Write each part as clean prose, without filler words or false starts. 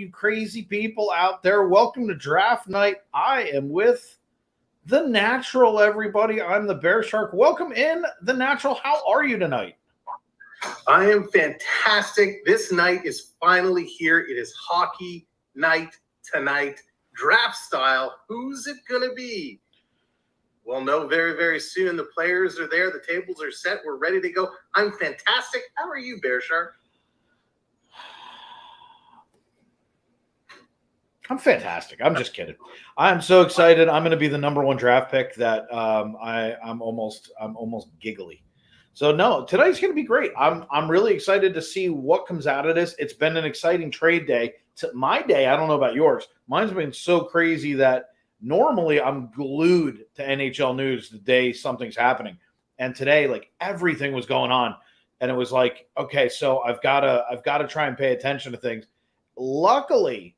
you crazy people out there. Welcome to Draft Night. I am with the Natural, everybody. I'm the Bear Shark. Welcome in, the Natural. How are you tonight? I am fantastic. This night is finally here. It is hockey night tonight, draft style. Who's it going to be? We'll know very, very soon. The players are there. The tables are set. We're ready to go. I'm fantastic. How are you, Bear Shark? I'm fantastic. I'm just kidding. I'm so excited. I'm going to be the number one draft pick that I'm almost giggly. So no, tonight's going to be great. I'm really excited to see what comes out of this. It's been an exciting trade day. My day, I don't know about yours. Mine's been so crazy that normally I'm glued to NHL news the day something's happening. And today, like, everything was going on. And it was like, okay, so I've got to try and pay attention to things. Luckily,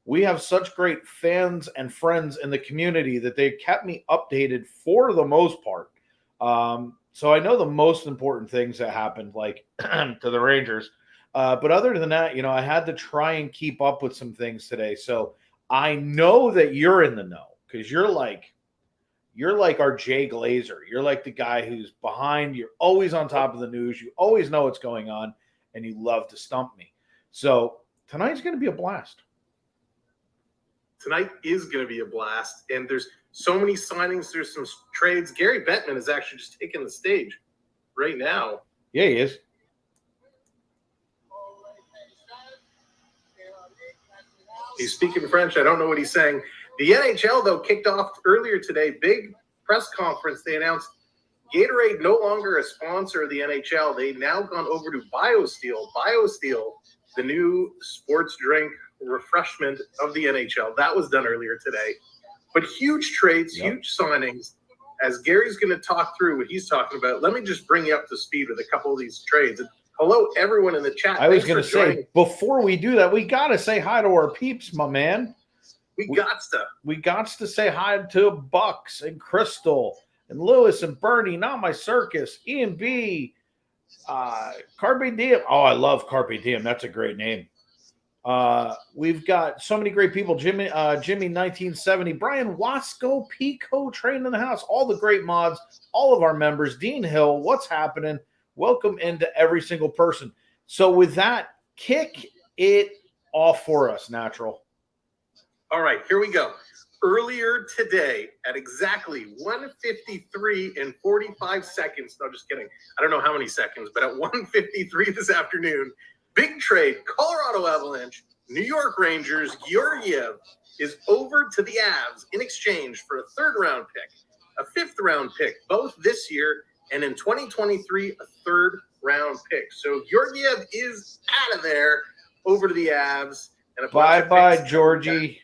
we have such great fans and friends in the community that they kept me updated for the most part. So I know the most important things that happened, like to the Rangers. But other than that, I had to try and keep up with some things today. So I know that you're in the know because you're like our Jay Glazer. You're like the guy who's behind. You're always on top of the news. You always know what's going on, and you love to stump me. So tonight's going to be a blast. Tonight is going to be a blast, and there's so many signings. There's some trades. Gary Bettman is actually just taking the stage right now. Yeah, he is. He's speaking French. I don't know what he's saying. The NHL, though, kicked off earlier today. Big press conference. They announced Gatorade no longer a sponsor of the NHL. They've now gone over to BioSteel. BioSteel, the new sports drink refreshment of the NHL. That was done earlier today. But huge trades, huge signings. As Gary's going to talk through what he's talking about, let me just bring you up to speed with a couple of these trades. And hello, everyone in the chat. I was going to say, before we do that, we got to say hi to our peeps, my man. We got to say hi to Bucks and Crystal and Lewis and Bernie, Not My Circus, Ian B, Carpe Diem. Oh, I love Carpe Diem. That's a great name. We've got so many great people. Jimmy 1970, Brian Wasco, Pico, Train in the House, all the great mods, all of our members, Dean Hill, what's happening? Welcome into every single person. So with that, kick it off for us, Natural. All right, here we go. Earlier today at exactly 1:53 and 45 seconds. No, just kidding. I don't know how many seconds, but at 1:53 this afternoon, big trade, Colorado Avalanche, New York Rangers, Georgiev is over to the Avs in exchange for a third-round pick, a fifth-round pick, both this year, and in 2023, a third-round pick. So Georgiev is out of there, over to the Avs. And bye-bye, Georgie.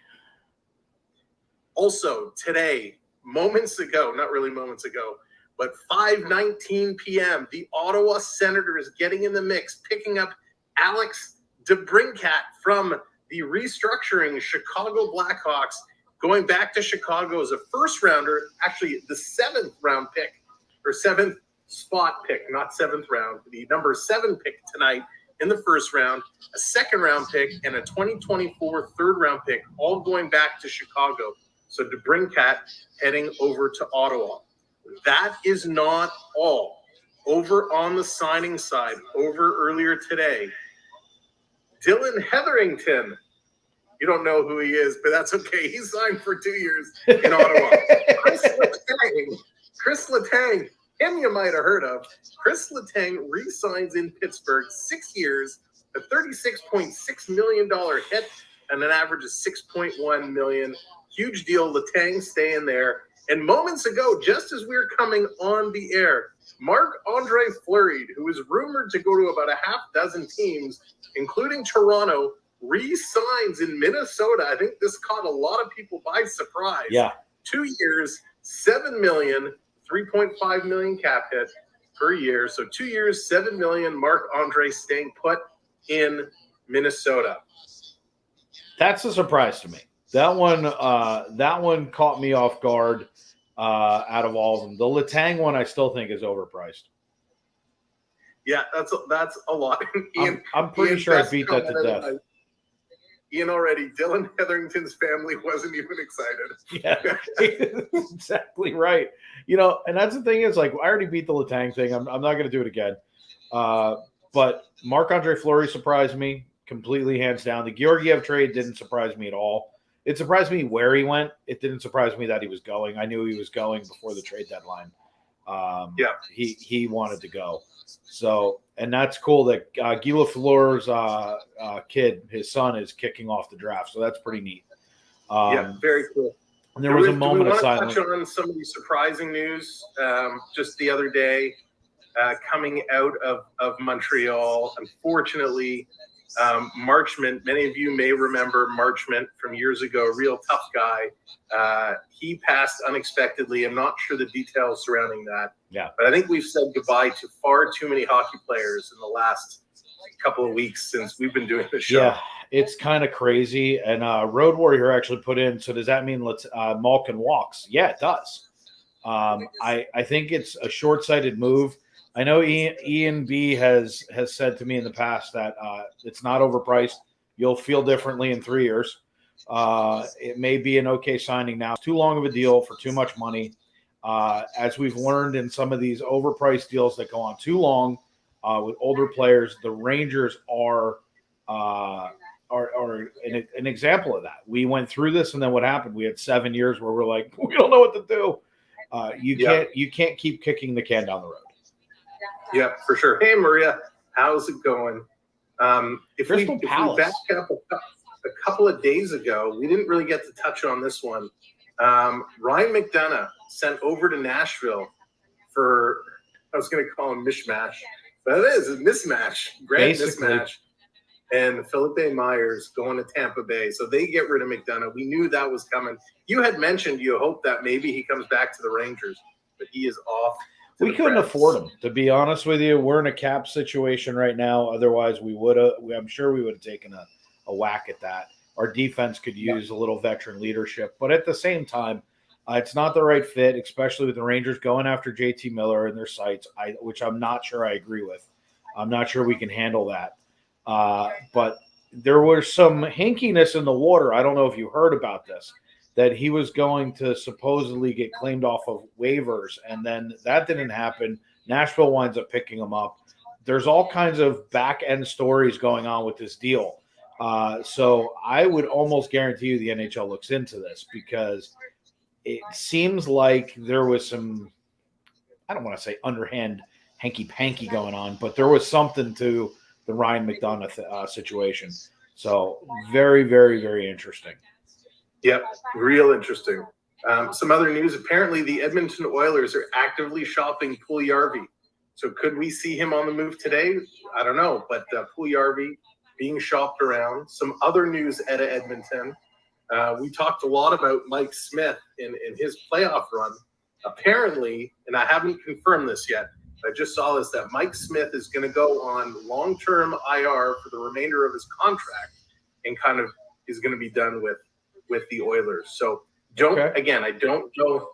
Also, today, moments ago, not really moments ago, but 5:19 p.m., the Ottawa Senators getting in the mix, picking up Alex DeBrincat from the restructuring Chicago Blackhawks, going back to Chicago as a first-rounder, actually the seventh-round pick, or seventh spot pick, not seventh round, the number 7 pick tonight in the first round, a second-round pick, and a 2024 third-round pick, all going back to Chicago. So DeBrincat heading over to Ottawa. That is not all. Over on the signing side, over earlier today, Dylan Hetherington. You don't know who he is, but that's okay. He signed for 2 years in Ottawa. Chris Letang, him you might have heard of. Chris Letang re-signs in Pittsburgh, 6 years, a $36.6 million hit, and an average of $6.1 million. Huge deal. Letang staying there. And moments ago, just as we were coming on the air, Marc-Andre Fleury, who is rumored to go to about a half dozen teams, including Toronto, re-signs in Minnesota. I think this caught a lot of people by surprise. Yeah. 2 years, $7 million, $3.5 million cap hit per year. So 2 years, $7 million. Marc-Andre staying put in Minnesota. That's a surprise to me. That one caught me off guard out of all of them. The Letang one I still think is overpriced. Yeah, that's a lot. I'm pretty sure I beat that to death. Ian already. Dylan Hetherington's family wasn't even excited. Yeah, exactly right. And that's the thing is, like, I already beat the Letang thing. I'm not going to do it again. But Marc-Andre Fleury surprised me completely, hands down. The Georgiev trade didn't surprise me at all. It surprised me where he went. It didn't surprise me that he was going. I knew he was going before the trade deadline. He wanted to go. So, and that's cool that Guy Lafleur's kid, his son, is kicking off the draft. So that's pretty neat. Very cool. And there was a moment of silence. Touch on some of the surprising news just the other day coming out of Montreal. Unfortunately, Marchment, many of you may remember Marchment from years ago, a real tough guy. He passed unexpectedly. I'm not sure the details surrounding that. Yeah. But I think we've said goodbye to far too many hockey players in the last couple of weeks since we've been doing this show. Yeah, it's kind of crazy. And Road Warrior actually put in, so does that mean Malkin walks? Yeah, it does. I think it's a short-sighted move. I know Ian B has said to me in the past that it's not overpriced. You'll feel differently in 3 years. It may be an okay signing now. It's too long of a deal for too much money. As we've learned in some of these overpriced deals that go on too long with older players, the Rangers are an example of that. We went through this, and then what happened? We had 7 years where we're like, we don't know what to do. You can't keep kicking the can down the road. Yeah, for sure. Hey, Maria, how's it going? If we back up a couple of days ago, we didn't really get to touch on this one. Ryan McDonough sent over to Nashville for, I was going to call him mishmash, but it is a mismatch, grand mismatch. And Philippe Myers going to Tampa Bay. So they get rid of McDonough. We knew that was coming. You had mentioned you hope that maybe he comes back to the Rangers, but he is off. We couldn't afford him, to be honest with you. We're in a cap situation right now. Otherwise, I'm sure we would have taken a whack at that. Our defense could use a little veteran leadership. But at the same time, it's not the right fit, especially with the Rangers going after JT Miller and their sights, which I'm not sure I agree with. I'm not sure we can handle that. But there was some hinkiness in the water. I don't know if you heard about this, that he was going to supposedly get claimed off of waivers, and then that didn't happen. Nashville winds up picking him up. There's all kinds of back-end stories going on with this deal. So I would almost guarantee you the NHL looks into this, because it seems like there was some, I don't want to say underhand hanky-panky going on, but there was something to the Ryan McDonough situation. So very, very, very interesting. Yep, real interesting. Some other news. Apparently, the Edmonton Oilers are actively shopping Puljujarvi. So could we see him on the move today? I don't know. But Puljujarvi being shopped around. Some other news out of Edmonton. We talked a lot about Mike Smith in his playoff run. Apparently, and I haven't confirmed this yet, I just saw this, that Mike Smith is going to go on long-term IR for the remainder of his contract and kind of is going to be done with the Oilers. So again, I don't know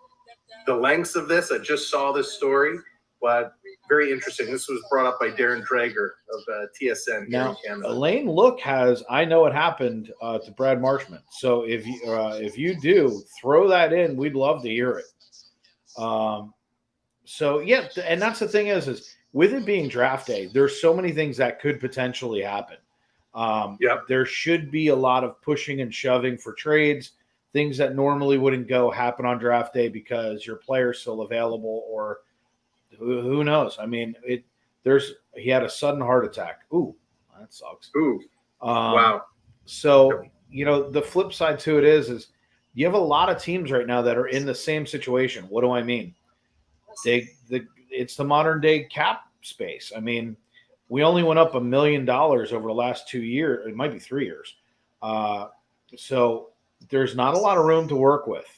the lengths of this. I just saw this story, but very interesting. This was brought up by Darren Drager of TSN here in Canada. Elaine Look I know it happened to Brad Marchment. So if you do, throw that in. We'd love to hear it. So yeah, and that's the thing is with it being draft day, there's so many things that could potentially happen. There should be a lot of pushing and shoving for trades, things that normally wouldn't go happen on draft day because your player's still available, or who knows? I mean, he had a sudden heart attack. Ooh, that sucks. Ooh, wow. So, the flip side to it is you have a lot of teams right now that are in the same situation. What do I mean? It's the modern day cap space. I mean, we only went up $1 million over the last 2 years. It might be 3 years. So there's not a lot of room to work with.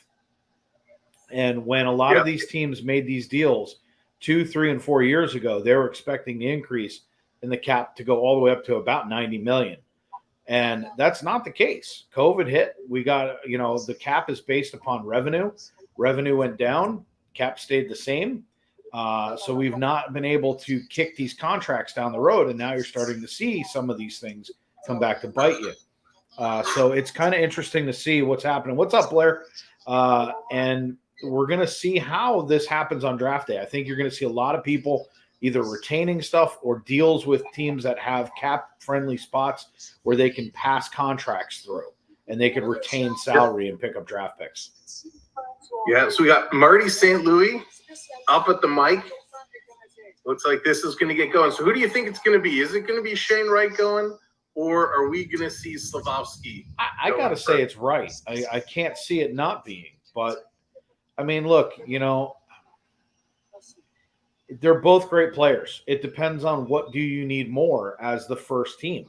And when a lot of these teams made these deals 2, 3, and 4 years ago, they were expecting the increase in the cap to go all the way up to about $90 million. And that's not the case. COVID hit. We got, the cap is based upon revenue. Revenue went down. Cap stayed the same. So we've not been able to kick these contracts down the road, and now you're starting to see some of these things come back to bite you. So it's kind of interesting to see what's happening. What's up, Blair? And we're going to see how this happens on draft day. I think you're going to see a lot of people either retaining stuff or deals with teams that have cap-friendly spots where they can pass contracts through and they could retain salary and pick up draft picks. Yeah, so we got Marty St. Louis up at the mic. Looks like this is going to get going. So who do you think it's going to be? Is it going to be Shane Wright going, or are we going to see Slafkovsky? I got to say it's Wright. I can't see it not being. But, I mean, look, they're both great players. It depends on what do you need more as the first team.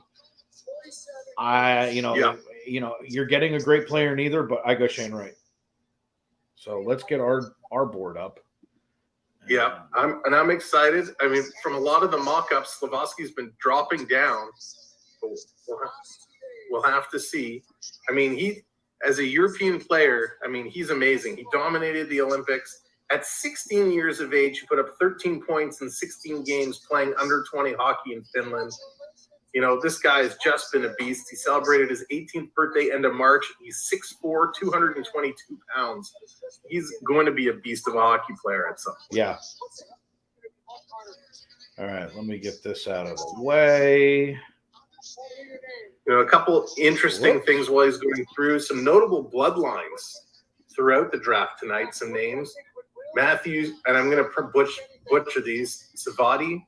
You're getting a great player in either, but I go Shane Wright. So let's get our board up. Yeah, I'm excited. I mean, from a lot of the mock-ups, Slafkovsky's been dropping down. We'll have to see. I mean, he, as a European player, I mean, he's amazing. He dominated the Olympics. At 16 years of age, he put up 13 points in 16 games playing under 20 hockey in Finland. This guy has just been a beast. He celebrated his 18th birthday end of March. He's 6'4", 222 pounds. He's going to be a beast of a hockey player at some point. Yeah. All right, let me get this out of the way. A couple interesting things while he's going through. Some notable bloodlines throughout the draft tonight. Some names. Matthews, and I'm going to butcher these. Savoie,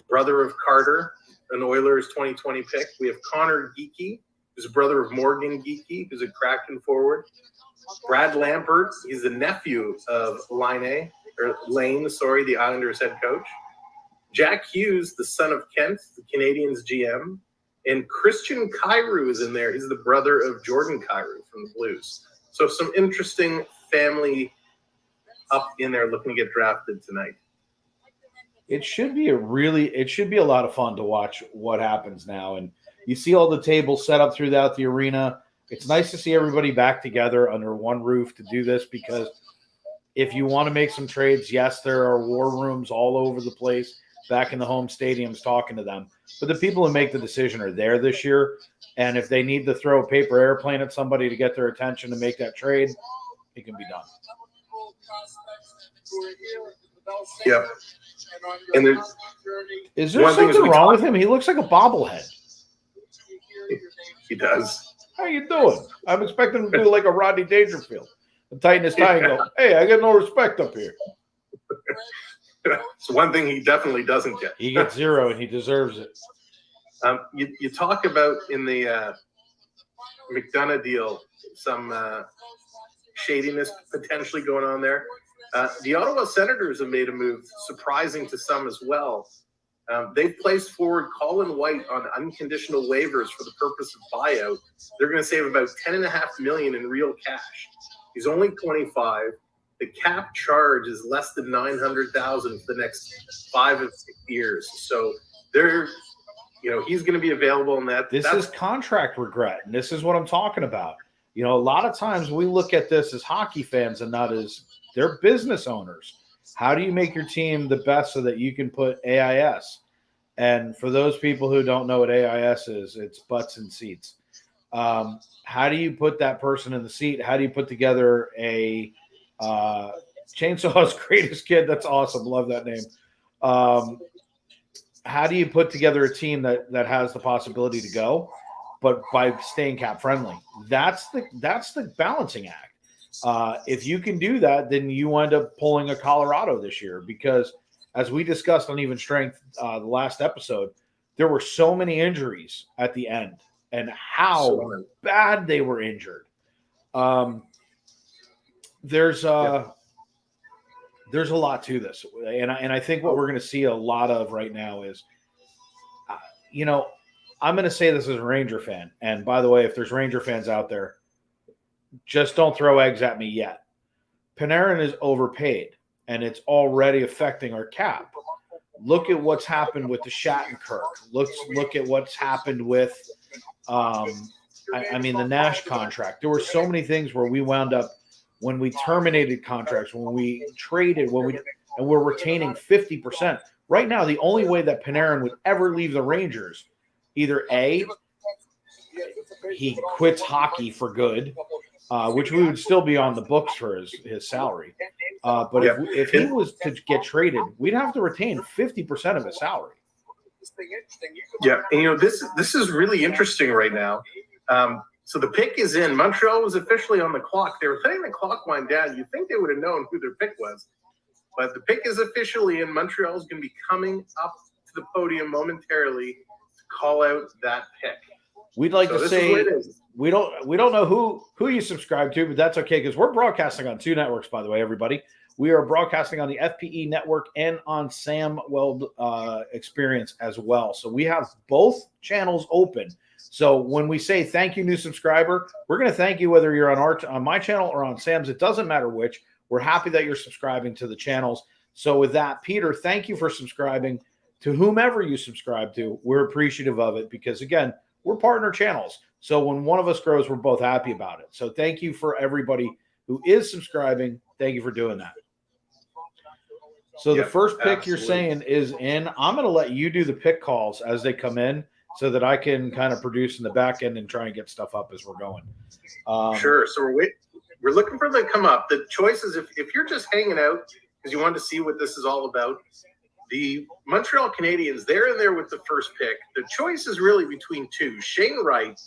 brother of Carter, an Oilers 2020 pick. We have Conor Geekie, who's a brother of Morgan Geekie, who's a Kraken forward. Brad Lampert, he's the nephew of Lane, the Islanders head coach. Jack Hughes, the son of Kent, the Canadiens GM. And Christian Kyrou is in there. He's the brother of Jordan Kyrou from the Blues. So some interesting family up in there looking to get drafted tonight. It should be a lot of fun to watch what happens now. And you see all the tables set up throughout the arena. It's nice to see everybody back together under one roof to do this, because if you want to make some trades, yes, there are war rooms all over the place back in the home stadiums talking to them. But the people who make the decision are there this year. And if they need to throw a paper airplane at somebody to get their attention to make that trade, it can be done. Yep. And is there something wrong with him? He looks like a bobblehead. He does. How you doing? I'm expecting him to do like a Rodney Dangerfield and tighten his tie and go, hey, I got no respect up here. It's one thing he definitely doesn't get. He gets 0, and he deserves it. You talk about in the McDonough deal some shadiness potentially going on there. The Ottawa Senators have made a move, surprising to some as well. They've placed forward Colin White on unconditional waivers for the purpose of buyout. They're going to save about $10.5 million in real cash. He's only 25. The cap charge is less than $900,000 for the next 5 or 6 years. So he's going to be available in that. This is contract regret, and this is what I'm talking about. A lot of times we look at this as hockey fans and not as they're business owners. How do you make your team the best so that you can put AIS? And for those people who don't know what AIS is, it's butts and seats. How do you put that person in the seat? How do you put together a Chainsaw's greatest kid? That's awesome. Love that name. How do you put together a team that has the possibility to go, but by staying cap friendly? That's the balancing act. If you can do that, then you wind up pulling a Colorado this year, because as we discussed on Even Strength, the last episode, there were so many injuries at the end and how bad they were injured. There's a lot to this. And I think what we're going to see a lot of right now is, I'm going to say this as a Ranger fan. And by the way, if there's Ranger fans out there, just don't throw eggs at me yet. Panarin is overpaid, and it's already affecting our cap. Look at what's happened with the Shattenkirk. Look at what's happened with, the Nash contract. There were so many things where we wound up, when we terminated contracts, when we traded, and we're retaining 50%. Right now, the only way that Panarin would ever leave the Rangers, either A, he quits hockey for good, which we would still be on the books for his salary. But if he was to get traded, we'd have to retain 50% of his salary. Yeah, and this is really interesting right now. So the pick is in. Montreal was officially on the clock. They were letting the clock wind down. You'd think they would have known who their pick was. But the pick is officially in. Montreal is going to be coming up to the podium momentarily to call out that pick. We'd like to say we don't know who you subscribe to, but that's okay because we're broadcasting on 2 networks, by the way, everybody. We are broadcasting on the FPE network and on Sam Weld Experience as well. So we have both channels open. So when we say thank you, new subscriber, we're going to thank you whether you're on my channel or on Sam's. It doesn't matter which. We're happy that you're subscribing to the channels. So with that, Peter, thank you for subscribing to whomever you subscribe to. We're appreciative of it because, again, we're partner channels. So when one of us grows, we're both happy about it. So thank you for everybody who is subscribing. Thank you for doing that. So the first pick you're saying is in. I'm going to let you do the pick calls as they come in so that I can kind of produce in the back end and try and get stuff up as we're going. Sure. So we're looking for them to come up. The choice is if you're just hanging out because you wanted to see what this is all about, the Montreal Canadiens, they're in there with the first pick. The choice is really between 2. Shane Wright,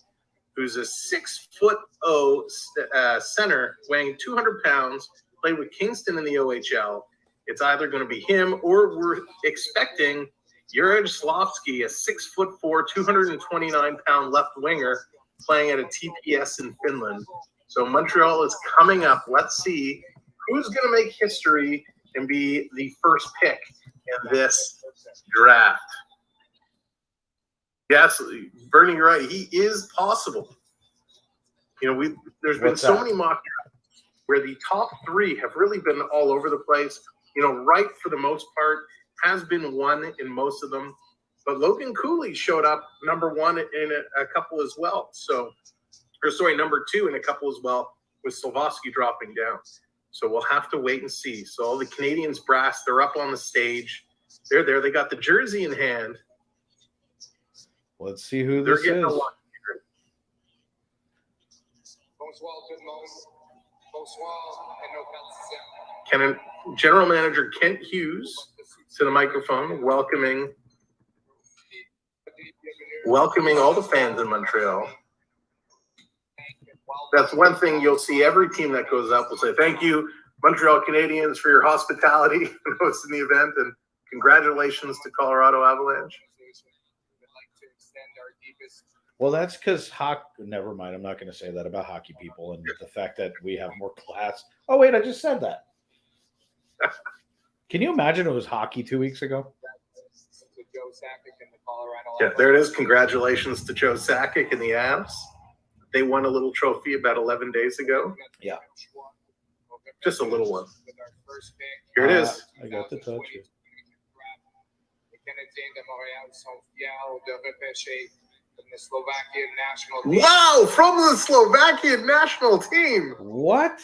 who's a 6'0" center weighing 200 pounds, played with Kingston in the OHL. It's either going to be him or we're expecting Juraj Slafkovsky, a 6'4", 229-pound left winger playing at a TPS in Finland. So Montreal is coming up. Let's see who's going to make history and be the first pick in this draft. Yes, Bernie, you're right. He is possible. There's been so many mock drafts where the top 3 have really been all over the place. Wright, for the most part, has been 1 in most of them. But Logan Cooley showed up number 1 in a couple as well. Number 2 in a couple as well, with Slafkovsky dropping down. So we'll have to wait and see. So all the Canadiens brass, they're up on the stage. They're there. They got the jersey in hand. Let's see who this is. General Manager Kent Hughes to the microphone, welcoming all the fans in Montreal. That's one thing you'll see every team that goes up will say, thank you, Montreal Canadiens, for your hospitality and hosting the event, and congratulations to Colorado Avalanche. Well, that's because never mind. I'm not going to say that about hockey people and the fact that we have more class. Oh, wait, I just said that. Can you imagine it was hockey 2 weeks ago? Yeah, there it is. Congratulations to Joe Sakic and the Avs. They won a little trophy about 11 days ago. Yeah. Just a little one. Here it is. I got to touch it. Wow, from the Slovakian national team. What?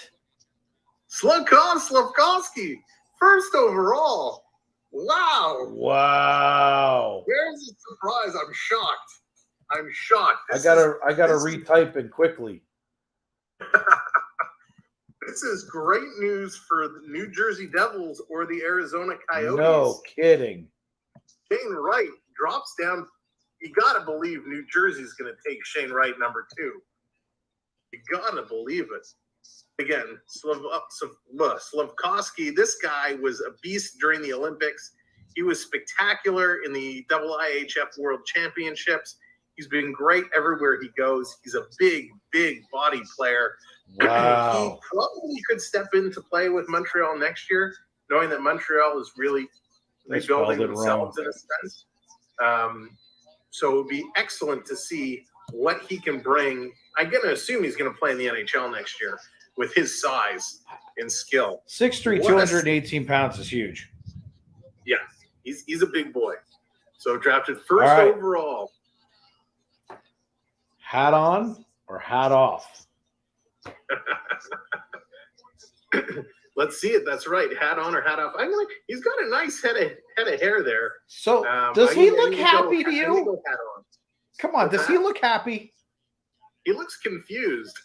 Slafkovsky, first overall. Wow. Wow. Where's the surprise? I'm shocked. I gotta retype it quickly. This is great news for the New Jersey Devils or the Arizona Coyotes. No kidding. Shane Wright drops down. You gotta believe New Jersey's gonna take Shane Wright number 2. You gotta believe it. Again, Slafkovsky, this guy was a beast during the Olympics. He was spectacular in the IIHF World Championships. He's been great everywhere he goes. He's a big, big body player. Wow. He probably could step into play with Montreal next year, knowing that Montreal is really rebuilding themselves in a sense. So it would be excellent to see what he can bring. I'm going to assume he's going to play in the NHL next year with his size and skill. 6'3", 218 pounds is huge. Yeah, he's a big boy. So drafted first overall. Hat on or hat off? Let's see it. That's right. Hat on or hat off. He's got a nice head of hair there. So does he look happy to you? Come on, does he look happy? He looks confused.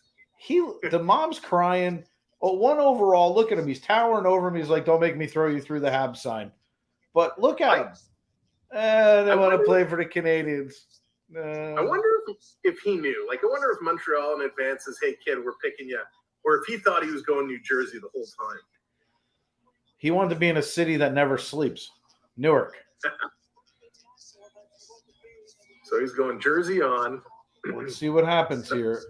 The mom's crying. Oh, 1 overall. Look at him. He's towering over him. He's like, "Don't make me throw you through the Habs sign." But look at him. They want to play for the Canadians. I wonder if he knew. Like, I wonder if Montreal in advance says, "Hey, kid, we're picking you," or if he thought he was going New Jersey the whole time. He wanted to be in a city that never sleeps. Newark. So he's going Jersey on. Let's see what happens here.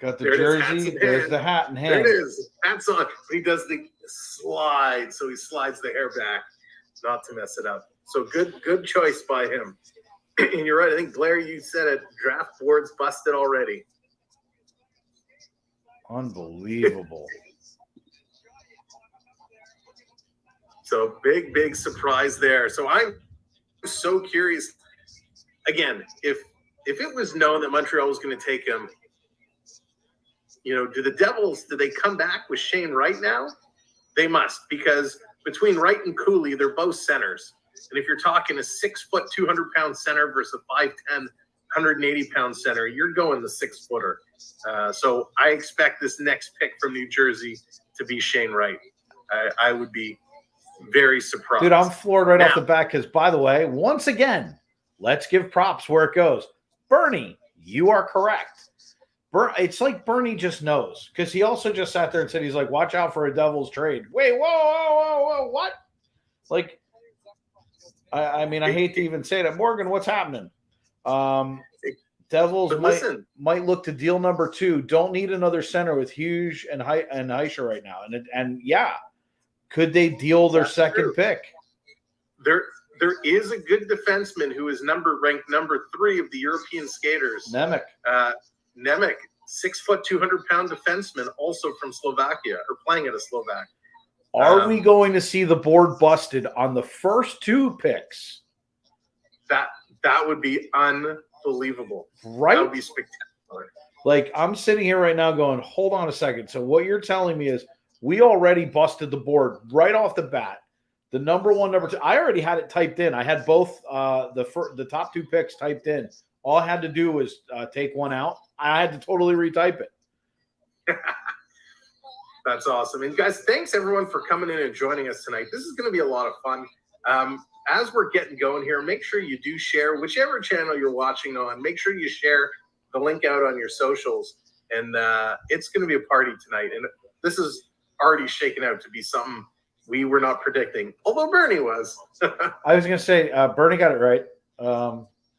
Got the There jersey. There's the hat in hand. There it is. Hat's on. He does the slide, so he slides the hair back, not to mess it up. So good choice by him. And you're right. I think, Blair, you said it. Draft board's busted already. Unbelievable. So big surprise there. So I'm so curious. Again, if it was known that Montreal was going to take him, do the Devils, do they come back with Shane Wright now? They must, because between Wright and Cooley, they're both centers. And if you're talking a 6 foot, 200-pound center versus a 5'10", 180-pound center, you're going the 6-footer. So I expect this next pick from New Jersey to be Shane Wright. I would be very surprised. Dude, I'm floored right off the bat because, by the way, once again, let's give props where it goes. Bernie, you are correct. It's like Bernie just knows, because he also just sat there and said, he's like, watch out for a Devils trade. Wait, whoa, what? Like, I mean, I hate to even say that. Morgan, what's happening? Devils might look to deal number 2. Don't need another center with Hughes and Heischer right now. And yeah, could they deal their second pick? There is a good defenseman who is ranked number 3 of the European skaters. Nemec. Nemec, 6 foot, 200-pound defenseman, also from Slovakia, or playing at a Slovak. Are we going to see the board busted on the first 2 picks? That would be unbelievable. Right? That would be spectacular. Like, I'm sitting here right now going, hold on a second. So what you're telling me is we already busted the board right off the bat. The number 1, number 2. I already had it typed in. I had both the top 2 picks typed in. All I had to do was take one out. I had to totally retype it. That's awesome. And guys, thanks everyone for coming in and joining us tonight. This is going to be a lot of fun. As we're getting going here, make sure you do share whichever channel you're watching on. Make sure you share the link out on your socials. And it's going to be a party tonight. And this is already shaken out to be something we were not predicting, although Bernie was. I was going to say, Bernie got it right.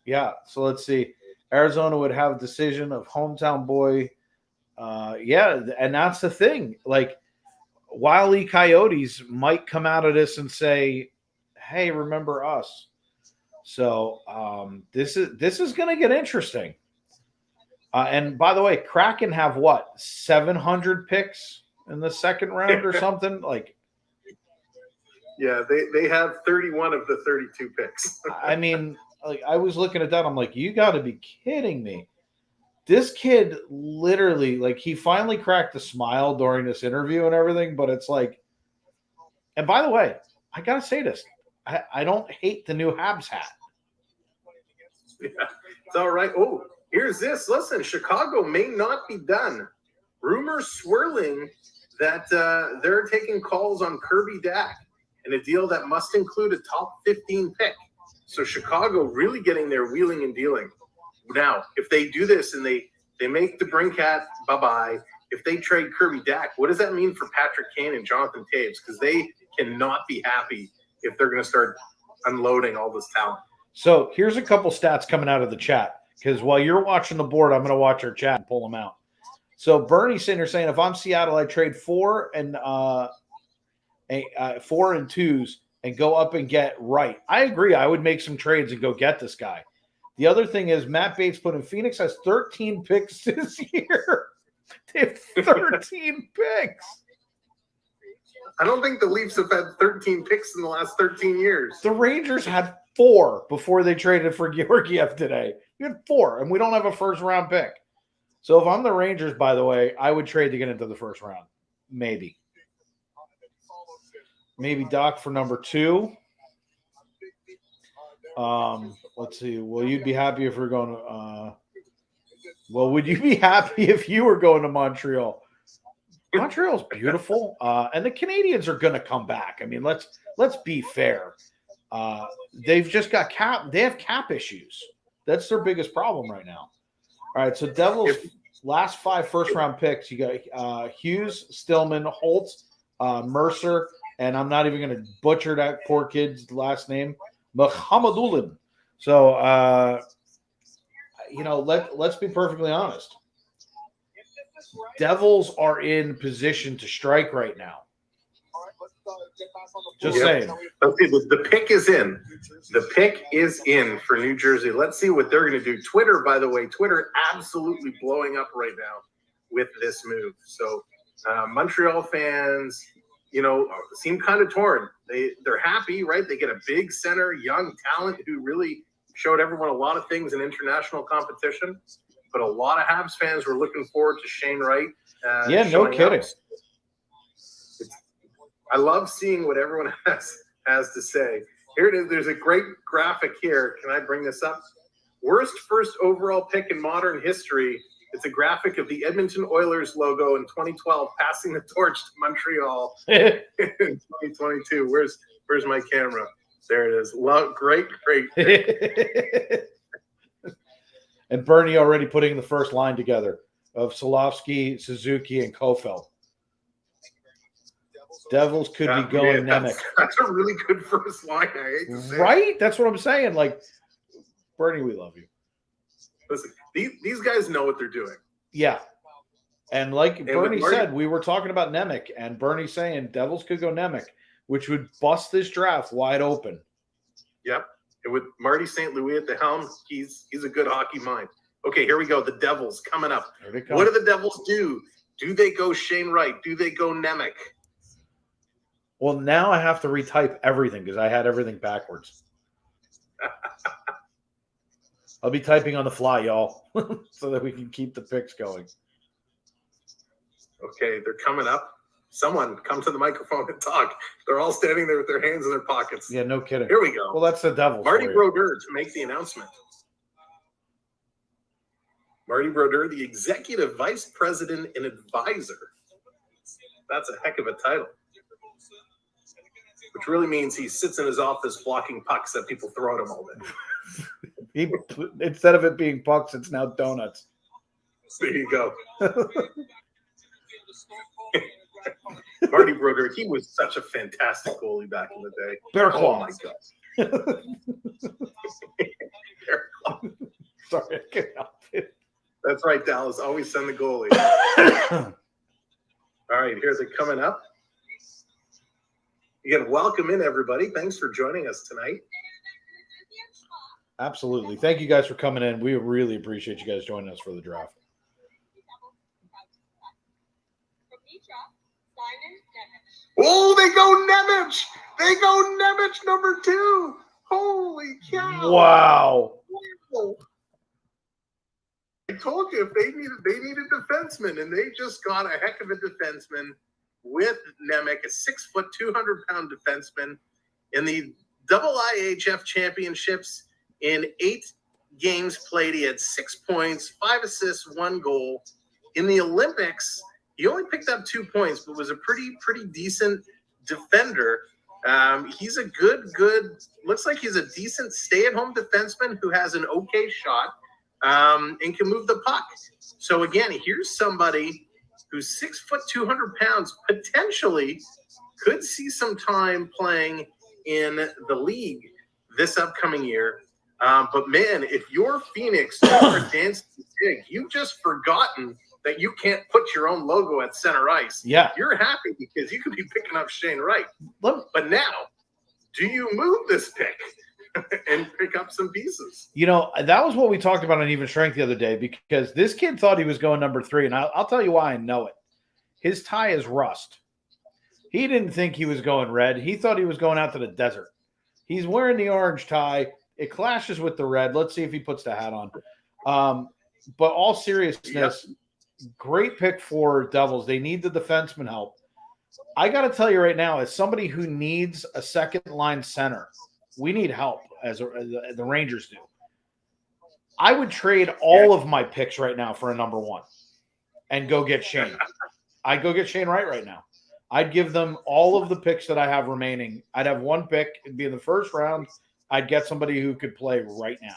Yeah, so let's see. Arizona would have a decision of hometown boy. Yeah, and that's the thing. Like, Wile E. Coyotes might come out of this and say, hey, remember us. So this is going to get interesting. And by the way, Kraken have what, 700 picks in the second round or something? Like, yeah, they have 31 of the 32 picks. I mean, like, I was looking at that. I'm like, you got to be kidding me. This kid literally, like, he finally cracked a smile during this interview and everything, but it's like, and by the way, I got to say this. I don't hate the new Habs hat. Yeah, it's all right. Oh, here's this. Listen, Chicago may not be done. Rumors swirling that they're taking calls on Kirby Dach in a deal that must include a top 15 pick. So Chicago really getting their wheeling and dealing. Now, if they do this and they make the Brinkat bye-bye, if they trade Kirby Dach, what does that mean for Patrick Kane and Jonathan Toews? Because they cannot be happy if they're going to start unloading all this talent. So here's a couple stats coming out of the chat, because while you're watching the board, I'm going to watch our chat and pull them out. So Bernie's sitting there saying, if I'm Seattle, I trade 4 and 2s and go up and get Wright. I agree. I would make some trades and go get this guy. The other thing is Matt Bates put in Phoenix has 13 picks this year. They have 13 picks. I don't think the Leafs have had 13 picks in the last 13 years. The Rangers had 4 before they traded for Georgiev today. You had 4, and we don't have a first-round pick. So if I'm the Rangers, by the way, I would trade to get into the first round. Maybe Doc for number 2. Let's see. Well, you'd be happy if we're going Well, would you be happy if you were going to Montreal? Montreal's beautiful, and the Canadians are going to come back. I mean, let's be fair. They've just got cap. They have cap issues. That's their biggest problem right now. All right, so Devils last 5 first-round picks. You got Hughes, Stillman, Holtz, Mercer, and I'm not even going to butcher that poor kid's last name, Mohamedulin. So, let's be perfectly honest. Devils are in position to strike right now. Just saying. The pick is in. The pick is in for New Jersey. Let's see what they're going to do. Twitter, by the way, Twitter absolutely blowing up right now with this move. So Montreal fans, seem kind of torn. They're happy, right? They get a big center, young talent who really showed everyone a lot of things in international competition. But a lot of Habs fans were looking forward to Shane Wright. No kidding. I love seeing what everyone has to say. Here it is. There's a great graphic here. Can I bring this up? Worst first overall pick in modern history. It's a graphic of the Edmonton Oilers logo in 2012 passing the torch to Montreal in 2022. Where's my camera? There it is. Great. And Bernie already putting the first line together of Slafkovsky, Suzuki, and Kofeld. Devils could be going Nemec. That's a really good first line. I hate to say right? That's what I'm saying. Like, Bernie, we love you. Listen, these guys know what they're doing. Yeah. And like Bernie said, we were talking about Nemec, and Bernie saying Devils could go Nemec, which would bust this draft wide open. Yep. And with Marty St. Louis at the helm, he's a good hockey mind. Okay, here we go. The Devils coming up. What do the Devils do? Do they go Shane Wright? Do they go Nemec? Well, now I have to retype everything because I had everything backwards. I'll be typing on the fly, y'all, so that we can keep the picks going. Okay, they're coming up. Someone come to the microphone and talk. They're all standing there with their hands in their pockets. Yeah, no kidding. Here we go. Well, that's the Devils. Marty Brodeur to make the announcement. Marty Brodeur, the Executive Vice President and Advisor. That's a heck of a title. Which really means he sits in his office blocking pucks that people throw at him all day. Instead of it being pucks, it's now donuts. There you go. Marty Brodeur, he was such a fantastic goalie back in the day. Bear Oh claw. my God. Sorry, I can't help it. That's right, Dallas. Always send the goalie. All right, here's it coming up. Again, welcome in, everybody. Thanks for joining us tonight. Absolutely. Thank you guys for coming in. We really appreciate you guys joining us for the draft. Oh, they go Nemec. They go Nemec number 2. Holy cow. Wow. I told you if they needed defensemen, and they just got a heck of a defenseman with Nemec, a 6 foot, 200-pound defenseman in the IIHF championships. In 8 games played, he had 6 points, 5 assists, 1 goal. In the Olympics, he only picked up 2 points, but was a pretty decent defender. He's a good, looks like he's a decent stay-at-home defenseman who has an okay shot and can move the puck. So again, here's somebody who's 6 foot, 200 pounds, potentially could see some time playing in the league this upcoming year. But man, if you're Phoenix or dancing big, you've just forgotten that you can't put your own logo at center ice. Yeah. You're happy because you could be picking up Shane Wright. Look, But now, do you move this pick and pick up some pieces? you know, that was what we talked about on Even Strength the other day, because this kid thought he was going number 3, and I'll tell you why I know it. His tie is rust. He didn't think he was going red. He thought he was going out to the desert. He's wearing the orange tie. It clashes with the red. Let's see if he puts the hat on. But all seriousness, great pick for Devils. They need the defenseman help. I got to tell you right now, as somebody who needs a second line center, we need help as the Rangers do. I would trade all of my picks right now for a number 1 and go get Shane. I'd go get Shane Wright now. I'd give them all of the picks that I have remaining. I'd have 1 pick. It'd be in the first round. I'd get somebody who could play right now.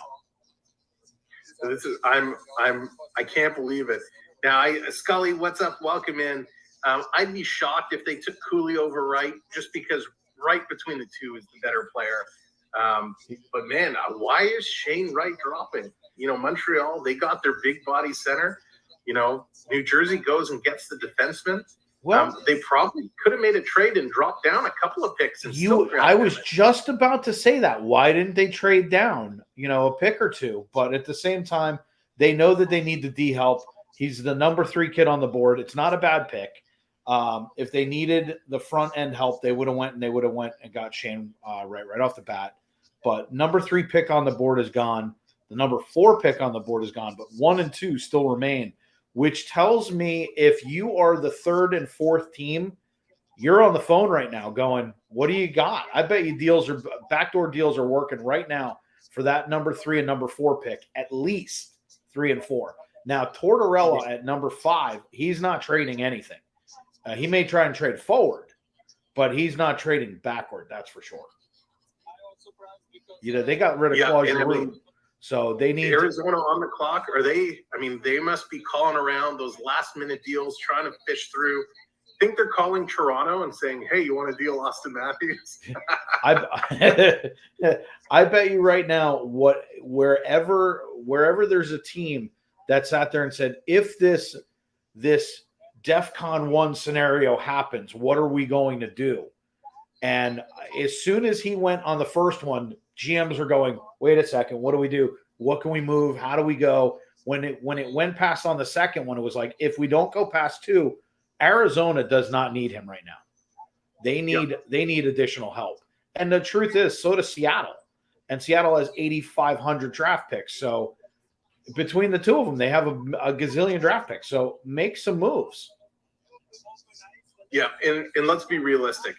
I can't believe it. Now, Scully, what's up? Welcome in. I'd be shocked if they took Cooley over Wright, just because Wright between the two is the better player. But man, why is Shane Wright dropping? Montreal, they got their big body center. New Jersey goes and gets the defenseman. Well, they probably could have made a trade and dropped down a couple of picks. I was just about to say that. Why didn't they trade down, a pick or two? But at the same time, they know that they need the D help. He's the number 3 kid on the board. It's not a bad pick. If they needed the front end help, they would have went and got Shane right off the bat. But number 3 pick on the board is gone. The number 4 pick on the board is gone, but 1 and 2 still remain, which tells me if you are the 3rd and 4th team, you're on the phone right now going, what do you got? I bet you backdoor deals are working right now for that number 3 and number 4 pick, at least 3 and 4. Now, Tortorella at number 5, he's not trading anything. He may try and trade forward, but he's not trading backward, that's for sure. They got rid of Claude Giroux, so they need Arizona on the clock. They must be calling around those last-minute deals, trying to fish through. I think they're calling Toronto and saying, hey, you want to deal Austin Matthews? I bet you right now, wherever there's a team that sat there and said, if this DEFCON 1 scenario happens, what are we going to do? And as soon as he went on the first one, GMs are going, wait a second, what do we do? What can we move? How do we go? When it went past on the second one, it was like, if we don't go past 2, Arizona does not need him right now. They need additional help. And the truth is, so does Seattle. And Seattle has 8,500 draft picks. So between the two of them, they have a gazillion draft picks. So make some moves. Yeah, and let's be realistic.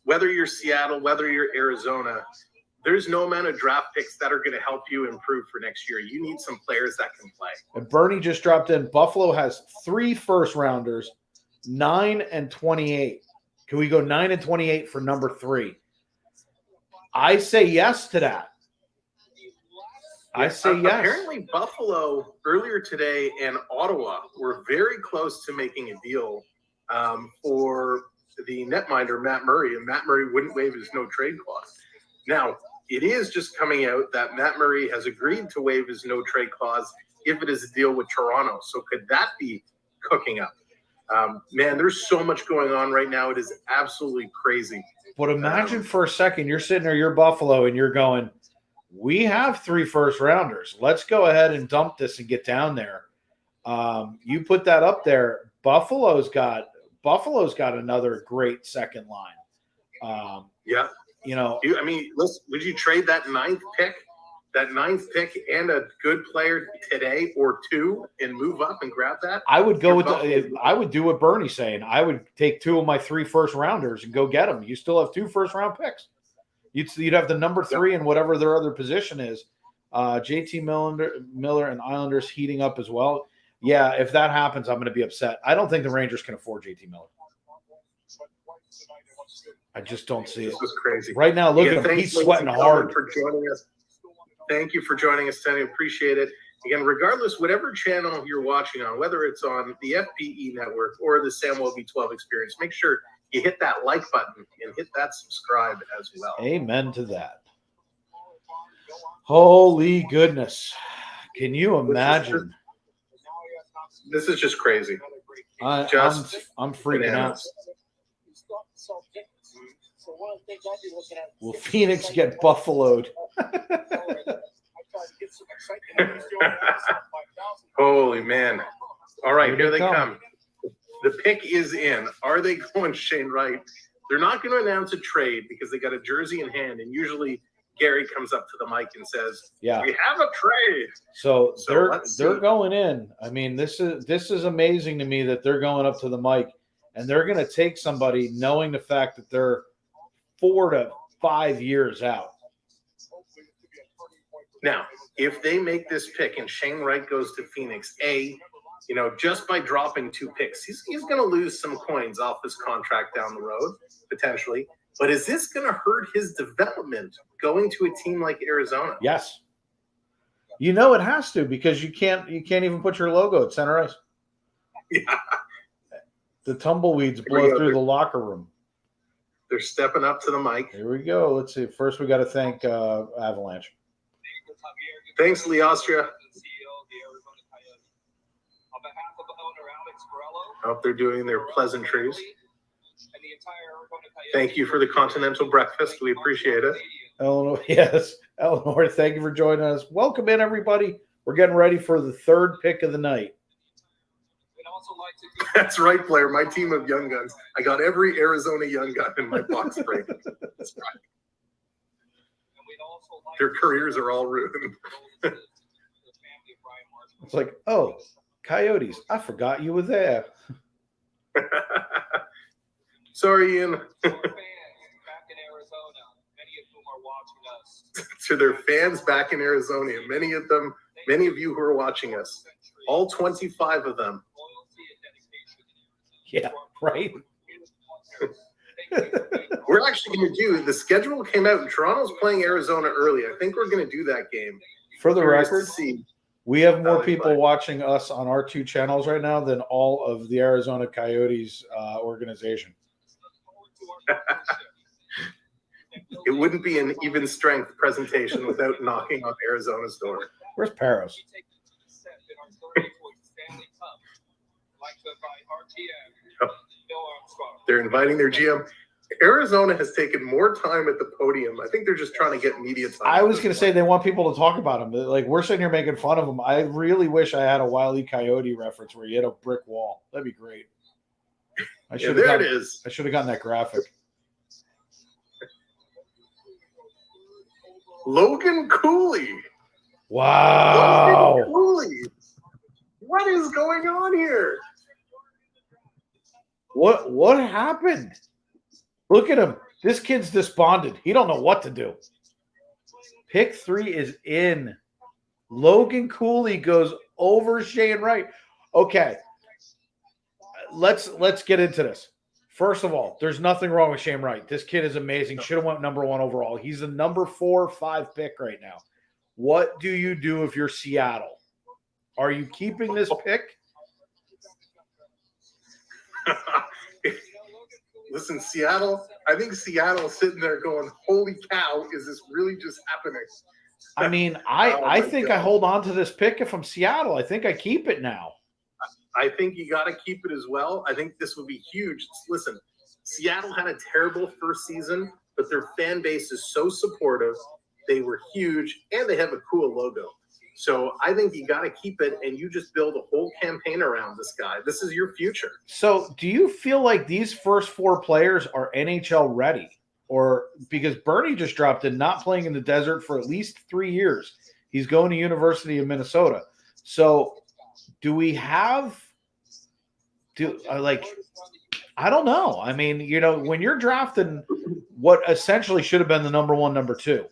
Whether you're Seattle, whether you're Arizona, there's no amount of draft picks that are going to help you improve for next year. You need some players that can play. And Bernie just dropped in. Buffalo has 3 first-rounders, 9 and 28. Can we go 9 and 28 for number 3? I say yes to that. I say yes. Apparently, Buffalo earlier today and Ottawa were very close to making a deal for the netminder, Matt Murray, and Matt Murray wouldn't waive his no-trade clause. Now, it is just coming out that Matt Murray has agreed to waive his no-trade clause if it is a deal with Toronto. So could that be cooking up? Man, there's so much going on right now. It is absolutely crazy. But imagine for a second, you're sitting there, you're Buffalo, and you're going, we have 3 first-rounders. Let's go ahead and dump this and get down there. You put that up there. Buffalo's got another great second line. Yeah. Would you trade that 9th pick and a good player today or 2 and move up and grab that? I would I would do what Bernie's saying. I would take 2 of my 3 first-rounders and go get them. You still have 2 first-round picks. You'd have the number 3 and whatever their other position is. JT Miller and Islanders heating up as well. Yeah, if that happens, I'm going to be upset. I don't think the Rangers can afford JT Miller. I just don't see it. This was crazy. Right now, look at him. He's sweating hard. For joining us. Thank you for joining us, Tony. Appreciate it. Again, regardless, whatever channel you're watching on, whether it's on the FPE network or the Samuel B12 experience, make sure you hit that like button and hit that subscribe as well. Amen to that. Holy goodness. Can you imagine? This is just crazy. I'm freaking out. Will Phoenix get buffaloed? Holy man. All right, here they come. The pick is in. Are they going Shane Wright? They're not going to announce a trade because they got a jersey in hand, and usually Gary comes up to the mic and says, "Yeah, we have a trade." So they're going in. I mean, this is amazing to me that they're going up to the mic and they're going to take somebody knowing the fact that they're 4 to 5 years out. Now, if they make this pick and Shane Wright goes to Phoenix, just by dropping 2 picks, he's going to lose some coins off his contract down the road, potentially. But is this going to hurt his development going to a team like Arizona? Yes. It has to, because you can't even put your logo at center ice. Yeah. The tumbleweeds blow through the locker room. They're stepping up to the mic. Here we go. Let's see. First, we got to thank Avalanche. Thanks, Lee Austria. Hope they're doing their pleasantries. Thank you for the continental breakfast. We appreciate it. Eleanor, yes. Eleanor, thank you for joining us. Welcome in, everybody. We're getting ready for the 3rd pick of the night. That's right, Blair. My team of young guns. I got every Arizona young gun in my box break. That's right. Their careers are all ruined. It's like, oh, Coyotes. I forgot you were there. Sorry, Ian. To their fans back in Arizona, many of you who are watching us, all 25 of them. Yeah, right. We're actually going to do, the schedule came out and Toronto's playing Arizona early. I think we're going to do that game. For the record, we have more people watching us on our 2 channels right now than all of the Arizona Coyotes organization. It wouldn't be an even strength presentation without knocking on Arizona's door. Where's Paros? They're inviting their GM. Arizona has taken more time at the podium. I think they're just trying to get media time. I was going to say they want people to talk about them. Like, we're sitting here making fun of them. I really wish I had a Wile E. Coyote reference where you hit a brick wall. That'd be great. It is. I should have gotten that graphic. Logan Cooley. Wow. Logan Cooley. What is going on here? What happened? Look at him. This kid's despondent. He don't know what to do. Pick 3 is in. Logan Cooley goes over Shane Wright. Okay. Let's get into this. First of all, there's nothing wrong with Shane Wright. This kid is amazing. Should have went number 1 overall. He's the number 4 or 5 pick right now. What do you do if you're Seattle? Are you keeping this pick? Listen, Seattle, I think Seattle's sitting there going, holy cow, is this really just happening? I mean, I think I hold on to this pick if I'm Seattle. I think I keep it now. I think you got to keep it as well. I think this would be huge. Listen, Seattle had a terrible first season, but their fan base is so supportive. They were huge, and they have a cool logo. So I think you got to keep it, and you just build a whole campaign around this guy. This is your future. So do you feel like these first 4 players are NHL ready? Or because Bernie just dropped in, not playing in the desert for at least 3 years. He's going to University of Minnesota. So do we have I don't know. I mean, when you're drafting what essentially should have been the number 1, number 2,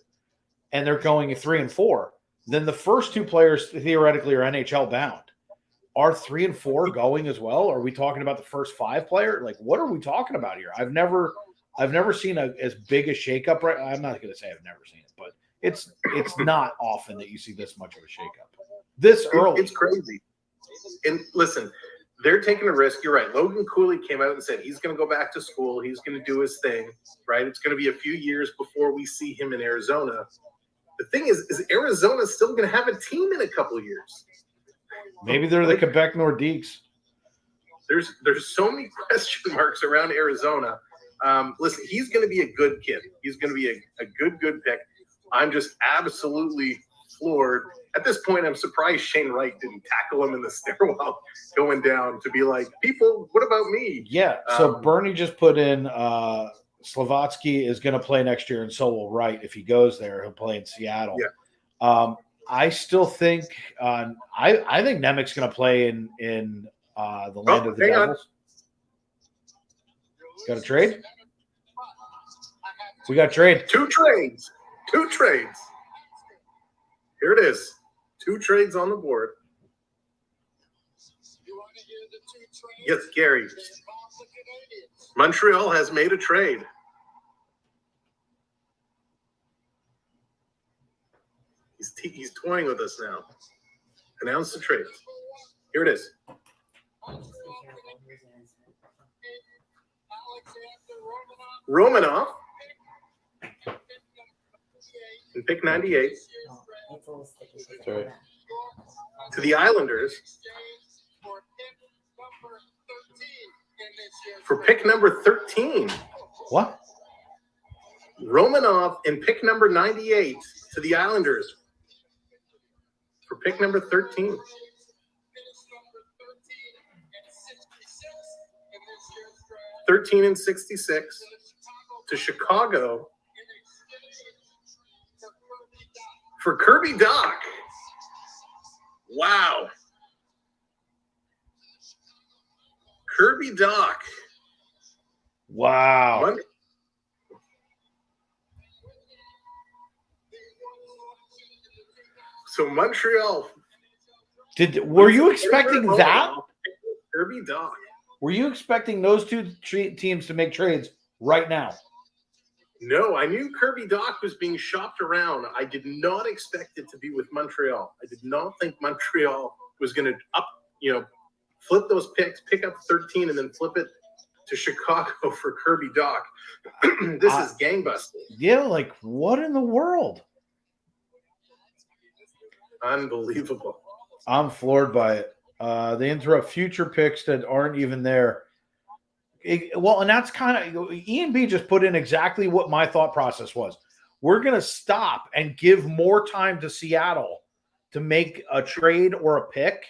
and they're going at 3 and 4, then the first 2 players theoretically are NHL bound. Are 3 and 4 going as well? Are we talking about the first 5 player? Like, what are we talking about here? I've never seen as big a shakeup. Right, I'm not going to say I've never seen it, but it's not often that you see this much of a shakeup this early. It's crazy. And listen, they're taking a risk. You're right. Logan Cooley came out and said he's going to go back to school. He's going to do his thing. Right. It's going to be a few years before we see him in Arizona. The thing is Arizona still going to have a team in a couple of years? Maybe they're the Quebec Nordiques. There's so many question marks around Arizona. Listen, he's going to be a good kid. He's going to be a good pick. I'm just absolutely floored. At this point, I'm surprised Shane Wright didn't tackle him in the stairwell going down to be like, people, what about me? Yeah, so Bernie just put in Slafkovsky is going to play next year, and so will Wright. If he goes there, he'll play in Seattle. Yeah. I still think I think Nemec's going to play in the land of the Devils. Got a trade? We got a trade. Two trades. Here it is. 2 trades on the board. Yes, Gary. Montreal has made a trade. He's toying with us now. Announce the trade. Here it is. Romanov and pick 98 Sorry. to the Islanders for pick number 13. What? Romanov and pick number 98 to the Islanders for pick number 13. $13 and $66 to Chicago for Kirby Dach. Wow. Kirby Dach. Wow. So Montreal. Were you expecting that? Kirby Dach. Were you expecting those two teams to make trades right now? No, I knew Kirby Dach was being shopped around. I did not expect it to be with Montreal. I did not think Montreal was going to flip those picks, pick up 13, and then flip it to Chicago for Kirby Dach. This is gangbusters. Yeah, like what in the world? Unbelievable. I'm floored by it. They interrupt future picks that aren't even there. And that's kind of E&B just put in exactly what my thought process was. We're going to stop and give more time to Seattle to make a trade or a pick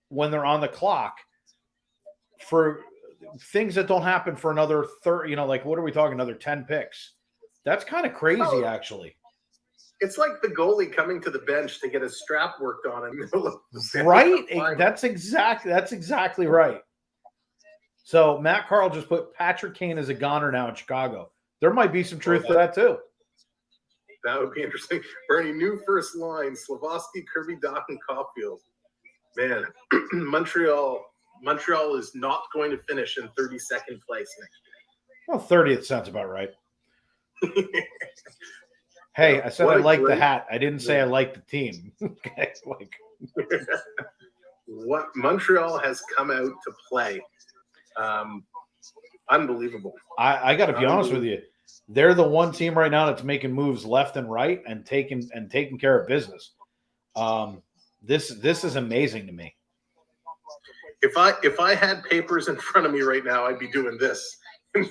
when they're on the clock for things that don't happen for another 30, what are we talking? Another 10 picks. That's kind of crazy, actually. It's like the goalie coming to the bench to get his strap worked on in the middle of the right. That's exactly right. So Matt Carl just put Patrick Kane as a goner now in Chicago. There might be some truth to that too. That would be interesting. Bernie, new first line: Slafkovsky, Kirby Dach, and Caulfield. Man, Montreal is not going to finish in 32nd place next year. Well, 30th sounds about right. Hey, I said I like the hat. I didn't say I like the team. Okay, what Montreal has come out to play, unbelievable. I got to be honest with you. They're the one team right now that's making moves left and right and taking care of business. This is amazing to me. If I had papers in front of me right now, I'd be doing this. I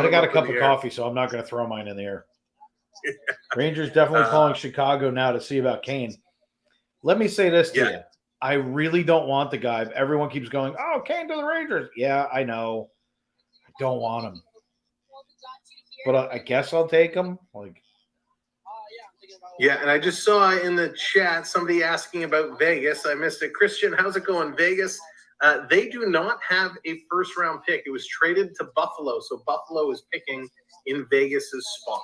got a cup of coffee, so I'm not going to throw mine in the air. Rangers definitely calling Chicago now to see about Kane. Let me say this to you. I really don't want the guy. Everyone keeps going, oh, Kane to the Rangers. Yeah, I know. I don't want him. But I guess I'll take him. Yeah, and I just saw in the chat somebody asking about Vegas. I missed it. Christian, how's it going? Vegas, they do not have a first-round pick. It was traded to Buffalo, so Buffalo is picking in Vegas's spot.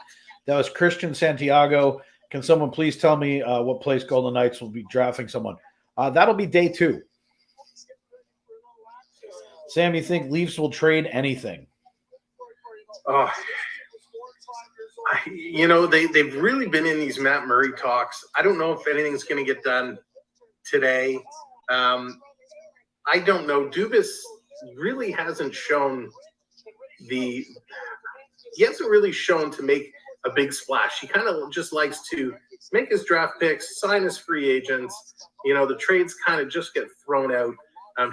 That was Christian Santiago. Can someone please tell me what place Golden Knights will be drafting someone? That'll be day 2. Sam, you think Leafs will trade anything? They've really been in these Matt Murray talks. I don't know if anything's going to get done today. I don't know. Dubas really hasn't shown to make a big splash. He kind of just likes to make his draft picks, sign his free agents. The trades kind of just get thrown out.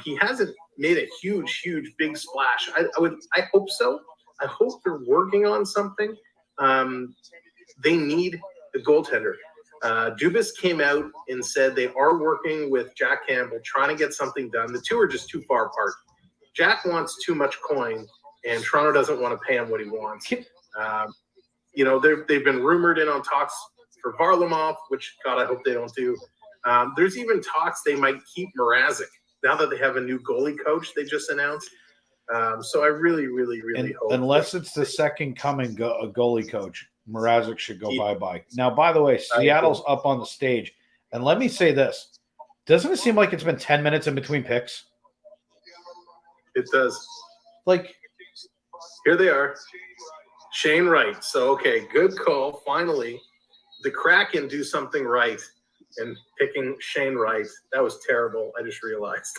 He hasn't made a huge big splash. I hope so. I hope they're working on something. They need a goaltender. Dubas came out and said they are working with Jack Campbell, trying to get something done. The two are just too far apart. Jack wants too much coin, and Toronto doesn't want to pay him what he wants. They've been rumored in on talks for Varlamov, which, God, I hope they don't do. There's even talks they might keep Mrazek now that they have a new goalie coach they just announced. So I really hope. Unless it's the second coming goalie coach, Mrazek should go bye-bye. Now, by the way, Seattle's up on the stage. And let me say this. Doesn't it seem like it's been 10 minutes in between picks? It does. Like, here they are. Shane Wright. So, okay, good call. Finally, the Kraken do something right in picking Shane Wright. That was terrible. I just realized.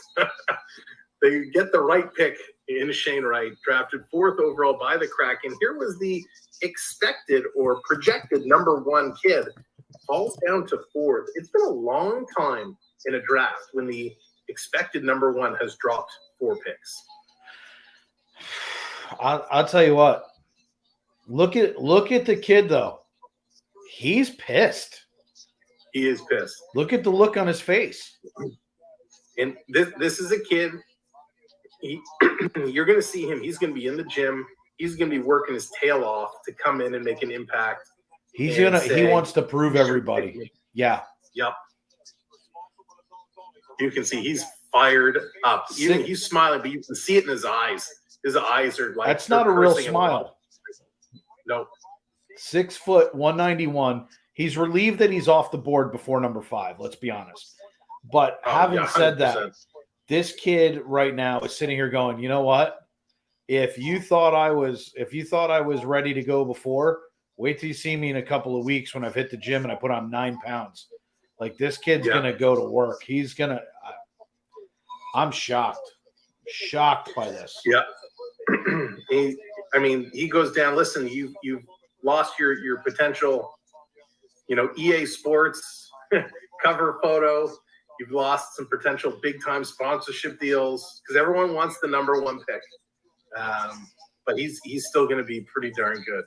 They get the right pick in Shane Wright, drafted 4th overall by the Kraken. Here was the expected or projected number 1 kid. Falls down to 4th. It's been a long time in a draft when the expected number 1 has dropped 4 picks. I'll tell you what. Look at the kid, though. He's pissed. He is pissed. Look at the look on his face. And this is a kid. You're going to see him. He's going to be in the gym. He's going to be working his tail off to come in and make an impact. He wants to prove everybody. Yeah. Yep. You can see he's fired up. He's smiling, but you can see it in his eyes. His eyes are like, that's not a real smile. No. 6 foot, 191. He's relieved that he's off the board before number 5. Let's be honest. But having said that, this kid right now is sitting here going, you know what? If you thought I was ready to go before, wait till you see me in a couple of weeks when I've hit the gym and I put on 9 pounds. Like, this kid's going to go to work. He's going to I'm shocked by this. Yeah. He goes down. Listen, you've lost your potential, EA Sports cover photo. You've lost some potential big-time sponsorship deals because everyone wants the number 1 pick. But he's still going to be pretty darn good.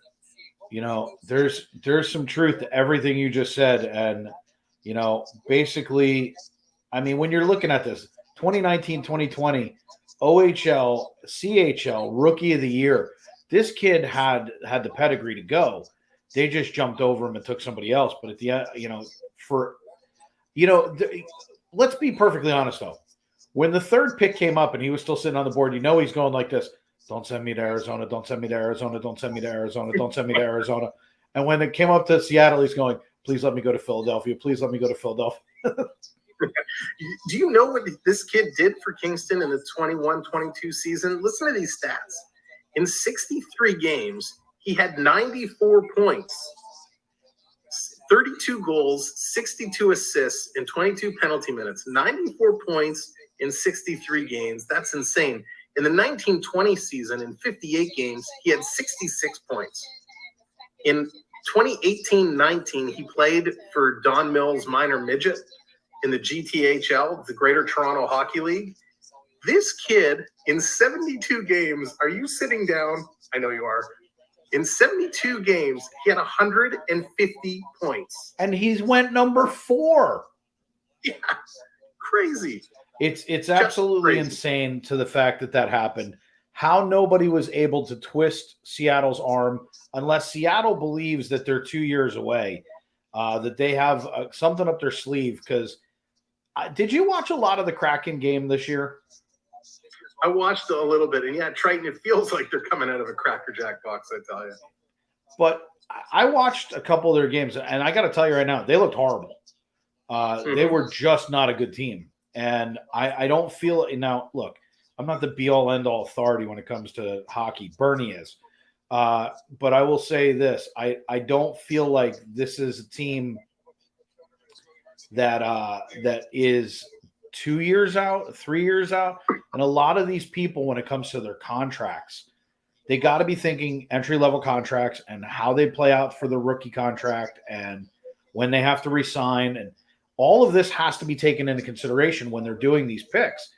There's some truth to everything you just said. And, basically, when you're looking at this, 2019, 2020, OHL, CHL, Rookie of the Year, this kid had the pedigree to go. They just jumped over him and took somebody else. But at the end, let's be perfectly honest, though. When the 3rd pick came up and he was still sitting on the board, he's going like this. Don't send me to Arizona. Don't send me to Arizona. Don't send me to Arizona. Don't send me to Arizona. And when it came up to Seattle, he's going, please let me go to Philadelphia. Please let me go to Philadelphia. Do you know what this kid did for Kingston in the 21-22 season? Listen to these stats. In 63 games, he had 94 points, 32 goals, 62 assists, and 22 penalty minutes. 94 points in 63 games. That's insane. In the 1920 season, in 58 games, he had 66 points. In 2018-19, he played for Don Mills Minor Midget in the GTHL, the Greater Toronto Hockey League. This kid, in 72 games, are you sitting down? I know you are. In 72 games, he had 150 points. And he's went number 4. Yeah, crazy. It's absolutely insane to the fact that happened. How nobody was able to twist Seattle's arm unless Seattle believes that they're 2 years away, that they have something up their sleeve. Because did you watch a lot of the Kraken game this year? I watched a little bit, and Triton, it feels like they're coming out of a Cracker Jack box, I tell you. But I watched a couple of their games, and I got to tell you right now, they looked horrible. They were just not a good team. And I don't feel – now, look, I'm not the be-all, end-all authority when it comes to hockey. Bernie is. But I will say this. I don't feel like this is a team that is 2 years out, 3 years out. And a lot of these people, when it comes to their contracts, they got to be thinking entry-level contracts and how they play out for the rookie contract and when they have to resign. And all of this has to be taken into consideration when they're doing these picks.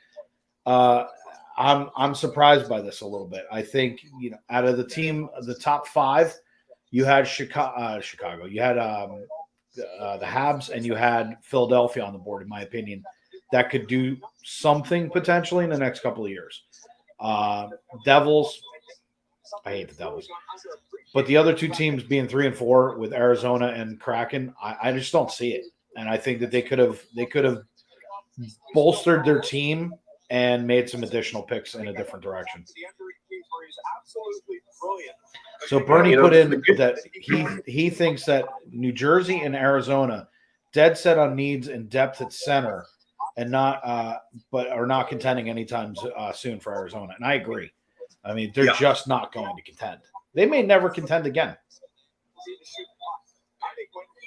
I'm surprised by this a little bit. I think, out of the team, the top 5, you had Chicago. You had the Habs, and you had Philadelphia on the board, in my opinion, that could do something potentially in the next couple of years. Devils, I hate the Devils. But the other 2 teams being 3 and 4 with Arizona and Kraken, I just don't see it. And I think that they could have bolstered their team and made some additional picks in a different direction. So Bernie put in that he thinks that New Jersey and Arizona dead set on needs and depth at center, and not but are not contending anytime soon for Arizona. And I agree. I mean, they're just not going to contend. They may never contend again.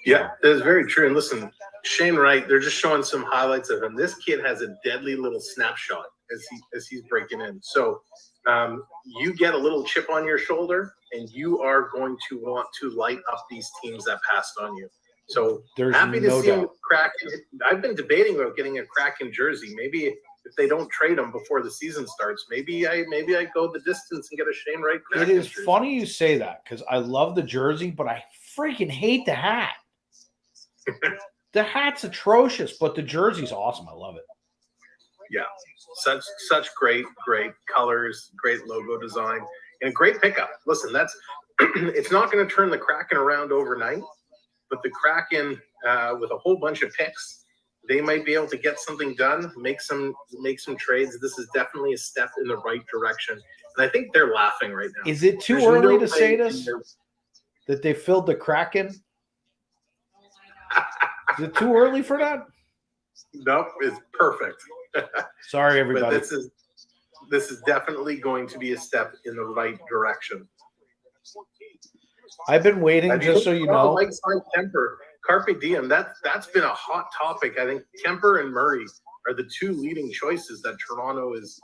Yeah, that's very true. And listen, Shane Wright, they're just showing some highlights of him. This kid has a deadly little snapshot as he's breaking in. So you get a little chip on your shoulder, and you are going to want to light up these teams that passed on you. So there's happy to no see him doubt. Kraken. I've been debating about getting a Kraken jersey. Maybe if they don't trade him before the season starts, maybe I go the distance and get a Shane Wright Kraken It is jersey. funny you say that because I love the jersey, but I freaking hate the hat. The hat's atrocious, but the jersey's awesome. I love it. Yeah, such great colors, great logo design, and a great pickup. Listen, that's it's not going to turn the Kraken around overnight, but the Kraken with a whole bunch of picks, they might be able to get something done, make some trades. This is definitely a step in the right direction, and I think they're laughing right now. Is it too There's early no to say way this? That they filled the Kraken? Is it too early for that? Nope, it's perfect. Sorry, But everybody. this is definitely going to be a step in the right direction. I've been waiting, just so you know. Like Kemper, Carpe Diem. That's been a hot topic. I think Kemper and Murray are the two leading choices that Toronto is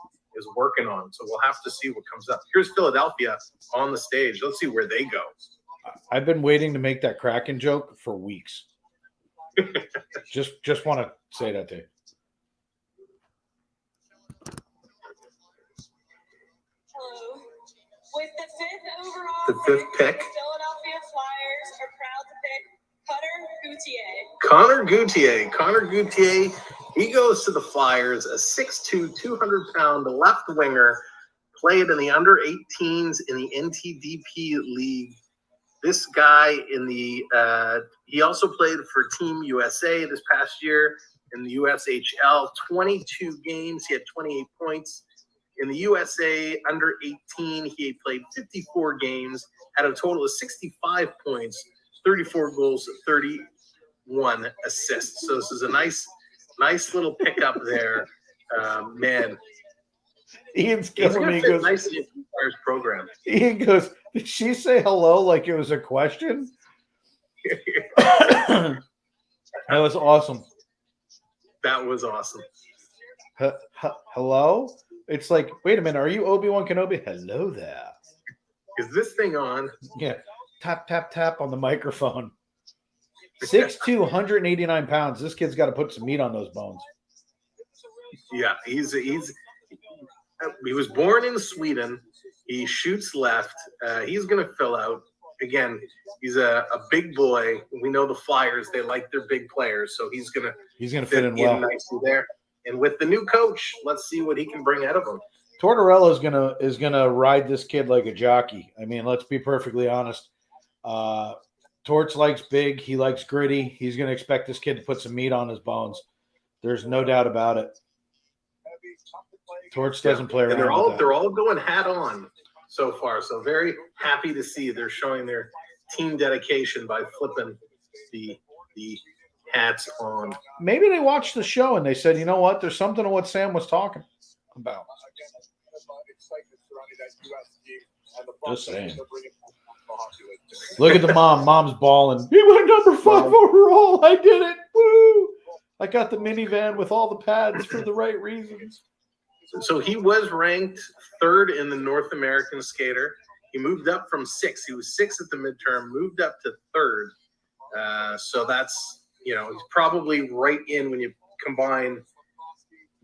working on. So we'll have to see what comes up. Here's Philadelphia on the stage. Let's see where they go. I've been waiting to make that Kraken joke for weeks. just want to say that to you. Hello. With the fifth overall The fifth pick. the Philadelphia Flyers are proud to pick Connor Gauthier, he goes to the Flyers, a 6'2", 200-pound left winger, played in the under-18s in the NTDP League. This guy he also played for Team USA this past year in the USHL, 22 games. He had 28 points. In the USA under-18, he played 54 games, had a total of 65 points, 34 goals, 31 assists. So this is a nice little pickup there. Man. Ian's killing me. He goes, nicely in the Flyers program. Ian goes, did she say hello like it was a question? That was awesome. That was awesome. Hello? It's like, wait a minute, are you Obi-Wan Kenobi? Hello there. Is this thing on? Yeah. Tap, tap, tap on the microphone. 6'2", 189 pounds. This kid's got to put some meat on those bones. Yeah, he was born in Sweden. He shoots left. He's going to fill out. Again, he's a big boy. We know the Flyers, they like their big players, so he's going to fit in well nicely there. And with the new coach, let's see what he can bring out of him. Tortorella is gonna ride this kid like a jockey. I mean, let's be perfectly honest. Torts likes big. He likes gritty. He's gonna expect this kid to put some meat on his bones. There's no doubt about it. Torts doesn't play around. And they're all going hat on so far. So very happy to see they're showing their team dedication by flipping the hats on. Maybe they watched the show and they said, you know what? There's something to what Sam was talking about. Just saying. Look at the mom. Mom's balling. He went number 5 overall. I did it. Woo! I got the minivan with all the pads for the right reasons. So he was ranked 3rd in the North American skater. He moved up from 6. He was 6 at the midterm, moved up to 3rd. So that's, he's probably right in when you combine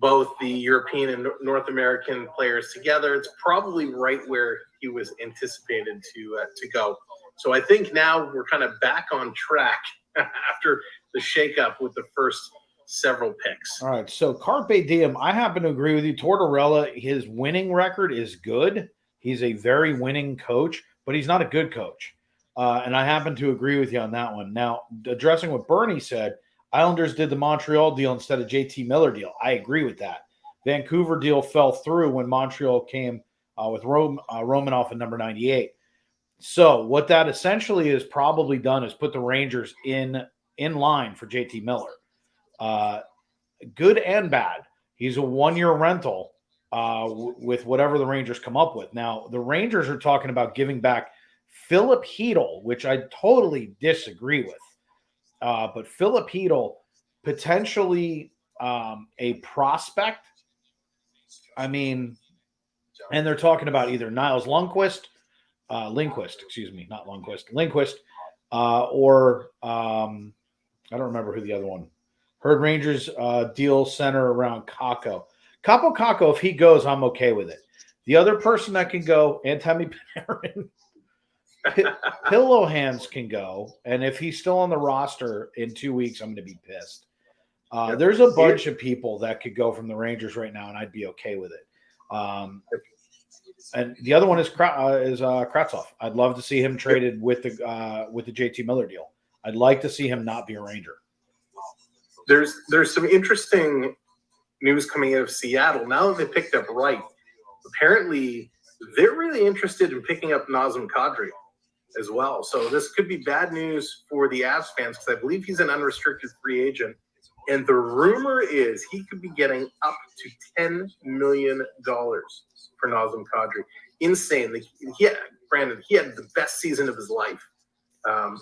both the European and North American players together. It's probably right where he was anticipated to go. So I think now we're kind of back on track after the shakeup with the first several picks. All right, so Carpe Diem, I happen to agree with you. Tortorella, his winning record is good. He's a very winning coach, but he's not a good coach. And I happen to agree with you on that one. Now, addressing what Bernie said, Islanders did the Montreal deal instead of JT Miller deal. I agree with that. Vancouver deal fell through when Montreal came with Romanoff at number 98. So what that essentially is probably done is put the Rangers in line for JT Miller. Good and bad. He's a 1-year rental with whatever the Rangers come up with. Now, the Rangers are talking about giving back Philip Hedl, which I totally disagree with. But Philip Hedl, potentially a prospect. I mean, and they're talking about either Niles Lundqvist, or I don't remember who the other one. Heard Rangers deal center around Kakko. Kakko, if he goes, I'm okay with it. The other person that can go, Antemi Panarin, Pillow Hands can go, and if he's still on the roster in 2 weeks, I'm going to be pissed. There's a bunch of people that could go from the Rangers right now, and I'd be okay with it. And the other one is Kravtsov. I'd love to see him traded with the JT Miller deal. I'd like to see him not be a Ranger. There's some interesting news coming out of Seattle. Now that they picked up Wright, apparently they're really interested in picking up Nazem Kadri as well. So this could be bad news for the Avs fans because I believe he's an unrestricted free agent. And the rumor is he could be getting up to $10 million for Nazem Kadri. Insane. He had the best season of his life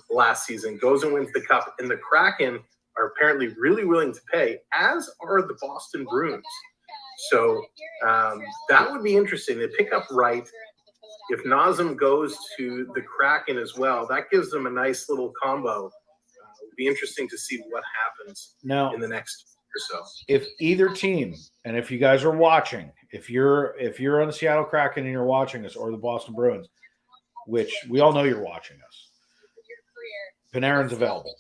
last season. Goes and wins the Cup. And the Kraken are apparently really willing to pay, as are the Boston Bruins. So that would be interesting. They pick up Wright. If Nazem goes to the Kraken as well, that gives them a nice little combo. It would be interesting to see what happens in the next year or so. If either team, and if you guys are watching, if you're on the Seattle Kraken and you're watching us, or the Boston Bruins, which we all know you're watching us, Panarin's available.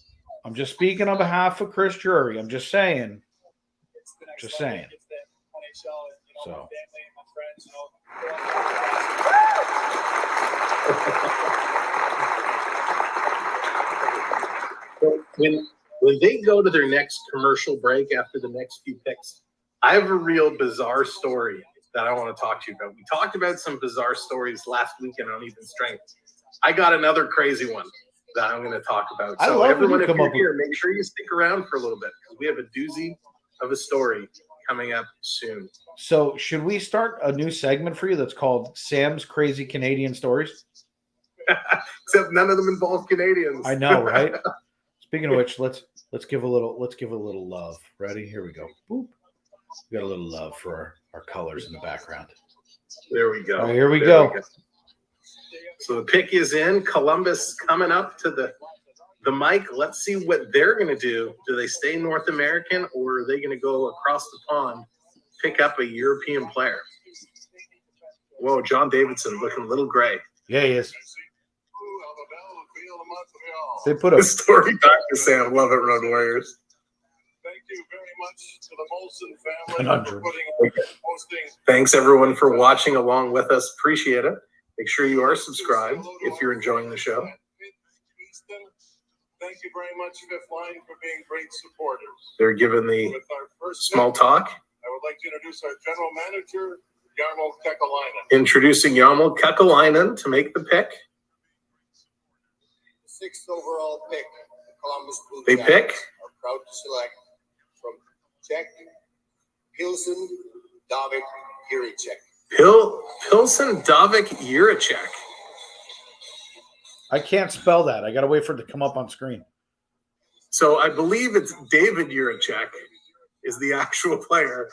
I'm just speaking on behalf of Chris Drury. I'm just saying. So. When they go to their next commercial break after the next few picks, I have a real bizarre story that I want to talk to you about. We talked about some bizarre stories last weekend on Even Strength. I got another crazy one that I'm going to talk about. So everyone, if you're here, make sure you stick around for a little bit because we have a doozy of a story coming up soon. So should we start a new segment for you that's called Sam's Crazy Canadian Stories? Except none of them involve Canadians. I know, right? Speaking of which, let's give a little love. Ready? Here we go. Boop. We got a little love for our colors in the background. There we go. All right, here we go. So the pick is in. Columbus coming up to the mic. Let's see what they're going to do. Do they stay North American, or are they going to go across the pond, pick up a European player? Whoa, John Davidson looking a little gray. Yeah, he is. They put a story back to Sam. Love it, Road Warriors. Thank you very much to the Molson family for posting. Thanks, everyone, for watching along with us. Appreciate it. Make sure you are subscribed if you're enjoying the show. Thank you very much, Fifth Line, for being great supporters. They're giving the small talk. I would like to introduce our general manager, Jarmo Kekalainen. Introducing Jarmo Kekalainen to make the pick. 6th overall pick, the Columbus Blue They Jackets pick. are proud to select from Czech, Pilsen, David, Jiricek. Pilsen, David, Jiricek. I can't spell that. I got to wait for it to come up on screen. So I believe it's David Jiricek is the actual player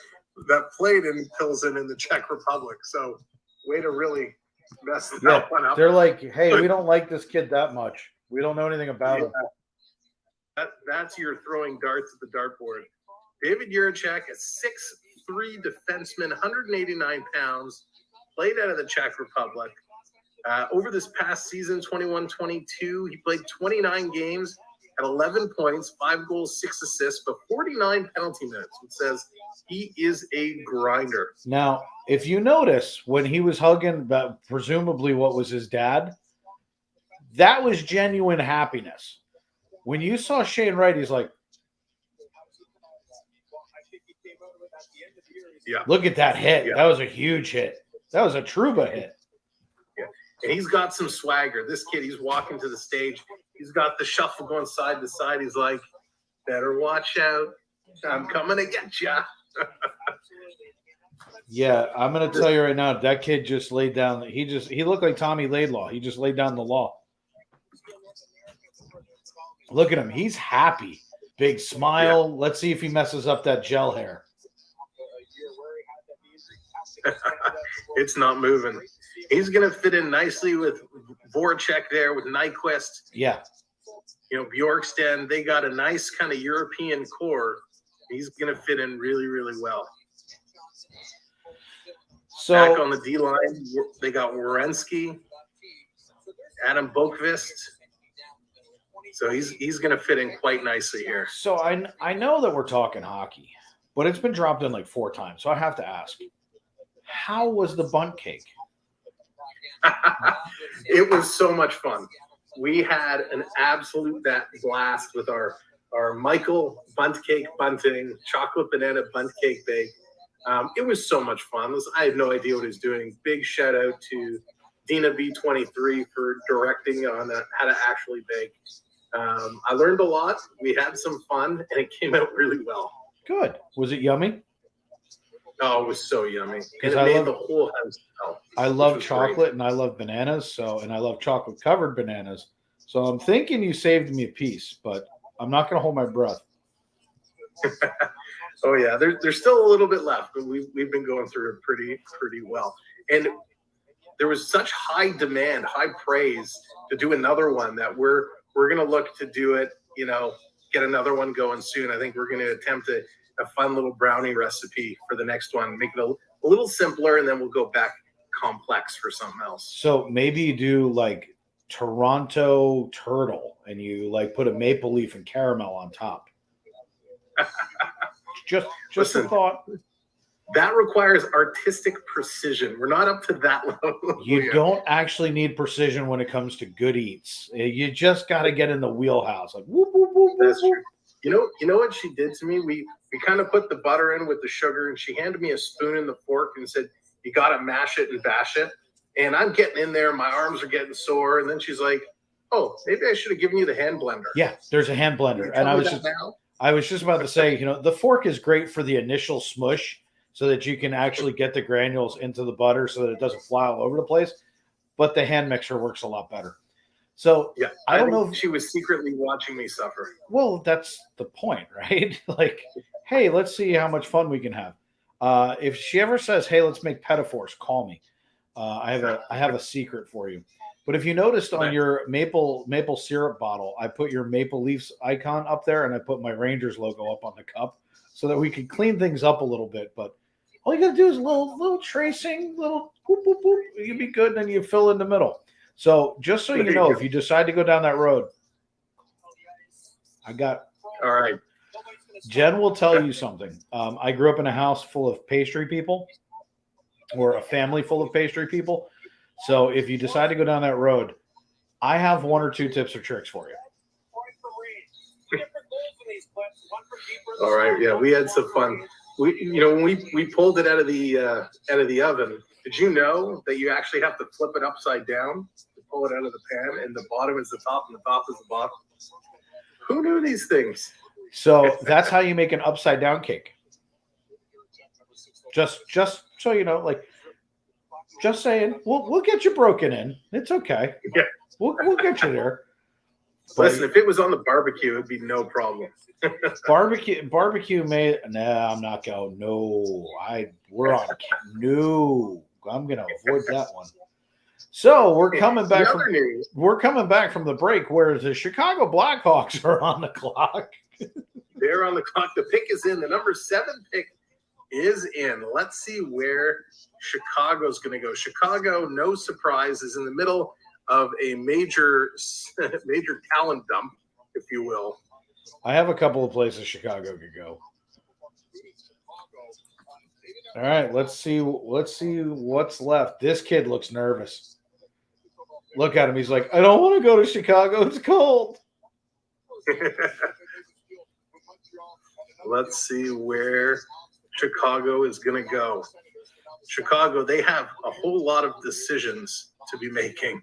that played in Pilsen in the Czech Republic. So way to really mess that one up. They're like, hey, we don't like this kid that much. We don't know anything about him. That's your throwing darts at the dartboard. David Jiricek, a 6'3" defenseman, 189 pounds, played out of the Czech Republic. Over this past season, 21-22, he played 29 games at 11 points, 5 goals, 6 assists, but 49 penalty minutes. It says he is a grinder. Now, if you notice, when he was hugging presumably what was his dad, that was genuine happiness. When you saw Shane Wright, he's like, yeah. Look at that hit. Yeah. That was a huge hit. That was a Truba hit. Yeah. And he's got some swagger. This kid, he's walking to the stage. He's got the shuffle going side to side. He's like, better watch out. I'm coming to get ya. Yeah, I'm going to tell you right now, that kid just laid down. He looked like Tommy Laidlaw. He just laid down the law. Look at him. He's happy. Big smile. Yeah. Let's see if he messes up that gel hair. It's not moving. He's going to fit in nicely with Voracek there, with Nyquist. Yeah. Bjorksten. They got a nice kind of European core. He's going to fit in really, really well. So back on the D line, they got Werenski, Adam Bokvist. So he's going to fit in quite nicely here. So I know that we're talking hockey, but it's been dropped in like 4 times. So I have to ask, how was the bunt cake? It was so much fun. We had an absolute blast with our Michael bunt cake bunting, chocolate banana bunt cake bake. It was so much fun. I had no idea what he was doing. Big shout out to Dina B23 for directing on how to actually bake. I learned a lot. We had some fun, and it came out really well. Good. Was it yummy? Oh, it was so yummy. And it made the whole house smell. I love chocolate and I love bananas, and I love chocolate covered bananas. So I'm thinking you saved me a piece, but I'm not going to hold my breath. Oh yeah, there's still a little bit left, but we've been going through it pretty well. And there was such high demand, high praise to do another one that we're going to look to do it. Get another one going soon. I think we're going to attempt a fun little brownie recipe for the next one. Make it a little simpler, and then we'll go back complex for something else. So maybe you do like Toronto turtle, and you like put a maple leaf and caramel on top. Just Listen, a thought. That requires artistic precision. We're not up to that level. You don't actually need precision when it comes to good eats. You just got to get in the wheelhouse. Like whoop, whoop, whoop, That's whoop. true. You know what she did to me? We kind of put the butter in with the sugar, and she handed me a spoon and the fork and said, "You got to mash it and bash it." And I'm getting in there. My arms are getting sore. And then she's like, "Oh, maybe I should have given you the hand blender." Yeah, there's a hand blender. And I was just about to say, the fork is great for the initial smush so that you can actually get the granules into the butter so that it doesn't fly all over the place. But the hand mixer works a lot better. So yeah, I don't know if she was secretly watching me suffer. Well, that's the point, right? Like, hey, let's see how much fun we can have. If she ever says, "Hey, let's make pedophores," call me. I have a secret for you. But if you noticed on your maple syrup bottle, I put your Maple Leafs icon up there, and I put my Rangers logo up on the cup so that we can clean things up a little bit. But all you got to do is a little tracing, little whoop, whoop, whoop. You'll be good, and then you fill in the middle. So just so you know, if you decide to go down that road, All right. Jen will tell you something. I grew up in a house full of pastry people, or a family full of pastry people. So if you decide to go down that road, I have 1 or 2 tips or tricks for you. All right. Yeah, we had some fun. When we pulled it out of the oven, did you know that you actually have to flip it upside down to pull it out of the pan, and the bottom is the top and the top is the bottom? Who knew these things? So that's how you make an upside down cake. Just so you know, like, just saying, we'll get you broken in. It's okay. Yeah, we'll get you there. Listen, if it was on the barbecue, it'd be no problem. barbecue made. Nah, I'm not going. No, we're on. No, I'm gonna avoid that one. So we're coming back from the break where the Chicago Blackhawks are on the clock. They're on the clock. The pick is in. The number 7 pick is in. Let's see where Chicago's going to go. Chicago, no surprise, is in the middle of a major talent dump, if you will. I have a couple of places Chicago could go. All right, let's see what's left. This kid looks nervous. Look at him. He's like, I don't want to go to Chicago. It's cold. Let's see where Chicago is going to go. Chicago, they have a whole lot of decisions to be making.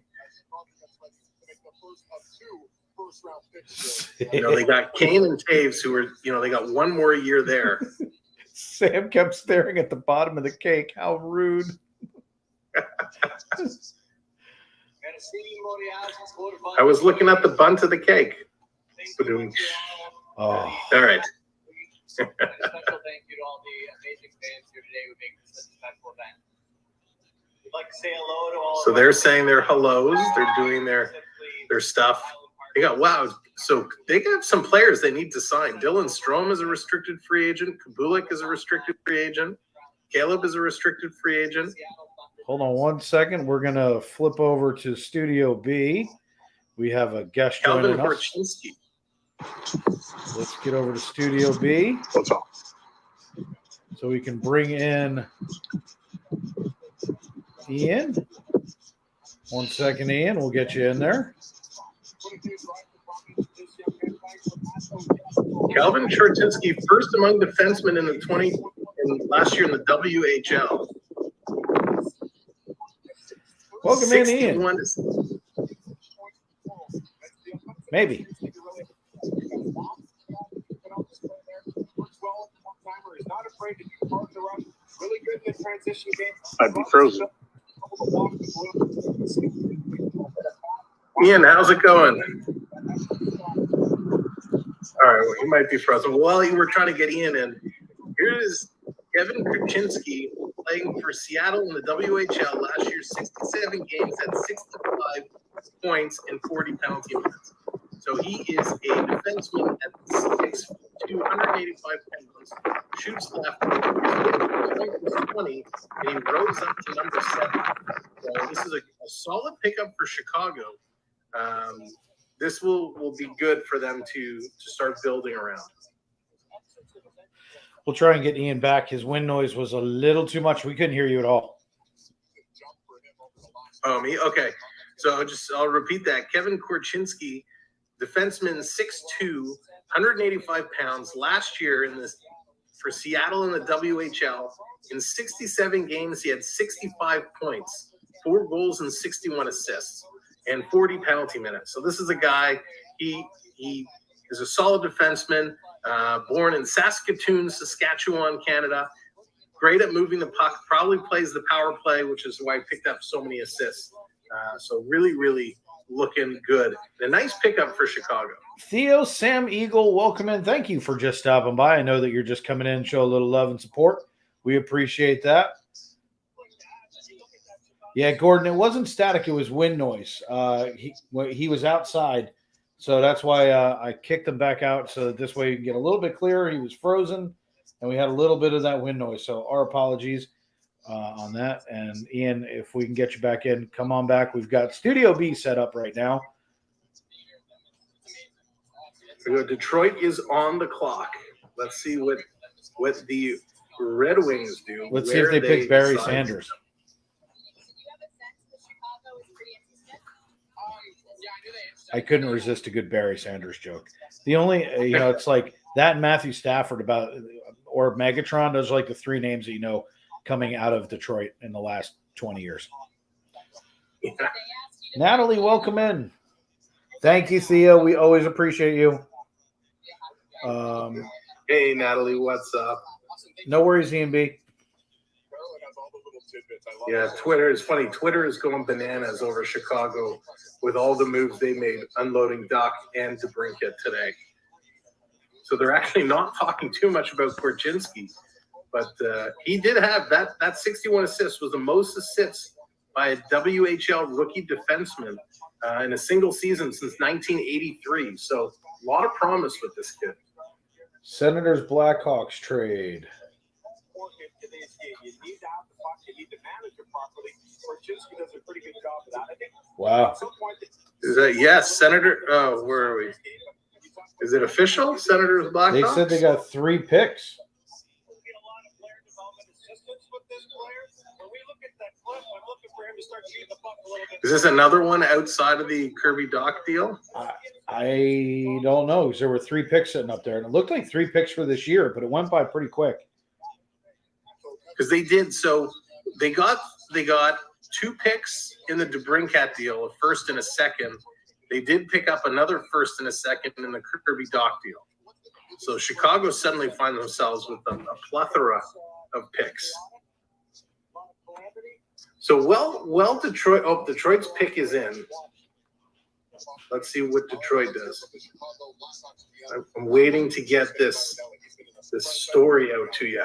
They got Kane and Taves, who are, they got one more year there. Sam kept staring at the bottom of the cake. How rude. I was looking at the bunt of the cake. Oh. All right. Special thank you to all the amazing fans here today who make this such a special event. We'd like to say hello to all. So they're saying their hellos. They're doing their stuff. So they got some players they need to sign. Dylan Strome is a restricted free agent. Kabulik is a restricted free agent. Caleb is a restricted free agent. Hold on 1 second. We're going to flip over to Studio B. We have a guest Calvin joining us. Korchinski. Let's get over to Studio B. What's up? So we can bring in Ian. 1 second, Ian. We'll get you in there. Calvin Korchinski, first among defensemen in last year in the WHL. Welcome in, Ian. Maybe. I'd be frozen. Ian, how's it going? All right, well, you might be frozen. While you were trying to get Ian in, here is Kevin Korchinski playing for Seattle in the WHL last year, 67 games at 65 points and 40 penalty minutes. So he is a defenseman at 6'2", 285 pounds, shoots left, his point was 20, and he rose up to number 7. So this is a solid pickup for Chicago. This will be good for them to start building around. We'll try and get Ian back. His wind noise was a little too much. We couldn't hear you at all. Oh, me? Okay. So I'll repeat that. Kevin Korchinski, defenseman, 6'2", 185 pounds. Last year for Seattle in the WHL, in 67 games, he had 65 points, 4 goals and 61 assists, and 40 penalty minutes. So this is a guy, he is a solid defenseman, born in Saskatoon, Saskatchewan, Canada. Great at moving the puck, probably plays the power play, which is why he picked up so many assists. So really, really looking good. A nice pickup for Chicago. Theo, Sam Eagle, welcome in. Thank you for just stopping by. I know that you're just coming in and show a little love and support. We appreciate that. Yeah, Gordon, it wasn't static. It was wind noise. He was outside, so that's why I kicked him back out so that this way you can get a little bit clearer. He was frozen, and we had a little bit of that wind noise. So our apologies on that. And Ian, if we can get you back in, come on back. We've got Studio B set up right now. Detroit is on the clock. Let's see what the Red Wings do. Let's see if they pick Barry Sanders. I couldn't resist a good Barry Sanders joke. The only, it's like that and Matthew Stafford or Megatron. Those are like the 3 names that you know coming out of Detroit in the last 20 years. Yeah. Natalie, welcome in. Thank you, Thea. We always appreciate you. Hey, Natalie, what's up? No worries, Ian B. Yeah, Twitter is funny. Twitter is going bananas over Chicago with all the moves they made, unloading Doc and DeBrincat today. So they're actually not talking too much about Korchinski, but he did have that 61 assists was the most assists by a WHL rookie defenseman in a single season since 1983. So a lot of promise with this kid. Senators Blackhawks trade. Wow. Is that yes, Senator? Oh, where are we? Is it official? Senators Blackhawks? They said they got 3 picks. Is this another one outside of the Kirby Doc deal? I don't know, because there were 3 picks sitting up there, and it looked like 3 picks for this year, but it went by pretty quick. Because they did. So they got 2 picks in the DeBrincat deal, a first and a second. They did pick up another first and a second in the Kirby Doc deal. So Chicago suddenly find themselves with a plethora of picks. So well, Detroit. Oh, Detroit's pick is in. Let's see what Detroit does. I'm waiting to get this story out to you.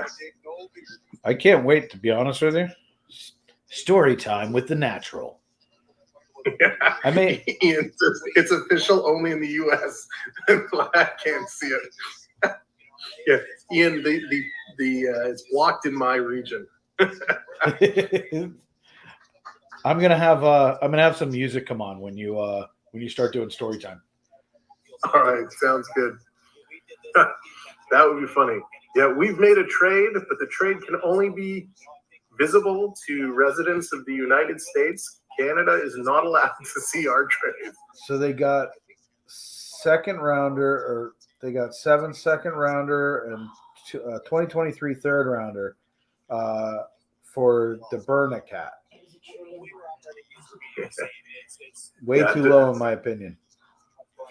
I can't wait, to be honest with you. Story time with the natural. I mean, Ian, it's official only in the U.S. I can't see it. Yeah, Ian, it's blocked in my region. I'm gonna have some music come on when you start doing story time. All right, sounds good. That would be funny. Yeah, we've made a trade, but the trade can only be visible to residents of the United States. Canada is not allowed to see our trade. So they got they got 7 second rounder and 2023 third rounder for the Bernacat. Way too low in my opinion.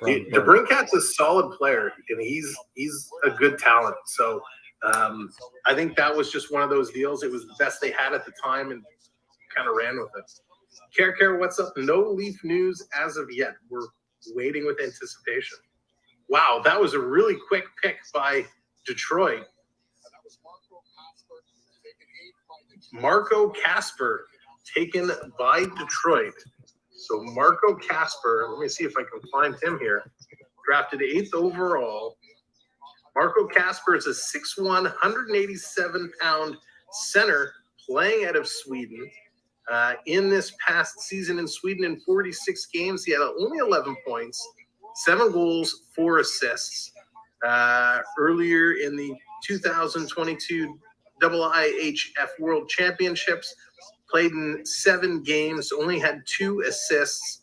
DeBrincat's a solid player, and he's a good talent. So I think that was just one of those deals. It was the best they had at the time, and kind of ran with it. Care, what's up? No Leaf news as of yet. We're waiting with anticipation. Wow, that was a really quick pick by Detroit. Marco Kasper taken by Detroit. So Marco Kasper, let me see if I can find him here. Drafted 8th overall. Marco Kasper is a 6'1", 187-pound center playing out of Sweden. In this past season in Sweden, in 46 games, he had only 11 points, 7 goals, 4 assists. Earlier in the 2022 IIHF World Championships, played in 7 games, only had 2 assists.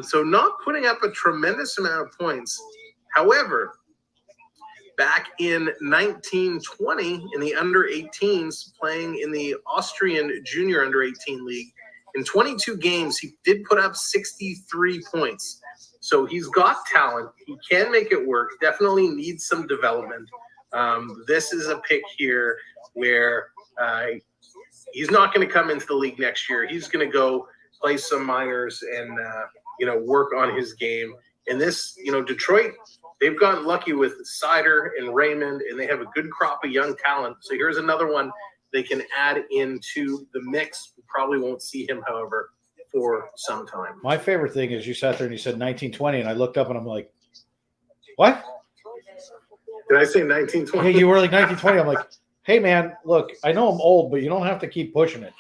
So not putting up a tremendous amount of points. However, back in 1920 in the under-18s, playing in the Austrian Junior Under-18 League, in 22 games, he did put up 63 points. So he's got talent. He can make it work. Definitely needs some development. This is a pick here where he's not going to come into the league next year. He's going to go play some minors and work on his game. And this, Detroit, they've gotten lucky with Sider and Raymond, and they have a good crop of young talent. So here's another one they can add into the mix. We probably won't see him, however, for some time. My favorite thing is you sat there and you said 1920, and I looked up and I'm like, what? Did I say 1920? Yeah, you were like 1920. I'm like, hey, man, look, I know I'm old, but you don't have to keep pushing it.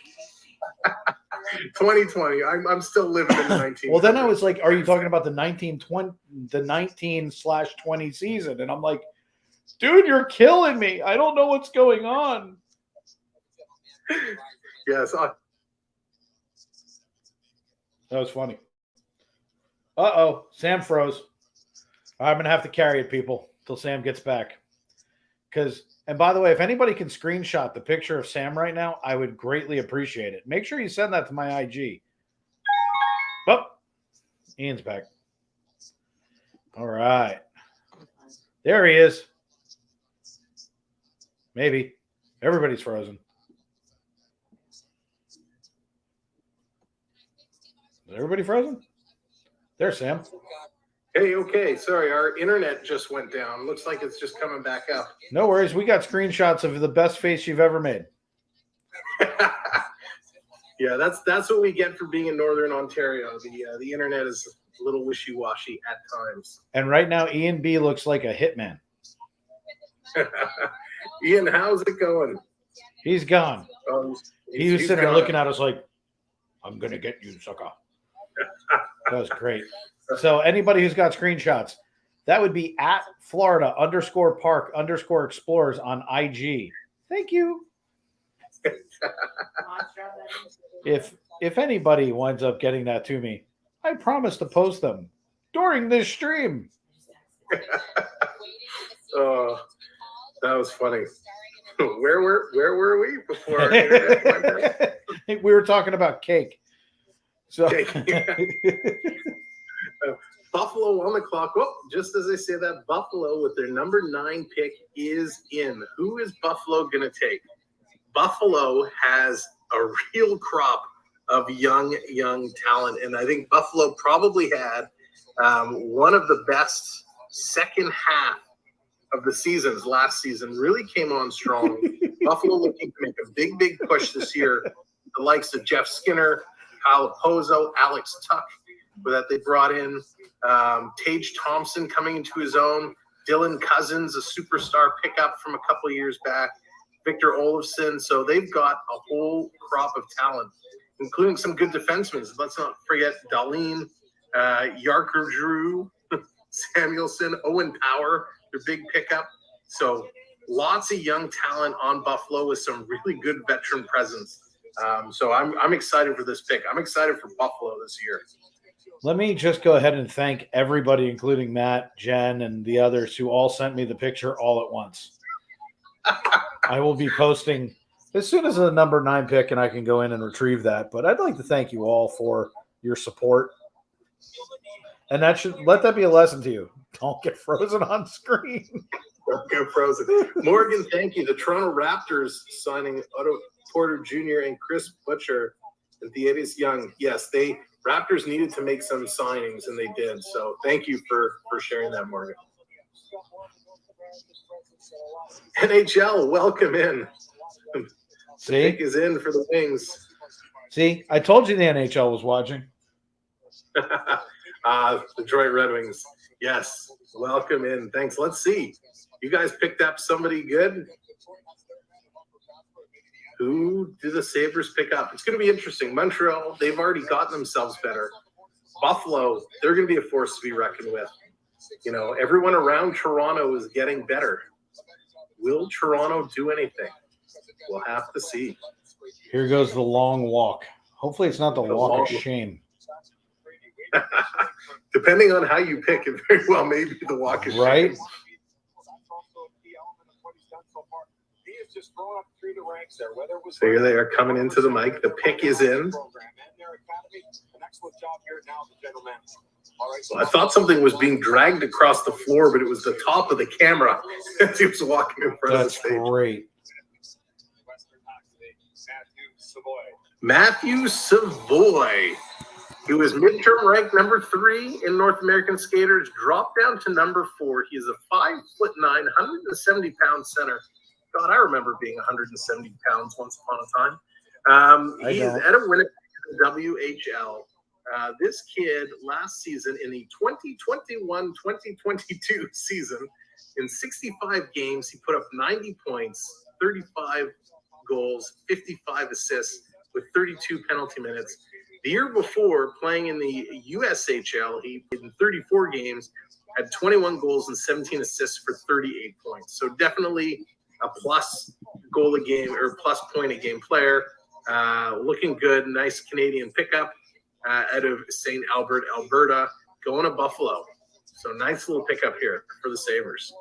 2020. I'm still living in the 1920s. Well, then I was like, are you talking about the 19/20 season? And I'm like, dude, you're killing me. I don't know what's going on. Yes. That was funny. Uh-oh, Sam froze. I'm going to have to carry it, people, till Sam gets back. And by the way, if anybody can screenshot the picture of Sam right now, I would greatly appreciate it. Make sure you send that to my IG. Oh, Ian's back. All right. There he is. Maybe. Everybody's frozen. Is everybody frozen? There's Sam. Hey, okay. Sorry, our internet just went down. Looks like it's just coming back up. No worries. We got screenshots of the best face you've ever made. Yeah, that's what we get for being in Northern Ontario. The internet is a little wishy-washy at times. And right now, Ian B looks like a hitman. Ian, how's it going? He's gone. He was sitting there looking at us like, I'm going to get you, sucker. That was great. So anybody who's got screenshots, that would be at Florida_Park_Explorers on IG. Thank you. If anybody winds up getting that to me, I promise to post them during this stream. Oh, that was funny. Where were we before our internet went down? We were talking about cake. So Buffalo on the clock. Oh, just as I say that, Buffalo with their number 9 pick is in. Who is Buffalo going to take? Buffalo has a real crop of young talent, and I think Buffalo probably had one of the best second half of the seasons last season. Really came on strong. Buffalo looking to make a big push this year. The likes of Jeff Skinner, Kyle Pozo, Alex Tuck, that they brought in. Tage Thompson coming into his own. Dylan Cousins, a superstar pickup from a couple of years back. Victor Olofsson. So they've got a whole crop of talent, including some good defensemen. Let's not forget Dahlin, Yarker Drew, Samuelson, Owen Power, their big pickup. So lots of young talent on Buffalo with some really good veteran presence. So I'm excited for this pick. I'm excited for Buffalo this year. let me just go ahead and thank everybody, including Matt, Jen, and the others who all sent me the picture all at once. I will be posting as soon as the number 9 pick and I can go in and retrieve that. But I'd like to thank you all for your support. And that should let that be a lesson to you. Don't get frozen on screen. Don't get frozen. Morgan, thank you. The Toronto Raptors signing Otto Porter Jr. and Chris Butcher and Thaddeus Young. Yes, Raptors needed to make some signings, and they did. So thank you for sharing that, Morgan. NHL, welcome in. See? Pick is in for the Wings. See, I told you the NHL was watching. Detroit Red Wings. Yes, welcome in. Thanks. Let's see. You guys picked up somebody good. Who do the Sabres pick up? It's going to be interesting. Montreal, they've already gotten themselves better. Buffalo, they're going to be a force to be reckoned with. You know, everyone around Toronto is getting better. Will Toronto do anything? We'll have to see. Here goes the long walk. Hopefully it's not the walk of shame. Depending on how you pick, it very well may be the walk of shame. Right? So here they are coming into the mic. The pick is in. Well, I thought something was being dragged across the floor, but it was the top of the camera as he was walking in front of the stage. That's great. Matthew Savoie, who is midterm ranked number 3 in North American skaters, dropped down to number 4. He is a 5'9", 170-pound center. God, I remember being 170 pounds once upon a time. He is out of Winnipeg in the WHL. This kid last season in the 2021-2022 season, in 65 games, he put up 90 points, 35 goals, 55 assists with 32 penalty minutes. The year before, playing in the USHL, he in 34 games had 21 goals and 17 assists for 38 points. So definitely a plus goal a game or plus point a game player. Looking good. Nice Canadian pickup out of St. Albert, Alberta, going to Buffalo. So nice little pickup here for the Sabres.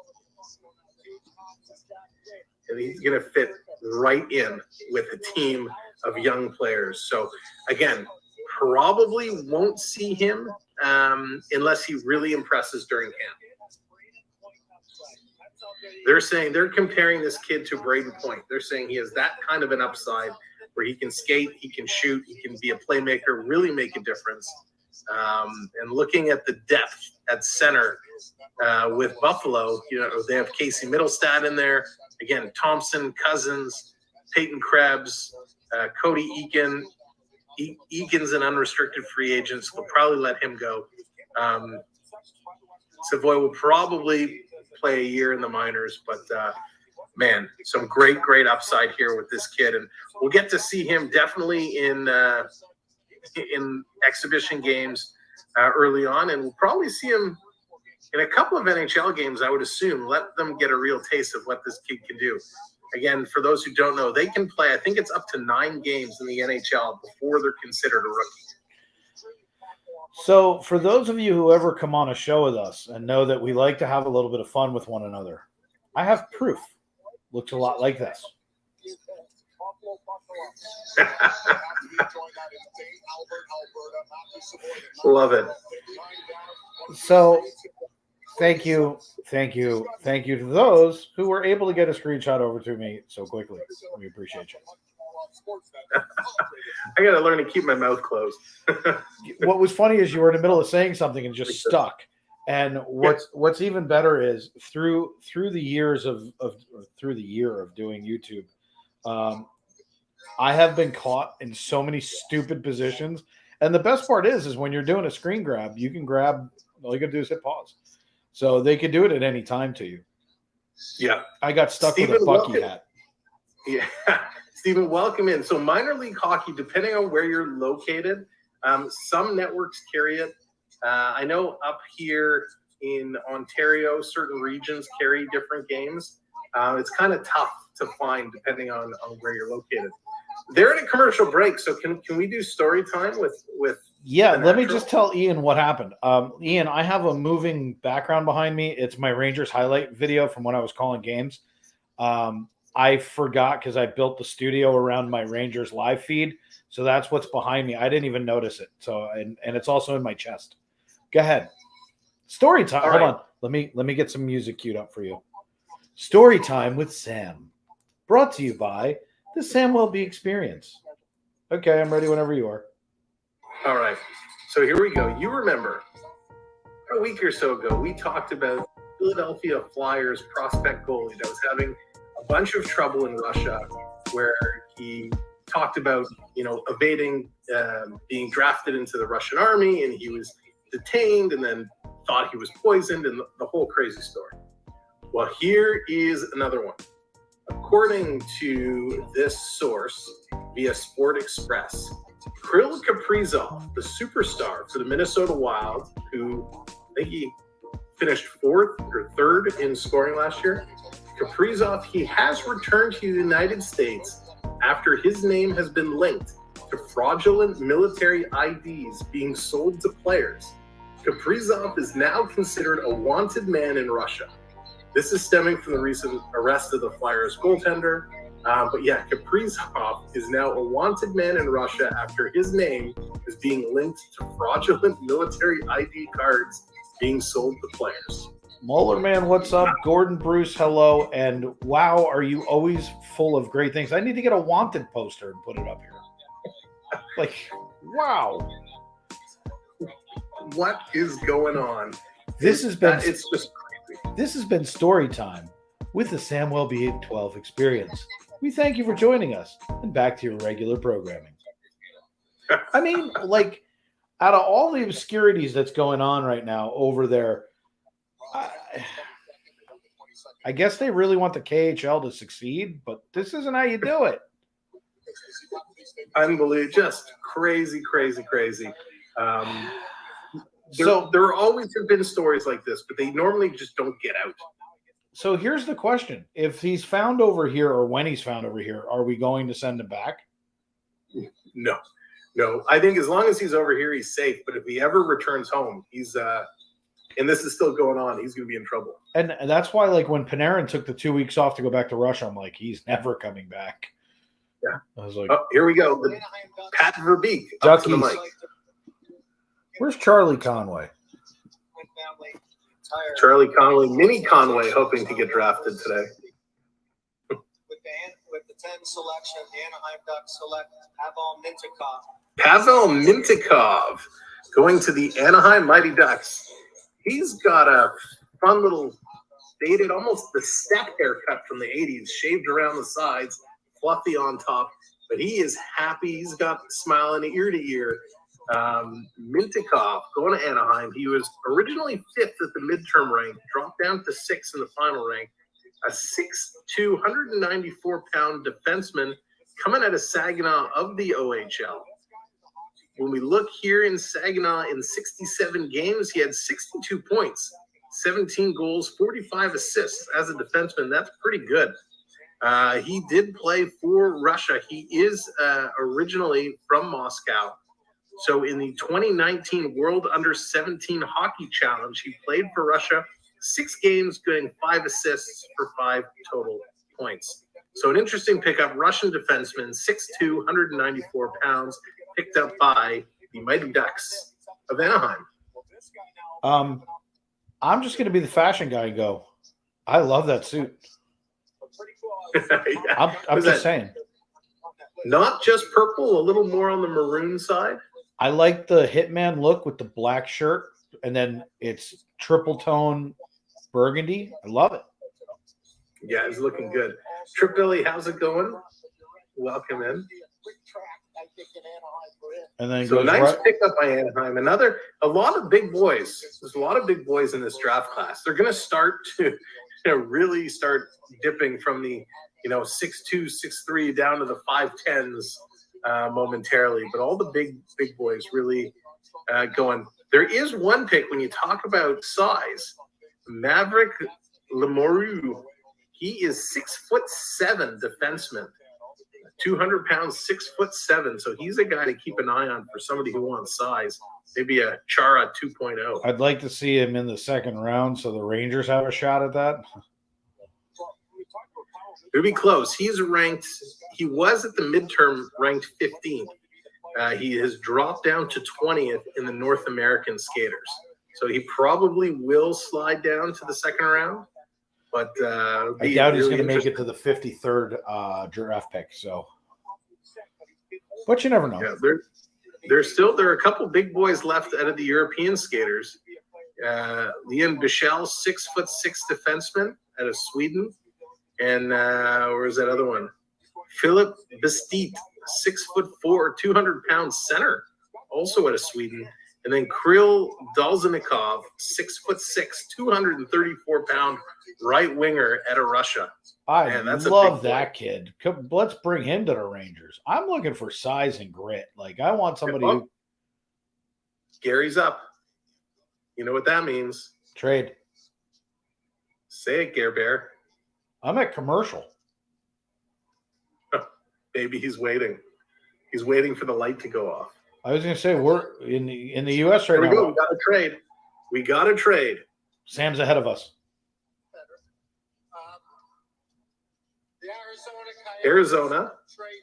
And he's going to fit right in with a team of young players. So again, probably won't see him unless he really impresses during camp. They're comparing this kid to Braden Point. They're saying he has that kind of an upside where he can skate, he can shoot, he can be a playmaker, really make a difference. And looking at the depth at center with Buffalo, you know, they have Casey Middlestad in there. Again, Thompson, Cousins, Peyton Krebs, Cody Eakin. Eakin's an unrestricted free agent, so they'll probably let him go. Savoie will probably play a year in the minors, but man, some great upside here with this kid, and we'll get to see him definitely in exhibition games early on, and we'll probably see him in a couple of NHL games, I would assume. Let them get a real taste of what this kid can do. Again, for those who don't know, they can play, I think it's up to 9 games in the NHL before they're considered a rookie. So for those of you who ever come on a show with us and know that we like to have a little bit of fun with one another, I have proof. looks a lot like this. Love it. So thank you to those who were able to get a screenshot over to me so quickly. We appreciate you. I got to learn to keep my mouth closed. What was funny is you were in the middle of saying something and just stuck. And what's even better is through the years of through the year of doing YouTube, I have been caught in so many stupid positions. And the best part is when you're doing a screen grab, you can grab, all you got to do is hit pause. So they could do it at any time to you. Yeah. I got stuck with a Bucky hat. Yeah. Stephen, welcome in. So minor league hockey, depending on where you're located, some networks carry it. I know up here in Ontario, certain regions carry different games. It's kind of tough to find depending on where you're located. They're in a commercial break, so can we do story time with Yeah, let me just tell Ian what happened. Ian, I have a moving background behind me. It's my Rangers highlight video from when I was calling games. I forgot because I built the studio around my Rangers live feed, so that's what's behind me. I didn't even notice it. So and it's also in my chest. Go ahead. Story time. All Hold right. on. Let me get some music queued up for you. Story time with Sam. Brought to you by the Sam Welby Experience. Okay, I'm ready whenever you are. All right. So here we go. You remember a week or so ago, we talked about Philadelphia Flyers prospect goalie that was having a bunch of trouble in Russia, where he talked about, evading being drafted into the Russian army, and he was detained and then thought he was poisoned, and the whole crazy story. Well, here is another one. According to this source via Sport Express, Kirill Kaprizov, the superstar for the Minnesota Wild, who I think he finished 4th or 3rd in scoring last year, Kaprizov, he has returned to the United States after his name has been linked to fraudulent military IDs being sold to players. Kaprizov is now considered a wanted man in Russia. This is stemming from the recent arrest of the Flyers goaltender. But yeah, Kaprizov is now a wanted man in Russia after his name is being linked to fraudulent military ID cards being sold to players. Moeller Man, what's up? Gordon Bruce, hello. And wow, are you always full of great things? I need to get a wanted poster and put it up here. Like, wow. What is going on? It's just crazy. This has been Story Time with the Sam Welby 12 Experience. We thank you for joining us, and back to your regular programming. I mean, like, out of all the obscurities that's going on right now over there, I guess they really want the KHL to succeed, but this isn't how you do it. Unbelievable. Just crazy. There always have been stories like this, but they normally just don't get out. So here's the question. If he's found over here, or when he's found over here, are we going to send him back? No. I think as long as he's over here, he's safe. But if he ever returns home, he's and this is still going on, he's going to be in trouble. And that's why, like, when Panarin took the 2 weeks off to go back to Russia, I'm like, he's never coming back. Yeah. I was like, oh, here we go. Pat Verbeek up to the mic. Where's Charlie Conway? Charlie Conway, Mini Conway, hoping to get drafted today. With the 10 selection, the Anaheim Ducks select Pavel Mintyukov going to the Anaheim Mighty Ducks. He's got a fun little faded, almost the step haircut from the 80s, shaved around the sides, fluffy on top, but he is happy. He's got a smile in ear to ear. Mintyukov going to Anaheim. He was originally 5th at the midterm rank, dropped down to 6th in the final rank. A 6'2", 194-pound defenseman coming out of Saginaw of the OHL. When we look here in Saginaw, in 67 games, he had 62 points, 17 goals, 45 assists as a defenseman. That's pretty good. He did play for Russia. He is originally from Moscow. So in the 2019 World Under-17 Hockey Challenge, he played for Russia, 6 games, getting 5 assists for 5 total points. So an interesting pickup, Russian defenseman, 6'2", 194 pounds, picked up by the Mighty Ducks of Anaheim. I'm just going to be the fashion guy and go, I love that suit. Yeah. I'm just saying. Not just purple, a little more on the maroon side. I like the Hitman look with the black shirt, and then it's triple tone burgundy. I love it. Yeah, it's looking good. Trip Billy, how's it going? Welcome in. And then So goes nice right, pickup by Anaheim. A lot of big boys. There's a lot of big boys in this draft class. They're going to start to really start dipping from the 6'2", 6'3" down to the 5'10s momentarily. But all the big boys really going. There is one pick when you talk about size. Maverick Lemoru. He is 6'7" defenseman. 200 pounds, 6'7". So he's a guy to keep an eye on for somebody who wants size. Maybe a Chara 2.0. I'd like to see him in the second round so the Rangers have a shot at that. It'll be close. He was at the midterm ranked 15th. He has dropped down to 20th in the North American skaters. So he probably will slide down to the second round. But I doubt he's going to make it to the 53rd draft pick. So, but you never know. Yeah, there are a couple big boys left out of the European skaters. Leon Bichel, 6'6" defenseman out of Sweden, and where's that other one? Philip Bestit, 6'4", 200-pound center, also out of Sweden. And then Kirill Dalzanikov, 6'6", 234-pound right winger out of Russia. I love that kid. Let's bring him to the Rangers. I'm looking for size and grit. Like, I want somebody who... Gary's up. You know what that means. Trade. Say it, Gare Bear. I'm at commercial. Maybe he's waiting. He's waiting for the light to go off. I was going to say, we're in the U.S. right now. Here we go. We got to trade. Sam's ahead of us. The Arizona. Trade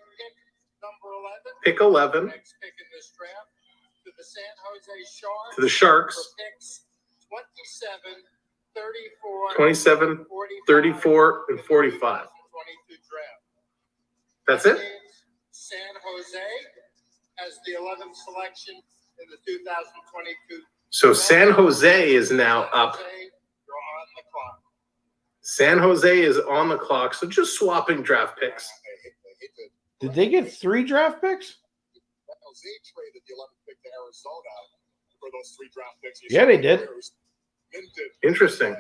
pick 11. Next pick in this draft to the San Jose Sharks. To the Sharks. For picks 27, 34, 27, 34, and 45. 22 draft. That's it? San Jose as the 11th selection in the 2022. So San Jose is now up. You're on the clock. San Jose is on the clock, so just swapping draft picks. Did they get 3 draft picks? San Jose traded the 11th pick to Arizona for those 3 draft picks. Yeah, they did. Interesting.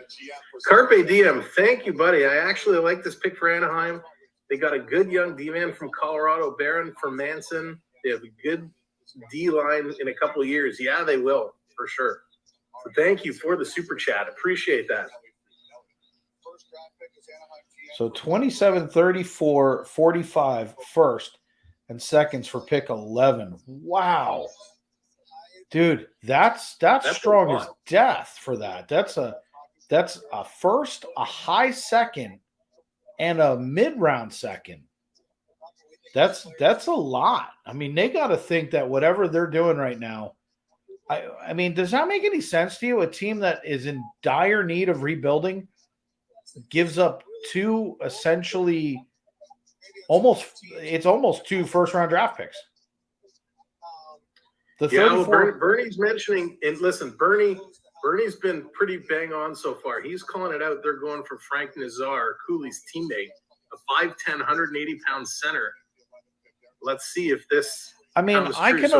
Carpe Diem, thank you, buddy. I actually like this pick for Anaheim. They got a good young D-man from Colorado, Barron from Manson. They have a good D-line in a couple of years. Yeah, they will, for sure. So thank you for the super chat. Appreciate that. So 27, 34, 45 first and seconds for pick 11. Wow. Dude, that's strong as death for that. That's a first, a high second, and a mid-round second. That's a lot. I mean, they got to think that whatever they're doing right now, I mean, does that make any sense to you? A team that is in dire need of rebuilding gives up 2 essentially almost 2 first-round draft picks. The 34, Bernie's mentioning, and listen, Bernie's been pretty bang on so far. He's calling it out. They're going for Frank Nazar, Cooley's teammate, a 5'10", 180-pound center. Let's see if this. I mean, I can Arizona.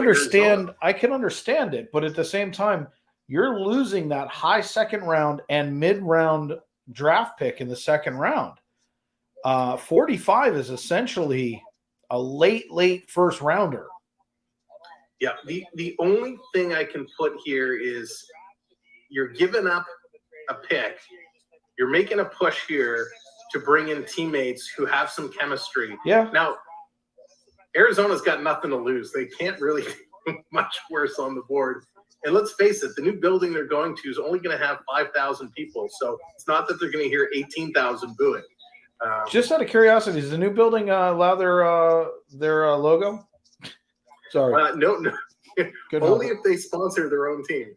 understand it, but at the same time, you're losing that high second round and mid-round draft pick in the second round. 45 is essentially a late first rounder. Yeah, the only thing I can put here is you're giving up a pick. You're making a push here to bring in teammates who have some chemistry. Yeah. Now, Arizona's got nothing to lose. They can't really do much worse on the board. And let's face it, the new building they're going to is only going to have 5,000 people. So it's not that they're going to hear 18,000 booing. Just out of curiosity, does the new building allow their logo? Sorry. No. Good Only help. if they sponsor their own team.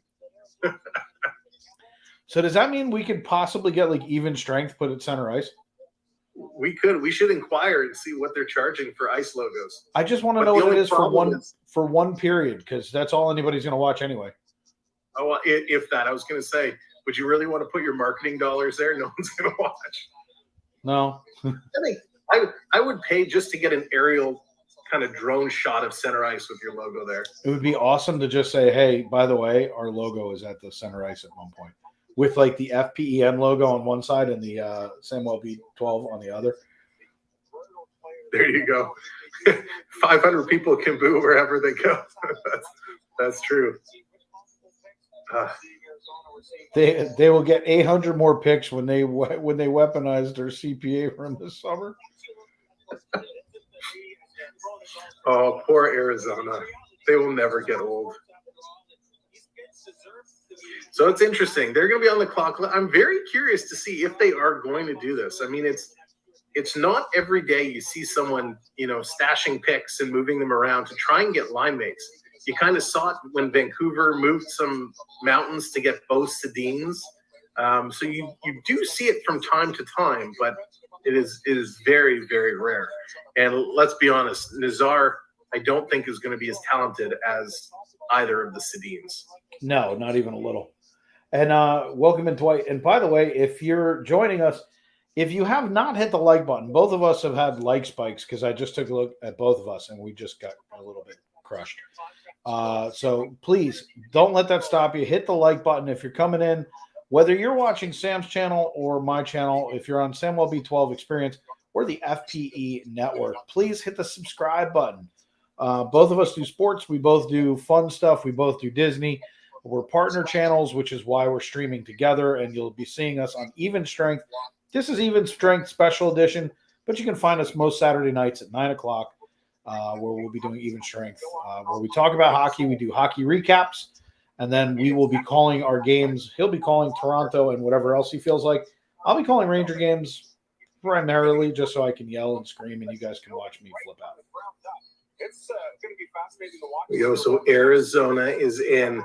So does that mean we could possibly get like even strength put at center ice? We could. We should inquire and see what they're charging for ice logos. I just want to But know the what it only is problem for one period, because that's all anybody's going to watch anyway. Oh, well, if that, I was going to say, would you really want to put your marketing dollars there? No one's going to watch. No. I would pay just to get an aerial kind of drone shot of center ice with your logo there. It would be awesome to just say, hey, by the way, our logo is at the center ice at one point, with like the FPEN logo on one side and the Samuel B12 on the other. There you go. 500 people can boo wherever they go. That's true. They will get 800 more picks when they weaponize their CPA from this summer. Oh, poor Arizona. They will never get old. So it's interesting. They're going to be on the clock. I'm very curious to see if they are going to do this. I mean, it's not every day you see someone, stashing picks and moving them around to try and get line mates. You kind of saw it when Vancouver moved some mountains to get both Sedins. So you do see it from time to time, but it is very, very rare. And let's be honest, Nazar, I don't think is going to be as talented as either of the Sedins. No, not even a little. And welcome in, Dwight. And by the way, if you're joining us, if you have not hit the like button, both of us have had like spikes because I just took a look at both of us and we just got a little bit crushed. So please don't let that stop you. Hit the like button if you're coming in, whether you're watching Sam's channel or my channel, if you're on Samuel B12 Experience or the FPE Network, please hit the subscribe button. Both of us do sports. We both do fun stuff. We both do Disney. We're partner channels, which is why we're streaming together, and you'll be seeing us on Even Strength. This is Even Strength Special Edition, but you can find us most Saturday nights at 9 o'clock, where we'll be doing Even Strength, where we talk about hockey. We do hockey recaps, and then we will be calling our games. He'll be calling Toronto and whatever else he feels like. I'll be calling Ranger games primarily just so I can yell and scream, and you guys can watch me flip out. It's going to be fascinating to watch. So Arizona is in.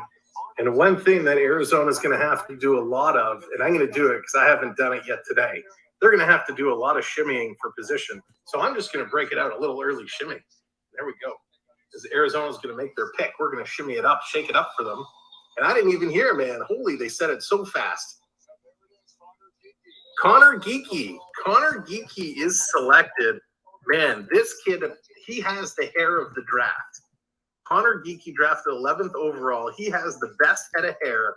And one thing that Arizona is going to have to do a lot of, and I'm going to do it because I haven't done it yet today, they're going to have to do a lot of shimmying for position. So I'm just going to break it out a little early shimmy. There we go. Because Arizona's going to make their pick. We're going to shimmy it up, shake it up for them. And I didn't even hear, man. Holy, they said it so fast. Conor Geekie. Conor Geekie is selected. Man, this kid, he has the hair of the draft. Conor Geekie drafted 11th overall. He has the best head of hair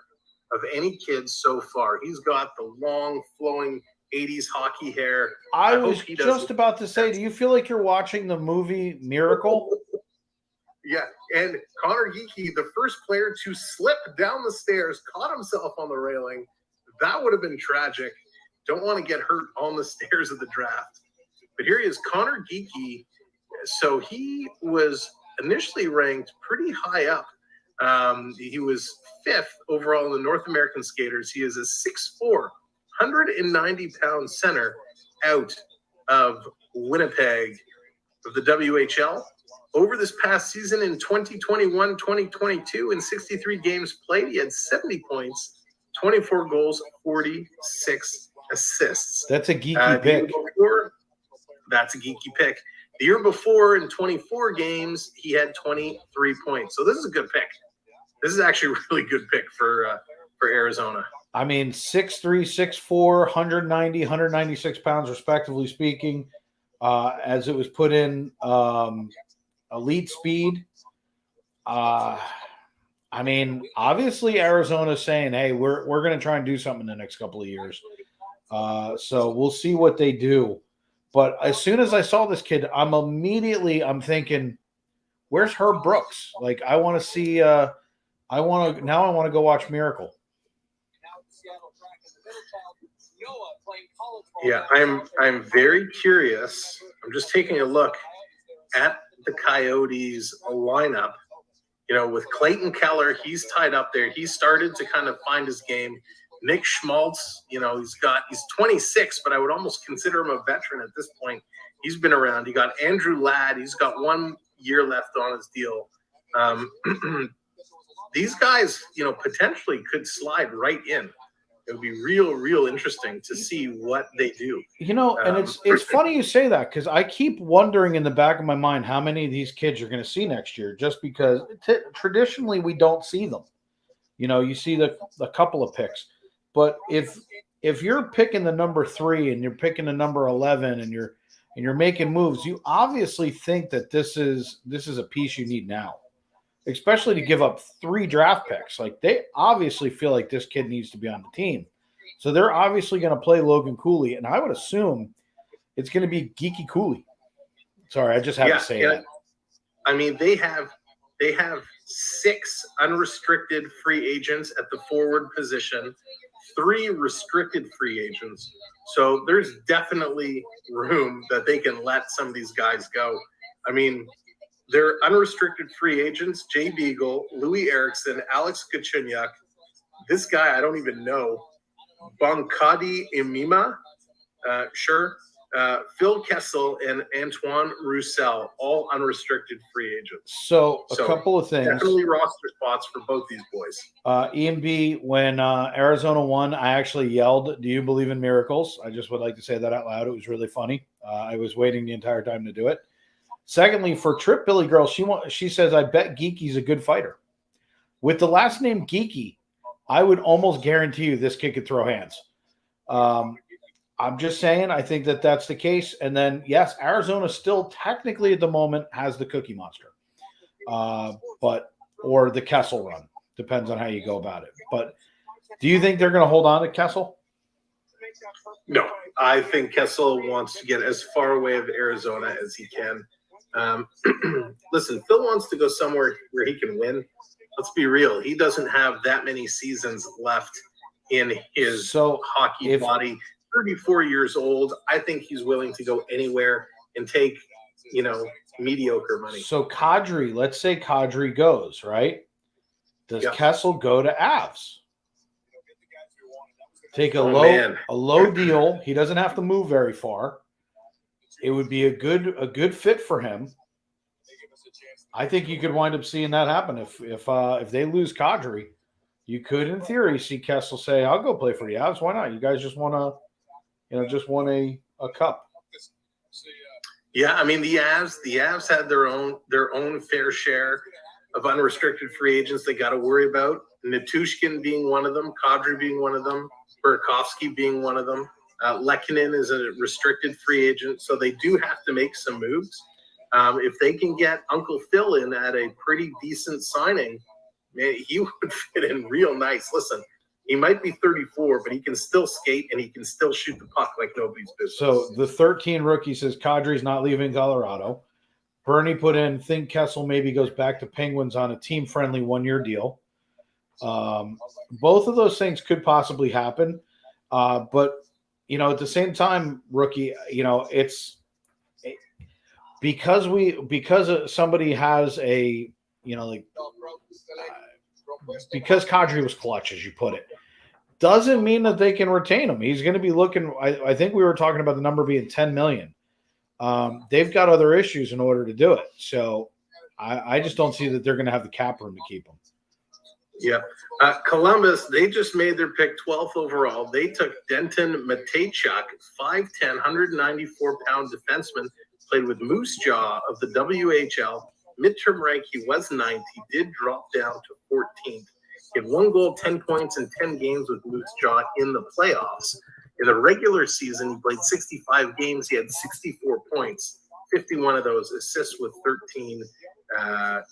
of any kid so far. He's got the long, flowing 80s hockey hair. I was just about to say, do you feel like you're watching the movie Miracle? Yeah, and Conor Geekie, the first player to slip down the stairs, caught himself on the railing. That would have been tragic. Don't want to get hurt on the stairs of the draft. But here he is, Conor Geekie. So he was initially ranked pretty high up. He was 5th overall in the North American skaters. He is a 6'4", 190-pound center out of Winnipeg of the WHL. Over this past season in 2021-2022, in 63 games played, he had 70 points, 24 goals, 46 assists. That's a geeky pick. That's a geeky pick. The year before, in 24 games, he had 23 points. So this is a good pick. This is actually a really good pick for Arizona. I mean, 6'3", 6'4", 190, 196 pounds, respectively speaking, as it was put in elite speed. I mean, obviously Arizona's saying, hey, we're going to try and do something in the next couple of years. So we'll see what they do. But as soon as I saw this kid, I'm thinking, where's Herb Brooks? Like, I want to see, I want to go watch Miracle. Yeah, I'm very curious. I'm just taking a look at the Coyotes lineup. With Clayton Keller, he's tied up there. He started to kind of find his game. Nick Schmaltz, he's 26, but I would almost consider him a veteran at this point. He's been around. You got Andrew Ladd. He's got 1 year left on his deal. These guys, potentially could slide right in. It would be real interesting to see what they do. And it's funny you say that, because I keep wondering in the back of my mind how many of these kids you're going to see next year, just because traditionally we don't see them. You see the couple of picks. But if you're picking the number 3 and you're picking the number 11 and you're making moves, you obviously think that this is a piece you need now, especially to give up 3 draft picks. Like, they obviously feel like this kid needs to be on the team. So they're obviously going to play Logan Cooley, and I would assume it's going to be Geekie Cooley. Sorry, I just had to say that. I mean, they have 6 unrestricted free agents at the forward position, 3 restricted free agents. So there's definitely room that they can let some of these guys go. I mean, they're unrestricted free agents: Jay Beagle, Louis Eriksson, Alex Galchenyuk. This guy I don't even know. Bonkadi Imima, Phil Kessel, and Antoine Roussel, all unrestricted free agents. So a couple of things. Definitely roster spots for both these boys. Ian B, when Arizona won, I actually yelled, "Do you believe in miracles?" I just would like to say that out loud. It was really funny. I was waiting the entire time to do it. Secondly, for Trip Billy Girl, she says, "I bet Geekie's a good fighter." With the last name Geekie, I would almost guarantee you this kid could throw hands. I'm just saying, I think that that's the case. And then, yes, Arizona still technically at the moment has the Cookie Monster, or the Kessel run. Depends on how you go about it. But do you think they're going to hold on to Kessel? No, I think Kessel wants to get as far away of Arizona as he can. Listen, Phil wants to go somewhere where he can win. Let's be real. He doesn't have that many seasons left in his hockey body. 34 years old. I think he's willing to go anywhere and take, mediocre money. So Kadri, let's say Kadri goes, right? Does Kessel go to Avs? Take a low deal. He doesn't have to move very far. It would be a good fit for him. I think you could wind up seeing that happen if they lose Kadri. You could, in theory, see Kessel say, "I'll go play for the Avs. Why not? You guys just won a cup." Yeah, I mean, the Avs had their own fair share of unrestricted free agents they got to worry about. Natushkin being one of them, Kadri being one of them, Burakovsky being one of them. Lekkerimaki is a restricted free agent, so they do have to make some moves. If they can get Uncle Phil in at a pretty decent signing, man, he would fit in real nice. Listen, he might be 34, but he can still skate and he can still shoot the puck like nobody's business. So the 13 rookie says Kadri's not leaving Colorado. Bernie put in, think Kessel maybe goes back to Penguins on a team-friendly 1-year deal. Both of those things could possibly happen. But, at the same time, rookie, it's because somebody has a, because Kadri was clutch, as you put it, doesn't mean that they can retain him. He's going to be looking. I think we were talking about the number being 10 million. They've got other issues in order to do it. So I just don't see that they're going to have the cap room to keep him. Yeah. Columbus, they just made their pick 12th overall. They took Denton Matejchuk, 5'10", 194-pound defenseman, played with Moose Jaw of the WHL. Midterm rank, he was 9th. He did drop down to 14th. He had 1 goal, 10 points in 10 games with Moose Jaw in the playoffs. In the regular season, he played 65 games. He had 64 points, 51 of those assists with 13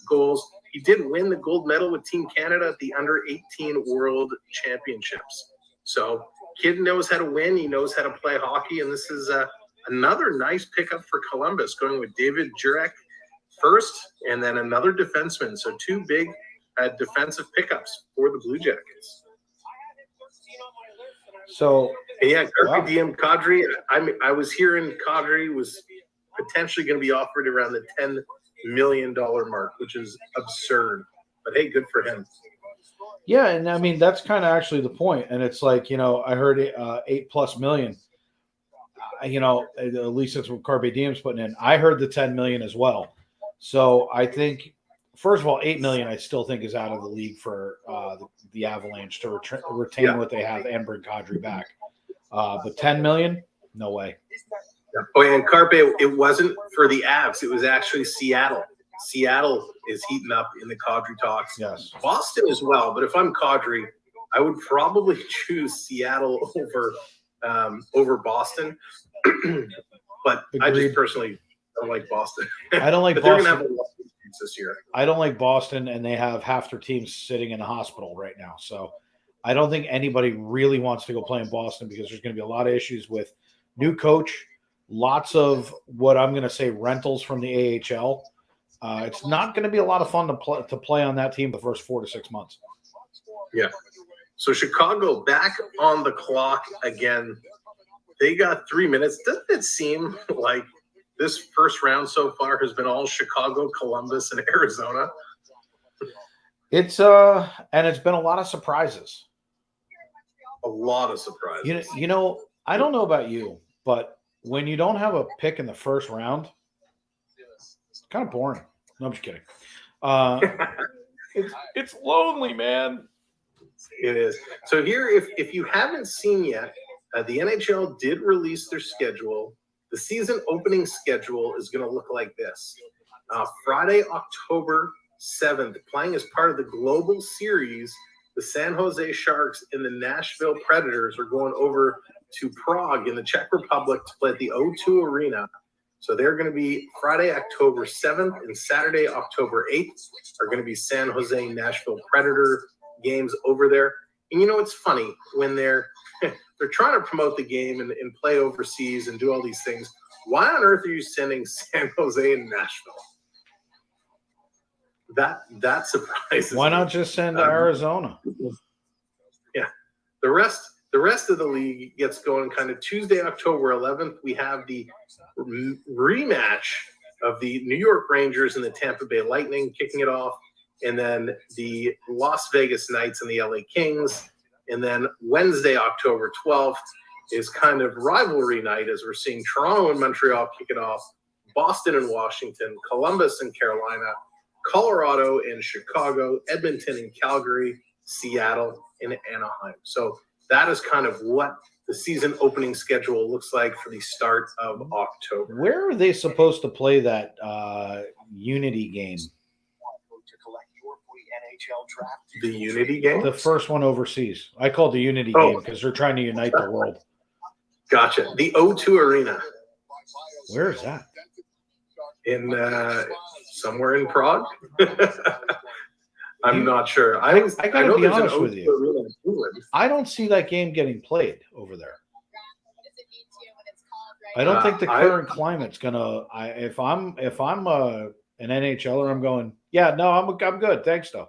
goals. He did win the gold medal with Team Canada at the Under-18 World Championships. So kid knows how to win. He knows how to play hockey. And this is another nice pickup for Columbus, going with David Juraj first and then another defenseman. So 2 big defensive pickups for the Blue Jackets. So, yeah, Diem Kadri. I was hearing Kadri was potentially going to be offered around the $10 million mark, which is absurd. But hey, good for him. Yeah, and I mean that's kind of actually the point. And it's like, I heard $8+ million. At least that's what Carpe Diem's putting in. I heard the 10 million as well. So I think, first of all, 8 million I still think is out of the league for the Avalanche to retain what they have and bring Kadri back. But 10 million, no way. Yeah. Oh, and Carpe, it wasn't for the Avs. It was actually Seattle. Seattle is heating up in the Kadri talks. Yes. Boston as well. But if I'm Kadri, I would probably choose Seattle over Boston. But Agreed. I just personally don't like Boston. I don't like but Boston. They're going to have a lot of games this year. I don't like Boston, and they have half their teams sitting in a hospital right now. So I don't think anybody really wants to go play in Boston because there's going to be a lot of issues with new coach, lots of what I'm going to say rentals from the AHL. It's not going to be a lot of fun to play on that team the first 4 to 6 months. Yeah. So Chicago back on the clock again. They got 3 minutes. Doesn't it seem like this first round so far has been all Chicago, Columbus, and Arizona? It's been a lot of surprises. A lot of surprises. I don't know about you, but when you don't have a pick in the first round, it's kind of boring. No, I'm just kidding. It's lonely, man. It is. So here, if you haven't seen yet, the NHL did release their schedule. The season opening schedule is going to look like this. Friday, October 7th, playing as part of the Global Series, the San Jose Sharks and the Nashville Predators are going over to Prague in the Czech Republic to play at the O2 Arena. So they're going to be Friday, October 7th, and Saturday, October 8th are going to be San Jose Nashville Predator games over there. And it's funny when they're trying to promote the game and play overseas and do all these things. Why on earth are you sending San Jose and Nashville? That surprises Why me. not just send to Arizona? Yeah. The rest of the league gets going kind of Tuesday, October 11th. We have the rematch of the New York Rangers and the Tampa Bay Lightning kicking it off. And then the Las Vegas Knights and the LA Kings. And then Wednesday, October 12th is kind of rivalry night as we're seeing Toronto and Montreal kick it off, Boston and Washington, Columbus and Carolina, Colorado and Chicago, Edmonton and Calgary, Seattle and Anaheim. So that is kind of what the season opening schedule looks like for the start of October. Where are they supposed to play that Unity game? The Unity game? The first one overseas. I call it the Unity game because they're trying to unite the world. Gotcha. The O2 Arena. Where is that? In somewhere in Prague. I'm not sure. I gotta be honest with you. I don't see that game getting played over there. I don't think the current climate's gonna. If I'm an NHLer, I'm going. Yeah, no, I'm good. Thanks, though.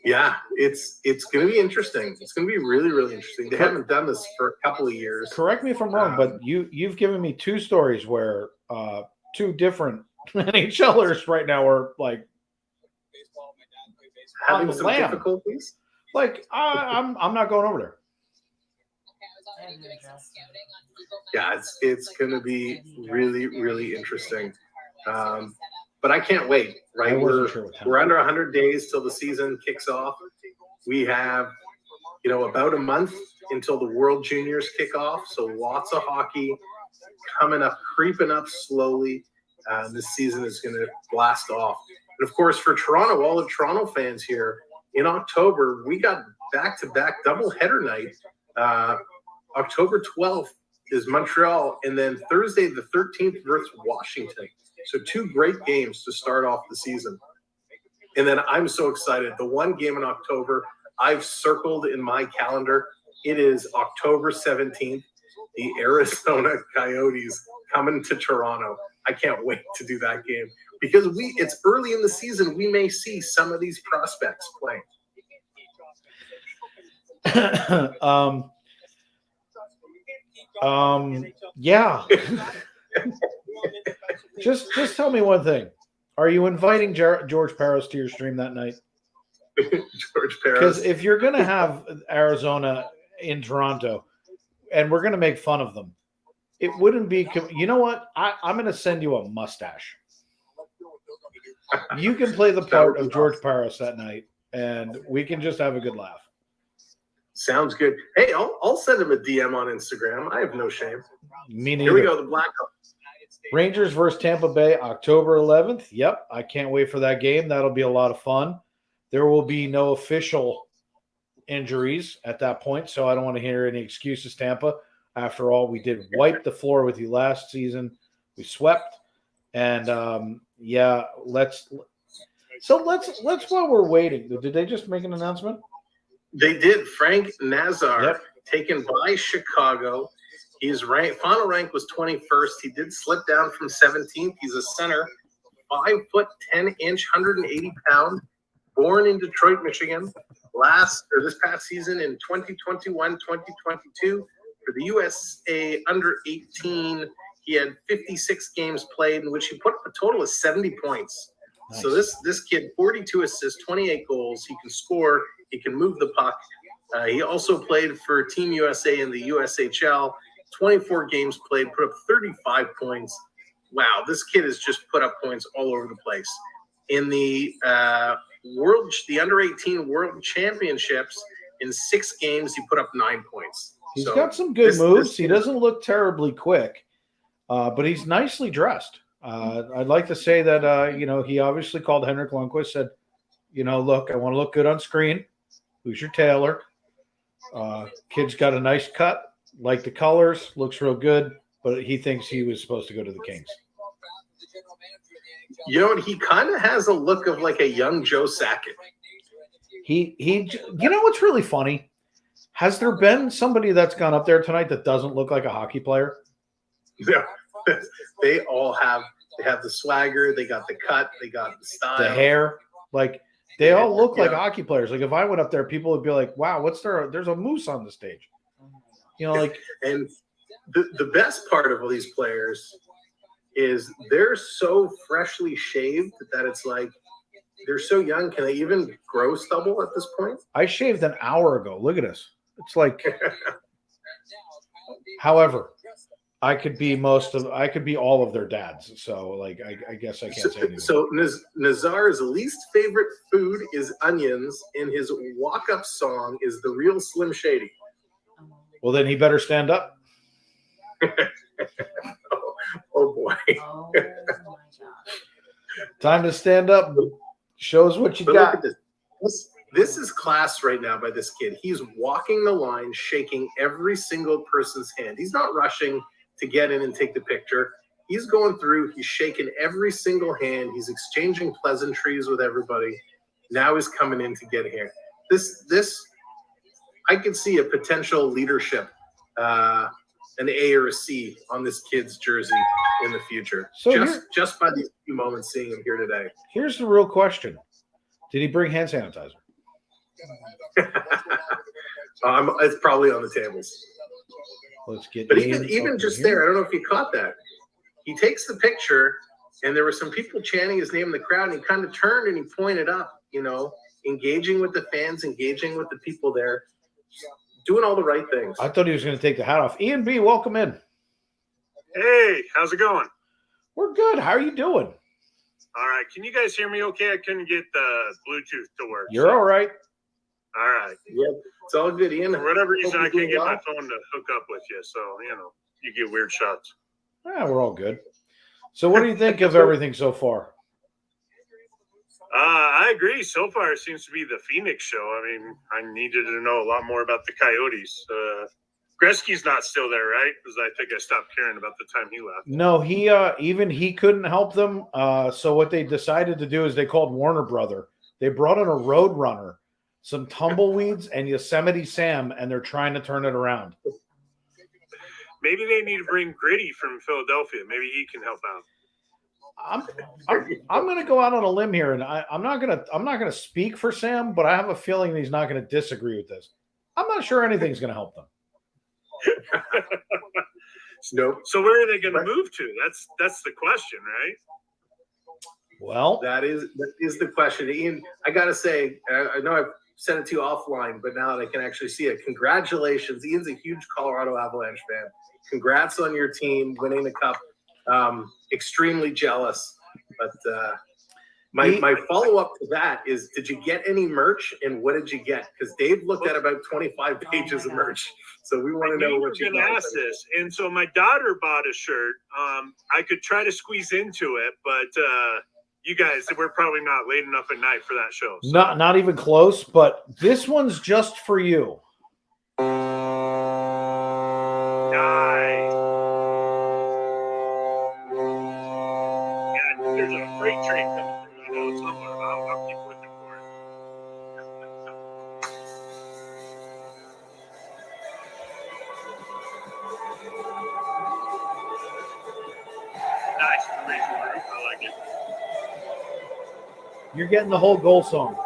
Yeah, it's going to be interesting. It's going to be really, really interesting. They haven't done this for a couple of years. Correct me if I'm wrong, but you've given me two stories where two different NHLers right now are like having some difficulties. Like I'm not going over there. Yeah, it's going to be really, really interesting. But I can't wait, right? We're under 100 days till the season kicks off. We have, about a month until the World Juniors kick off. So lots of hockey coming up, creeping up slowly. This season is going to blast off. And of course, for Toronto, all the Toronto fans here, in October, we got back-to-back doubleheader night. October 12th is Montreal, and then Thursday the 13th versus Washington. So two great games to start off the season. And then I'm so excited. The one game in October I've circled in my calendar. It is October 17th, the Arizona Coyotes coming to Toronto. I can't wait to do that game because it's early in the season. We may see some of these prospects playing. Yeah. Just tell me one thing. Are you inviting George Parros to your stream that night? George Because Peros. if you're going to have Arizona in Toronto and we're going to make fun of them, it wouldn't be – you know what? I'm going to send you a mustache. You can play the part of George Peros that night, and we can just have a good laugh. Sounds good. Hey, I'll send him a DM on Instagram. I have no shame. Me neither. Here we go, the Blackhawks. Rangers versus Tampa Bay, October 11th. Yep, I can't wait for that game. That'll be a lot of fun. There will be no official injuries at that point, so I don't want to hear any excuses, Tampa. After all, we did wipe the floor with you last season. We swept, and let's while we're waiting. Did they just make an announcement? They did. Frank Nazar, taken by Chicago. His final rank was 21st. He did slip down from 17th. He's a center, 5 foot 10 inch, 180 pound, born in Detroit, Michigan. This past season in 2021, 2022 for the USA under 18, he had 56 games played in which he put up a total of 70 points. Nice. So this kid, 42 assists, 28 goals. He can score. He can move the puck. He also played for Team USA in the USHL. 24 games played, put up 35 points. Wow, this kid has just put up points all over the place. In the under 18 World Championships, in 6 games, he put up 9 points. He's got some good moves. He doesn't look terribly quick, but he's nicely dressed. I'd like to say that, he obviously called Henrik Lundqvist, said, look, I want to look good on screen. Who's your tailor? Kid's got a nice cut. Like the colors, looks real good, but he thinks he was supposed to go to the Kings. You know what? He kind of has a look of like a young Joe Sakic. What's really funny? Has there been somebody that's gone up there tonight that doesn't look like a hockey player? Yeah, they all have. They have the swagger. They got the cut. They got the style. The hair. Like, they all look like hockey players. Like, if I went up there, people would be like, wow, there's a moose on the stage. And the best part of all these players is they're so freshly shaved that it's like they're so young. Can they even grow stubble at this point? I shaved an hour ago. Look at this. It's like, however, I could be all of their dads. So, like, I guess I can't say anything. So Nazar's least favorite food is onions, and his walk-up song is The Real Slim Shady. Well, then he better stand up. Oh boy. Oh my God. Time to stand up. Shows what you got. Look at this is class right now by this kid. He's walking the line, shaking every single person's hand. He's not rushing to get in and take the picture. He's going through. He's shaking every single hand. He's exchanging pleasantries with everybody. Now he's coming in to get here. This I could see a potential leadership, an A or a C on this kid's jersey in the future. So just by these few moments seeing him here today. Here's the real question. Did he bring hand sanitizer? It's probably on the tables. Let's get. But even just there, I don't know if you caught that. He takes the picture, and there were some people chanting his name in the crowd, and he kind of turned and he pointed up, engaging with the fans, engaging with the people there. Doing all the right things. I thought he was going to take the hat off. Ian B., welcome in. Hey, how's it going? We're good. How are you doing? All right. Can you guys hear me okay? I couldn't get the Bluetooth to work. You're all right. All right. Yep. It's all good, Ian. For whatever reason, I can't get my phone to hook up with you. So, you get weird shots. Yeah, we're all good. So what do you think of everything so far? I agree. So far, it seems to be the Phoenix show. I mean, I needed to know a lot more about the Coyotes. Gretzky's not still there, right? Because I think I stopped caring about the time he left. No, he couldn't help them. So what they decided to do is they called Warner Brother. They brought in a road runner, some tumbleweeds, and Yosemite Sam, and they're trying to turn it around. Maybe they need to bring Gritty from Philadelphia. Maybe he can help out. I'm going to go out on a limb here, and I'm not going to speak for Sam, but I have a feeling he's not going to disagree with this. I'm not sure anything's going to help them. Nope. So where are they going to move to? That's the question, right? Well, That is the question. Ian, I got to say, I know I've said it to you offline, but now that I can actually see it, congratulations. Ian's a huge Colorado Avalanche fan. Congrats on your team winning the cup. Extremely jealous. But my follow-up to that is, did you get any merch, and what did you get? Because Dave looked at about 25 pages of merch. So we want to know what you got. Ask this. And so my daughter bought a shirt. I could try to squeeze into it, but you guys, we're probably not late enough at night for that show. So. not even close, but this one's just for you. Nice. Yeah, there's a freight train coming through. I know somewhere. I'll keep looking for it. Nice. I like it. You're getting the whole goal song.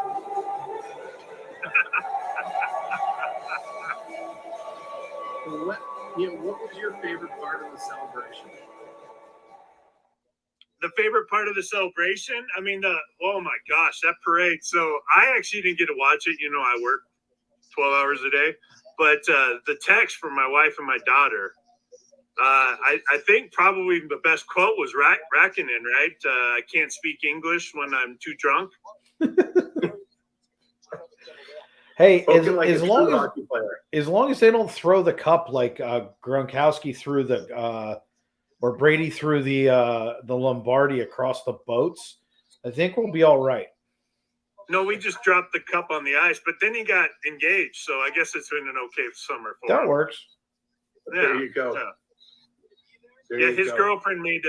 What was your favorite part of the celebration? The favorite part of the celebration? I mean, oh my gosh, that parade. So I actually didn't get to watch it. You know, I work 12 hours a day. But the text from my wife and my daughter, I think probably the best quote was Rakkinen, right? I can't speak English when I'm too drunk. Hey, Like as long as they don't throw the cup like Gronkowski threw the or Brady threw the Lombardi across the boats, I think we'll be all right. No, we just dropped the cup on the ice, but then he got engaged, so I guess it's been an okay summer for him. That works. Yeah, there you go. Yeah, his girlfriend made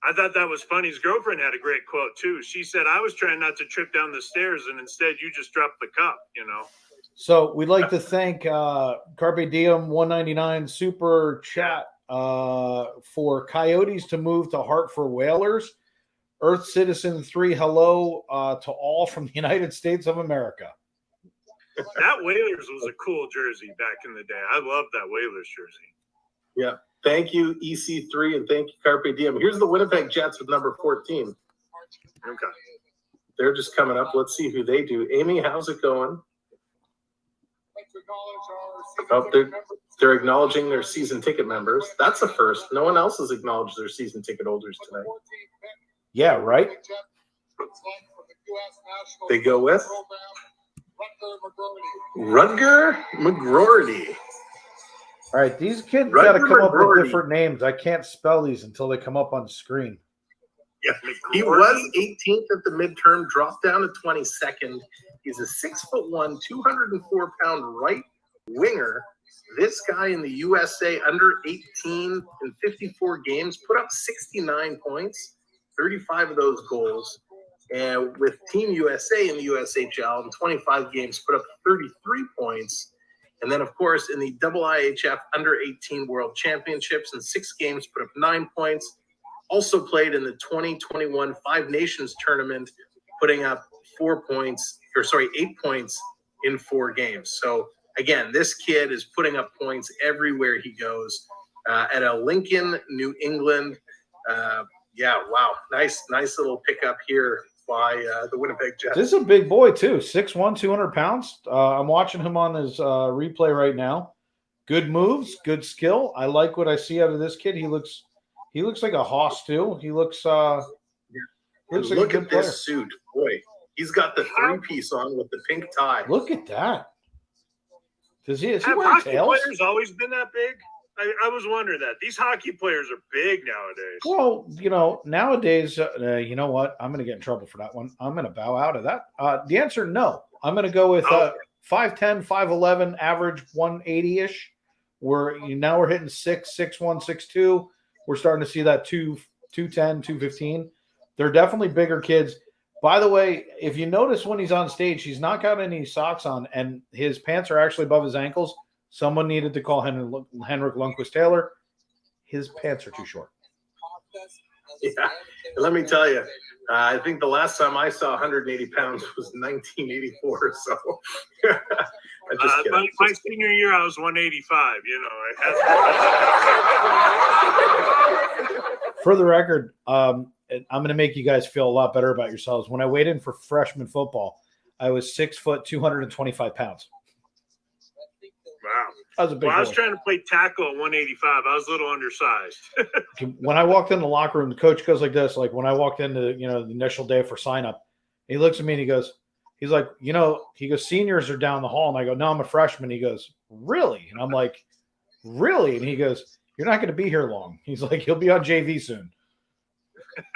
I thought that was funny. His girlfriend had a great quote too. She said, "I was trying not to trip down the stairs, and instead you just dropped the cup." You know. So we'd like to thank Carpe Diem 199 Super Chat for Coyotes to move to Hartford Whalers. Earth Citizen 3, hello to all from the United States of America. That Whalers was a cool jersey back in the day. I love that Whalers jersey. Yeah. Thank you, EC3, and thank you, Carpe Diem. Here's the Winnipeg Jets with number 14. Okay. They're just coming up. Let's see who they do. Amy, how's it going? Oh, they're acknowledging their season ticket members. That's a first. No one else has acknowledged their season ticket holders tonight. Yeah, right? They go with Rutger McGroarty. All right, these kids got to come up with different names. I can't spell these until they come up on screen. Yeah, he was 18th at the midterm, dropped down to 22nd. He's a 6'1", 204-pound right winger. This guy in the USA under 18 in 54 games put up 69 points, 35 of those goals. And with Team USA in the USHL in 25 games, put up 33 points. And then, of course, in the IIHF Under-18 World Championships in 6 games, put up 9 points. Also played in the 2021 Five Nations Tournament, putting up 8 points in 4 games. So, again, this kid is putting up points everywhere he goes. At a Lincoln, New England. Wow. Nice little pickup here by the Winnipeg Jets. This is a big boy, too. 6'1", 200 pounds. I'm watching him on his replay right now. Good moves, good skill. I like what I see out of this kid. He looks like a hoss, too. He looks like look at this suit. Boy, he's got the 3-piece on with the pink tie. Look at that. Is he Have wearing hockey tails? players always been that big? I was wondering that. These hockey players are big nowadays. Well, nowadays, you know what? I'm going to get in trouble for that one. I'm going to bow out of that. The answer, no. I'm going to go with 5'10", 5'11", average 180-ish. We're hitting 6'1", 6'2". We're starting to see that 210, 215. They're definitely bigger kids. By the way, if you notice when he's on stage, he's not got any socks on, and his pants are actually above his ankles. Someone needed to call Henrik Lundqvist-Taylor. His pants are too short. Yeah, let me tell you, I think the last time I saw 180 pounds was 1984. So, my senior year, I was 185. You know, For the record, I'm going to make you guys feel a lot better about yourselves. When I weighed in for freshman football, I was 6 foot, 225 pounds. Wow. I was a big Well, I was boy. trying to play tackle at 185. I was a little undersized. When I walked in the locker room, the coach goes like this. Like when I walked into, the initial day for sign up, he looks at me and he's like, seniors are down the hall. And I go, no, I'm a freshman. He goes, really? And I'm like, really? And he goes, you're not going to be here long. He's like, he'll be on JV soon.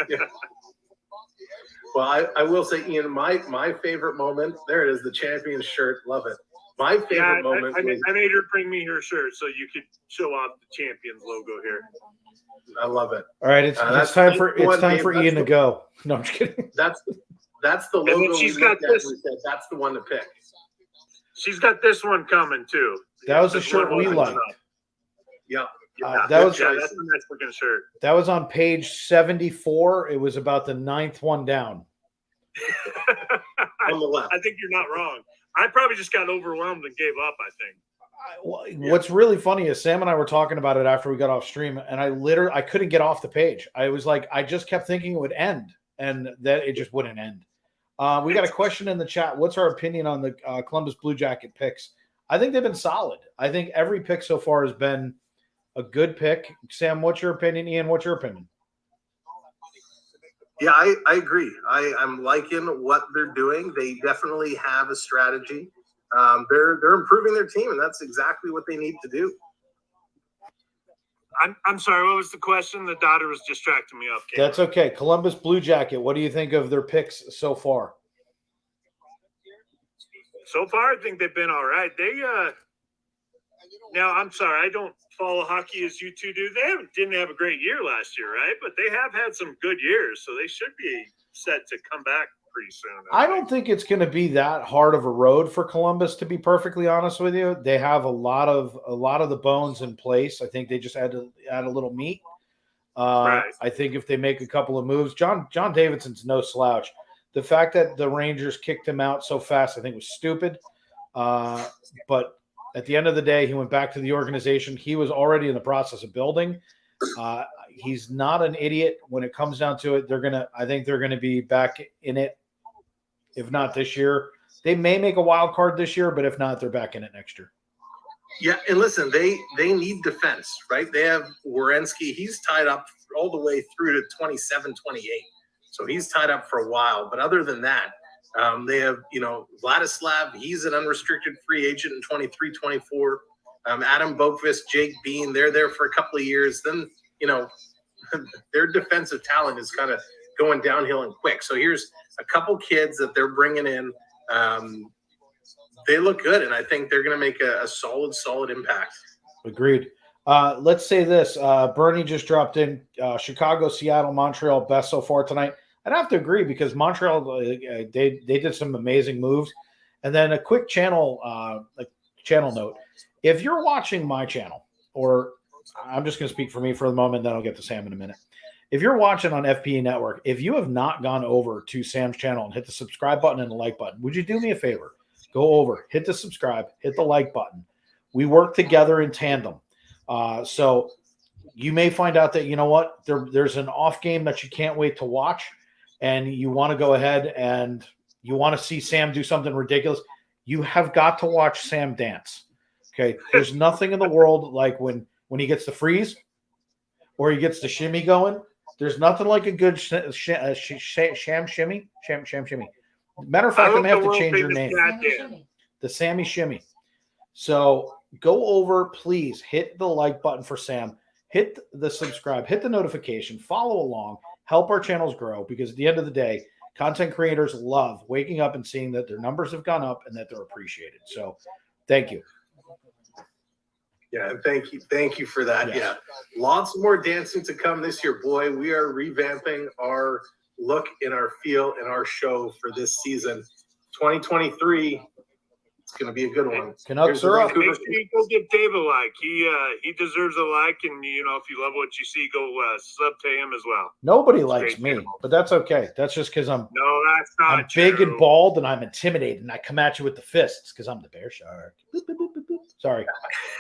Yeah. Well, I will say, Ian, my favorite moment, there it is, the champion shirt. Love it. My favorite moment I was, made her bring me her shirt so you could show off the Champions logo here. I love it. All right, it's time for Ian to go. No, I'm just kidding. That's the logo then she's we got looked at. this. We said that's the one to pick. She's got this one coming too. That was a This shirt one we was liked. Yeah. That That's a nice looking shirt. That was on page 74. It was about the 9th one down. On the left. I think you're not wrong. I probably just got overwhelmed and gave up, I think. What's really funny is Sam and I were talking about it after we got off stream, and I couldn't get off the page. I was like, I just kept thinking it would end, and that it just wouldn't end. We got a question in the chat. What's our opinion on the Columbus Blue Jacket picks? I think they've been solid. I think every pick so far has been a good pick. Sam, what's your opinion? Ian, what's your opinion? Yeah, I agree. I'm liking what they're doing. They definitely have a strategy. They're improving their team, and that's exactly what they need to do. I'm sorry. What was the question? The daughter was distracting me off camera. That's okay. Columbus Blue Jacket, what do you think of their picks so far? So far, I think they've been all right. Now, I'm sorry, I don't follow hockey as you two do. They didn't have a great year last year, right? But they have had some good years, so they should be set to come back pretty soon. I don't think it's going to be that hard of a road for Columbus, to be perfectly honest with you. They have a lot of the bones in place. I think they just had to add a little meat. Right. I think if they make a couple of moves, John Davidson's no slouch. The fact that the Rangers kicked him out so fast, I think, was stupid. But at the end of the day, he went back to the organization. He was already in the process of building. He's not an idiot when it comes down to it. I think they're going to be back in it. If not this year, they may make a wild card this year, but if not, they're back in it next year. Yeah, and listen, they need defense, right? They have Werenski. He's tied up all the way through to 27, 28. So he's tied up for a while. But other than that, they have, Vladislav. He's an unrestricted free agent in 23, 24. Adam Boqvist, Jake Bean, they're there for a couple of years. Then, their defensive talent is kind of going downhill and quick. So here's a couple kids that they're bringing in. They look good, and I think they're going to make a solid impact. Agreed. Let's say this. Bernie just dropped in. Chicago, Seattle, Montreal, best so far tonight. I'd have to agree because Montreal, they did some amazing moves. And then a quick channel note. If you're watching my channel, or I'm just going to speak for me for the moment, then I'll get to Sam in a minute. If you're watching on FPE Network, if you have not gone over to Sam's channel and hit the subscribe button and the like button, would you do me a favor? Go over, hit the subscribe, hit the like button. We work together in tandem. So you may find out that, you know what, there's an off game that you can't wait to watch, and you want to go ahead and you want to see Sam do something ridiculous. You have got to watch Sam dance. Okay. There's nothing in the world like when he gets the freeze or he gets the shimmy going. There's nothing like a good sham shimmy. Matter of fact, I'm going to have to change your name. The Sammy Shimmy. So go over, please hit the like button for Sam, hit the subscribe, hit the notification, follow along, help our channels grow, because at the end of the day, content creators love waking up and seeing that their numbers have gone up and that they're appreciated. So thank you. Yeah, thank you for that. Yes. Yeah, lots more dancing to come this year, boy. We are revamping our look and our feel and our show for this season. 2023, it's going to be a good one. Canucks are up. Make sure you go give Dave a like. He deserves a like, and if you love what you see, go sub to him as well. Nobody likes me, but that's okay. That's just because I'm that's not big true. and bald and I'm intimidated, and I come at you with the fists because I'm the bear shark. Boop, boop, boop, boop, boop. Sorry.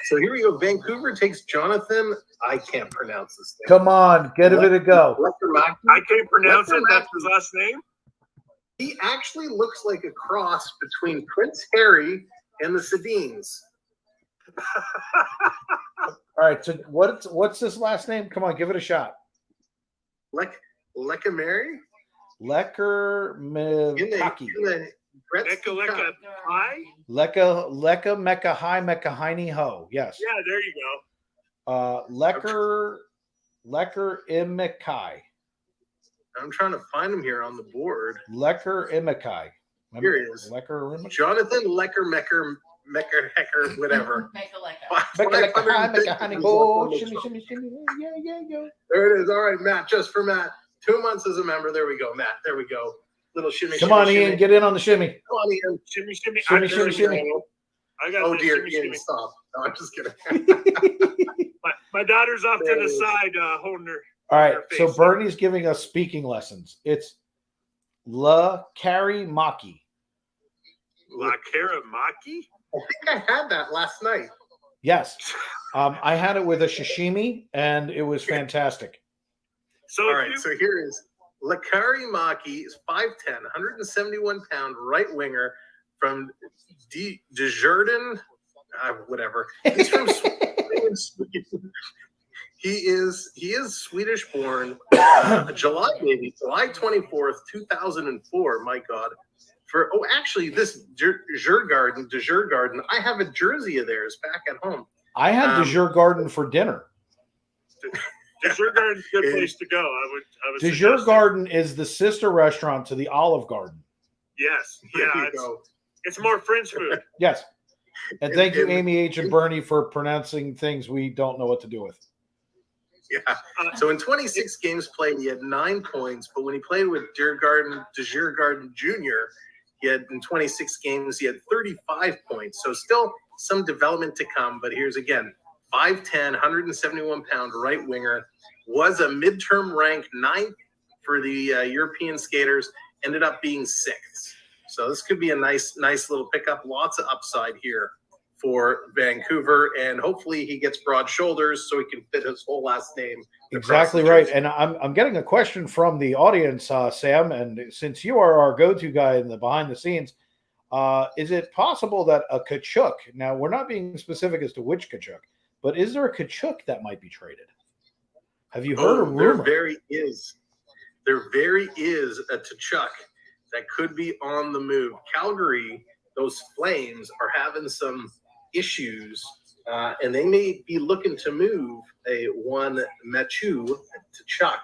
So here we go. Vancouver takes Jonathan. I can't pronounce this thing. Come on, give it a go. Lekkerimaki. I can't pronounce it. That's Lekkerimaki. his last name. He actually looks like a cross between Prince Harry and the Sedines. All right. So what's this last name? Come on, give it a shot. Lekkerimaki? Lekkerimaki. Lekka Hi. Lekka Mecca Hi Mecca Heine Ho. Yes. Yeah, there you go. Lekkerimaki. I'm trying to find him here on the board. Lekkerimaki. Here he is. Lekkerimaki. Jonathan Lekkerimaki, whatever. Mecca Hi Mecca Heine Ho. Shimmy, shimmy, shimmy. Yeah. There it is. All right, Matt, just for Matt. 2 months as a member. There we go, Matt. There we go. Little shimmy, Come shimmy, on, shimmy. Ian, get in on the shimmy. Come on, Ian. Shimmy, shimmy, Shimmy, there shimmy, we shimmy. go. I got Oh, this. dear, Shimmy, Ian, shimmy. stop. No, I'm just kidding. My daughter's off to the side, holding her. All right, her so face. Bernie's giving us speaking lessons. It's Lekkerimaki. Lekkerimaki? I think I had that last night. Yes. I had it with a sashimi, and it was fantastic. So All if right, you- so here is Lekkerimaki is 5'10", 171-pound right winger from Desjardins, whatever. He's from Sweden. He is Swedish born, July 24th, 2004. My God. Actually, this Djurgården, I have a jersey of theirs back at home. I had Djurgården for dinner. Djurgården's a good place to go. I would suggest it. Djurgården is the sister restaurant to the Olive Garden. Yes. There Yeah. you go. It's more French food. Yes. And thank you, And- Amy H. and Bernie, for pronouncing things we don't know what to do with. Yeah. So in 26 games played, he had 9 points. But when he played with Djurgården Jr., he had in 26 games, he had 35 points. So still some development to come. But here's again, 5'10", 171-pound right winger, was a midterm ranked 9th for the European skaters, ended up being 6th. So this could be a nice little pickup. Lots of upside here for Vancouver, and hopefully he gets broad shoulders so he can fit his whole last name. Exactly right. And I'm getting a question from the audience, Sam, and since you are our go-to guy in the behind the scenes, is it possible that a Kachuk, now we're not being specific as to which Kachuk, but is there a Kachuk that might be traded? Have you heard a rumor? There very is a Tkachuk that could be on the move. Calgary, those Flames are having some issues, and they may be looking to move a one Mathieu Tkachuk.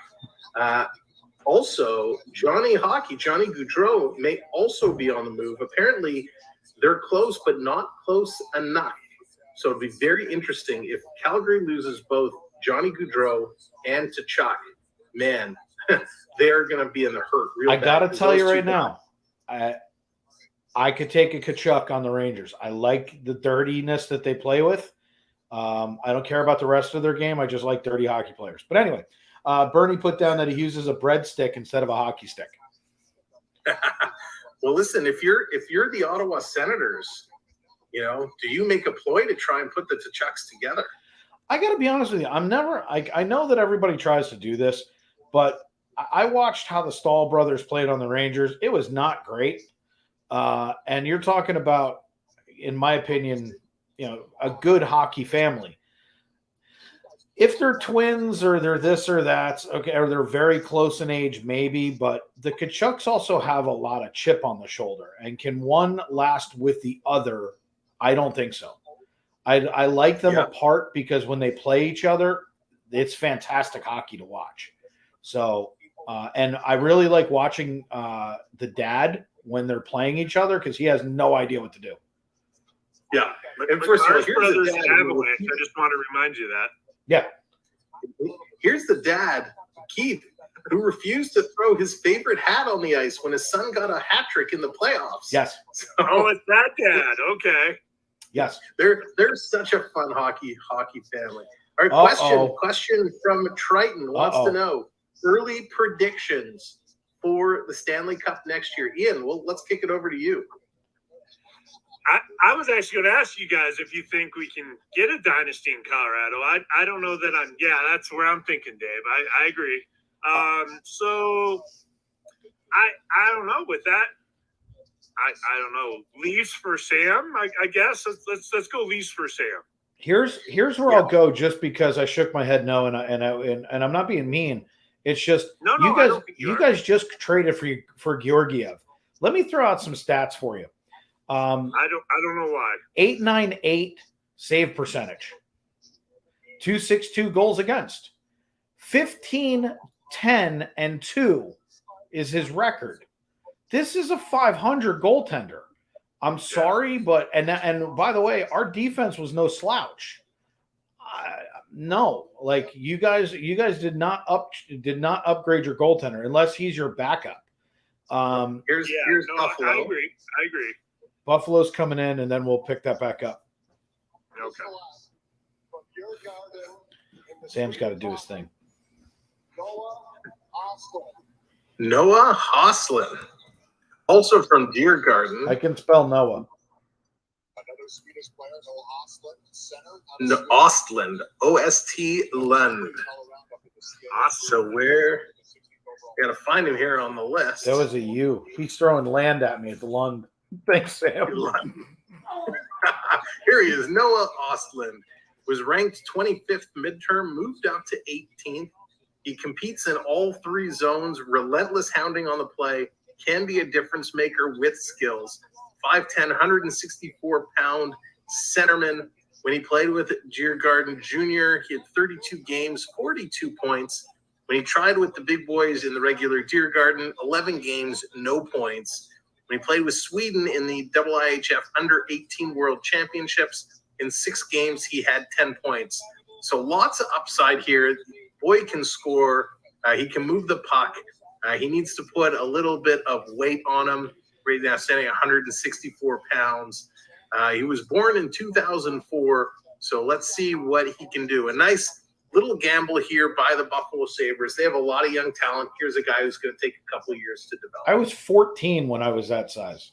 Also, Johnny Gaudreau may also be on the move. Apparently, they're close, but not close enough. So it'd be very interesting if Calgary loses both Johnny Gaudreau and Tkachuk. Man, they're going to be in the hurt real bad. I got to tell you right now, I could take a Kachuk on the Rangers. I like the dirtiness that they play with. I don't care about the rest of their game. I just like dirty hockey players. But anyway, Bernie put down that he uses a breadstick instead of a hockey stick. Well, listen, if you're the Ottawa Senators, do you make a ploy to try and put the Tkachuks together? I got to be honest with you. I know that everybody tries to do this, but I watched how the Stahl brothers played on the Rangers. It was not great. And you're talking about, in my opinion, a good hockey family. If they're twins or they're this or that, okay, or they're very close in age, maybe, but the Tkachuks also have a lot of chip on the shoulder. And can one last with the other? I don't think so. I like them apart because when they play each other, it's fantastic hockey to watch. So, and I really like watching the dad when they're playing each other because he has no idea what to do. Yeah. And first of all, here's brothers the dad. Avalanche. I just want to remind you that. Yeah. Here's the dad, Keith, who refused to throw his favorite hat on the ice when his son got a hat trick in the playoffs. Yes. So, it's that dad. Okay. Yes. They're such a fun hockey family. All right, question from Triton wants to know early predictions for the Stanley Cup next year. Ian, well, let's kick it over to you. I was actually going to ask you guys if you think we can get a dynasty in Colorado. I don't know that I'm. Yeah, that's where I'm thinking, Dave. I agree. So I don't know with that. I don't know. Leafs for Sam, I guess. Let's go Leafs for Sam. Here's where I'll go, just because I shook my head no, and I'm not being mean. It's just you guys just traded for Georgiev. Let me throw out some stats for you. I don't know why. 898 save percentage, 262 goals against, 15, 10, and 2 is his record. This is a 500 goaltender. I'm sorry, but and by the way, our defense was no slouch. No, like you guys did not upgrade your goaltender unless he's your backup. Here's Buffalo. I agree. Buffalo's coming in, and then we'll pick that back up. Okay. Sam's got to do his thing. Noah Hoslin, also from Diergarten. I can spell Noah. Another Swedish player, Noah Ostlund, center. No, Ostland, O-S-T Lund. So where? Got to find him here on the list. That was a U. He's throwing land at me at the Lund. Thanks, Sam. Here he is. Noah Ostlund was ranked 25th midterm, moved up to 18th. He competes in all three zones, relentless hounding on the play, can be a difference maker with skills. 5'10", 164-pound centerman. When he played with Diergarten Jr., he had 32 games, 42 points. When he tried with the big boys in the regular Diergarten, 11 games, no points. When he played with Sweden in the IIHF Under-18 World Championships, in 6 games, he had 10 points. So lots of upside here. Boy can score. He can move the puck. He needs to put a little bit of weight on him. Right now, standing at 164 pounds. He was born in 2004, so let's see what he can do. A nice little gamble here by the Buffalo Sabres. They have a lot of young talent. Here's a guy who's going to take a couple of years to develop. I was 14 when I was that size.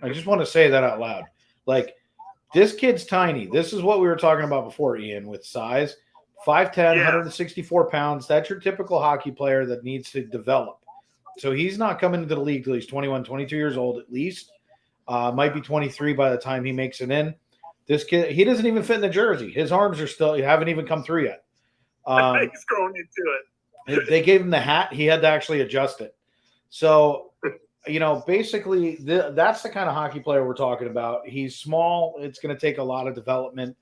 I just want to say that out loud. Like, this kid's tiny. This is what we were talking about before, Ian, with size. 5'10", 164 pounds. That's your typical hockey player that needs to develop. So he's not coming into the league till he's 21, 22 years old at least. Might be 23 by the time he makes it in. This kid, he doesn't even fit in the jersey. His arms are still haven't even come through yet. He's growing into it. They gave him the hat. He had to actually adjust it. So, basically that's the kind of hockey player we're talking about. He's small. It's going to take a lot of development.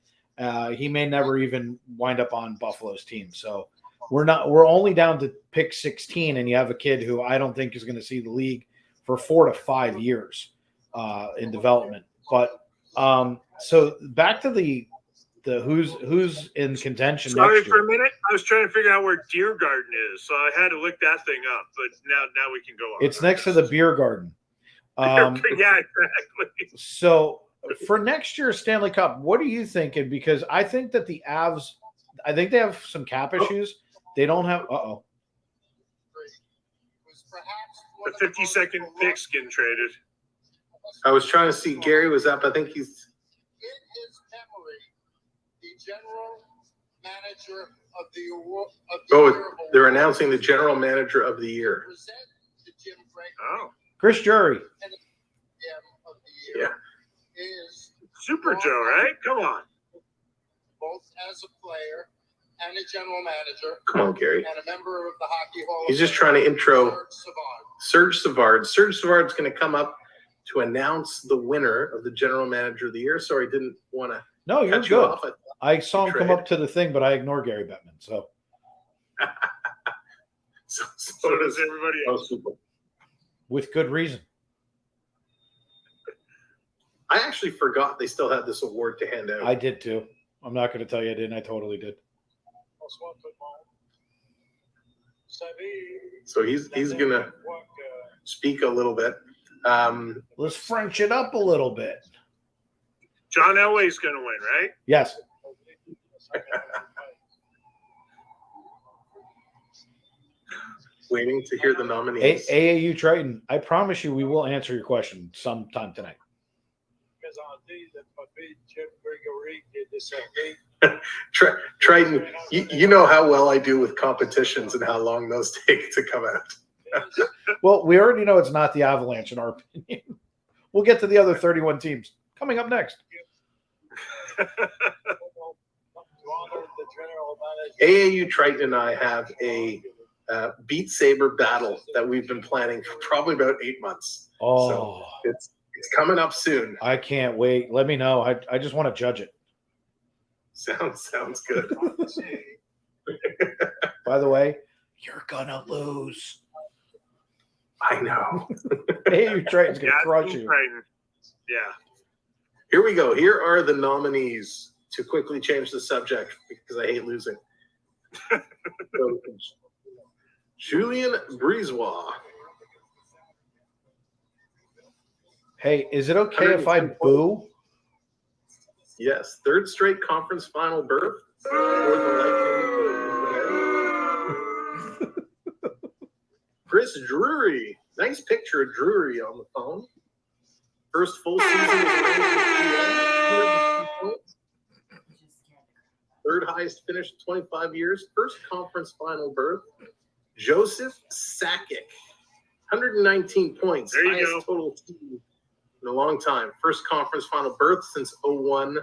He may never even wind up on Buffalo's team. So we're only down to pick 16, and you have a kid who I don't think is going to see the league for 4 to 5 years in development. But so back to the who's in contention. Sorry next year. for a minute. I was trying to figure out where Diergarten is, so I had to look that thing up. But now we can go on. It's next to the beer garden. Yeah, exactly. So for next year's Stanley Cup, what are you thinking? Because I think that the Avs, I think they have some cap issues. They don't have. The 52nd pick's getting traded. I was trying to see. Gary was up. I think he's. In his memory, the general manager of the award. They're announcing the general manager of the year. Present to Jim Frank. Oh, Chris Jury. Of the year is Super Joe, right? Come on. both as a player and a general manager Come on, Gary. and a member of the Hockey Hall. He's just trying to intro Serge Savard. Serge Savard's going to come up to announce the winner of the general manager of the year. Sorry, didn't want to No, you're cut you good. off. I saw him come up to the thing, but I ignore Gary Bettman. So So does everybody else. with good reason. I actually forgot they still had this award to hand out. I did too. I'm not going to tell you I didn't. I totally did. So he's going to speak a little bit. Let's French it up a little bit. John Elway's going to win, right? Yes. Waiting to hear the nominees. AAU Triton, I promise you we will answer your question sometime tonight. Triton, you know how well I do with competitions and how long those take to come out. Well, we already know it's not the Avalanche in our opinion. We'll get to the other 31 teams coming up next. AAU Triton and I have a Beat Saber battle that we've been planning for probably about 8 months. Oh, so it's coming up soon. I can't wait. Let me know. I just want to judge it. Sounds good. By the way, you're gonna lose. I know. Hey, Triton's gonna crush you. Triton. Yeah. Here we go. Here are the nominees to quickly change the subject because I hate losing. So, Julien Brisebois. Hey, is it okay if I boo? Yes, third straight conference final berth for the Lightning. Chris Drury. Nice picture of Drury on the phone. First full season as a Rangers GM. Third highest finish in 25 years. First conference final berth. Joseph Sakic. 119 points. There you highest go. total team in a long time. First conference final berth since 2001.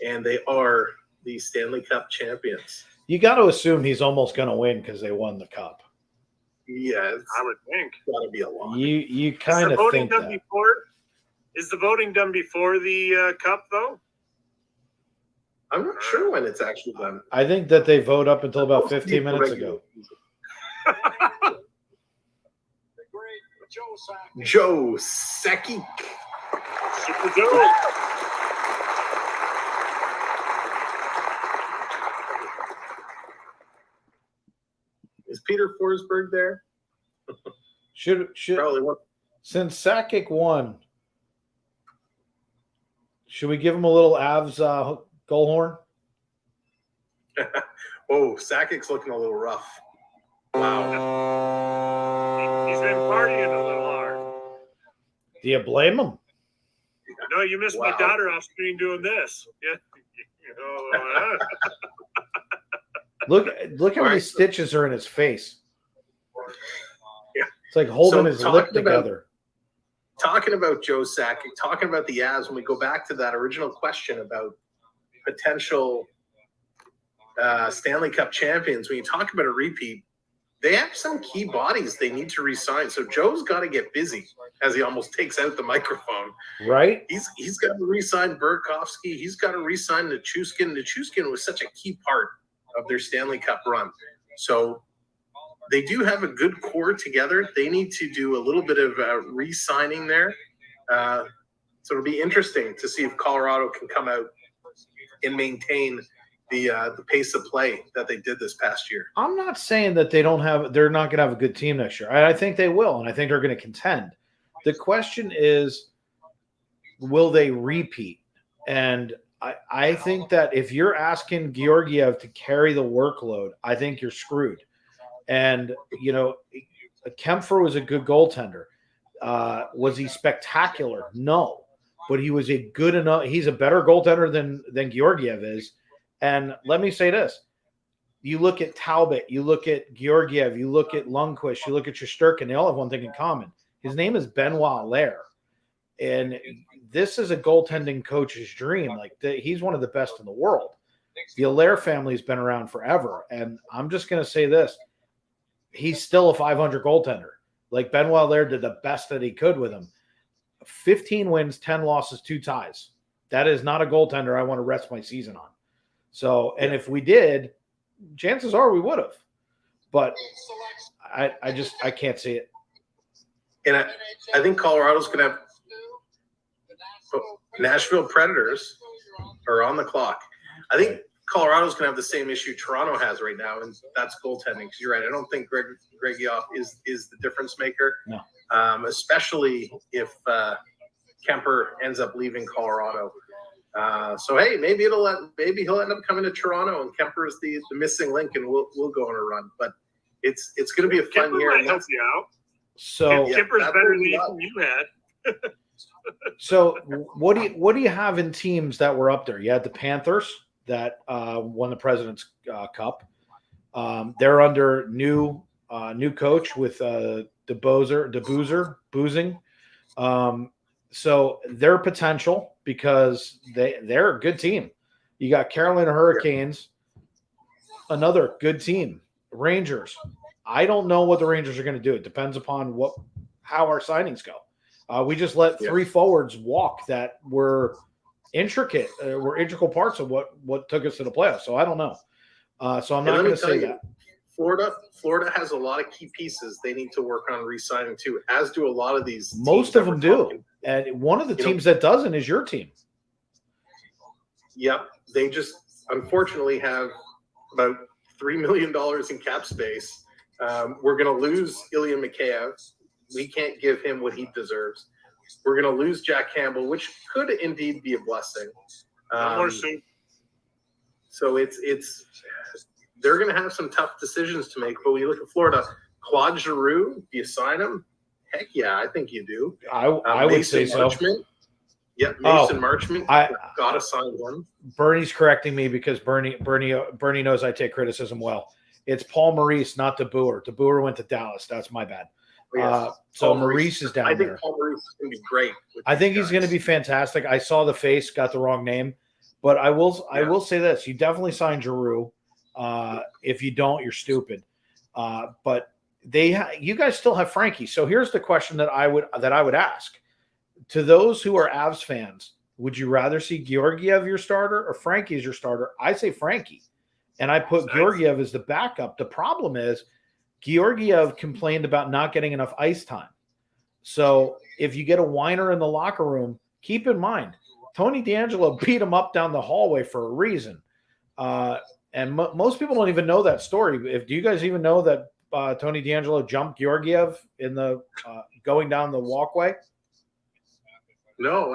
And they are the Stanley Cup champions. You got to assume he's almost going to win because they won the cup. Yeah, I would think. got to be a lot. You kind of think that. Is the voting done before the cup, though? I'm not sure when it's actually done. I think that they vote up until about 15 minutes ago. Joe Sakic. Super Joe. Is Peter Forsberg there? Should Probably one. Since Sakic won, should we give him a little Avs goal horn? Oh, Sakic's looking a little rough. Wow. He's been partying a little hard. Do you blame him? No, you missed my daughter off screen doing this. Yeah. Look how many stitches are in his face. Yeah. It's like holding So his talking lip about- together. Talking about Joe Sakic, talking about the Avs, when we go back to that original question about potential Stanley Cup champions, when you talk about a repeat, they have some key bodies they need to re-sign. So Joe's got to get busy as he almost takes out the microphone. Right? He's got to re-sign Burakovsky. He's got to re-sign Nichushkin. Nichushkin was such a key part of their Stanley Cup run. So they do have a good core together. They need to do a little bit of re-signing there. So it'll be interesting to see if Colorado can come out and maintain the pace of play that they did this past year. I'm not saying that they're not going to have a good team next year. I think they will, and I think they're going to contend. The question is, will they repeat? And I think that if you're asking Georgiev to carry the workload, I think you're screwed. And, Kemper was a good goaltender. Was he spectacular? No. But he was a good enough – he's a better goaltender than Georgiev is. And let me say this. You look at Talbot, you look at Georgiev, you look at Lundqvist, you look at Shesterkin, they all have one thing in common. His name is Benoit Allaire. And this is a goaltending coach's dream. He's one of the best in the world. The Allaire family has been around forever. And I'm just going to say this. He's still a 500 goaltender. Like Benoit Allaire did the best that he could with him. 15 wins, 10 losses, 2 ties. That is not a goaltender I want to rest my season on. So, and if we did, chances are we would have. But I can't see it. And I think Colorado's going to have Nashville Predators are on the clock. I think Colorado's going to have the same issue Toronto has right now, and that's goaltending. Because you're right. I don't think Gregioff is the difference maker. No. Especially if Kemper ends up leaving Colorado. So hey, maybe he'll end up coming to Toronto, and Kemper is the missing link, and we'll go on a run. But it's going to be a fun Kemper year. might help you out. So Kemper's better than you had. So what do you have in teams that were up there? You had the Panthers that won the President's Cup. They're under new coach with Boozing. So their potential, because they're a good team. You got Carolina Hurricanes, another good team. Rangers. I don't know what the Rangers are going to do. It depends upon how our signings go. We just let three forwards walk that were intricate, were integral parts of what took us to the playoffs. So I don't know. So I'm not going to say that. Florida has a lot of key pieces they need to work on re-signing too, as do a lot of these. Most of them do. And one of the teams that doesn't is your team. Yep. They just unfortunately have about $3 million in cap space. We're going to lose Ilya Mikheyev. We can't give him what he deserves. We're going to lose Jack Campbell, which could indeed be a blessing. More soon. So they're going to have some tough decisions to make. But when you look at Florida, Claude Giroux, do you sign him? Heck yeah, I think you do. I would say so. Yeah, Mason Marchment. Got to sign one. Bernie's correcting me because Bernie knows I take criticism well. It's Paul Maurice, not DeBoer. DeBoer went to Dallas. That's my bad. So Maurice is down there. I think Paul Maurice is going to be great. I think he's going to be fantastic. I saw the face, got the wrong name, but I will say this: you definitely sign Giroux. If you don't, you're stupid. But you guys still have Frankie. So here's the question that I would ask to those who are Avs fans: would you rather see Georgiev your starter or Frankie as your starter? I say Frankie, and I put Georgiev as the backup. The problem is Georgiev complained about not getting enough ice time. So if you get a whiner in the locker room, keep in mind Tony DeAngelo beat him up down the hallway for a reason. And most people don't even know that story. Do you guys even know that Tony DeAngelo jumped Georgiev in the going down the walkway? No,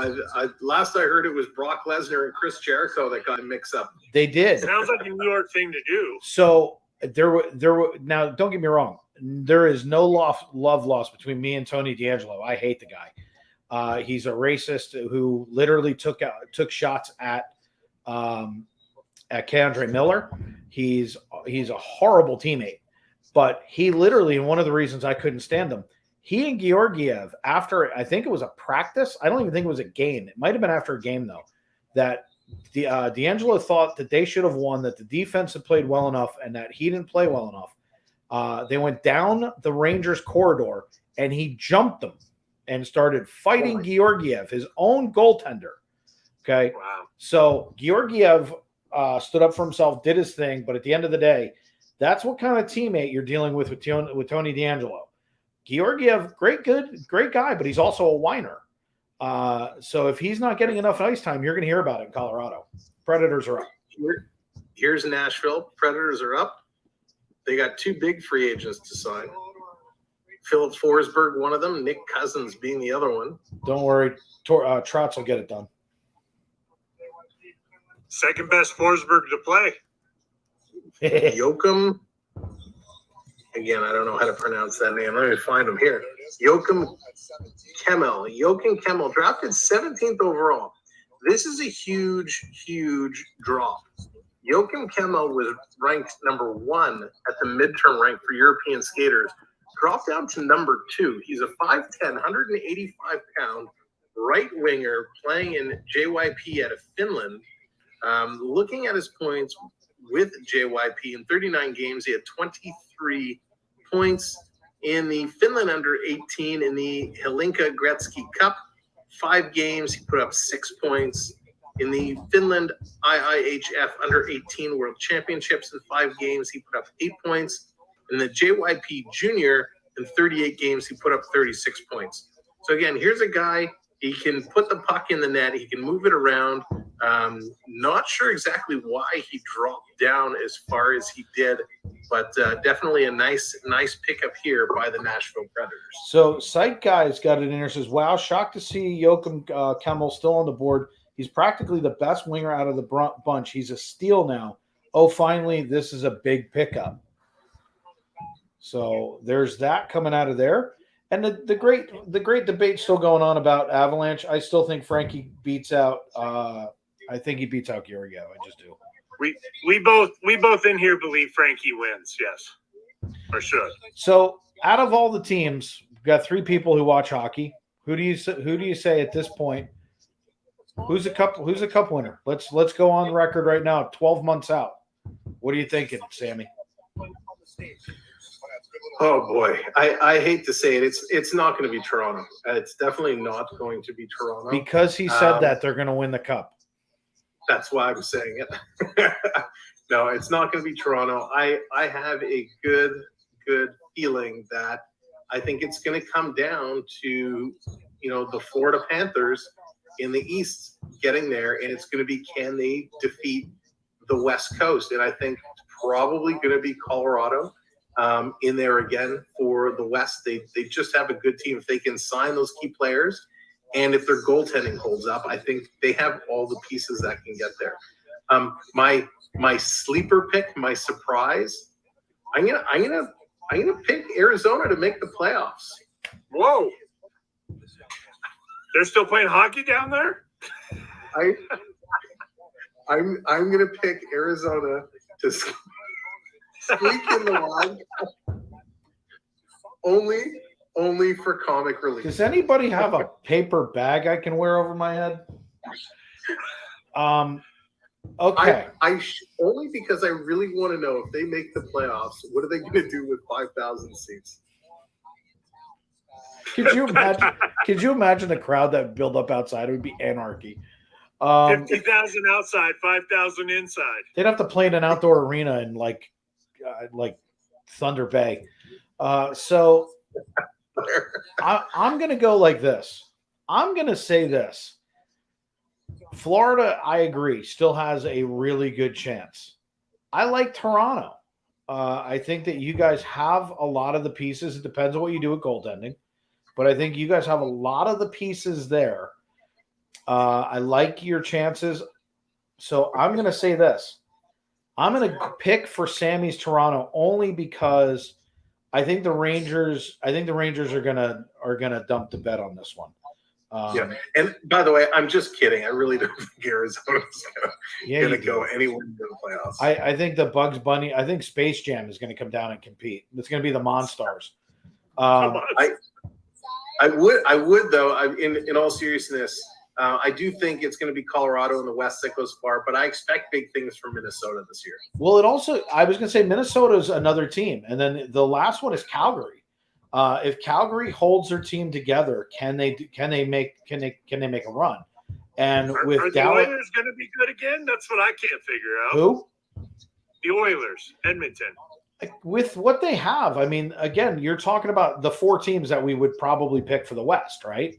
last I heard it was Brock Lesnar and Chris Jericho that got mixed up. They did. Sounds like a New York thing to do. So there were now. Don't get me wrong. There is no love lost between me and Tony DeAngelo. I hate the guy. He's a racist who literally took shots at K'Andre Miller. He's a horrible teammate, but he literally, and one of the reasons I couldn't stand him, he and Georgiev, after I think it was a practice, I don't even think it was a game. It might have been after a game though, that DeAngelo thought that they should have won, that the defense had played well enough, and that he didn't play well enough. They went down the Rangers corridor, and he jumped them and started fighting Georgiev, his own goaltender. Okay, wow. So Georgiev stood up for himself, did his thing, but at the end of the day, that's what kind of teammate you're dealing with Tony DeAngelo. Georgiev, great guy, but he's also a whiner. So if he's not getting enough ice time, you're going to hear about it in Colorado. Predators are up. Here's Nashville. Predators are up. They got two big free agents to sign. Philip Forsberg, one of them. Nick Cousins being the other one. Don't worry. Trotz will get it done. Second best Forsberg to play. Joakim. Again, I don't know how to pronounce that name. Let me find him here. Joakim Kemell, drafted 17th overall. This is a huge, huge drop. Joakim Kemell was ranked number 1 at the midterm rank for European skaters. Dropped down to number 2. He's a 5'10", 185-pound right winger playing in JYP out of Finland. Looking at his points with JYP in 39 games, he had 23 points. In the Finland under-18 in the Helinka Gretzky Cup, 5 games, he put up 6 points. In the Finland IIHF under-18 World Championships in 5 games, he put up 8 points. In the JYP Junior, in 38 games, he put up 36 points. So again, here's a guy, he can put the puck in the net, he can move it around. Not sure exactly why he dropped down as far as he did, but definitely a nice pickup here by the Nashville Predators. So Site Guy's got it in here, says, wow, shocked to see Joakim Kemell still on the board. He's practically the best winger out of the bunch. He's a steal now. Oh, finally, this is a big pickup. So there's that coming out of there. And the great debate still going on about Avalanche. I still think Frankie beats out. I think he beats out Georgiev. I just do. We both in here believe Frankie wins. Yes, for sure. So out of all the teams, we've got 3 people who watch hockey. Who do you say at this point? Who's a cup winner? Let's go on record right now. 12 months out. What are you thinking, Sammy? Oh boy, I hate to say it. It's not going to be Toronto. It's definitely not going to be Toronto Because he said that they're going to win the cup. That's why I'm saying it. No, it's not going to be Toronto. I have a good feeling that I think it's going to come down to the Florida Panthers in the East getting there, and it's going to be, can they defeat the West Coast? And I think it's probably going to be Colorado. In there again for the West. They just have a good team. If they can sign those key players and if their goaltending holds up, I think they have all the pieces that can get there. My sleeper pick, my surprise, I'm gonna pick Arizona to make the playoffs. Whoa. They're still playing hockey down there? I'm gonna pick Arizona to squeak in the line, only for comic relief. Does anybody have a paper bag I can wear over my head? Okay. Only because I really want to know if they make the playoffs, what are they going to do with 5,000 seats? Could you imagine? Could you imagine the crowd that would build up outside? It would be anarchy. 50,000 outside, 5,000 inside. They'd have to play in an outdoor arena in like Thunder Bay. So I'm going to go like this. I'm going to say this. Florida, I agree, still has a really good chance. I like Toronto. I think that you guys have a lot of the pieces. It depends on what you do with goaltending. But I think you guys have a lot of the pieces there. I like your chances. So I'm going to say this. I'm going to pick for Sammy's Toronto only because I think the Rangers are going to dump the bet on this one. Yeah, and by the way, I'm just kidding. I really don't think Arizona's going to go anywhere in the playoffs. I think the Bugs Bunny. I think Space Jam is going to come down and compete. It's going to be the Monstars. I would though. In all seriousness. I do think it's going to be Colorado in the West that goes far, but I expect big things from Minnesota this year. Well, I was going to say Minnesota is another team, and then the last one is Calgary. If Calgary holds their team together, can they make a run? And are with the Oilers going to be good again? That's what I can't figure out. Who? The Oilers, Edmonton. With what they have, I mean, again, you're talking about the 4 teams that we would probably pick for the West, right?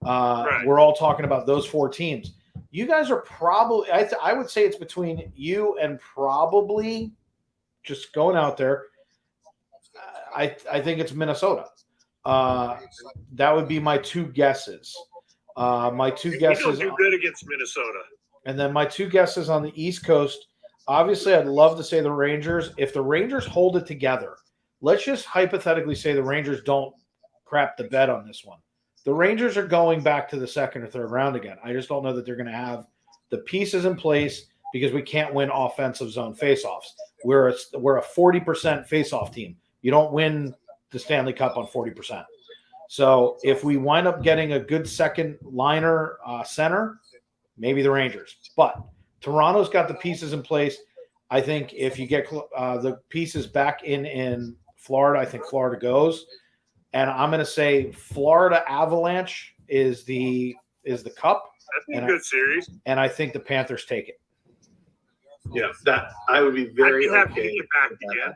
Right. We're all talking about those 4 teams. You guys are probably, I would say it's between you and probably just going out there. I think it's Minnesota. That would be my 2 guesses. My 2 guesses. We don't do good against Minnesota. And then my 2 guesses on the East Coast. Obviously, I'd love to say the Rangers. If the Rangers hold it together, let's just hypothetically say the Rangers don't crap the bet on this one. The Rangers are going back to the 2nd or 3rd round again. I just don't know that they're going to have the pieces in place because we can't win offensive zone faceoffs. We're a 40% faceoff team. You don't win the Stanley Cup on 40%. So if we wind up getting a good second liner center, maybe the Rangers. But Toronto's got the pieces in place. I think if you get the pieces back in Florida, I think Florida goes. And I'm going to say Florida Avalanche is the cup. That's a good series. And I think the Panthers take it. Yeah, that I would be very happy okay. to get back again.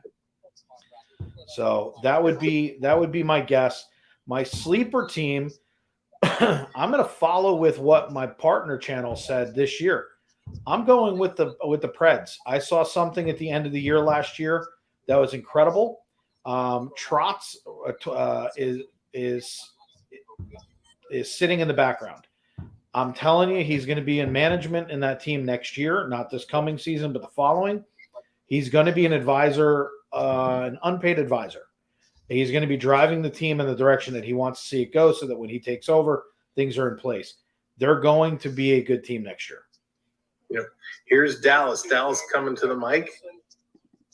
So that would be my guess. My sleeper team, I'm going to follow with what my partner channel said this year. I'm going with the Preds. I saw something at the end of the year last year that was incredible. Trotz is sitting in the background. I'm telling you, he's going to be in management in that team next year, not this coming season, but the following. He's going to be an advisor, an unpaid advisor. He's going to be driving the team in the direction that he wants to see it go so that when he takes over, things are in place. They're going to be a good team next year. Yep. Here's Dallas. Dallas coming to the mic.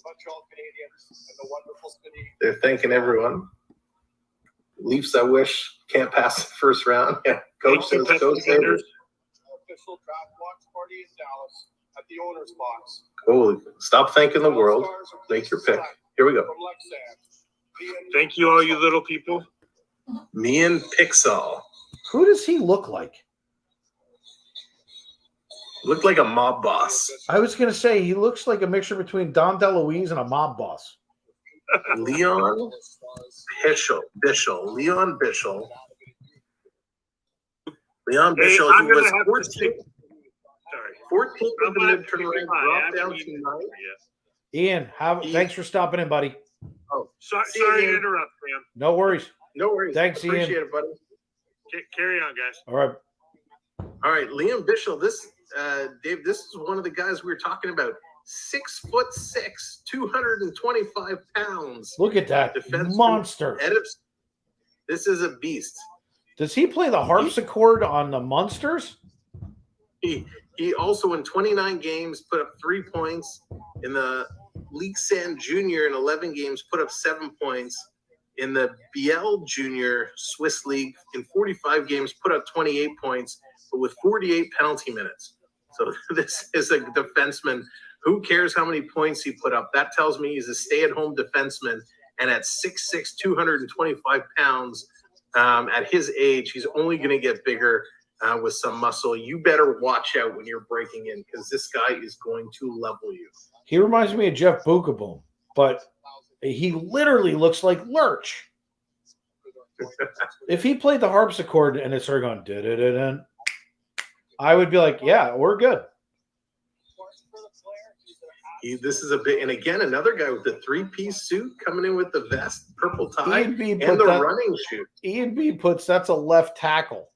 Montreal Canadiens and the wonderful city. They're thanking everyone. Leafs, I wish, can't pass the first round. Yeah. Coach says go Sabres. Official draft watch party in Dallas at the owner's box. Cool. Stop thanking the world. Make your pick. Here we go. From Lexan. Thank you, all you little people. Me and Pixel. Who does he look like? Looked like a mob boss. I was going to say he looks like a mixture between Don DeLuise and a mob boss. Leon Bischel. Leon Bischel. Leon Hey, Bischel, I'm who gonna was have 14th, to take. Sorry. 14th in I'm the gonna have to midterm take rank, my dropped after down you. to 9th. Yeah. Ian, thanks for stopping in, buddy. Oh, Sorry See you, to Ian. interrupt, man. No worries. no worries. Thanks, Ian. Appreciate it, buddy. Carry on, guys. All right. All right, Liam Bischel. Dave, this is one of the guys we were talking about. 6'6", 225 pounds. Look at that Defenseman. monster. This is a beast. Does he play the harpsichord on the Munsters? He also in 29 games put up 3 points. In the League San Junior in 11 games put up 7 points. In the BL Junior Swiss League in 45 games put up 28 points, but with 48 penalty minutes. So this is a defenseman. Who cares how many points he put up? That tells me he's a stay-at-home defenseman. And at 6'6", 225 pounds, at his age, he's only going to get bigger with some muscle. You better watch out when you're breaking in because this guy is going to level you. He reminds me of Jeff Bukaboom, but he literally looks like Lurch. If he played the harpsichord and it started going da-da-da-da, I would be like, yeah, we're good. This is a bit, and again, another guy with the 3-piece suit coming in with the vest, purple tie, Ian B. and put the that- running shoe. Ian B puts that's a left tackle.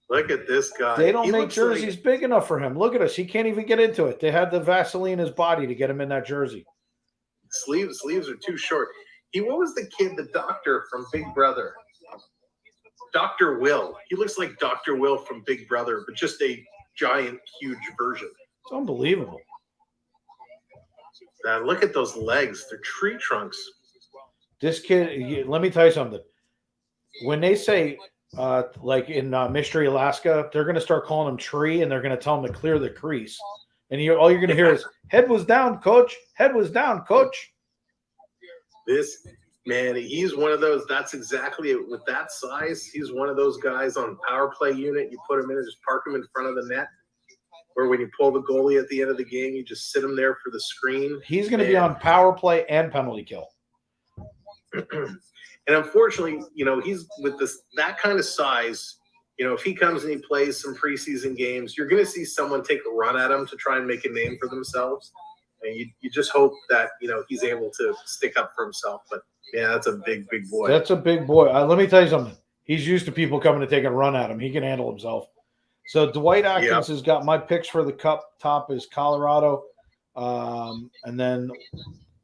Look at this guy. They don't He make looks jerseys big enough for him. Look at us. He can't even get into it. They had the Vaseline in his body to get him in that jersey. Sleeves are too short. What was the kid, the doctor from Big Brother? Dr. Will. He looks like Dr. Will from Big Brother, but just a giant, huge version. It's unbelievable. Look at those legs. They're tree trunks. This kid, let me tell you something. When they say, like in Mystery Alaska, they're going to start calling him Tree, and they're going to tell him to clear the crease. And all you're going to hear is, head was down, coach. Head was down, coach. This, man, he's one of those. That's exactly it. With that size, he's one of those guys on power play unit. You put him in and just park him in front of the net. Or when you pull the goalie at the end of the game, you just sit him there for the screen. He's going to be on power play and penalty kill. And unfortunately, he's with that kind of size. If he comes and he plays some preseason games, you're going to see someone take a run at him to try and make a name for themselves. And you just hope that, he's able to stick up for himself. But, yeah, that's a big, big boy. That's a big boy. Let me tell you something. He's used to people coming to take a run at him. He can handle himself. So Dwight Atkins has got my picks for the Cup. Top is Colorado. And then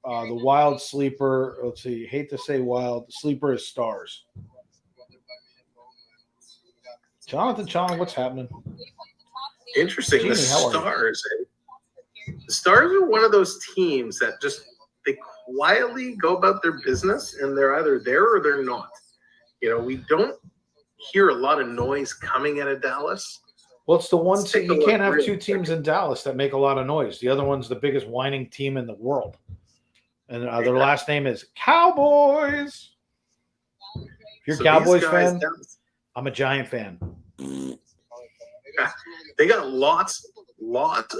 the Wild sleeper, let's see, hate to say Wild. The sleeper is Stars. Jonathan, what's happening? Interesting. Jeannie, The how are you? Stars. The Stars are one of those teams that just they quietly go about their business, and they're either there or they're not. We don't hear a lot of noise coming out of Dallas. Well, it's the one Let's take team. a You look can't have real two teams in Dallas that make a lot of noise. The other one's the biggest whining team in the world. And their last name is Cowboys. If you're a Cowboys fan, I'm a Giant fan. They got lots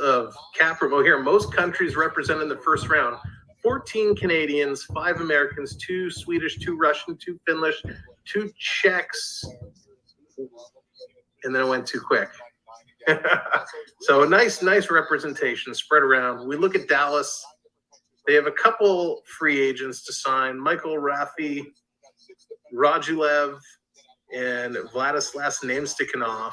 of cap room. Oh, here, most countries represented in the first round. 14 Canadians, 5 Americans, 2 Swedish, 2 Russian, 2 Finnish, 2 Czechs. And then it went too quick. So a nice representation spread around. We look at Dallas. They have a couple free agents to sign. Michael Raffi, Radulev, and Vladislav Nemec.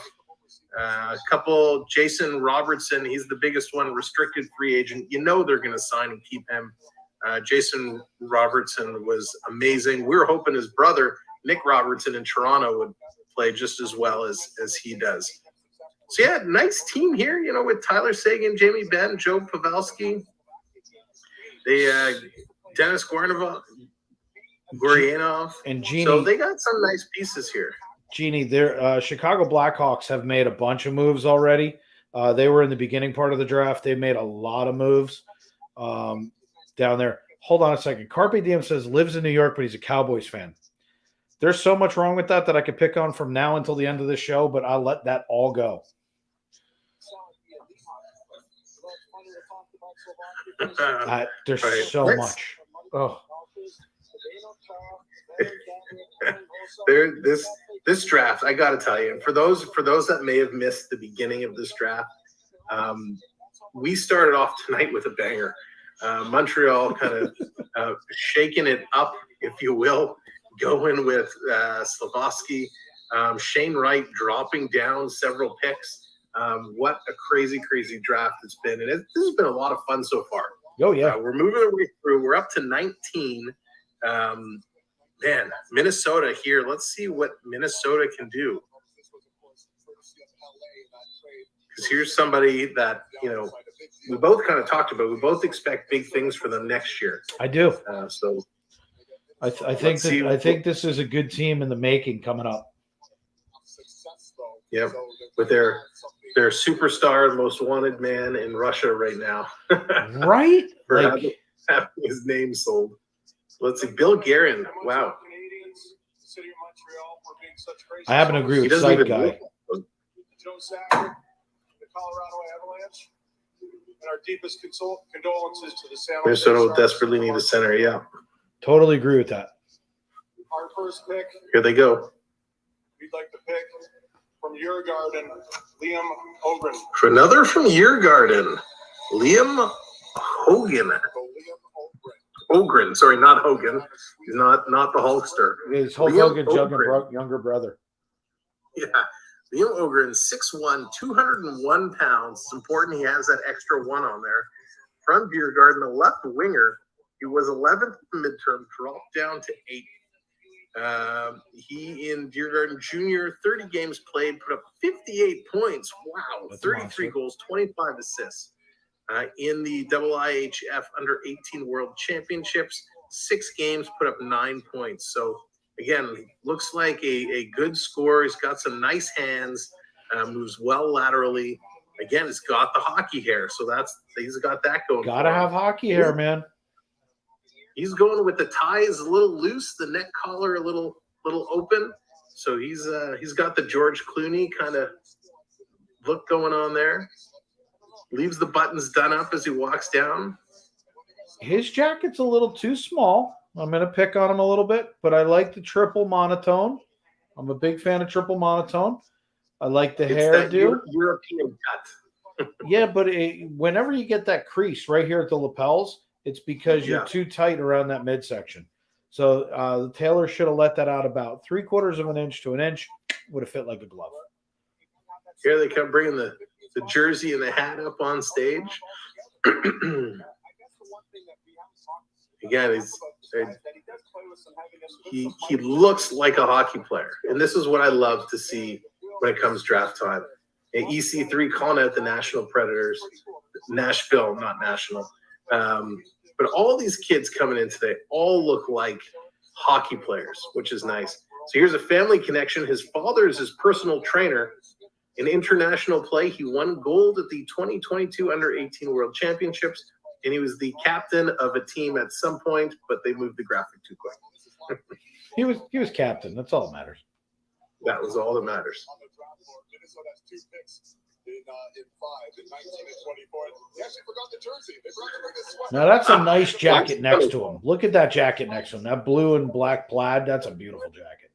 A couple, Jason Robertson, he's the biggest one, restricted free agent. They're going to sign and keep him. Jason Robertson was amazing. We were hoping his brother, Nick Robertson in Toronto, would play just as well as he does. So, yeah, nice team here, with Tyler Seguin, Jamie Benn, Joe Pavelski, Dennis Goryanov, and Jeannie. So they got some nice pieces here. Jeannie, their Chicago Blackhawks have made a bunch of moves already. They were in the beginning part of the draft. They made a lot of moves down there. Hold on a second. Carpe Diem says lives in New York, but he's a Cowboys fan. There's so much wrong with that I could pick on from now until the end of the show, but I'll let that all go. There's Right. so Let's- much. Oh, This draft, I got to tell you, for those that may have missed the beginning of this draft, we started off tonight with a banger. Montreal kind of shaking it up, if you will, going with Slafkovsky, Shane Wright dropping down several picks. What a crazy draft it's been. And this has been a lot of fun so far. oh yeah. We're moving our way through. We're up to 19. Man, Minnesota here. Let's see what Minnesota can do. Because here's somebody that, we both kind of talked about. We both expect big things for them next year. I do. So I think this is a good team in the making coming up. Yep, with their superstar, most wanted man in Russia right now. Right? For Like, having his name sold. Let's see, Bill Guerin. Wow. I happen to agree He with doesn't Sight even Guy. look. Joe Sakic, the Colorado Avalanche, and our deepest condolences to the San Jose Minnesota Sharks. desperately need a center. Yeah, Totally agree with that. Our first pick, here they go. we'd like to pick from your garden, Liam Ohgren. For another from your garden, Liam Hogan. Ohgren, sorry, not Hogan. He's not the Hulkster. He's Hulk Liam Hogan's Ohgren. younger brother. Yeah. Liam Ohgren, 6'1", 201 pounds. It's important he has that extra one on there. From Beer Garden, a left winger. He was 11th midterm, dropped down to 8th. He in Deer Garden Junior, 30 games played, put up 58 points. Wow, That's 33 goals, 25 assists. In the IIHF Under 18 World Championships, 6 games, put up 9 points. So, again, looks like a good scorer. He's got some nice hands, moves well laterally. Again, he's got the hockey hair, so he's got that going. Gotta have hockey hair, man. He's going with the ties a little loose, the neck collar a little open. So he's got the George Clooney kind of look going on there. Leaves the buttons done up as he walks down. His jacket's a little too small. I'm going to pick on him a little bit, but I like the triple monotone. I'm a big fan of triple monotone. I like the hairdo. European cut. Yeah, but whenever you get that crease right here at the lapels, it's because you're too tight around that midsection. So the tailor should have let that out about 3/4 of an inch to an inch. Would have fit like a glove. Here they come bringing the jersey and the hat up on stage. Again, he looks like a hockey player. And this is what I love to see when it comes draft time. And EC3 calling out the National Predators. Nashville, not national. But all these kids coming in today all look like hockey players, which is nice. So here's a family connection. His father is his personal trainer. In international play, he won gold at the 2022 Under 18 World Championships, and he was the captain of a team at some point, but they moved the graphic too quick. He was captain. That's all that matters. That was all that matters. Now that's a nice jacket next to him. Look at that jacket next to him. That blue and black plaid. That's a beautiful jacket.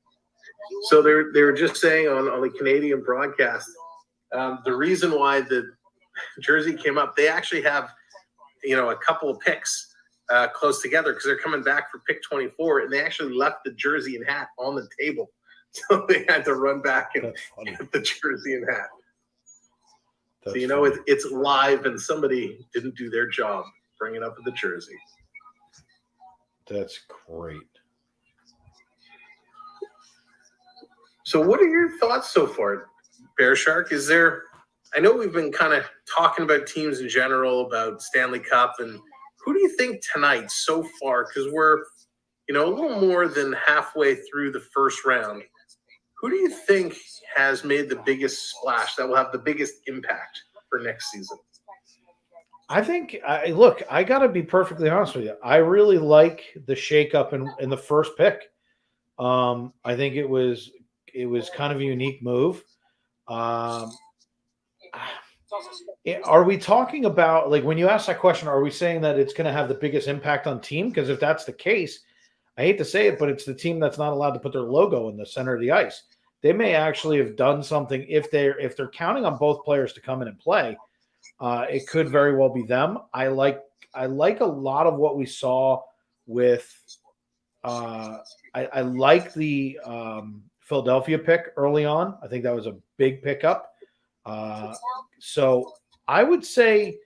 So they were just saying on the Canadian broadcast, the reason why the jersey came up, they actually have, a couple of picks close together because they're coming back for pick 24, and they actually left the jersey and hat on the table. So they had to run back and get the jersey and hat. That's So, it's live and somebody didn't do their job bringing up the jersey. That's great. So what are your thoughts so far, Bear Shark? Is there – I know we've been kind of talking about teams in general, about Stanley Cup, and who do you think tonight so far, because we're, a little more than halfway through the first round, who do you think has made the biggest splash that will have the biggest impact for next season? I think, I got to be perfectly honest with you. I really like the shakeup in the first pick. I think it was kind of a unique move. Are we talking about, like, when you ask that question, are we saying that it's going to have the biggest impact on team? Because if that's the case, I hate to say it, but it's the team that's not allowed to put their logo in the center of the ice. They may actually have done something if they're counting on both players to come in and play. It could very well be them. I like a lot of what we saw with. I like the Philadelphia pick early on. I think that was a big pickup. So I would say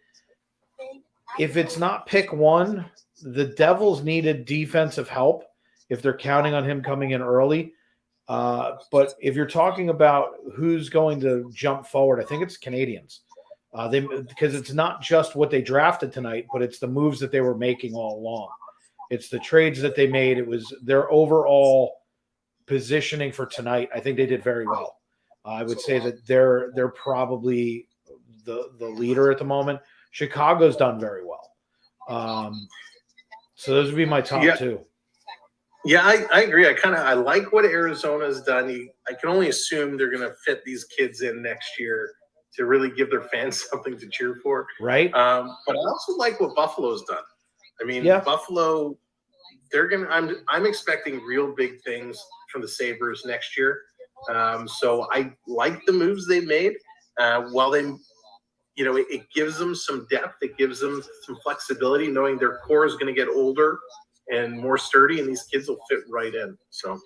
if it's not pick one, the Devils needed defensive help if they're counting on him coming in early. But if you're talking about who's going to jump forward, I think it's Canadians. Because it's not just what they drafted tonight, but it's the moves that they were making all along. It's the trades that they made. It was their overall positioning for tonight. I think they did very well. I would say that they're probably the leader at the moment. Chicago's done very well. So those would be my top two. Yeah, I agree. I like what Arizona's done. I can only assume they're going to fit these kids in next year to really give their fans something to cheer for. Right. But I also like what Buffalo's done. I mean, Buffalo, I'm expecting real big things from the Sabres next year. So I like the moves they made. While they, it gives them some depth. It gives them some flexibility, knowing their core is going to get older and more sturdy, and these kids will fit right in. So,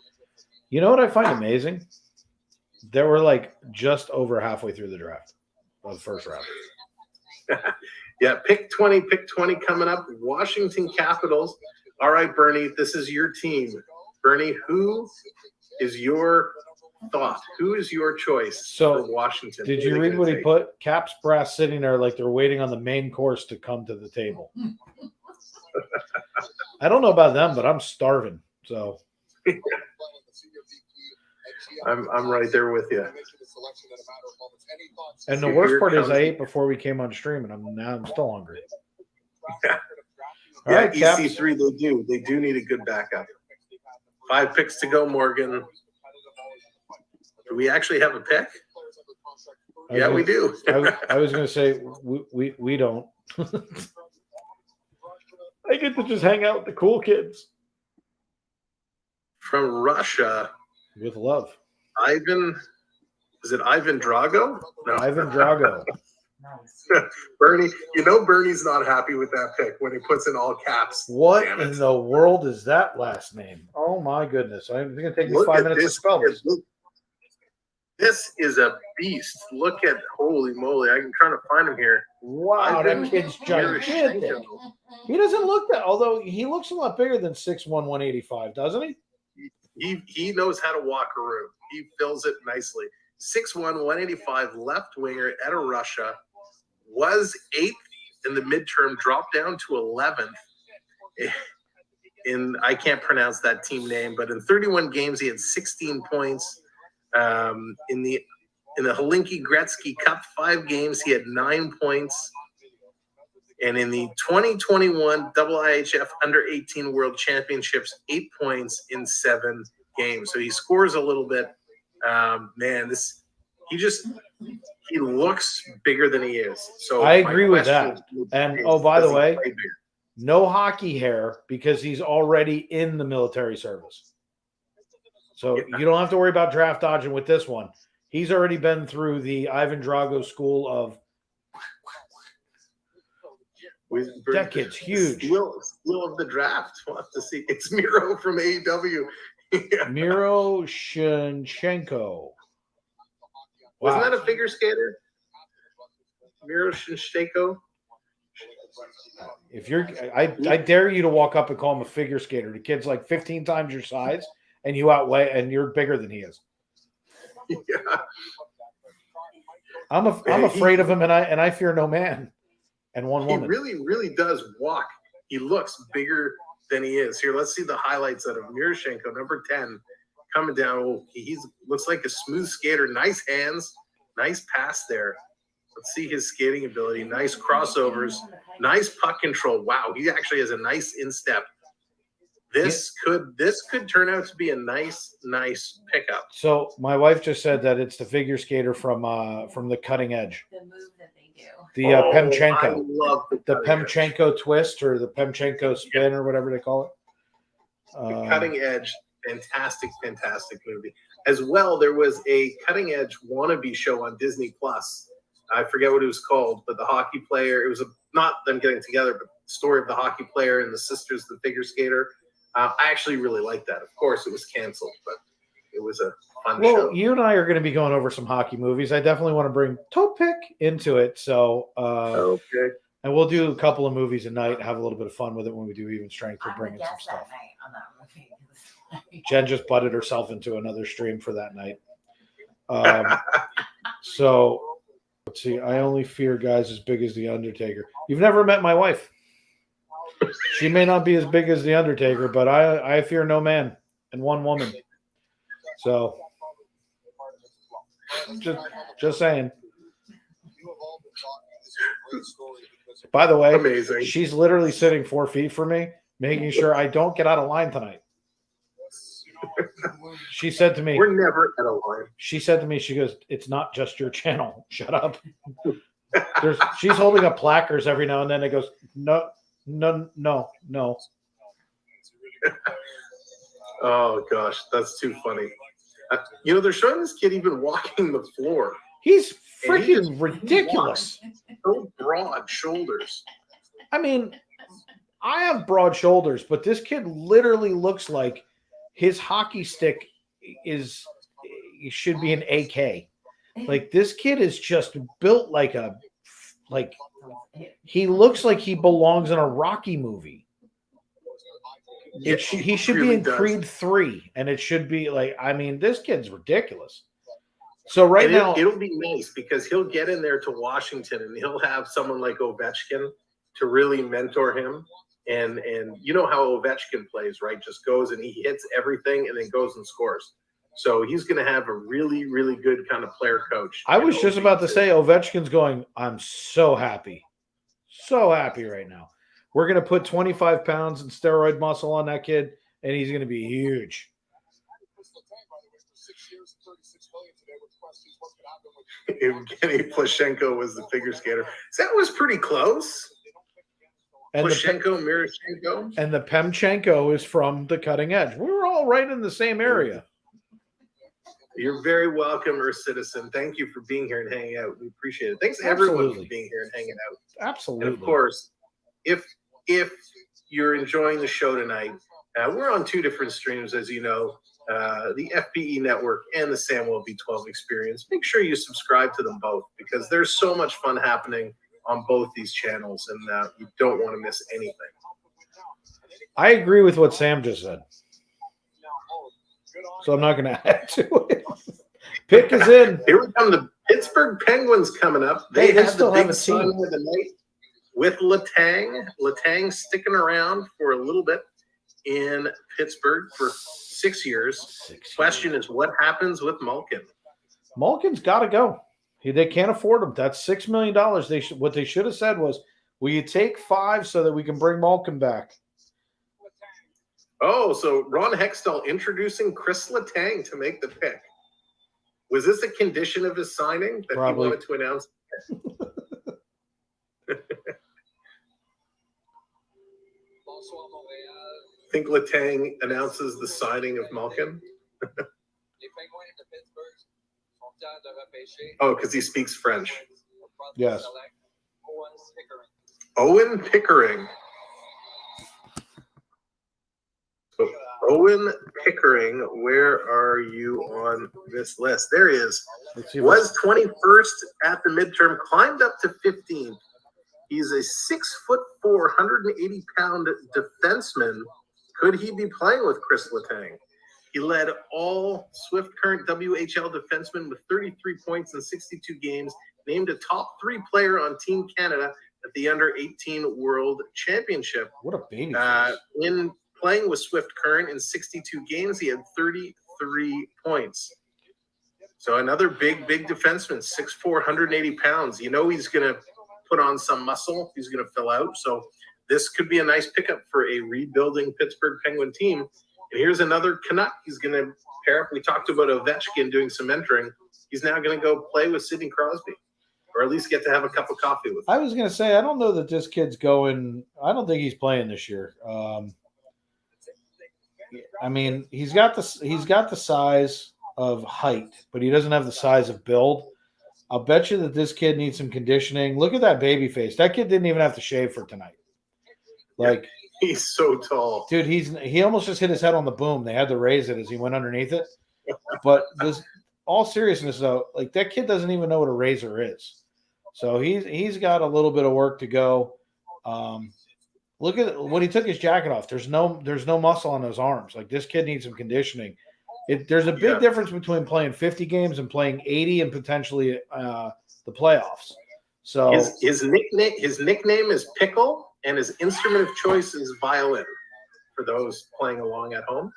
you know what I find amazing? They were like just over halfway through the draft of the first round. Yeah, pick 20 coming up. Washington Capitals. All right, Bernie, this is your team. Bernie, who is your thought? Who is your choice for Washington? Did you read what he put? Caps brass sitting there like they're waiting on the main course to come to the table. I don't know about them, but I'm starving. So I'm right there with you. And the worst part is I ate before we came on stream, and I'm still hungry. All right, EC3, they do need a good backup. 5 picks to go, Morgan. Do we actually have a pick? Yeah, we do. I was going to say we don't. I get to just hang out with the cool kids. From Russia. With love. Is it Ivan Drago? No. Ivan Drago. Bernie, Bernie's not happy with that pick when he puts in all caps. What in the world is that last name? Oh my goodness. I'm going to take you 5 minutes to spell this. This is a beast. Look at, holy moly. I'm trying to find him here. Wow, that kid's gigantic. He doesn't look that, although he looks a lot bigger than 6'1", 185, doesn't he? He knows how to walk a room. He fills it nicely. 6'1", 185 left winger out of Russia. Was 8th in the midterm, dropped down to 11th. I can't pronounce that team name, but in 31 games, he had 16 points. In the Helsinki Gretzky Cup, 5 games, he had 9 points. And in the 2021 IIHF Under-18 World Championships, 8 points in 7 games. So he scores a little bit. He looks bigger than he is. So I agree with that. And by the way, no hockey hair because he's already in the military service. So you don't have to worry about draft dodging with this one. He's already been through the Ivan Drago school of. That kid's huge. Steal of the draft. We'll have to see. It's Miro from AEW. Miro Shinchenko. Wasn't that a figure skater? Miro Shinchenko? If you're, I dare you to walk up and call him a figure skater. The kid's like 15 times your size, and you outweigh, and you're bigger than he is. Yeah. I'm afraid of him, and I fear no man, and one woman. He really, really does walk. He looks bigger than he is. Here, let's see the highlights of Miroshchenko, number 10, coming down. Oh, he looks like a smooth skater. Nice hands, nice pass there. Let's see his skating ability. Nice crossovers, nice puck control. Wow, he actually has a nice instep. This could turn out to be a nice pickup. So my wife just said that it's the figure skater from the Cutting Edge. The move that they do. The Pemchenko. I love The Pemchenko twist or the Pemchenko spin or whatever they call it. The Cutting Edge, fantastic movie. As well, there was a Cutting Edge wannabe show on Disney Plus. I forget what it was called, but the hockey player, it was not them getting together, but the story of the hockey player and the sisters, the figure skater. I actually really liked that. Of course, it was canceled, but it was a fun show. Well, you and I are going to be going over some hockey movies. I definitely want to bring Topic into it. So, Okay. and we'll do a couple of movies a night, have a little bit of fun with it when we do Even Strength. We'll bring in some stuff. Jen just butted herself into another stream for that night. So, let's see. I only fear guys as big as The Undertaker. You've never met my wife. She may not be as big as The Undertaker, but I fear no man and one woman. So, just saying. By the way, Amazing. She's literally sitting 4 feet from me, making sure I don't get out of line tonight. She said to me, We're never at a line. She said to me, she goes, "It's not just your channel. Shut up." She's holding up placards every now and then. It goes, no. Oh, gosh, that's too funny. They're showing this kid even walking the floor. He's freaking ridiculous. So broad shoulders. I mean, I have broad shoulders, but this kid literally looks like his hockey stick should be an AK. Like, this kid is just built like he looks like he belongs in a Rocky movie. Yeah, He should really be in does. Creed 3, and it should be like, I mean, this kid's ridiculous. So And now, it'll be nice because he'll get in there to Washington and he'll have someone like Ovechkin to really mentor him. And you know how Ovechkin plays, right? Just goes and he hits everything and then goes and scores. So he's going to have a really, really good kind of player coach. I was just about to say, Ovechkin's going, I'm so happy right now. We're going to put 25 pounds in steroid muscle on that kid, and he's going to be huge. Evgeny Plashenko was the figure skater. So that was pretty close. And Miroshchenko. And the Pemchenko is from the Cutting Edge. We were all right in the same area. You're very welcome, Earth Citizen. Thank you for being here and hanging out. We appreciate it. Thanks to everyone for being here and hanging out. Absolutely. And of course, if you're enjoying the show tonight, we're on 2 different streams, as you know, the FBE Network and the Samuel B12 Experience. Make sure you subscribe to them both because there's so much fun happening on both these channels, and you don't want to miss anything. I agree with what Sam just said. So I'm not going to add to it. Pick is in. Here we come. The Pittsburgh Penguins coming up. They They have still the have big a team. signing of the night with Letang. Letang sticking around for a little bit in Pittsburgh for 6 years. Question is, what happens with Malkin? Malkin's got to go. They can't afford him. That's $6 million. What they should have said was, will you take 5 so that we can bring Malkin back? Oh, so Ron Hextall introducing Chris Letang to make the pick. Was this a condition of his signing that Probably. he wanted to announce? Think Letang announces the signing of Malkin? Oh, because he speaks French. Yes. Owen Pickering. So Owen Pickering, where are you on this list? There he is. Let's see Was 21st at the midterm, climbed up to 15th. He's a 6'4", 180-pound defenseman. Could he be playing with Chris Letang? He led all Swift Current WHL defensemen with 33 points in 62 games, named a top 3 player on Team Canada at the Under-18 World Championship. What a baby. In playing with Swift Current in 62 games, he had 33 points. So another big defenseman, 6'4", 180 pounds. You know he's going to put on some muscle. He's going to fill out. So this could be a nice pickup for a rebuilding Pittsburgh Penguin team. And here's another Canuck. He's going to pair up. We talked about Ovechkin doing some mentoring. He's now going to go play with Sidney Crosby, or at least get to have a cup of coffee with him. I was going to say, I don't know that this kid's going – I don't think he's playing this year. I mean, he's got the size of height, but he doesn't have the size of build. I'll bet you that this kid needs some conditioning. Look at that baby face. That kid didn't even have to shave for tonight. Like, he's so tall. Dude, he almost just hit his head on the boom. They had to raise it as he went underneath it. But this, all seriousness though, like that kid doesn't even know what a razor is. So he's got a little bit of work to go. Look at when he took his jacket off. There's no muscle on those arms. Like this kid needs some conditioning. There's a big difference between playing 50 games and playing 80 and potentially the playoffs. So his nickname is Pickle, and his instrument of choice is violin. For those playing along at home.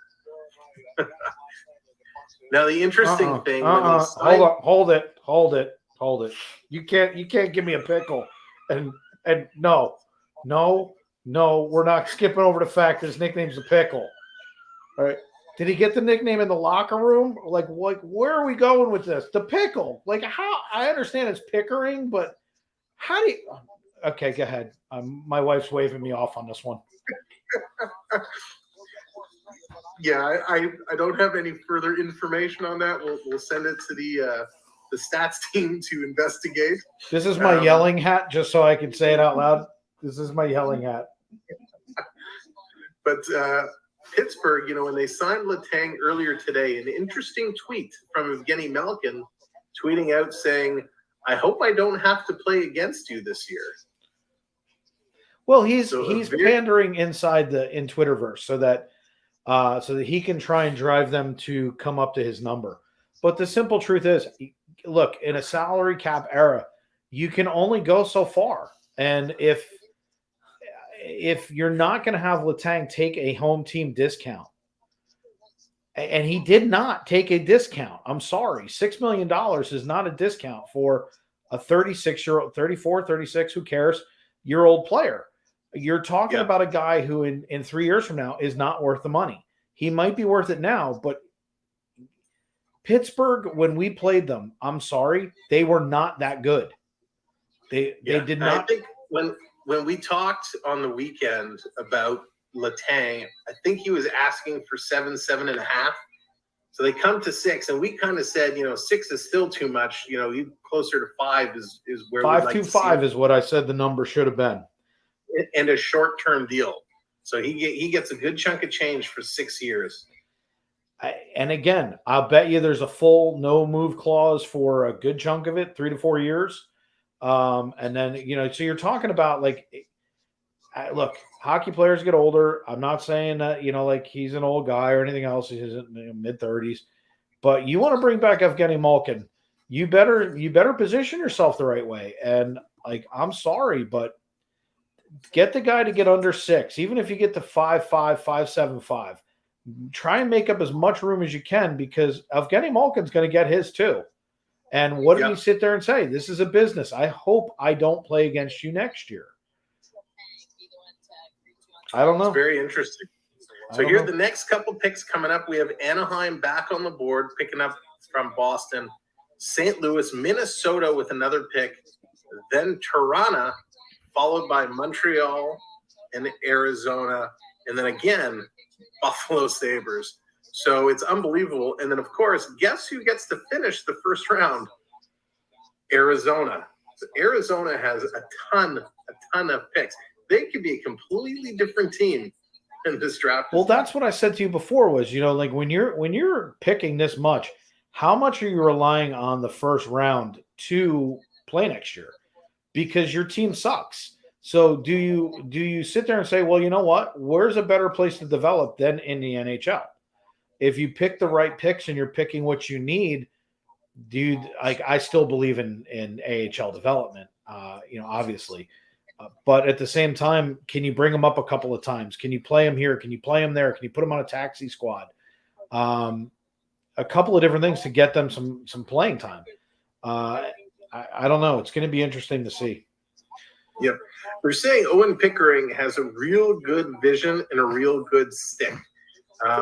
Now the interesting thing. Hold it. You can't give me a pickle. And no, we're not skipping over the fact that his nickname's the Pickle. All right. Did he get the nickname in the locker room? Like where are we going with this? The Pickle. Like how I understand it's Pickering, but how do you okay, go ahead. My wife's waving me off on this one. Yeah, I don't have any further information on that. We'll send it to the stats team to investigate. This is my yelling hat, just so I can say it out loud. This is my yelling hat. But Pittsburgh, when they signed Letang earlier today, an interesting tweet from Evgeny Malkin tweeting out saying, "I hope I don't have to play against you this year." Well, he's pandering inside in Twitterverse so that he can try and drive them to come up to his number. But the simple truth is, look, in a salary cap era, you can only go so far. And if you're not going to have Letang take a home team discount, and he did not take a discount, I'm sorry, $6 million is not a discount for a 36-year-old, 34, 36, who cares, year-old player. You're talking about a guy who in 3 years from now is not worth the money. He might be worth it now, but Pittsburgh, when we played them, I'm sorry, they were not that good. They did not. I think when we talked on the weekend about Letang, I think he was asking for 7.5. So they come to 6, and we kind of said, 6 is still too much. Closer to 5 is where 5.25 is what I said the number should have been. And a short-term deal. So he gets a good chunk of change for 6 years. And again, I'll bet you there's a full no-move clause for a good chunk of it, 3 to 4 years. And then, so you're talking about look, hockey players get older. I'm not saying that, he's an old guy or anything else. He's in mid-30s. But you want to bring back Evgeny Malkin, you better position yourself the right way. And, I'm sorry, but get the guy to get under 6, even if you get to 5.5, 5.75. Try and make up as much room as you can, because Evgeny Malkin's going to get his too. And what did he sit there and say? This is a business. I hope I don't play against you next year. I don't know. It's very interesting. So here are the next couple picks coming up. We have Anaheim back on the board, picking up from Boston, St. Louis, Minnesota with another pick, then Tirana, followed by Montreal and Arizona, and then again, Buffalo Sabres. So it's unbelievable. And then, of course, guess who gets to finish the first round? Arizona. So Arizona has a ton of picks. They could be a completely different team in this draft. Well, that's what I said to you before was, when you're picking this much, how much are you relying on the first round to play next year? Because your team sucks. So do you sit there and say, well, you know what? Where's a better place to develop than in the NHL? If you pick the right picks and you're picking what you need, dude, like I still believe in AHL development, obviously. But at the same time, can you bring them up a couple of times? Can you play them here? Can you play them there? Can you put them on a taxi squad? A couple of different things to get them some playing time. I don't know. It's going to be interesting to see. Yep. We're saying Owen Pickering has a real good vision and a real good stick.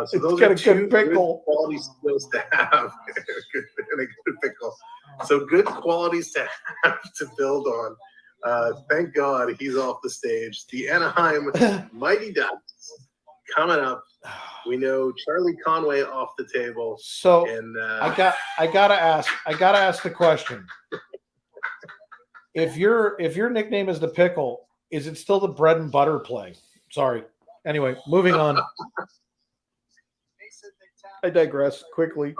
So those are two good quality skills to have. And a good pickle. So good qualities to have to build on. Thank God he's off the stage. The Anaheim Mighty Ducks coming up. We know Charlie Conway off the table. So and I gotta ask the question. If your nickname is the pickle, is it still the bread and butter play? Sorry. Anyway, moving on. I digress quickly.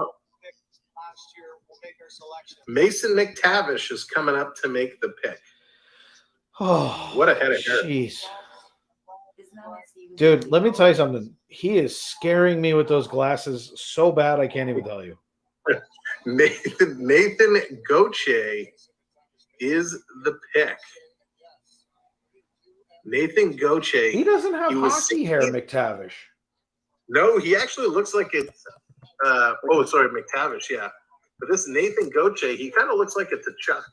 Mason McTavish is coming up to make the pick. Oh, what a head of hair. Jeez. Dude, let me tell you something. He is scaring me with those glasses so bad I can't even tell you. Nathan Gauthier is the pick. Nathan Gauthier. He doesn't have hockey hair, McTavish. No, he actually looks like it's McTavish, yeah. But this Nathan Gauthier, he kind of looks like it's a Chuck.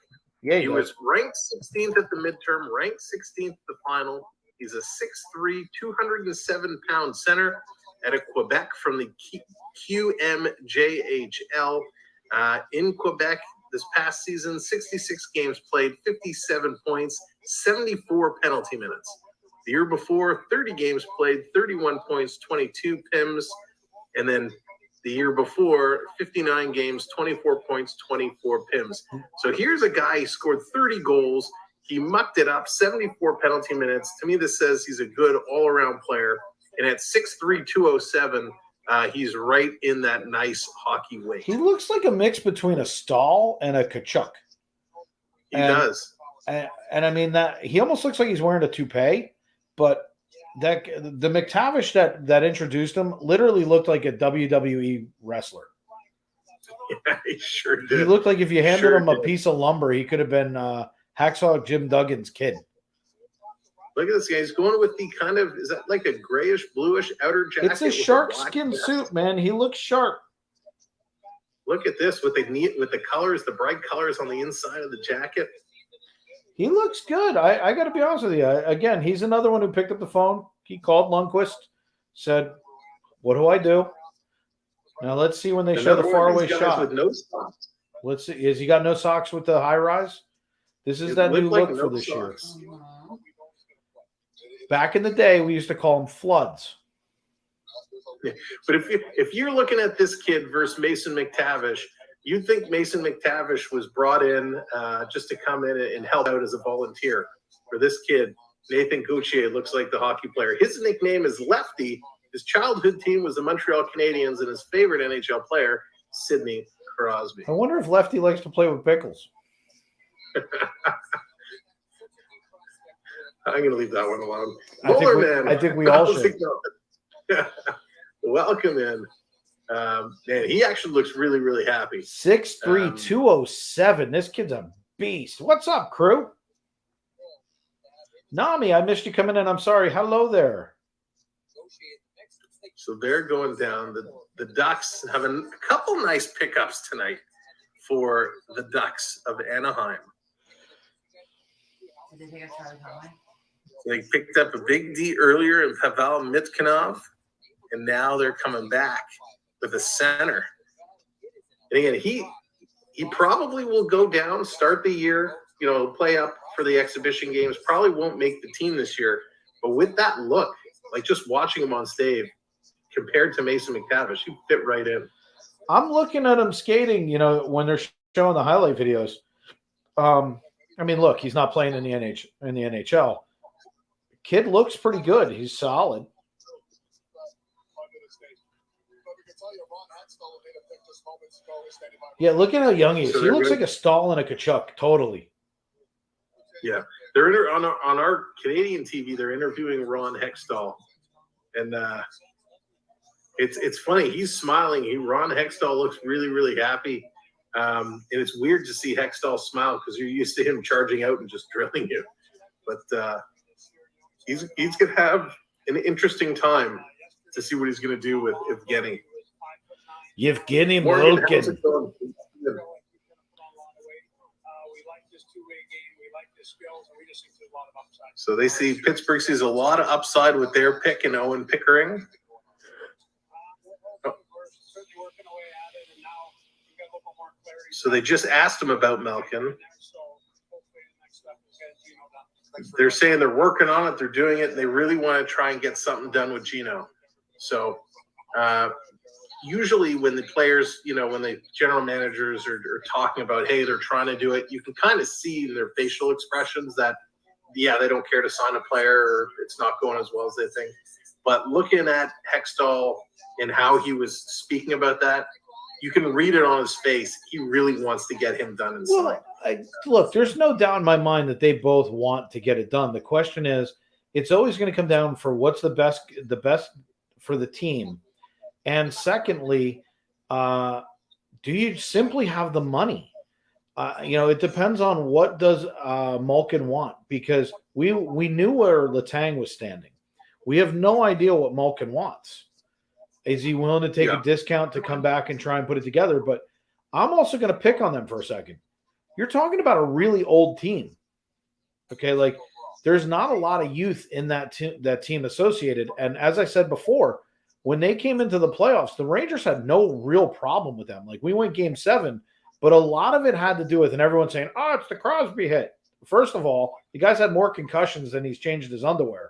Yeah, he was ranked 16th at the midterm, ranked 16th at the final. He's a 6'3", 207-pound center out of Quebec from the QMJHL. In Quebec this past season, 66 games played, 57 points, 74 penalty minutes. The year before, 30 games played, 31 points, 22 PIMs. And then the year before, 59 games, 24 points, 24 PIMs. So here's a guy who scored 30 goals. He mucked it up, 74 penalty minutes. To me, this says he's a good all-around player. And at 6'3", 207, he's right in that nice hockey weight. He looks like a mix between a Stahl and a Kachuk. He does. And I mean, that he almost looks like he's wearing a toupee, but that the McTavish that introduced him literally looked like a WWE wrestler. Yeah, he sure did. He looked like if you handed him a piece of lumber, he could have been Hacksaw Jim Duggan's kid. Look at this guy. He's going with the kind of, is that like a grayish, bluish outer jacket? It's a shark skin suit, man. He looks sharp. Look at this with the colors, the bright colors on the inside of the jacket. He looks good. I got to be honest with you. Again, he's another one who picked up the phone. He called Lundqvist, said, "What do I do?" Now let's see when they show the faraway shot. With no socks. Let's see. Has he got no socks with the high rise? This is that new look for this year. Back in the day, we used to call them floods. Yeah. But if you're looking at this kid versus Mason McTavish, you'd think Mason McTavish was brought in just to come in and help out as a volunteer. For this kid, Nathan Gauthier looks like the hockey player. His nickname is Lefty. His childhood team was the Montreal Canadiens, and his favorite NHL player, Sidney Crosby. I wonder if Lefty likes to play with pickles. I'm going to leave that one alone. I think we all should. Welcome in. Man, he actually looks really, really happy. 6'3", 207. This kid's a beast. What's up, crew? Nami, I missed you coming in. I'm sorry. Hello there. So they're going down. The Ducks have a couple nice pickups tonight for the Ducks of Anaheim. Did they take a Charlie Conway? They picked up a big D earlier in Pavel Mitkanov, and now they're coming back with a center. And again, he probably will go down, start the year, play up for the exhibition games, probably won't make the team this year. But with that look, like just watching him on stage compared to Mason McTavish, he fit right in. I'm looking at him skating, when they're showing the highlight videos. I mean, look, he's not playing in the NHL. Kid looks pretty good. He's solid. Yeah, look at how young he is. He looks like a Stahl and a Kachuk, totally. Yeah. They're on our Canadian TV. They're interviewing Ron Hextall, and it's funny. He's smiling. Ron Hextall looks really, really happy, and it's weird to see Hextall smile because you're used to him charging out and just drilling you. But he's gonna have an interesting time to see what he's gonna do with Evgeny. Yevgeny Morgan, Malkin. how's it going? So they see Pittsburgh sees a lot of upside with their pick and Owen Pickering. So they just asked him about Malkin. They're saying they're working on it, they're doing it, and they really want to try and get something done with Gino. So usually when the players, when the general managers are talking about, hey, they're trying to do it, you can kind of see in their facial expressions that, yeah, they don't care to sign a player or it's not going as well as they think. But looking at Hextall and how he was speaking about that, you can read it on his face. He really wants to get him done and signed. Look, there's no doubt in my mind that they both want to get it done. The question is, it's always going to come down for what's the best for the team. And secondly, do you simply have the money? It depends on what does Malkin want, because we knew where Letang was standing. We have no idea what Malkin wants. Is he willing to take a discount to come back and try and put it together? But I'm also going to pick on them for a second. You're talking about a really old team. Okay, like there's not a lot of youth in that team associated. And as I said before, when they came into the playoffs, the Rangers had no real problem with them. Like we went Game 7, but a lot of it had to do with, and everyone's saying, oh, it's the Crosby hit. First of all, the guy's had more concussions than he's changed his underwear.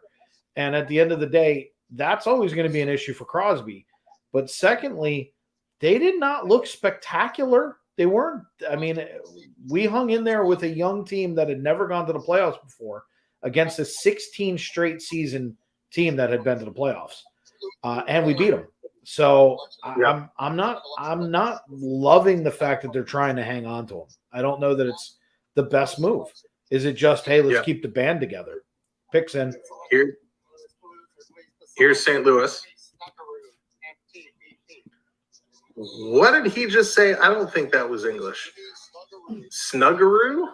And at the end of the day, that's always going to be an issue for Crosby. But secondly, they did not look spectacular. They weren't. I mean, we hung in there with a young team that had never gone to the playoffs before against a 16 straight season team that had been to the playoffs, and we beat them. So I'm not loving the fact that they're trying to hang on to him. I don't know that it's the best move. Is it just, hey, let's keep the band together? Picks in. Here's St. Louis. What did he just say? I don't think that was English. Snuggaroo?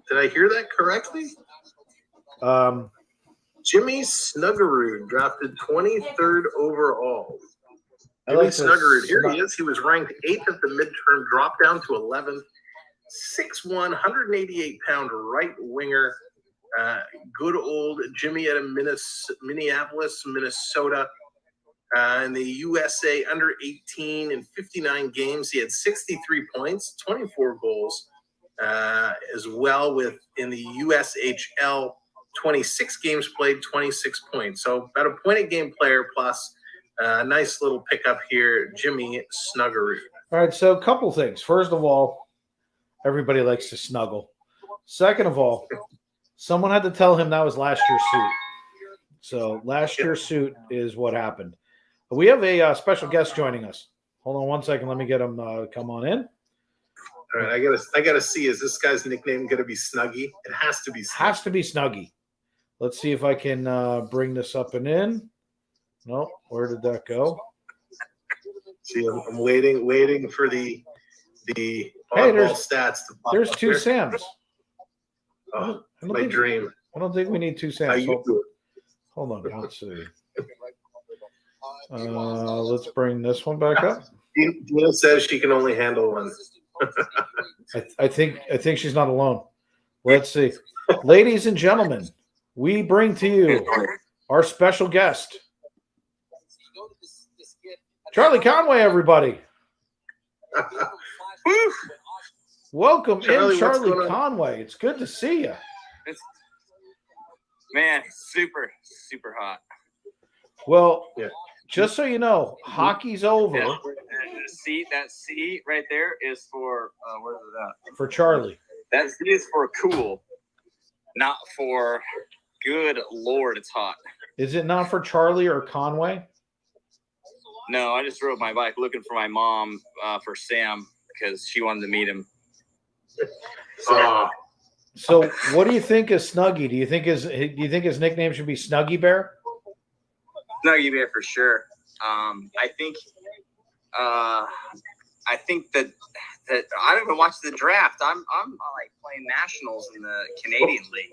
Did I hear that correctly? Jimmy Snuggaroo, drafted 23rd overall. Jimmy Snuggaroo, here he is. He was ranked 8th at the midterm, dropped down to 11th. 6'1", 188-pound right winger. Good old Jimmy out of Minneapolis, Minnesota. In the USA under 18 in 59 games, he had 63 points, 24 goals, as well with in the USHL 26 games played, 26 points. So about a point a game player plus a nice little pickup here, Jimmy Snuggaroo. All right, so a couple things. First of all, everybody likes to snuggle. Second of all, someone had to tell him that was last year's suit. So last year's suit is what happened. We have a special guest joining us. Hold on one second. Let me get him come on in. All right, I gotta see. Is this guy's nickname gonna be Snuggy? It has to be. Snuggy. Has to be Snuggy. Let's see if I can bring this up and in. No, where did that go? See, I'm waiting for the stats to pop there's up two there. Sams. Oh, my dream. I don't think we need two Sams. How you do it? Hold on. Let's see. Let's bring this one back up. Dina says she can only handle one. I think she's not alone. Let's see. Ladies and gentlemen, we bring to you our special guest, Charlie Conway, everybody. Welcome Charlie, in, Charlie Conway. It's good to see you. Man, super, super hot. Well, just so you know, hockey's over. Yeah. That C right there is for where's it at? For Charlie. That C is for cool, not for good Lord, it's hot. Is it not for Charlie or Conway? No, I just rode my bike looking for my mom for Sam because she wanted to meet him. So, So, what do you think of Snuggie? Do you think his nickname should be Snuggie Bear? Snuggie Bear for sure. I think that I don't even watch the draft. I'm like playing nationals in the Canadian League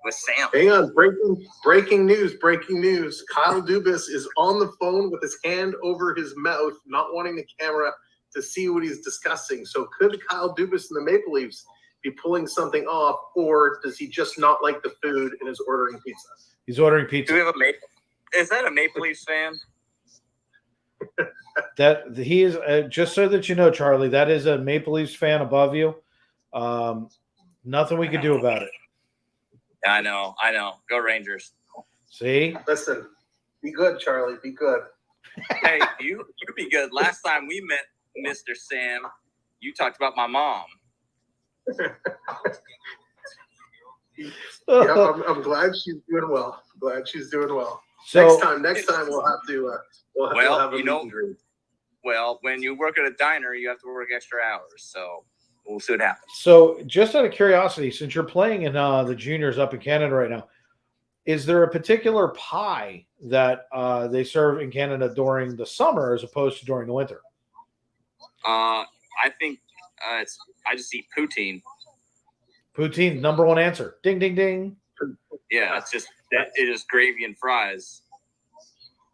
with Sam. Hang on, breaking news. Kyle Dubas is on the phone with his hand over his mouth, not wanting the camera to see what he's discussing. So could Kyle Dubas and the Maple Leafs be pulling something off, or does he just not like the food and is ordering pizza? He's ordering pizza. Do we have a Maple? Is that a Maple Leafs fan? That he is just so that you know, Charlie. That is a Maple Leafs fan above you. Nothing we can do about it. I know. Go Rangers. See, Listen, be good, Charlie. Be good. Hey, you be good. Last time we met, Mr. Sam, you talked about my mom. Yeah, I'm glad she's doing well. So Next time we'll have to. We'll have a meet and greet. Well, when you work at a diner, you have to work extra hours. So we'll see what happens. So, just out of curiosity, since you're playing in the juniors up in Canada right now, is there a particular pie that they serve in Canada during the summer as opposed to during the winter? I think I just eat poutine. Poutine, number one answer. Ding, ding, ding. Yeah, it is gravy and fries.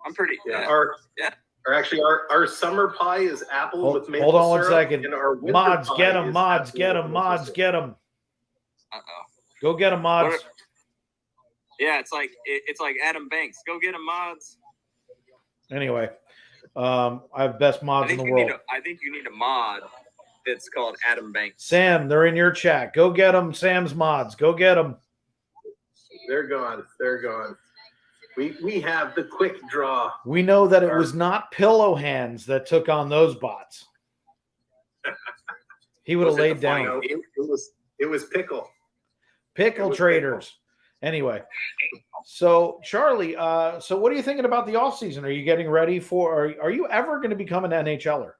I'm pretty. Yeah. Yeah. Our summer pie is apple with maple Hold on one syrup, second. and our winter Mods, pie get them. is Mods, apple get with them. maple Mods, syrup. get them. Uh-oh. Go get them, mods. Yeah, it's like Adam Banks. Go get him, mods. Anyway, I have best mods in the world. I think you need a mod that's called Adam Banks. Sam, they're in your chat. Go get them, Sam's mods. Go get them. They're gone. We have the quick draw. We know that it was not Pillow Hands that took on those bots. He would have Was it laid the down. final? It was pickle. Pickle It was traders. Anyway, so Charlie, so what are you thinking about the offseason? Are you getting ready for? Are you ever going to become an NHLer?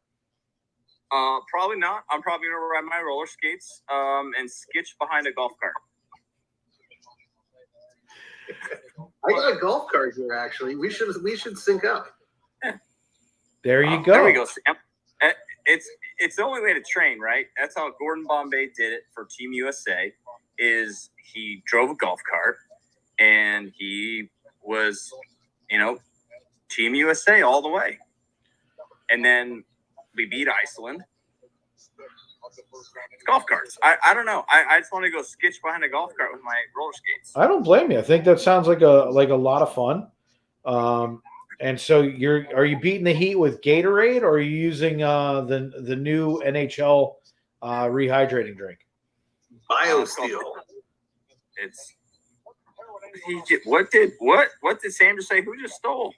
Probably not. I'm probably gonna ride my roller skates and skitch behind a golf cart. I got a golf cart here. Actually, we should sync up. There you go. There we go, Sam. It's the only way to train, right? That's how Gordon Bombay did it for Team USA. Is he drove a golf cart and he was, Team USA all the way. And then we beat Iceland. Golf carts. I don't know. I just want to go skitch behind a golf cart with my roller skates. I don't blame you. I think that sounds like a lot of fun. And so are you beating the heat with Gatorade, or are you using the new NHL rehydrating drink? BioSteel. What did Sam just say? Who just stole?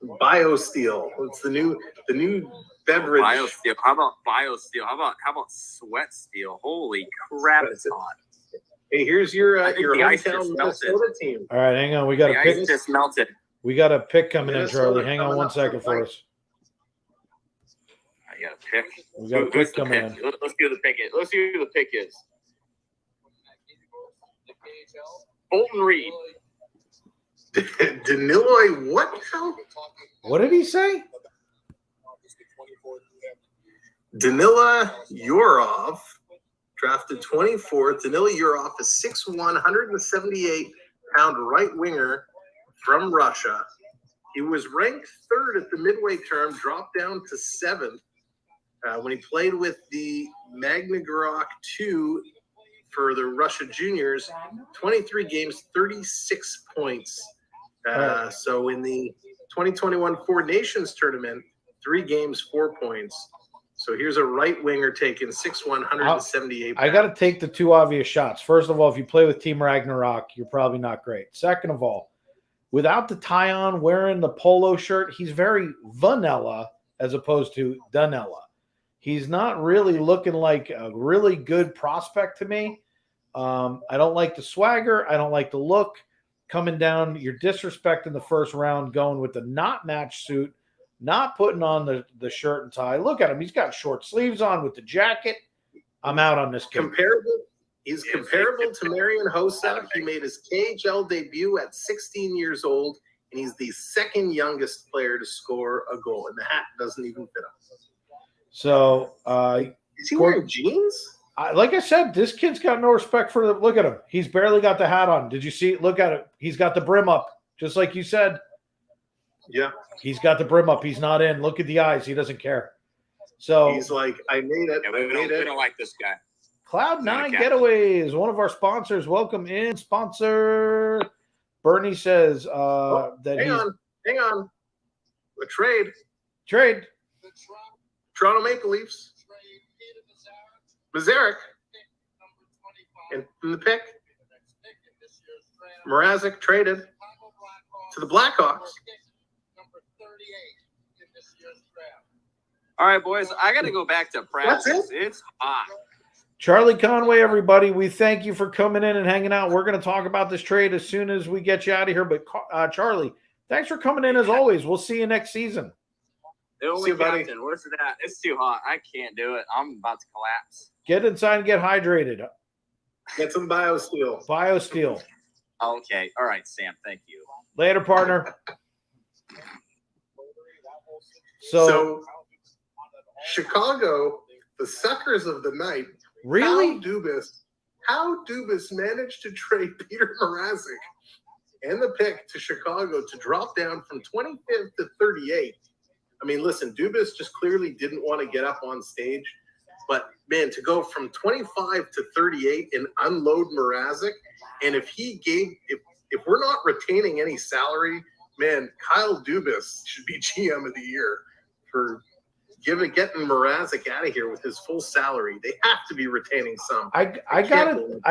BioSteel. It's the new beverage. BioSteel. How about BioSteel? How about Sweat Steel? Holy crap, it's hot. Hey, here's your ice hometown just Minnesota team. All right, hang on. We got The a pick. ice just melted. We got a pick coming in, Minnesota Charlie. Hang on coming one up second for us. I got a pick. We got a pick coming in. Let's see who the pick is. Let's see who the pick is. Bolton Reed. Danila, what the hell? What did he say? Danila Yurov, drafted 24th. Danila Yurov is 6'1", 178-pound right winger from Russia. He was ranked third at the midway term, dropped down to seventh when he played with the Magnagorok 2 for the Russia juniors. 23 games, 36 points. So in the 2021 Four Nations tournament, 3 games, 4 points. So here's a right winger taking 6'1", 178 pounds. I got to take the two obvious shots. First of all, if you play with Team Ragnarok, you're probably not great. Second of all, without the tie on, wearing the polo shirt, he's very vanilla as opposed to Danila. He's not really looking like a really good prospect to me. I don't like the swagger. I don't like the look. Coming down, you're disrespecting the first round, going with the not match suit, not putting on the shirt and tie. Look at him. He's got short sleeves on with the jacket. I'm out on this kid. He's comparable to Marian Hossa. He made his KHL debut at 16 years old, and he's the second youngest player to score a goal. And the hat doesn't even fit him. So, is he wearing jeans? Like I said, this kid's got no respect for the. Look at him. He's barely got the hat on. Did you see? Look at it. He's got the brim up, just like you said. Yeah. He's got the brim up. He's not in. Look at the eyes. He doesn't care. So he's like, I made it. Yeah, we don't like this guy. Cloud9 Getaways, one of our sponsors. Welcome in, sponsor. Bernie says that hang on. A trade. Toronto Maple Leafs. Mazarek. And from the pick. Mrazek traded to the Blackhawks. All right, boys, I got to go back to practice. It's hot. Charlie Conway, everybody, we thank you for coming in and hanging out. We're going to talk about this trade as soon as we get you out of here. But, Charlie, thanks for coming in as always. We'll see you next season. The only captain, where's it at? It's too hot. I can't do it. I'm about to collapse. Get inside and get hydrated. Get some BioSteel. BioSteel. Okay. All right, Sam. Thank you. Later, partner. So Chicago, the suckers of the night. Really? How Dubas managed to trade Peter Mrazek and the pick to Chicago to drop down from 25th to 38. I mean, listen, Dubas just clearly didn't want to get up on stage. But, man, to go from 25 to 38 and unload Mrazek, and if we're not retaining any salary, man, Kyle Dubas should be GM of the year for getting Mrazek out of here with his full salary. They have to be retaining some. I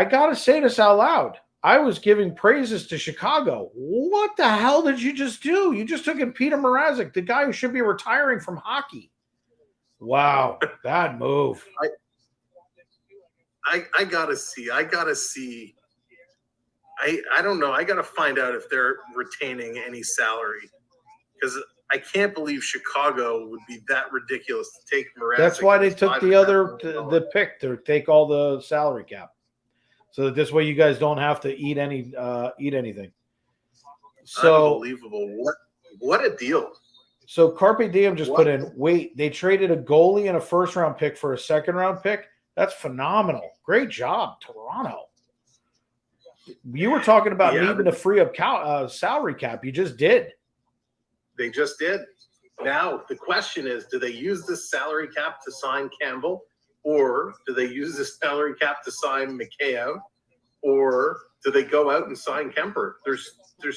gotta say this out loud. I was giving praises to Chicago. What the hell did you just do? You just took in Peter Mrazek, the guy who should be retiring from hockey. Wow, bad move. I gotta see. I don't know. I gotta find out if they're retaining any salary, because I can't believe Chicago would be that ridiculous to take Mrazek. That's why they took the pick to take all the salary cap, so that this way you guys don't have to eat anything. So unbelievable! What a deal! So Carpe Diem just put in. Wait, they traded a goalie and a first-round pick for a second-round pick. That's phenomenal. Great job, Toronto. You were talking about needing to free up salary cap. You just did. They just did. Now, the question is, do they use this salary cap to sign Campbell, or do they use this salary cap to sign Mikheyev, or do they go out and sign Kemper? There's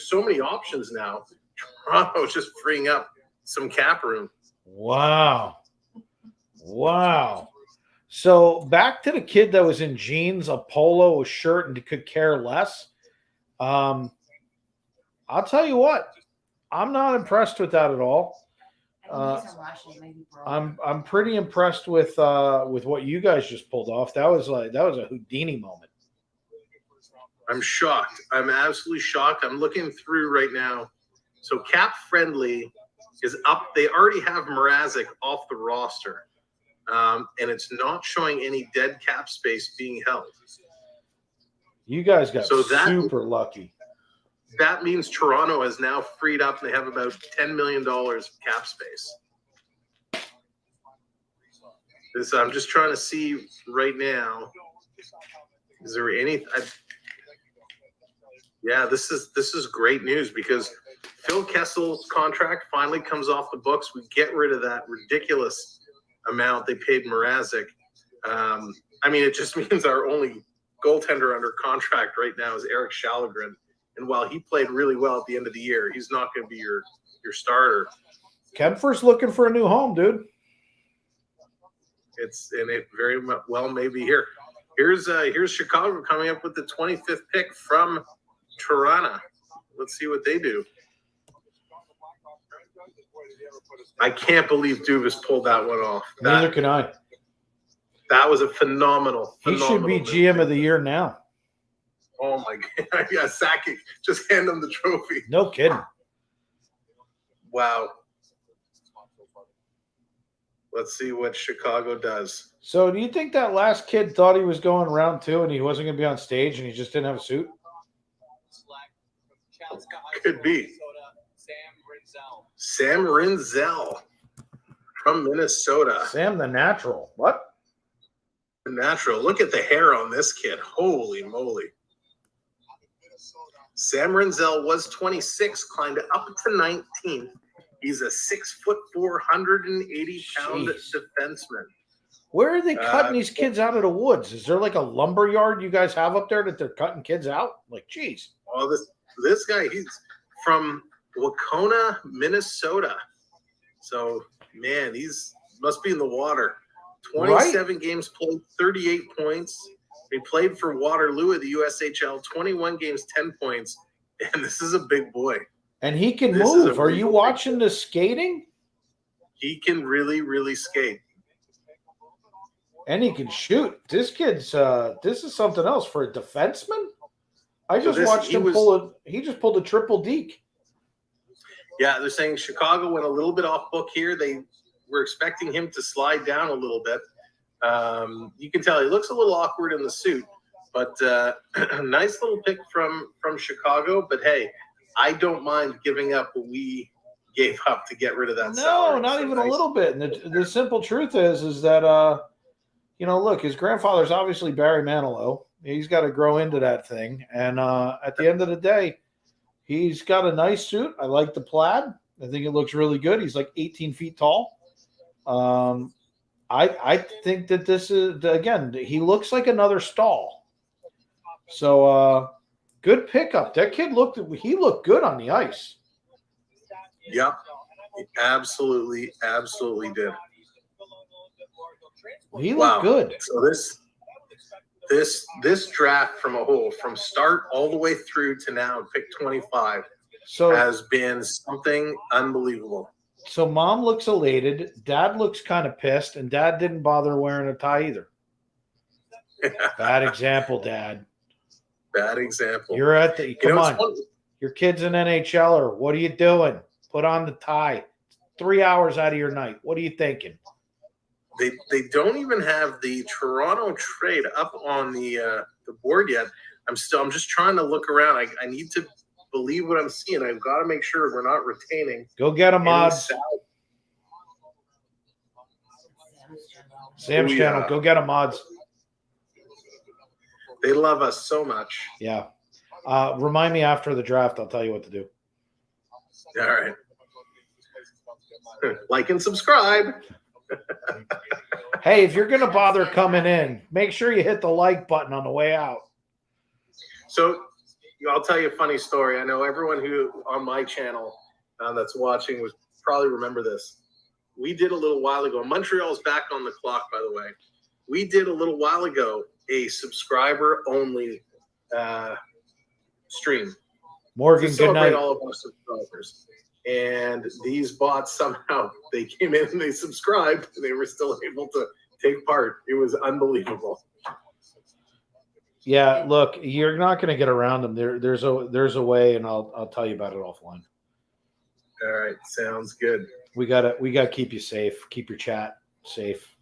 so many options now. Toronto's just freeing up some cap room. Wow. So back to the kid that was in jeans, a polo, a shirt, and could care less. I'll tell you what. I'm not impressed with that at all. I'm pretty impressed with what you guys just pulled off. That was a Houdini moment. I'm shocked. I'm absolutely shocked. I'm looking through right now. So Cap Friendly is up. They already have Mrazek off the roster, and it's not showing any dead cap space being held. You guys got super lucky. That means Toronto has now freed up, and they have about $10 million cap space. I'm just trying to see right now. Is there any? This is great news, because Phil Kessel's contract finally comes off the books. We get rid of that ridiculous amount they paid Mrazek. It just means our only goaltender under contract right now is Eric Shallegren. And while he played really well at the end of the year, he's not going to be your starter. Kemper's looking for a new home, dude. It very well may be here. Here's Chicago coming up with the 25th pick from Toronto. Let's see what they do. I can't believe Dubas pulled that one off. Neither can I. That was a phenomenal. He should be GM of the year now. Oh my God! Yeah, Sakic, just hand him the trophy. No kidding. Wow. Let's see what Chicago does. So do you think that last kid thought he was going round 2 and he wasn't going to be on stage and he just didn't have a suit? Could be. Sam Rinzel from Minnesota. Sam the Natural. What? The Natural. Look at the hair on this kid. Holy moly. Sam Rinzel was 26, climbed up to 19th. He's a 6'4", 180-pound defenseman. Where are they cutting these kids out of the woods? Is there like a lumber yard you guys have up there that they're cutting kids out? Like, geez. Well, this guy, he's from Waukegan, Minnesota. So, man, he's must be in the water. 27 games played, 38 points. He played for Waterloo at the USHL, 21 games, 10 points. And this is a big boy. And he can move. Are you watching the skating? He can really, really skate. And he can shoot. This kid's this is something else for a defenseman. I just watched him he just pulled a triple deke. Yeah, they're saying Chicago went a little bit off book here. They were expecting him to slide down a little bit. You can tell he looks a little awkward in the suit, but nice little pick from Chicago. But hey, I don't mind giving up what we gave up to get rid of that salary. No, not even a little bit. And the simple truth is that look, his grandfather's obviously Barry Manilow. He's got to grow into that thing. And at the end of the day, he's got a nice suit. I like the plaid. I think it looks really good. He's like 18 feet tall. I think that this is, again, he looks like another Stahl. So good pickup. That kid looked good on the ice. Yep. He absolutely did. He looked good. So this draft from start all the way through to now, pick 25, has been something unbelievable. So mom looks elated, dad looks kind of pissed, and dad didn't bother wearing a tie either. Bad example, Dad. Bad example. You're at the come on. Your kid's an NHLer. What are you doing? Put on the tie. 3 hours out of your night. What are you thinking? They don't even have the Toronto trade up on the board yet. I'm just trying to look around. I need to believe what I'm seeing. I've got to make sure we're not retaining. Go get a mod. Sam's channel. Go get a mods. They love us so much. Yeah. Remind me after the draft. I'll tell you what to do. All right. Like and subscribe. Hey, if you're going to bother coming in, make sure you hit the like button on the way out. So I'll tell you a funny story. I know everyone who on my channel that's watching would probably remember this. We did a little while ago. Montreal's back on the clock, by the way. We did a little while ago a subscriber-only stream. Morgan, to celebrate good night. all of our subscribers. And these bots somehow, they came in and they subscribed and they were still able to take part. It was unbelievable. Yeah, look, you're not going to get around them. There's a way, and I'll tell you about it offline. All right, sounds good. We gotta keep you safe. Keep your chat safe.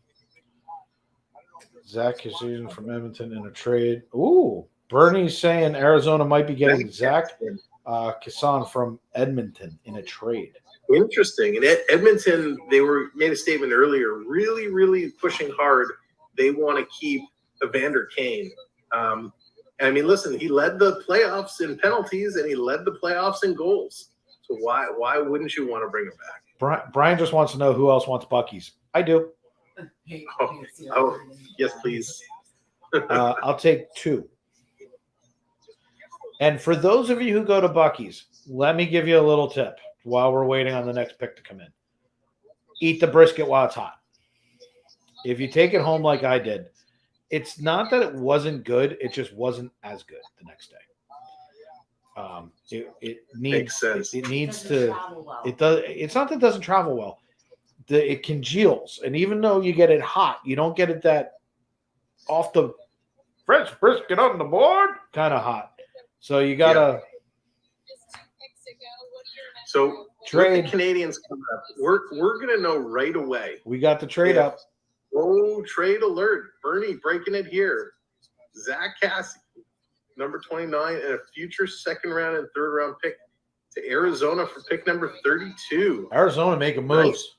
Zach is using from Edmonton in a trade. Ooh, Bernie's saying Arizona might be getting Zach Kassan from Edmonton in a trade. Interesting. And Edmonton, they made a statement earlier, really, really pushing hard. They want to keep Evander Kane. And I mean, listen, he led the playoffs in penalties and he led the playoffs in goals. So why wouldn't you want to bring him back? Brian just wants to know who else wants Bucky's. I do. Oh yes, please. I'll take 2. And for those of you who go to Bucky's, let me give you a little tip while we're waiting on the next pick to come in. Eat the brisket while it's hot. If you take it home like I did, it's not that it wasn't good. It just wasn't as good the next day. It needs, makes sense. It needs to. It does. It's not that it doesn't travel well. It congeals, and even though you get it hot, you don't get it that off the French brisket on the board kind of hot. So you gotta. So Trade. The Canadians coming up. We're gonna know right away. We got the trade up. Oh, trade alert. Bernie breaking it here. Zach Cassidy, number 29, and a future second round and third round pick to Arizona for pick number 32. Arizona making moves. Nice.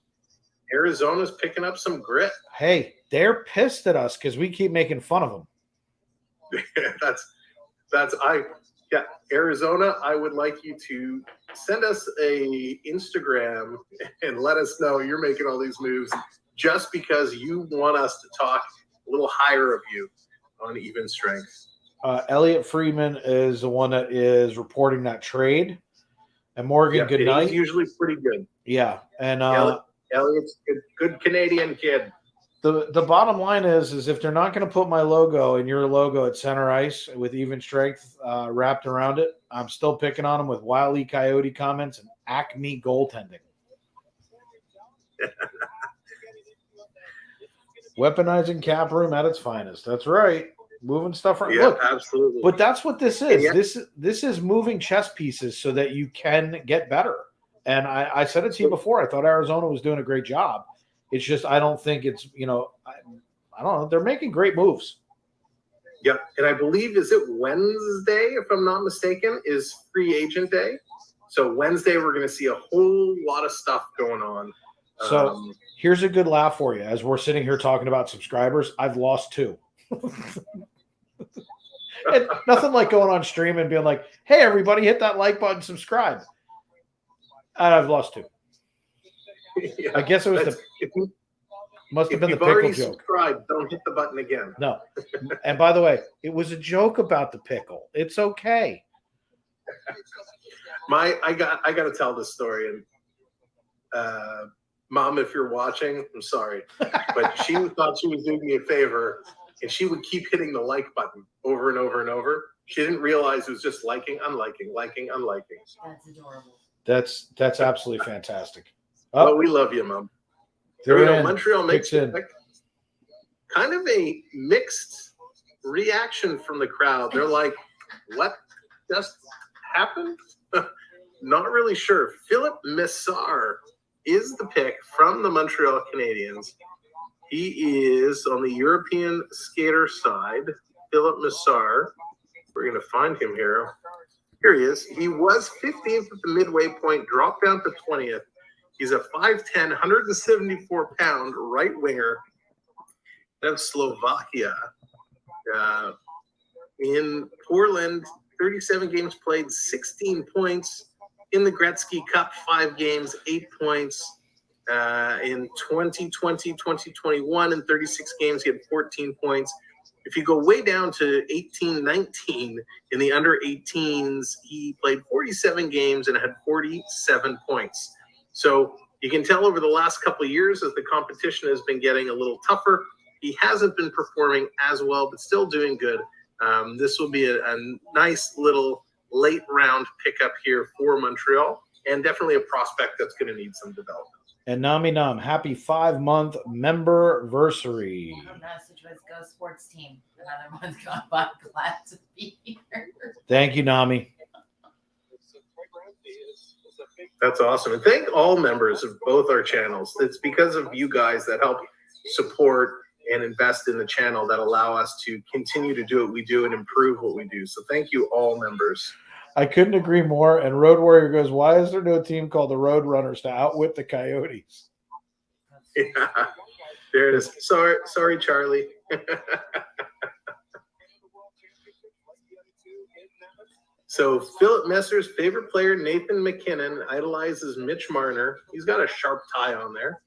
Arizona's picking up some grit. Hey, they're pissed at us because we keep making fun of them. Arizona, I would like you to send us a Instagram and let us know you're making all these moves just because you want us to talk a little higher of you on even strength. Elliot Friedman is the one that is reporting that trade. And Morgan, good night. He's usually pretty good. Yeah. And Elliot's good Canadian kid. The bottom line is if they're not going to put my logo and your logo at center ice with even strength wrapped around it, I'm still picking on them with Wile E. Coyote comments and Acme goaltending. Weaponizing cap room at its finest. That's right. Moving stuff around. Yeah, Look, absolutely. but that's what this is. Yeah. This is moving chess pieces so that you can get better. And I said it to you before. I thought Arizona was doing a great job. It's just I don't think it's, I don't know. They're making great moves. Yeah, and I believe, is it Wednesday, if I'm not mistaken, is free agent day. So Wednesday we're going to see a whole lot of stuff going on. So here's a good laugh for you. As we're sitting here talking about subscribers, I've lost 2. And nothing like going on stream and being like, hey, everybody, hit that like button, subscribe. And I've lost 2. Yeah, I guess it was must have been the pickle pickle joke. Subscribed, don't hit the button again. No. And by the way, it was a joke about the pickle. It's okay. I got to tell this story, and Mom, if you're watching, I'm sorry, but she thought she was doing me a favor, and she would keep hitting the like button over and over and over. She didn't realize it was just liking, unliking, liking, unliking. That's adorable. That's absolutely fantastic. Well, we love you, Mom. There we go. Montreal makes it. Kind of a mixed reaction from the crowd. They're like, what just happened? Not really sure. Philip Messar is the pick from the Montreal Canadiens. He is on the European skater side. Philip Messar. We're going to find him here. Here he is. He was 15th at the midway point, dropped down to 20th. He's a 5'10", 174-pound right winger of Slovakia. In Portland, 37 games played, 16 points. In the Gretzky Cup, 5 games, 8 points. In 2020, 2021, in 36 games, he had 14 points. If you go way down to 18-19, in the under 18s, he played 47 games and had 47 points. So you can tell over the last couple of years as the competition has been getting a little tougher, he hasn't been performing as well, but still doing good. This will be a nice little late round pickup here for Montreal, and definitely a prospect that's going to need some development. And Nami Nam, happy 5-month member-versary. I don't know, Situa's Go Sports Team. Another month gone by. Glad to be here. Thank you, Nami. That's awesome. And thank all members of both our channels. It's because of you guys that help support and invest in the channel that allow us to continue to do what we do and improve what we do. So thank you all members. I couldn't agree more. And Road Warrior goes, why is there no team called the Road Runners to outwit the Coyotes? Yeah, there it is. Sorry, Charlie. So Philip Messer's favorite player, Nathan McKinnon, idolizes Mitch Marner. He's got a sharp tie on there.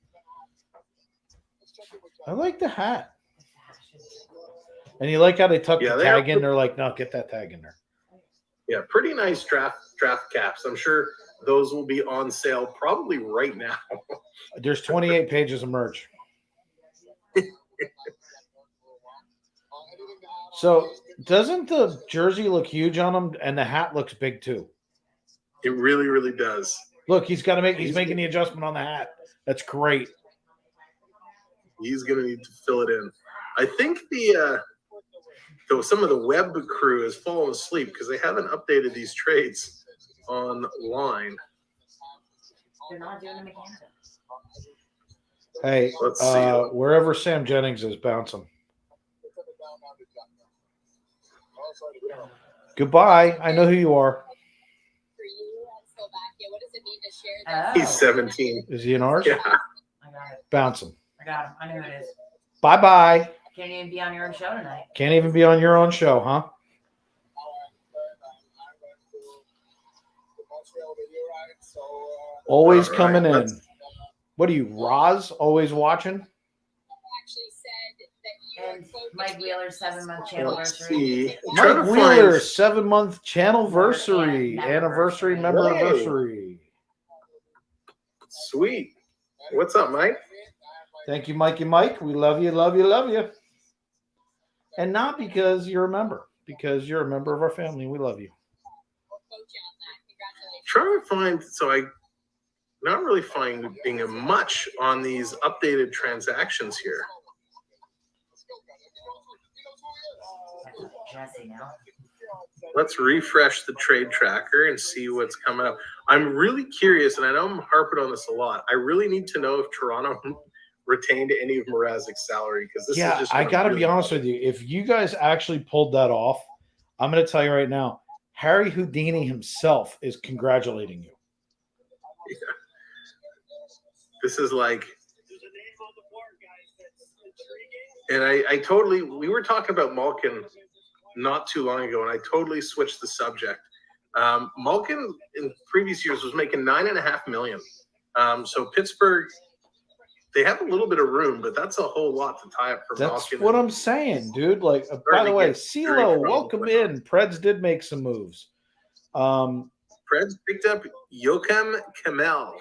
I like the hat. And you like how they tuck the tag in? They're like, no, get that tag in there. Yeah, pretty nice draft caps. I'm sure those will be on sale probably right now. There's 28 pages of merch. So doesn't the jersey look huge on him, and the hat looks big too? It really, really does. Look, he's making the adjustment on the hat. That's great. He's going to need to fill it in. I think some of the web crew has fallen asleep because they haven't updated these trades online. They're not doing them in Canada. Hey, Let's see. wherever Sam Jennings is, bounce him. Goodbye. I know who you are. For you and Slovakia, what does it mean to share Oh, He's 17. Is he in ours? Yeah. I got it. Bounce him. I got him. I know who it is. Bye-bye. Can't even be on your own show tonight. Can't even be on your own show, huh? Always All right, coming in. let's- What are you, Roz? Always watching? actually said that you And are focused Mike Wheeler's 7-month channel Let's anniversary. see. I'm trying Mike to Wheeler, find. 7-month channelversary, Yeah, anniversary, Hey. member-anniversary. Sweet. What's up, Mike? Thank you, Mikey Mike. We love you, love you, love you. And not because you're a member, because you're a member of our family. We love you. coach on that. Congratulations. Trying to find. So I not really finding much on these updated transactions here. Jesse now. Let's refresh the trade tracker and see what's coming up. I'm really curious, and I know I'm harping on this a lot. I really need to know if Toronto retained any of Mrazek's salary because this is Yeah, just. I got to be honest with you. If you guys actually pulled that off, I'm going to tell you right now, Harry Houdini himself is congratulating you. Yeah. This is like, and I totally. We were talking about Malkin not too long ago, and I totally switched the subject. Malkin in previous years was making $9.5 million. So Pittsburgh, they have a little bit of room, but that's a whole lot to tie up for That's Malkin. what I'm saying, dude. Like, by the way, CeeLo, welcome in. Preds did make some moves. Preds picked up Joakim Kemell.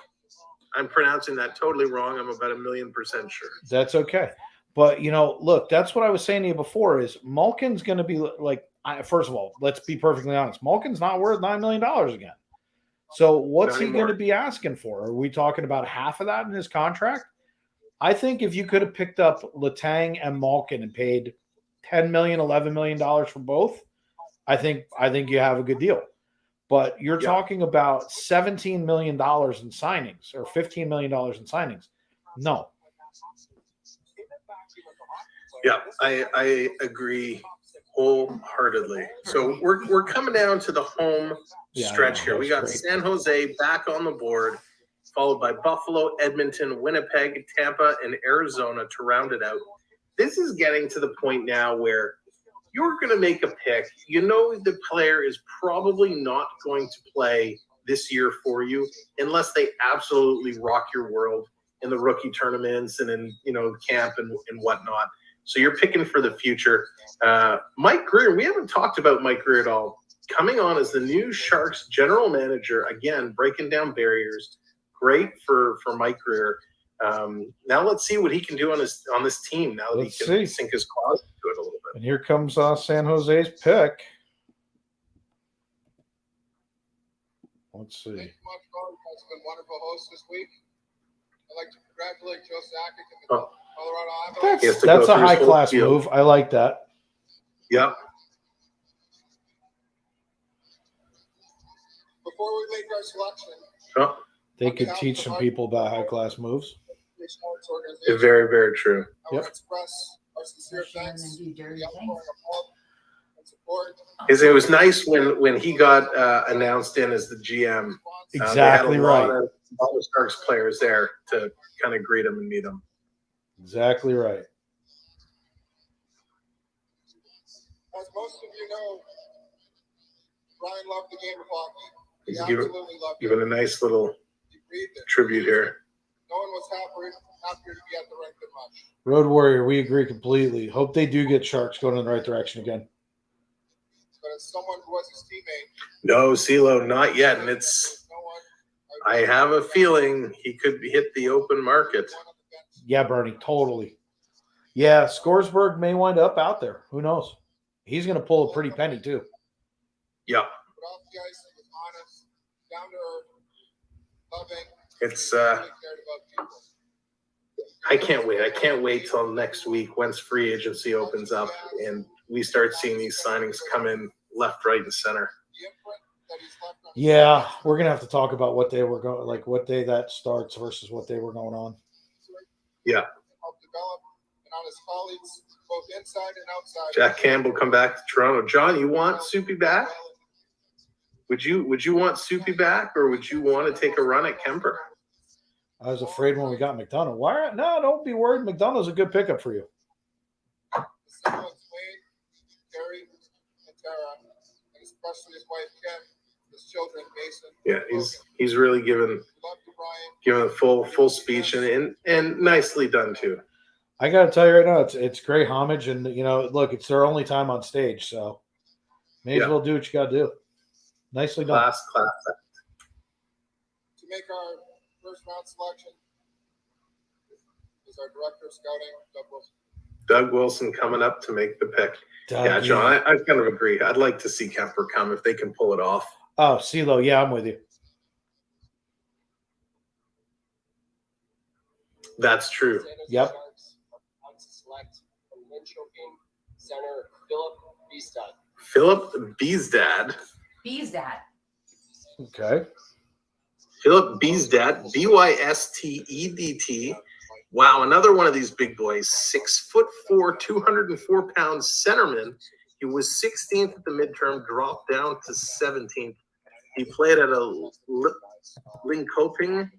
I'm pronouncing that totally wrong. I'm about 1,000,000% sure. That's okay. But, look, that's what I was saying to you before is Malkin's going to be like, first of all, let's be perfectly honest. Malkin's not worth $9 million again. So what's Not he anymore. going to be asking for? Are we talking about half of that in his contract? I think if you could have picked up Letang and Malkin and paid $10 million, $11 million for both, I think you have a good deal. But you're talking about $17 million in signings or $15 million in signings. No. Yeah, I agree wholeheartedly. So we're coming down to the home stretch here. We got San Jose back on the board, followed by Buffalo, Edmonton, Winnipeg, Tampa, and Arizona to round it out. This is getting to the point now where you're going to make a pick. You know the player is probably not going to play this year for you unless they absolutely rock your world in the rookie tournaments and in camp and whatnot. So you're picking for the future. Mike Grier, we haven't talked about Mike Grier at all. Coming on as the new Sharks general manager, again, breaking down barriers. Great for Mike Grier. Now let's see what he can do on this team now that he can sink his claws into it a little bit. And here comes San Jose's pick. Let's see. Thank you much, George. It's been wonderful host this week. I'd like to congratulate Joe Sakic and the Colorado Avalanche. That's a high-class move. I like that. Yeah. Before we make our selection, They could teach some people about high-class moves. Very, very true. I want to express our sincere thanks for the outpouring of love and support. Because it was nice when he got announced in as the GM. Exactly they had right. a lot of Sharks players there to kind of greet him and meet him. Exactly right. As most of you know, Brian loved the game of hockey. He He's absolutely loved it. given a nice little He breathed it. tribute here. No one was happier to be at the rink than much. Road Warrior, we agree completely. Hope they do get Sharks going in the right direction again. But as someone who was his teammate, No, CeeLo, not yet. And no one. I have a feeling he could hit the open market. Yeah, Bernie, totally. Yeah, Scoresburg may wind up out there. Who knows? He's going to pull a pretty penny, too. Yeah. But off the ice, he was honest, down to earth, loving. It's really cared about people. I can't wait. I can't wait till next week once free agency opens up and we start seeing these signings come in left, right, and center. The imprint Yeah, we're gonna have to talk about what day we're going, like what day that starts versus what day we're going on. Yeah. Help develop and on his colleagues, both inside and outside. Jack Campbell come back to Toronto. John, you want Soupy back? Would you want Soupy back, or would you want to take a run at Kemper? I was afraid when we got McDonough. Why? No, don't be worried. McDonough's a good pickup for you. Siblings Wade, Terry, and Tara, and especially his wife Kim, his children Mason. Yeah, he's really given a full speech and nicely done too. I got to tell you right now, it's great homage, and look, it's their only time on stage, so may as well do what you got to do. Nicely done. Class. To make our first round selection is our director of scouting, Doug Wilson. Doug Wilson coming up to make the pick. Doug, yeah, John, I kind of agree. I'd like to see Kemper come if they can pull it off. Oh, CeeLo, yeah, I'm with you. That's true. Yep. Center Philip Beestad. Philip Beesdad. Okay. Philip Beesdad, Bystedt. Wow, another one of these big boys. 6'4", 204-pound centerman. He was 16th at the midterm, dropped down to 17th. He played at a Linköping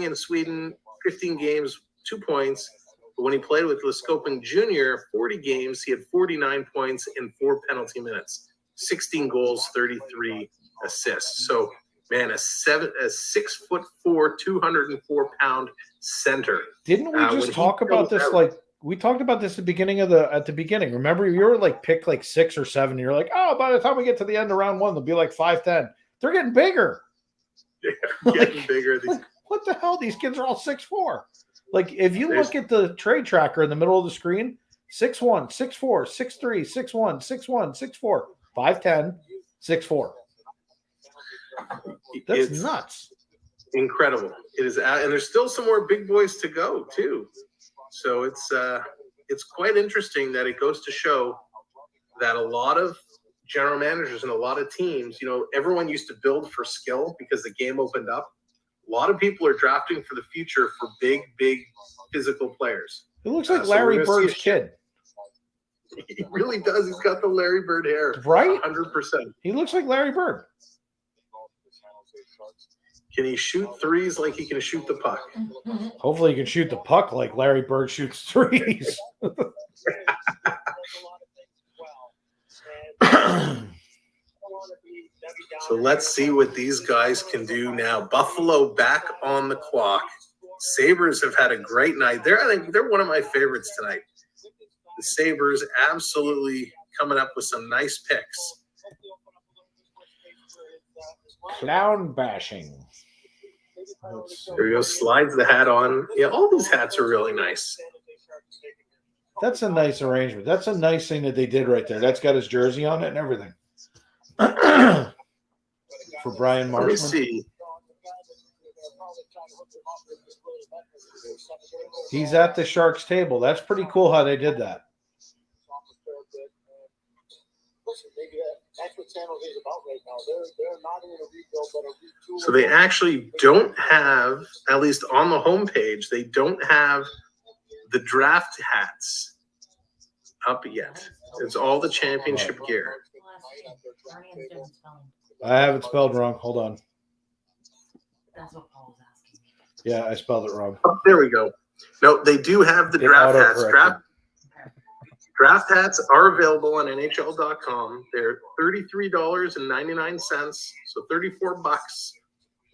in Sweden, 15 games, 2 points. But when he played with Linköping Junior, 40 games, he had 49 points in 4 penalty minutes, 16 goals, 33 assists. So, man, a 6'4", 204-pound center. Didn't we just talk about this? We talked about this at the beginning. Remember, you were like pick like 6 or 7. You're like, oh, by the time we get to the end of round 1, they'll be like 5'10". They're getting bigger. Yeah, getting bigger. Like, what the hell? These kids are all 6'4". Like, if you look at the trade tracker in the middle of the screen, 6'1", 6'4", 6'3", 6'1", 6'1", 6'4", 5'10", 6'4". That's nuts. Incredible. It is, and there's still some more big boys to go too. So it's quite interesting that it goes to show that a lot of general managers and a lot of teams, everyone used to build for skill because the game opened up. A lot of people are drafting for the future for big physical players. It looks like Larry Bird's kid. He really does. He's got the Larry Bird hair. Right? 100%. He looks like Larry Bird. Can he shoot threes like he can shoot the puck? Hopefully he can shoot the puck like Larry Bird shoots threes. So let's see what these guys can do now. Buffalo back on the clock. Sabres have had a great night. I think they're one of my favorites tonight. The Sabres absolutely coming up with some nice picks. Clown bashing. There he goes, slides the hat on. Yeah, all these hats are really nice. That's a nice arrangement. That's a nice thing that they did right there. That's got his jersey on it and everything. For Brian Let me Marshman. see. He's at the Sharks table. That's pretty cool how they did that. That's what San Jose's about right now. They're not in a rebuild, but a retool. So they actually don't have, at least on the homepage, they don't have the draft hats up yet. It's all the championship gear. I have it spelled wrong. Hold on. That's what Paul was asking. Yeah, I spelled it wrong. Oh, there we go. No, they do have the It draft hats. auto-corrected. Draft hats are available on NHL.com. They're $33.99, so $34,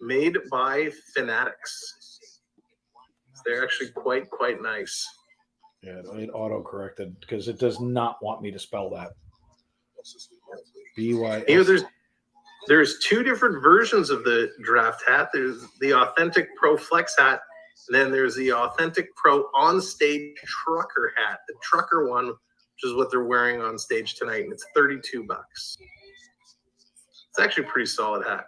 made by Fanatics. They're actually quite nice. Yeah, it auto-corrected because it does not want me to spell that. B-Y-S. There's 2 different versions of the draft hat. There's the Authentic Pro Flex hat, and then there's the Authentic Pro On-Stage Trucker hat. The trucker one, which is what they're wearing on stage tonight, and it's $32. It's actually a pretty solid hat.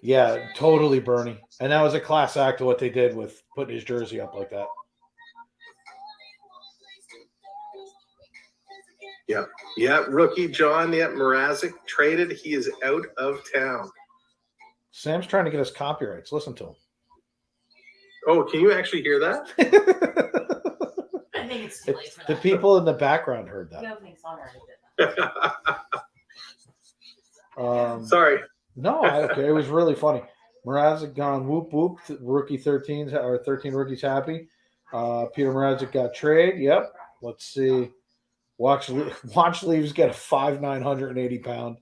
Yeah, totally, Bernie. And that was a class act of what they did with putting his jersey up like that. Yeah, rookie John. Yeah, Mrazek traded. He is out of town. Sam's trying to get us copyrights. Listen to him. Oh, can you actually hear that? I think it's too late for The that. people in the background heard The that. opening song already did that. Sorry. No, okay, it was really funny. Mrazek gone whoop whoop. Rookie 13 or 13 rookies happy. Peter Mrazek got trade. Yep. Let's see. Watch Leaves get a 5'9", 180-pound.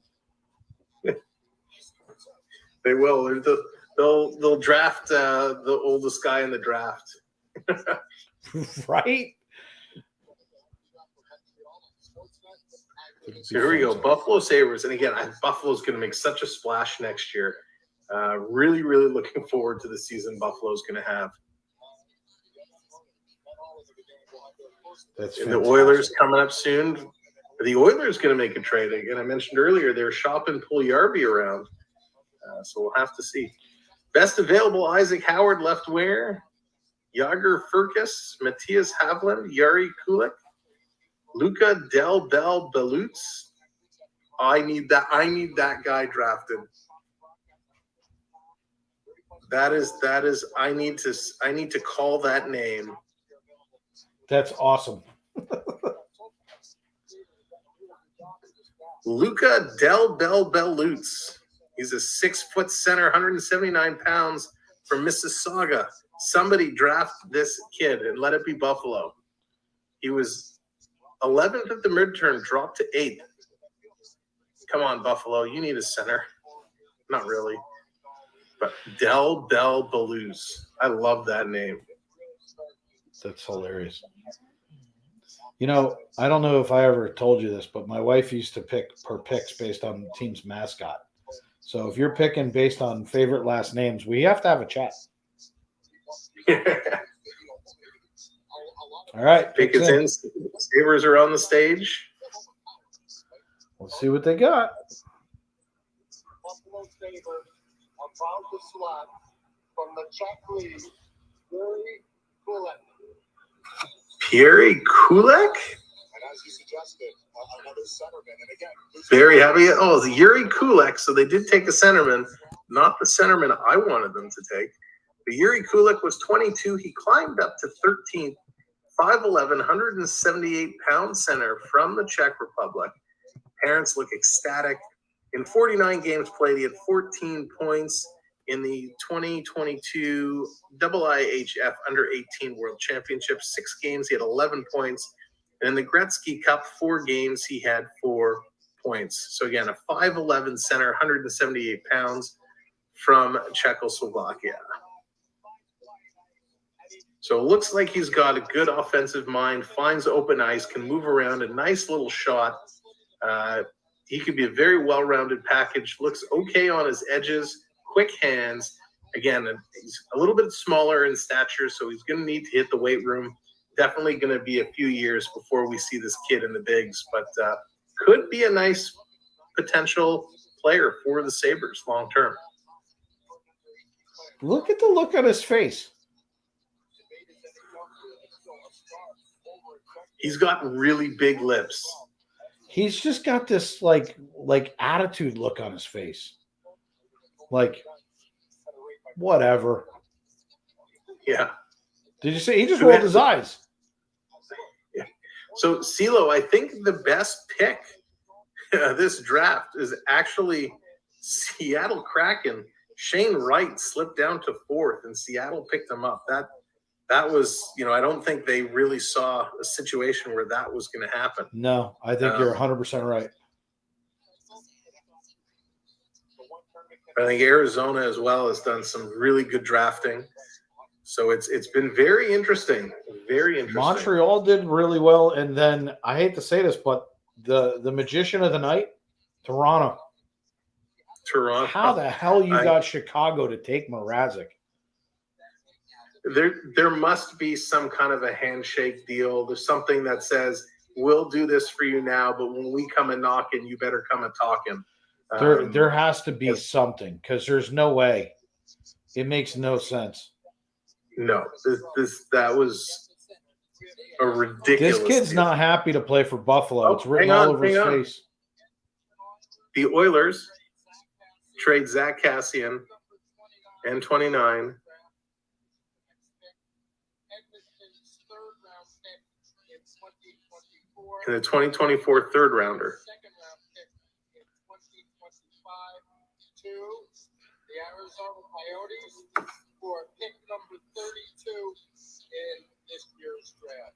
They will. They'll draft the oldest guy in the draft. Right? So here we go. Buffalo Sabres. And again, Buffalo's going to make such a splash next year. Really, really looking forward to the season Buffalo's going to have. That's And the Oilers coming up soon. The Oilers going to make a trade. Again, I mentioned earlier, they're shopping Puljujärvi around. So we'll have to see. Best available, Isaac Howard, left winger. Jager Furkas, Matthias Havland, Jari Kulik, Luca Del Belluz. I need that guy drafted. That is I need to call that name. That's awesome. Luca Del Belluz. He's a 6-foot center, 179 pounds from Mississauga. Somebody draft this kid and let it be Buffalo. He was 11th at the midterm, dropped to 8th. Come on, Buffalo. You need a center. Not really. But Del Belluz. I love that name. That's hilarious. You know, I don't know if I ever told you this, but my wife used to pick her picks based on the team's mascot. So if you're picking based on favorite last names, we have to have a chat. All right. Pick is in. Sabres are on the stage. Let's see what they got. Buffalo Sabres are proud to select from the Czech League, Yuri Kulik. Pierre Kulak? And as you suggested, another centerman. And again, Very happy. Oh, it's Yuri Kulik. So they did take a centerman, not the centerman I wanted them to take. But Yuri Kulik was 22. He climbed up to 13th, 5'11", 178-pound center from the Czech Republic. Parents look ecstatic. In 49 games played, he had 14 points in the 2022 IIHF Under-18 World Championship. 6 games, he had 11 points. And in the Gretzky Cup, 4 games, he had 4 points. So again, a 5'11 center, 178 pounds from Czechoslovakia. So it looks like he's got a good offensive mind, finds open ice, can move around, a nice little shot. He could be a very well-rounded package, looks okay on his edges, quick hands. Again, he's a little bit smaller in stature, so he's going to need to hit the weight room. Definitely going to be a few years before we see this kid in the bigs, but could be a nice potential player for the Sabres long-term. Look at the look on his face. He's got really big lips. He's just got this like attitude look on his face. Like, whatever. Yeah. Did you say he just rolled his eyes? Yeah. So, CeeLo, I think the best pick this draft is actually Seattle Kraken. Shane Wright slipped down to 4th, and Seattle picked him up. That was, I don't think they really saw a situation where that was going to happen. No, I think you're 100% right. I think Arizona as well has done some really good drafting. So it's been very interesting. Very interesting. Montreal did really well, and then I hate to say this, but the magician of the night, Toronto. How the hell you got Chicago to take Mrazek? There must be some kind of a handshake deal. There's something that says, we'll do this for you now, but when we come and knocking, you better come and talking. There has to be something, because there's no way. It makes no sense. No, that was A ridiculous. This kid's deal. not happy to play for Buffalo. Oh, It's written hang all on, over his hang on. face. The Oilers trade Zach Cassian and 29 and the 2024 third rounder. To the Arizona Coyotes for pick number 32 in this year's draft.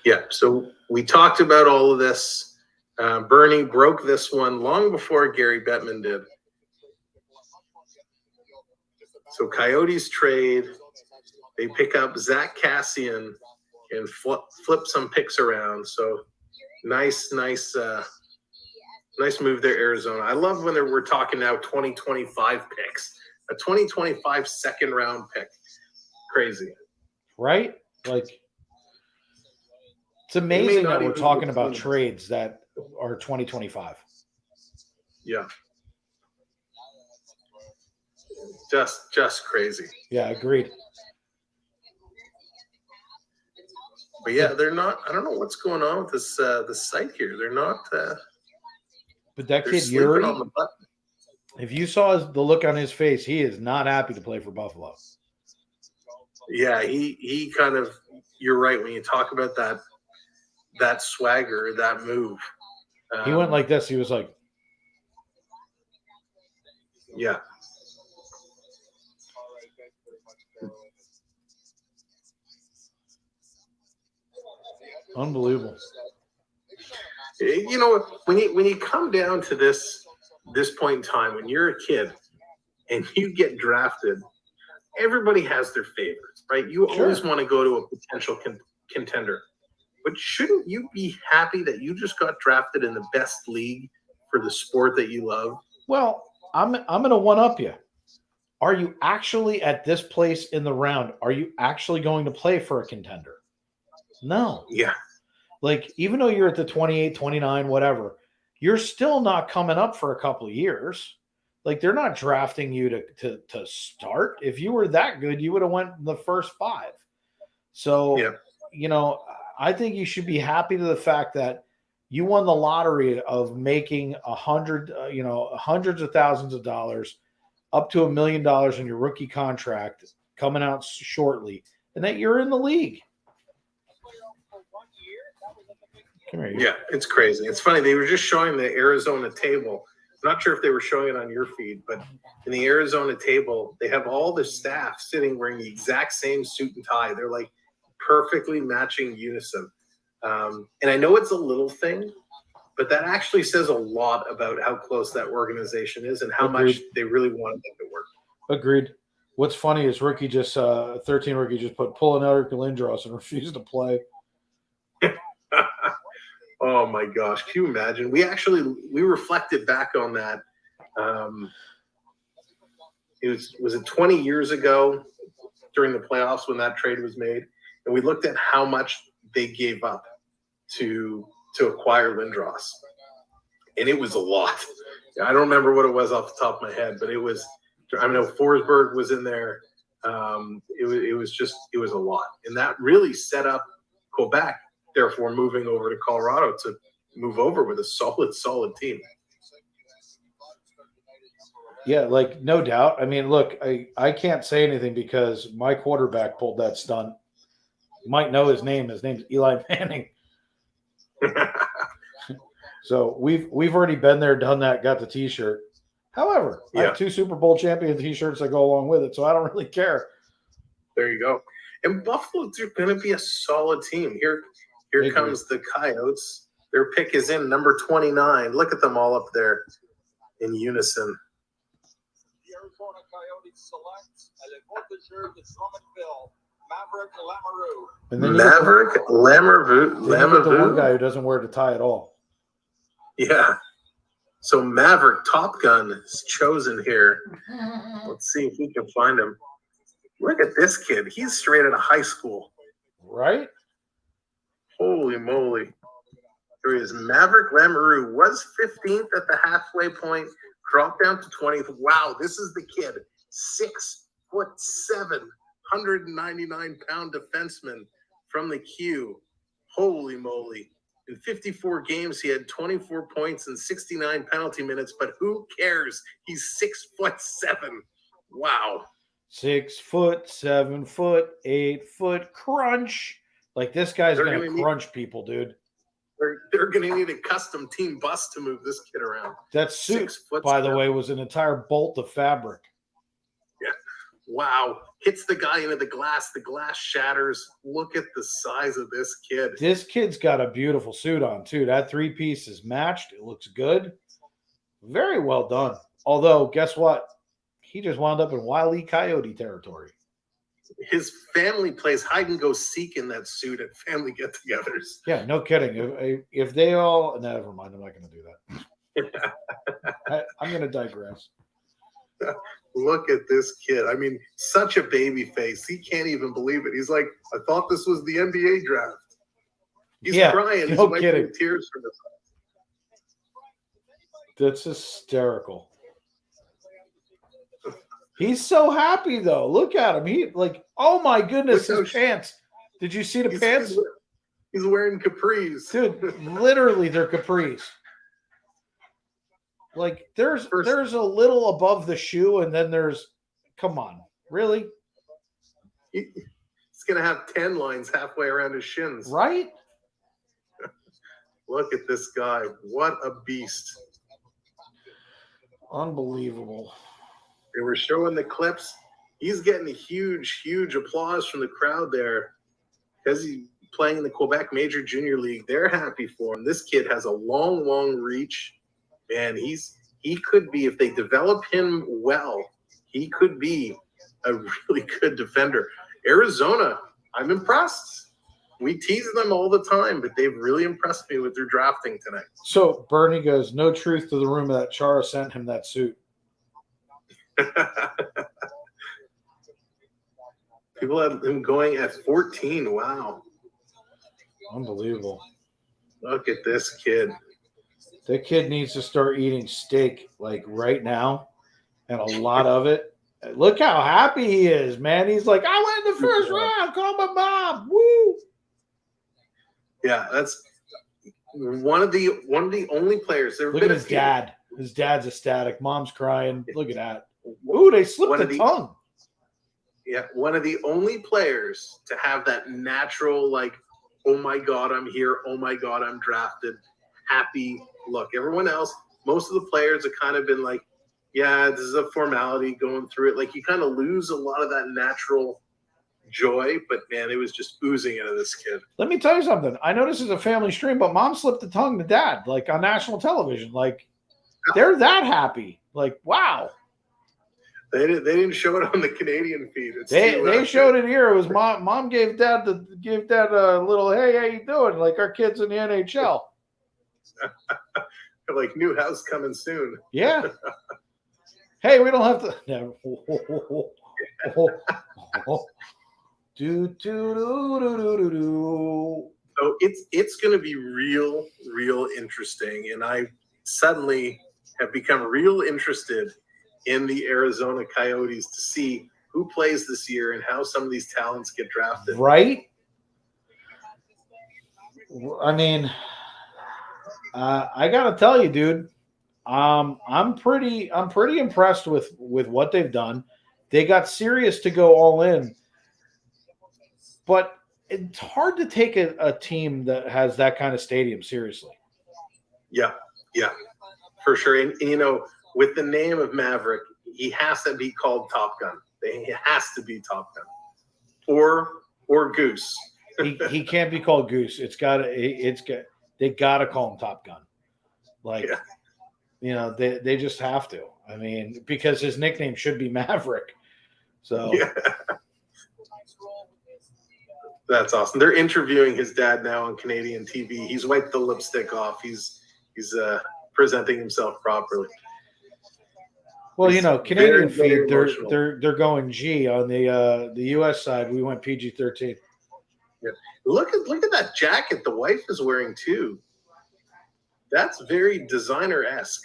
Yeah, so we talked about all of this. Bernie broke this one long before Gary Bettman did. So Coyotes trade. They pick up Zach Cassian and flip some picks around. So nice move there, Arizona. I love when we're talking now 2025 picks. A 2025 second round pick. Crazy. Right? Like, it's amazing that we're talking about trades that are 2025. Yeah. Just crazy. Yeah, agreed. But yeah, they're not. I don't know what's going on with this site here. They're not. But that They're kid, sleeping Yuri, on the button. if you saw the look on his face, he is not happy to play for Buffalo. Yeah, he kind of. You're right when you talk about that swagger, that move. He went like this. He was like, yeah. unbelievable. You know, when you come down to this point in time, when you're a kid and you get drafted, everybody has their favorites, right? You always want to go to a potential contender. But shouldn't you be happy that you just got drafted in the best league for the sport that you love? Well, I'm going to one-up you. Are you actually at this place in the round? Are you actually going to play for a contender? No. Yeah. Like, even though you're at the 28, 29, whatever, you're still not coming up for a couple of years. Like, they're not drafting you to start. If you were that good, you would have went in the first 5. So, you know, I think you should be happy to the fact that you won the lottery of making hundreds of thousands of dollars, up to $1 million in your rookie contract coming out shortly, and that you're in the league. Come here, yeah, it's crazy. It's funny. They were just showing the Arizona table. I'm not sure if they were showing it on your feed, but in the Arizona table, they have all the staff sitting wearing the exact same suit and tie. They're like perfectly matching unison. And I know it's a little thing, but that actually says a lot about how close that organization is and how much they really want to make it work. Agreed. What's funny is 13 rookie just put pull another Lindros and refused to play. Oh my gosh. Can you imagine? We reflected back on that. Was it 20 years ago during the playoffs when that trade was made? And we looked at how much they gave up to acquire Lindros. And it was a lot. I don't remember what it was off the top of my head, but it was, I know Forsberg was in there. It was a lot. And that really set up Quebec, therefore moving over to Colorado to move over with a solid team. Yeah, like, no doubt. I mean, look, I can't say anything because my quarterback pulled that stunt. You might know his name. His name's Eli Manning. So we've already been there, done that, got the T-shirt. However, I have 2 Super Bowl champion T-shirts that go along with it, so I don't really care. There you go. And Buffalo, they're going to be a solid team. Here comes the Coyotes. Their pick is in number 29. Look at them all up there in unison. The Arizona Coyotes select le voyageur de Drummondville, Maverick Lamoureux. And then Maverick Lamoureux. The one guy who doesn't wear the tie at all. Yeah. So Maverick Top Gun is chosen here. Let's see if we can find him. Look at this kid. He's straight out of high school. Right? Holy moly. Here he is. Maverick Lamoureux was 15th at the halfway point, dropped down to 20th. Wow, this is the kid. 6'7", 199-pound defenseman from the Q. Holy moly. In 54 games, he had 24 points and 69 penalty minutes, but who cares? He's 6'7". Wow. 6 foot, 7 foot, 8 foot crunch. Like this guy's They're gonna gonna crunch people, dude. They're going to need a custom team bus to move this kid around. That suit, 6'7". by the way, was an entire bolt of fabric. Yeah. Wow. Hits the guy into the glass. The glass shatters. Look at the size of this kid. This kid's got a beautiful suit on, too. That 3-piece is matched. It looks good. Very well done. Although, guess what? He just wound up in Wile E. Coyote territory. His family plays hide and go seek in that suit at family get-togethers. Yeah, no kidding. If they all... Never mind. I'm not going to do that. I'm going to digress. Look at this kid. I mean, such a baby face. He can't even believe it. He's like, I thought this was the NBA draft. He's crying. No He's kidding. wiping tears from his eyes. That's hysterical. He's so happy, though. Look at him. He oh my goodness, his pants. Did you see the pants? He's wearing capris. Dude, literally, they're capris. Like, there's a little above the shoe, and then there's, come on, really? He's going to have 10 lines halfway around his shins. Right? Look at this guy. What a beast. Unbelievable. They were showing the clips. He's getting a huge, huge applause from the crowd there because he's playing in the Quebec Major Junior League. They're happy for him. This kid has a long, long reach, and he could be, if they develop him well, he could be a really good defender. Arizona, I'm impressed. We tease them all the time, but they've really impressed me with their drafting tonight. So Bernie goes, no truth to the rumor that Chara sent him that suit. People had him going at 14. Wow. Unbelievable. Look at this kid. That kid needs to start eating steak like right now, and a lot of it. Look how happy he is, man. He's like, I went in the first round. Call my mom. Woo! Yeah, that's one of the only players. Look at his dad. His dad's ecstatic. Mom's crying. Look at that. Ooh, they slipped the tongue. Yeah, one of the only players to have that natural, like, oh my God, I'm here. Oh my God, I'm drafted. Happy look. Everyone else, most of the players have kind of been like, yeah, this is a formality going through it. Like, you kind of lose a lot of that natural joy, but man, it was just oozing out of this kid. Let me tell you something. I know this is a family stream, but mom slipped the tongue to dad, like on national television. Like, they're that happy. Like, wow. They didn't show it on the Canadian feed. They showed it here. It was mom gave dad a little, hey, how you doing? Like our kids in the NHL. Like, new house coming soon. Yeah. Hey, we don't have to. So it's going to be real interesting, and I suddenly have become real interested in the Arizona Coyotes to see who plays this year and how some of these talents get drafted. Right? I mean, I gotta tell you, dude, I'm pretty impressed with what they've done. They got serious to go all in, but it's hard to take a team that has that kind of stadium seriously. Yeah, for sure. And you know, with the name of Maverick, he has to be called Top Gun. He has to be Top Gun, or Goose. he can't be called Goose. They gotta call him Top Gun. Like, yeah. You know, they just have to. I mean, because his nickname should be Maverick. So yeah. That's awesome. They're interviewing his dad now on Canadian TV. He's wiped the lipstick off. He's presenting himself properly. Well, you know, Canadian feed, they're going G. On the US side, we went PG-13. Yeah. Look at that jacket the wife is wearing too. That's very designer-esque.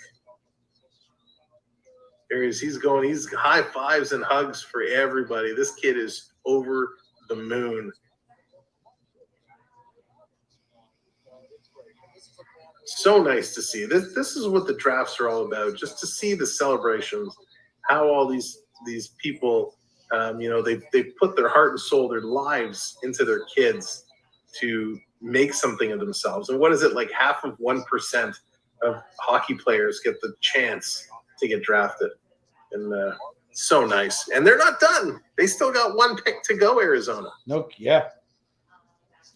He's high fives and hugs for everybody. This kid is over the moon. So nice to see. This is what the drafts are all about, just to see the celebrations, how all these people, they've put their heart and soul, their lives into their kids to make something of themselves. And what is it, like 0.5% of hockey players get the chance to get drafted? And so nice. And they're not done. They still got one pick to go, Arizona. No, yeah.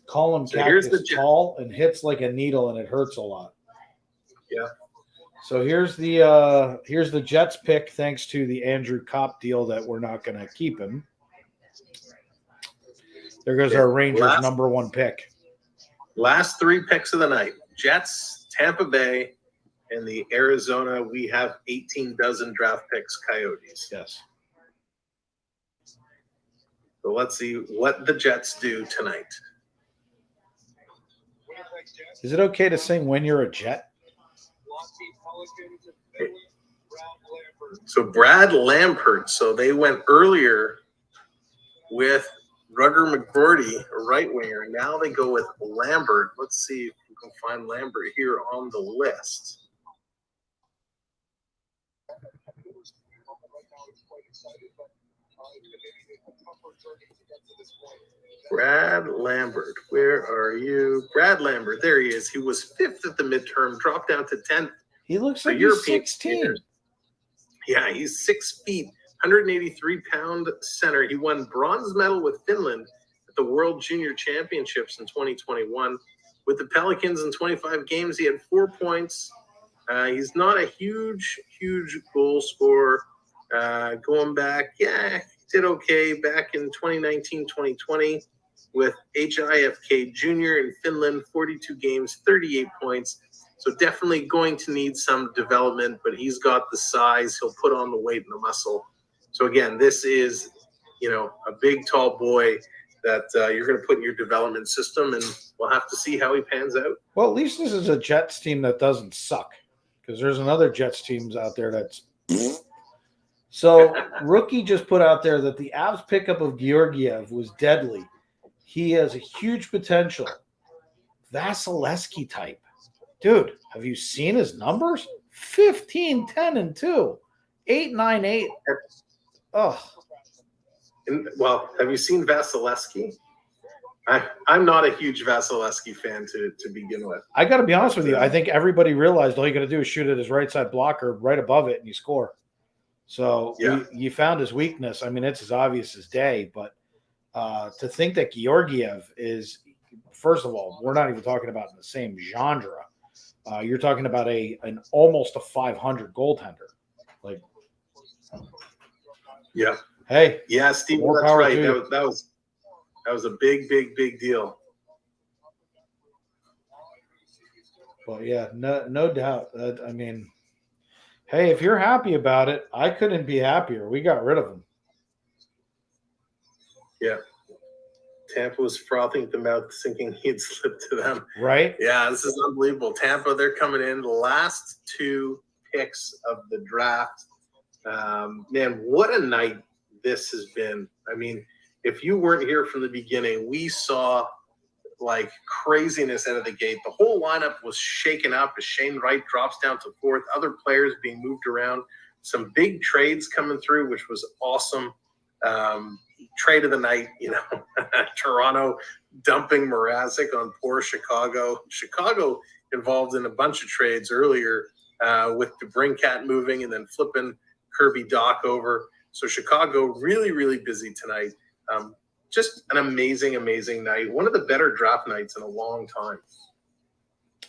Colin So here's Cactus the tall and hits like a needle, and it hurts a lot. Yeah. So here's the Jets pick, thanks to the Andrew Kopp deal that we're not going to keep him. There goes our Rangers number 1 pick. Last 3 picks of the night: Jets, Tampa Bay, and the Arizona. We have 18 dozen draft picks, Coyotes. Yes. So let's see what the Jets do tonight. Is it okay to sing "When You're a Jet"? So Brad Lampert. So they went earlier with Rugger McGroarty, a right winger. Now they go with Lambert. Let's see if we can find Lambert here on the list. Brad Lambert, where are you? Brad Lambert, there he is. He was 5th at the midterm, dropped down to 10th. He looks like he's 16. Players. Yeah, he's 6 feet, 183-pound center. He won bronze medal with Finland at the World Junior Championships in 2021. With the Pelicans in 25 games, he had 4 points. He's not a huge goal scorer. Going back, he did okay back in 2019-2020 with HIFK Junior in Finland, 42 games, 38 points. So definitely going to need some development, but he's got the size. He'll put on the weight and the muscle. So again, this is, a big, tall boy that you're going to put in your development system, and we'll have to see how he pans out. Well, at least this is a Jets team that doesn't suck, because there's another Jets teams out there that's So Rookie just put out there that the Avs pickup of Georgiev was deadly. He has a huge potential. Vasilevsky type. Dude, have you seen his numbers? 15, 10, and 2. 8, 9, 8. Oh. Well, have you seen Vasilevsky? I'm not a huge Vasilevsky fan to begin with. I got to be honest with you. I think everybody realized all you got to do is shoot at his right side blocker right above it and you score. So you found his weakness. I mean, it's as obvious as day. But to think that Georgiev is, first of all, we're not even talking about in the same genre. You're talking about an almost a 500 goaltender. Like, yeah. Hey. Yeah, Steve, that's right. That was a big deal. Well, yeah, no doubt. I mean, hey, if you're happy about it, I couldn't be happier. We got rid of him. Yeah. Tampa was frothing at the mouth, thinking he'd slip to them. Right? Yeah, this is unbelievable. Tampa, they're coming in. The last 2 picks of the draft. Man, what a night this has been. I mean, if you weren't here from the beginning, we saw like craziness out of the gate. The whole lineup was shaken up as Shane Wright drops down to 4th. Other players being moved around. Some big trades coming through, which was awesome. Trade of the night, Toronto dumping Mrazek on poor Chicago. Chicago involved in a bunch of trades earlier with DeBrincat moving and then flipping Kirby Doc over. So Chicago really busy tonight. Just an amazing night. One of the better draft nights in a long time.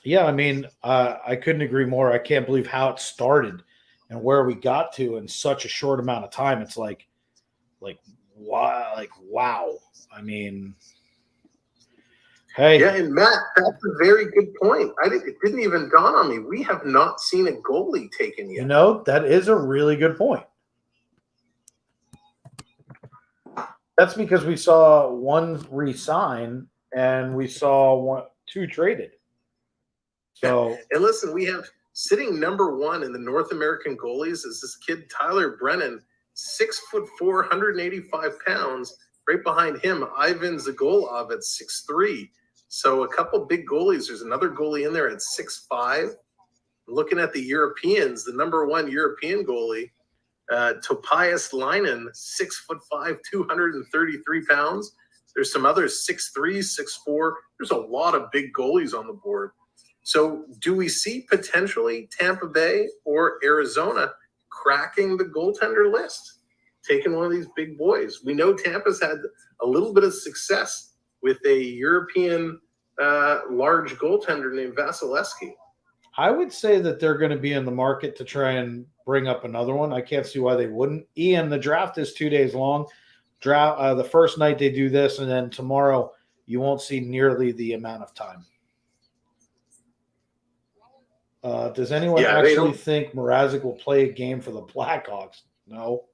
Yeah, I mean, I couldn't agree more. I can't believe how it started and where we got to in such a short amount of time. It's like wow. I mean, hey. Yeah, and Matt, that's a very good point. It didn't even dawn on me. We have not seen a goalie taken yet. That is a really good point. That's because we saw one re-sign and we saw 2 traded. So, and listen, we have sitting number 1 in the North American goalies is this kid Tyler Brennan, 6'4", 185 pounds. Right behind him, Ivan Zagolov at 6'3". So a couple big goalies. There's another goalie in there at 6'5". Looking at the Europeans, the number one European goalie, Topias Leinen, 6'5", 233 pounds. There's some others, 6'3", 6'4". There's a lot of big goalies on the board. So do we see potentially Tampa Bay or Arizona cracking the goaltender list, taking one of these big boys? We know Tampa's had a little bit of success with a European large goaltender named Vasilevsky. I would say that they're going to be in the market to try and bring up another one. I can't see why they wouldn't. Ian, the draft is 2 days long. The first night they do this, and then tomorrow you won't see nearly the amount of time. Does anyone actually think Mrazek will play a game for the Blackhawks? No.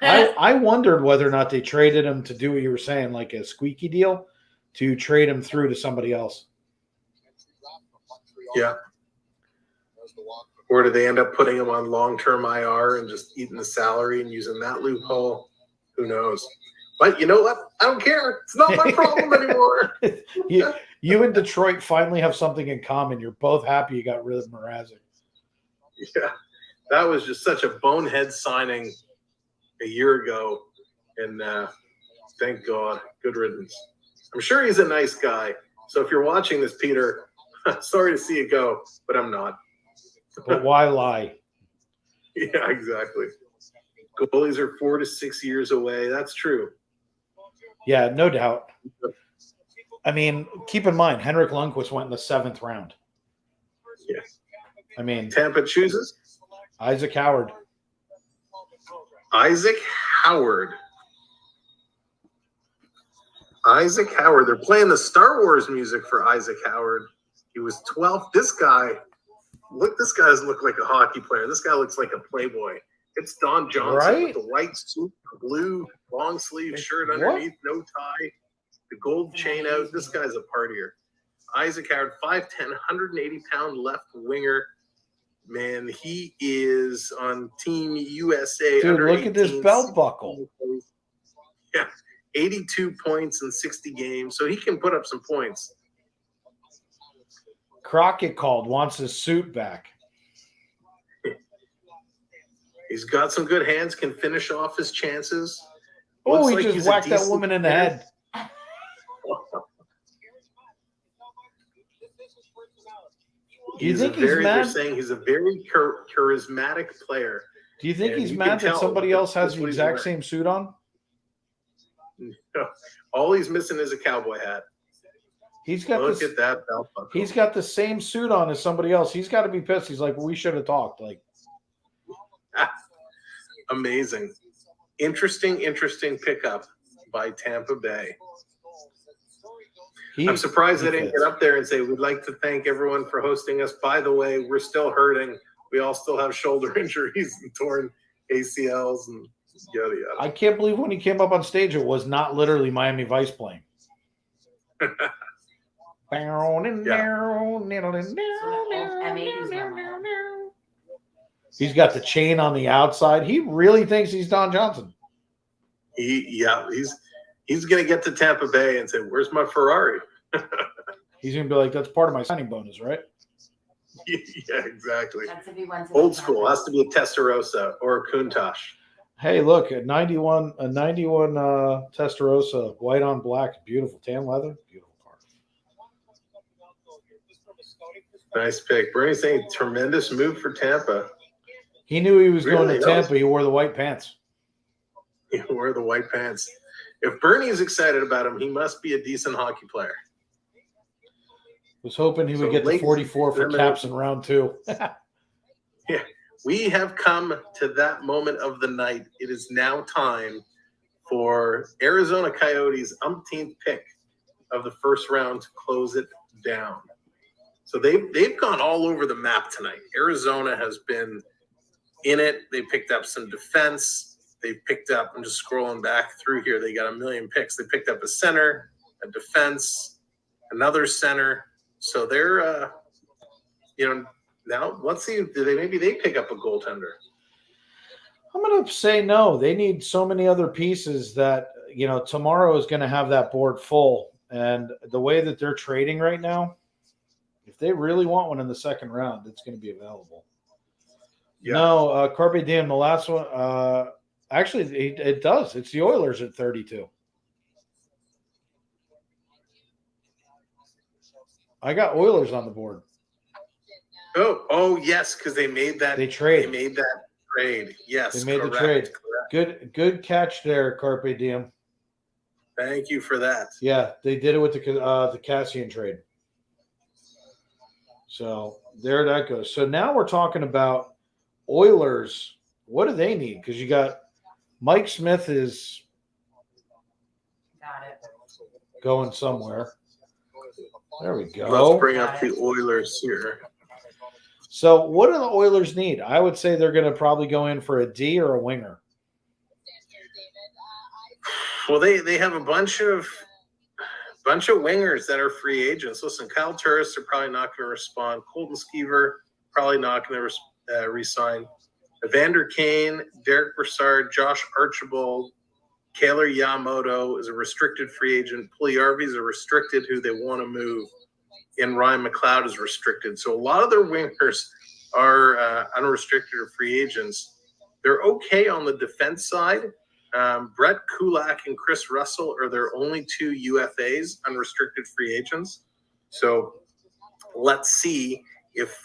I wondered whether or not they traded him to do what you were saying, like a squeaky deal, to trade him through to somebody else. Yeah. Or do they end up putting him on long-term IR and just eating the salary and using that loophole? Who knows? But you know what? I don't care. It's not my problem anymore. You and Detroit finally have something in common. You're both happy you got rid of Mrazek. Yeah. That was just such a bonehead signing a year ago. And thank God. Good riddance. I'm sure he's a nice guy. So if you're watching this, Peter, sorry to see you go, but I'm not. But why lie? Yeah, exactly. Goalies are 4 to 6 years away. That's true. Yeah, no doubt. I mean, keep in mind, Henrik Lundqvist went in the 7th round. Yeah. I mean, Tampa chooses Isaac Howard. Isaac Howard. Isaac Howard. They're playing the Star Wars music for Isaac Howard. He was 12th. This guy doesn't look like a hockey player. This guy looks like a playboy. It's Don Johnson with the white suit, blue long sleeve shirt underneath, no tie, the gold chain out. This guy's a partier. Isaac Howard, 5'10", 180-pound left winger. Man, he is on Team USA. Dude, look at this belt buckle. Yeah, 82 points in 60 games, so he can put up some points. Crockett called, wants his suit back. He's got some good hands, can finish off his chances. Oh, he just whacked that woman in the head. Do you think he's mad? They're saying he's a very charismatic player. Do you think he's mad that somebody else has the exact same suit on? No. All he's missing is a cowboy hat. He's got Look at that belt buckle. He's got the same suit on as somebody else. He's got to be pissed. He's like, well, we should have talked. Like, amazing. Interesting pickup by Tampa Bay. I'm surprised they didn't get up there and say, we'd like to thank everyone for hosting us. By the way, we're still hurting. We all still have shoulder injuries and torn ACLs and yada yada. I can't believe when he came up on stage, it was not literally Miami Vice playing. He's got the chain on the outside. He really thinks he's Don Johnson. He's going to get to Tampa Bay and say, where's my Ferrari? He's going to be like, that's part of my signing bonus, right? Yeah, exactly. That's if he went to Old school. Has to be a Testarossa or a Countach. Hey, look, a 91 Testarossa, white on black, beautiful tan leather, beautiful car. Nice pick. Bernie's saying tremendous move for Tampa. He knew he was going to Tampa. He wore the white pants. He wore the white pants. If Bernie's excited about him, he must be a decent hockey player. Was hoping he would get to 44 for caps in round 2. Yeah, we have come to that moment of the night. It is now time for Arizona Coyotes' umpteenth pick of the first round to close it down. So they've gone all over the map tonight. Arizona has been in it. They picked up some defense. They picked up, I'm just scrolling back through here, they got a million picks. They picked up a center, a defense, another center. So they're, now let's see, maybe they pick up a goaltender. I'm going to say no. They need so many other pieces that, tomorrow is going to have that board full. And the way that they're trading right now, if they really want one in the second round, it's going to be available. Yeah. No, Carpe Diem, the last one. Actually, it does. It's the Oilers at 32. I got Oilers on the board. Oh, yes, because they made that. They trade. They made that trade. Yes, They made correct, the trade. correct. Good catch there, Carpe Diem. Thank you for that. Yeah, they did it with the Cassian trade. So there that goes. So now we're talking about Oilers. What do they need? Because you got Mike Smith is Got it. going somewhere. There we go. Let's bring up the Oilers here. So what do the Oilers need? I would say they're going to probably go in for a D or a winger. Well, they have a bunch of wingers that are free agents. Listen, Kyle Turris are probably not going to respond. Colton Skeever probably not going to resign. Evander Kane, Derek Brassard, Josh Archibald, Kaylor Yamamoto is a restricted free agent. Puljujärvi is a restricted who they want to move. And Ryan McLeod is restricted. So a lot of their wingers are unrestricted or free agents. They're okay on the defense side. Brett Kulak and Chris Russell are their only two UFAs, unrestricted free agents. So let's see if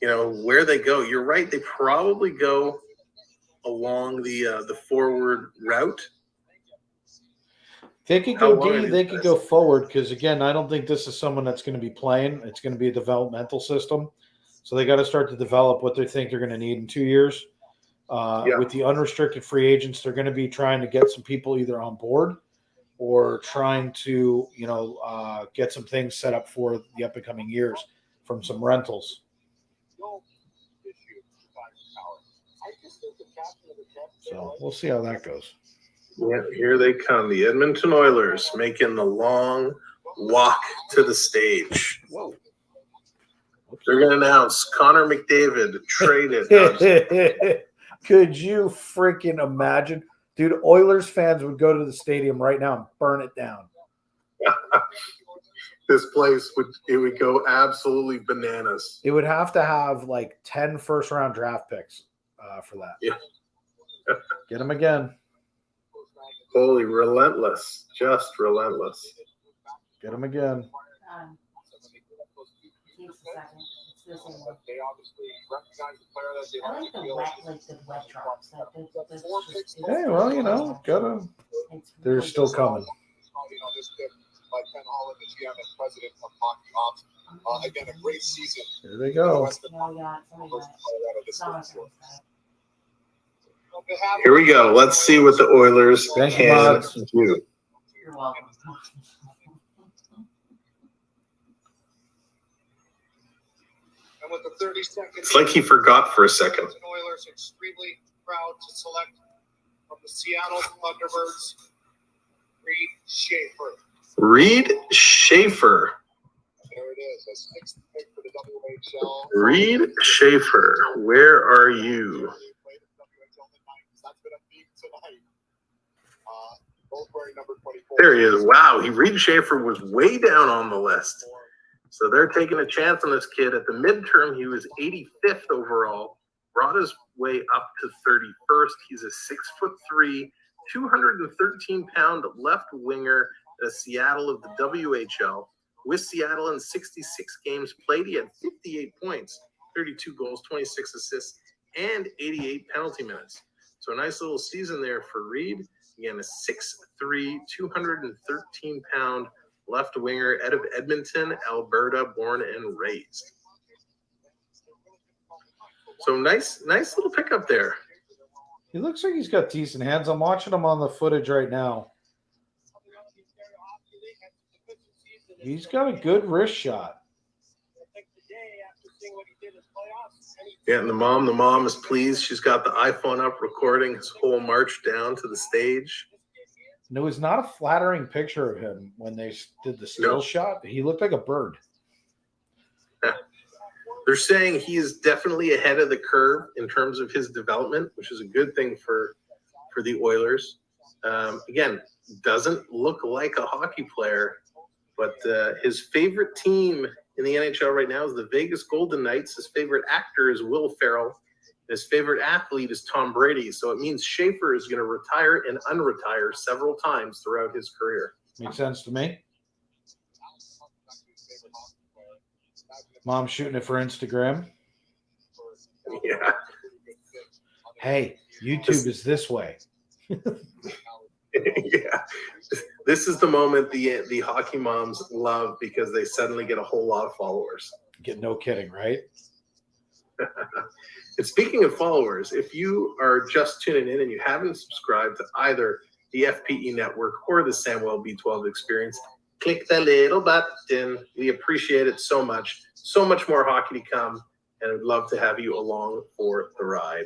where they go. You're right; they probably go along the forward route. They could go D, they could go forward, because, again, I don't think this is someone that's going to be playing. It's going to be a developmental system. So they got to start to develop what they think they're going to need in 2 years. With the unrestricted free agents, they're going to be trying to get some people either on board or trying to, get some things set up for the up-and-coming years from some rentals. So we'll see how that goes. Yeah, here they come. The Edmonton Oilers making the long walk to the stage. Whoa. They're going to announce Connor McDavid traded. Could you freaking imagine? Dude, Oilers fans would go to the stadium right now and burn it down. This place would go absolutely bananas. It would have to have like 10 first-round draft picks for that. Yeah. Get them again. Holy, relentless. Just relentless. Get them again. Takes a second. It's this one. I like the wet drops. Hey, well, gotta. They're still coming. By Ken Holland, the GM and president of Hockey Ops. Again, a great season. Here they go. Here we go. Let's see what the Oilers Thank you, can Mods. do. You're welcome. And with the 30 seconds, It's like he forgot for a second. the Oilers extremely proud to select from the Seattle Thunderbirds, Reed Schaefer. Reed Schaefer. There it is, a sixth pick for the WHL. Reed Schaefer, where are you? That's been a theme tonight. Both wearing number 24. There he is. Wow, Reed Schaefer was way down on the list. So they're taking a chance on this kid. At the midterm, he was 85th overall, brought his way up to 31st. He's a 6'3", 213-pound left winger at Seattle of the WHL. With Seattle in 66 games played, he had 58 points, 32 goals, 26 assists, and 88 penalty minutes. So a nice little season there for Reed. Again, a 6'3", 213-pound left winger out of Edmonton, Alberta, born and raised. So nice little pickup there. He looks like he's got decent hands. I'm watching him on the footage right now. He's got a good wrist shot. Yeah, and the mom is pleased. She's got the iPhone up recording his whole march down to the stage. And it was not a flattering picture of him when they did the still shot. He looked like a bird. They're saying he is definitely ahead of the curve in terms of his development, which is a good thing for the Oilers. Again, doesn't look like a hockey player, but his favorite team in the NHL right now is the Vegas Golden Knights. His favorite actor is Will Ferrell. His favorite athlete is Tom Brady. So it means Schaefer is going to retire and unretire several times throughout his career. Makes sense to me. Mom's shooting it for Instagram. Yeah. Hey, YouTube is this way. Yeah. This is the moment the hockey moms love because they suddenly get a whole lot of followers. No kidding, right? And speaking of followers, if you are just tuning in and you haven't subscribed to either the FPE Network or the Samuel B12 Experience, click that little button. We appreciate it so much. So much more hockey to come, and I'd love to have you along for the ride.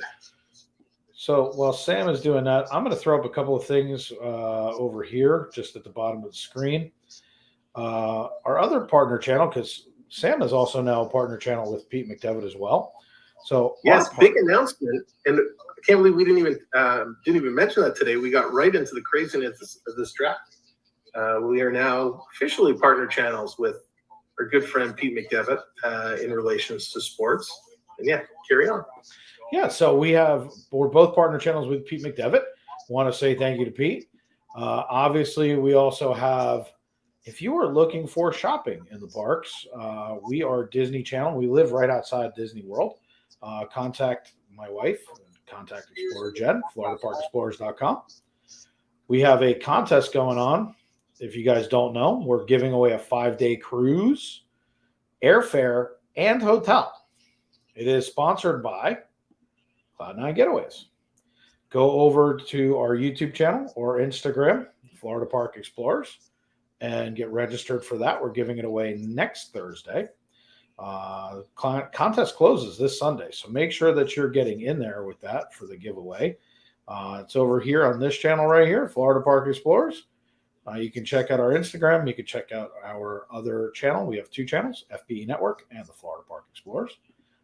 So while Sam is doing that, I'm going to throw up a couple of things over here, just at the bottom of the screen. Our other partner channel, because Sam is also now a partner channel with Pete McDevitt as well. So yes, big announcement, and I can't believe we didn't even mention that today. We got right into the craziness of this draft. We are now officially partner channels with our good friend Pete McDevitt in relations to sports. And yeah, carry on. Yeah, so we're both partner channels with Pete McDevitt. Want to say thank you to Pete. Obviously, we also have, if you are looking for shopping in the parks, we are Disney Channel. We live right outside Disney World. Contact my wife, contact Explorer Jen, FloridaParkExplorers.com. We have a contest going on. If you guys don't know, we're giving away a 5-day cruise, airfare, and hotel. It is sponsored by Cloud9 Getaways. Go over to our YouTube channel or Instagram, Florida Park Explorers, and get registered for that. We're giving it away next Thursday. Contest closes this Sunday, so make sure that you're getting in there with that for the giveaway. It's over here on this channel right here, Florida Park Explorers. You can check out our Instagram. You can check out our other channel. We have 2 channels, FPE Network and the Florida Park Explorers.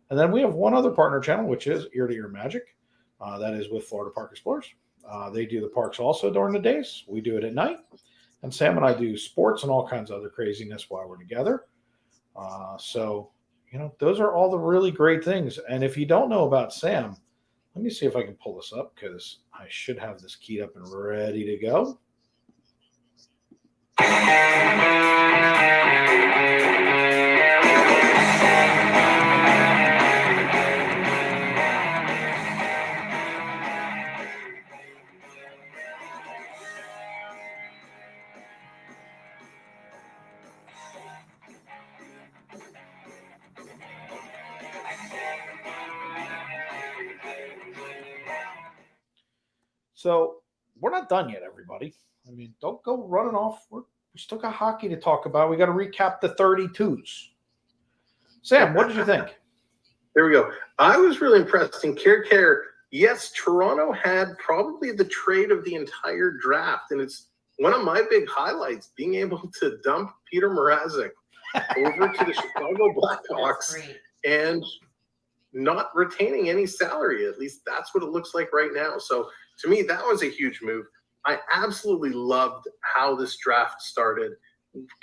And then we have one other partner channel, which is Ear to Ear Magic. That is with Florida Park Explorers. They do the parks also during the days. We do it at night. And Sam and I do sports and all kinds of other craziness while we're together. So, those are all the really great things. And if you don't know about Sam, let me see if I can pull this up because I should have this keyed up and ready to go. So we're not done yet, everybody. I mean, don't go running off. We still got hockey to talk about. We got to recap the 32s. Sam, what did you think? There we go. I was really impressed. In care. Yes, Toronto had probably the trade of the entire draft, and it's one of my big highlights, being able to dump Peter Mrazek over to the Chicago Blackhawks and not retaining any salary. At least that's what it looks like right now. So to me, that was a huge move. I absolutely loved how this draft started.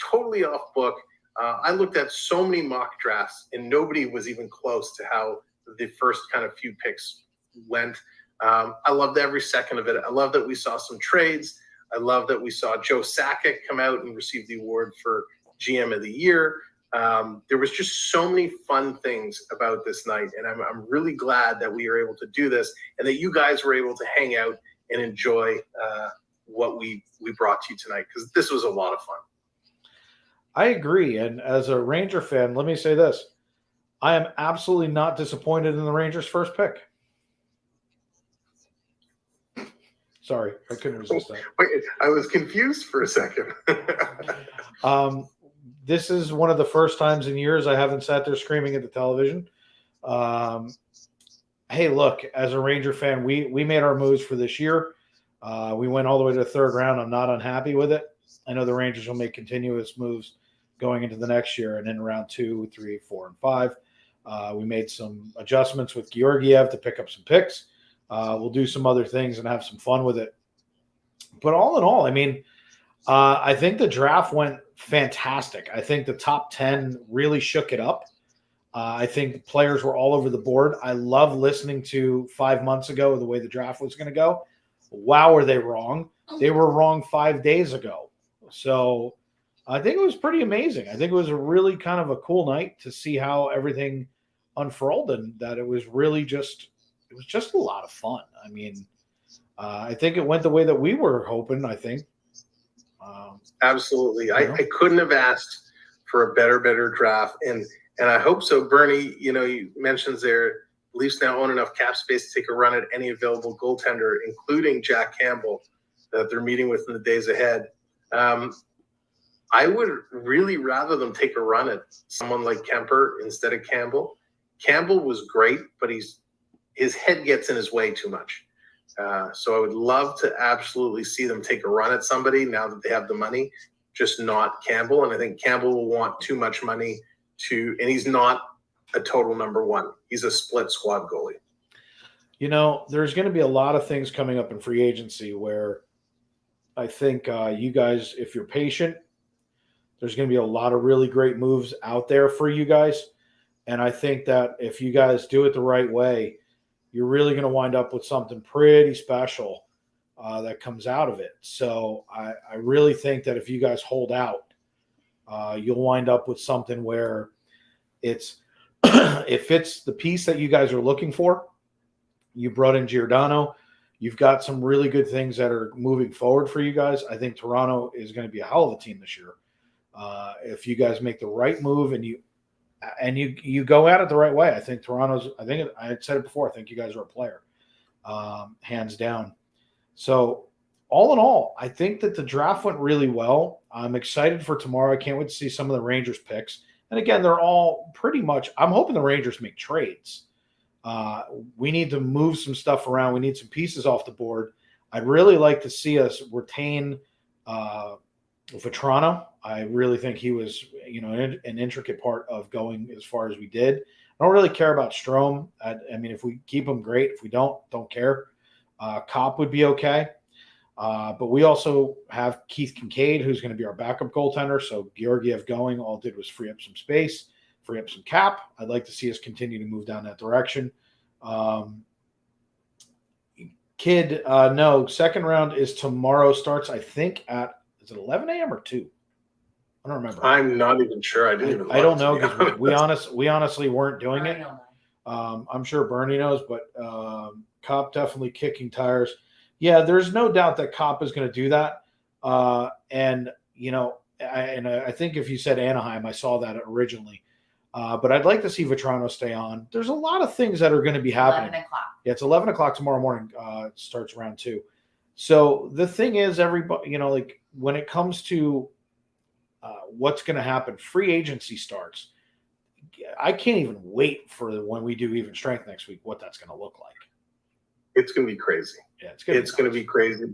Totally off book. I looked at so many mock drafts, and nobody was even close to how the first kind of few picks went. I loved every second of it. I love that we saw some trades. I love that we saw Joe Sakic come out and receive the award for GM of the Year. There was just so many fun things about this night, and I'm really glad that we were able to do this and that you guys were able to hang out and enjoy what we brought to you tonight, because this was a lot of fun. I agree. And as a Ranger fan, let me say this. I am absolutely not disappointed in the Rangers' first pick. Sorry, I couldn't resist that. Wait, I was confused for a second. This is one of the first times in years I haven't sat there screaming at the television. Hey, look, as a Ranger fan, we made our moves for this year. We went all the way to the 3rd round. I'm not unhappy with it. I know the Rangers will make continuous moves going into the next year, and in round 2, 3, 4, and 5. We made some adjustments with Georgiev to pick up some picks. We'll do some other things and have some fun with it. But all in all, I mean, I think the draft went fantastic. I think the top 10 really shook it up. I think players were all over the board. I love listening to 5 months ago the way the draft was going to go. Wow, were they wrong? They were wrong 5 days ago. So I think it was pretty amazing. I think it was a really kind of a cool night to see how everything unfurled, and that it was really just a lot of fun. I mean, I think it went the way that we were hoping, I think. Absolutely. I couldn't have asked for a better draft. And I hope so. Bernie, you mentioned there, Leafs now own enough cap space to take a run at any available goaltender, including Jack Campbell, that they're meeting with in the days ahead. I would really rather them take a run at someone like Kemper instead of Campbell. Campbell was great, but his head gets in his way too much. So I would love to absolutely see them take a run at somebody now that they have the money, just not Campbell. And I think Campbell will want too much money and he's not a total number one. He's a split squad goalie. There's going to be a lot of things coming up in free agency where I think you guys, if you're patient, there's going to be a lot of really great moves out there for you guys. And I think that if you guys do it the right way, you're really going to wind up with something pretty special that comes out of it. So I really think that if you guys hold out, you'll wind up with something where it fits the piece that you guys are looking for. You brought in Giordano. You've got some really good things that are moving forward for you guys. I think Toronto is going to be a hell of a team this year. If you guys make the right move and you go at it the right way, I think I had said it before, I think you guys are a player, hands down. So all in all, I think that the draft went really well. I'm excited for tomorrow. I can't wait to see some of the Rangers picks. And again, they're all pretty much, I'm hoping the Rangers make trades. We need to move some stuff around. We need some pieces off the board. I'd really like to see us retain Vetrano. I really think he was, an intricate part of going as far as we did. I don't really care about Strome. I mean, if we keep him, great. If we don't care. Kopp would be okay. But we also have Keith Kincaid, who's going to be our backup goaltender. So Georgiev going, all it did was free up some space, free up some cap. I'd like to see us continue to move down that direction. No, second round is tomorrow. Starts, I think, is it 11 a.m. or 2? I don't remember. I'm not even sure. I don't know because we honestly weren't doing it. I'm sure Bernie knows, but Kopp definitely kicking tires. Yeah, there's no doubt that Kopp is going to do that. I think if you said Anaheim, I saw that originally. But I'd like to see Vetrano stay on. There's a lot of things that are going to be happening. 11 o'clock. Yeah, it's 11 o'clock tomorrow morning. It starts round 2. So the thing is, everybody, when it comes to what's going to happen, free agency starts. I can't even wait for when we do even strength next week, what that's going to look like. It's going to be crazy. Yeah, it's going to be crazy.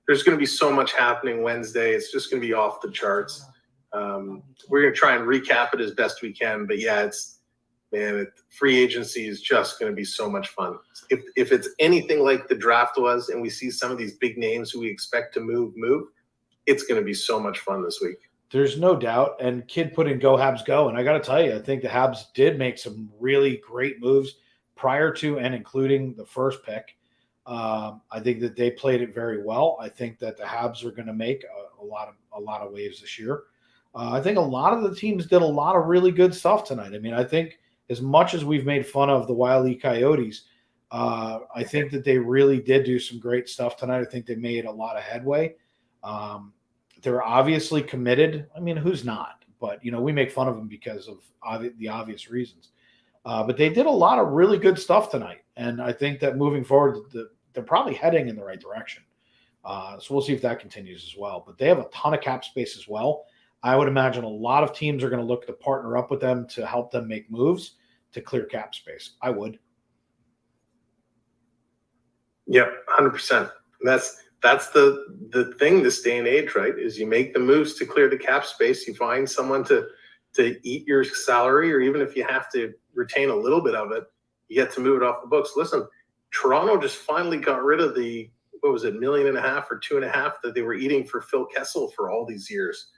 There's going to be so much happening Wednesday. It's just going to be off the charts. We're going to try and recap it as best we can. But yeah, free agency is just going to be so much fun. If it's anything like the draft was, and we see some of these big names who we expect to move, it's going to be so much fun this week. There's no doubt. And Kid put in Go Habs Go. And I got to tell you, I think the Habs did make some really great moves prior to and including the first pick. I think that they played it very well. I think that the Habs are going to make a lot of waves this year. I think a lot of the teams did a lot of really good stuff tonight. I mean, I think as much as we've made fun of the Wile E. Coyotes, I think that they really did do some great stuff tonight. I think they made a lot of headway. They're obviously committed. I mean, who's not? But, we make fun of them because of the obvious reasons. But they did a lot of really good stuff tonight. And I think that moving forward, they're probably heading in the right direction. So we'll see if that continues as well. But they have a ton of cap space as well. I would imagine a lot of teams are going to look to partner up with them to help them make moves to clear cap space. I would. Yep, 100%. That's the thing this day and age, right? Is you make the moves to clear the cap space. You find someone to eat your salary, or even if you have to retain a little bit of it, you get to move it off the books. Listen, Toronto just finally got rid of the what was it, $1.5 million or $2.5 million that they were eating for Phil Kessel for all these years,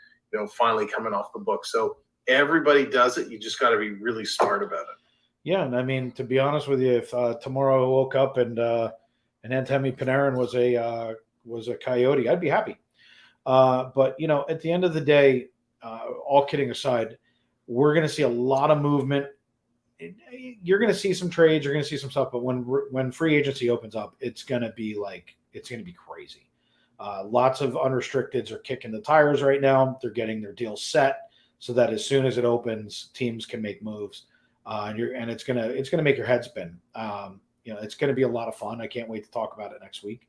finally coming off the book. So everybody does it. You just got to be really smart about it. Yeah, and I mean, to be honest with you, if tomorrow I woke up and Antemi Panarin was a Coyote, I'd be happy. But at the end of the day, all kidding aside, we're going to see a lot of movement. You're going to see some trades, you're going to see some stuff, but when free agency opens up, it's going to be crazy. Lots of unrestricteds are kicking the tires right now. They're getting their deals set so that as soon as it opens, teams can make moves, and it's gonna make your head spin. It's going to be a lot of fun. I can't wait to talk about it next week,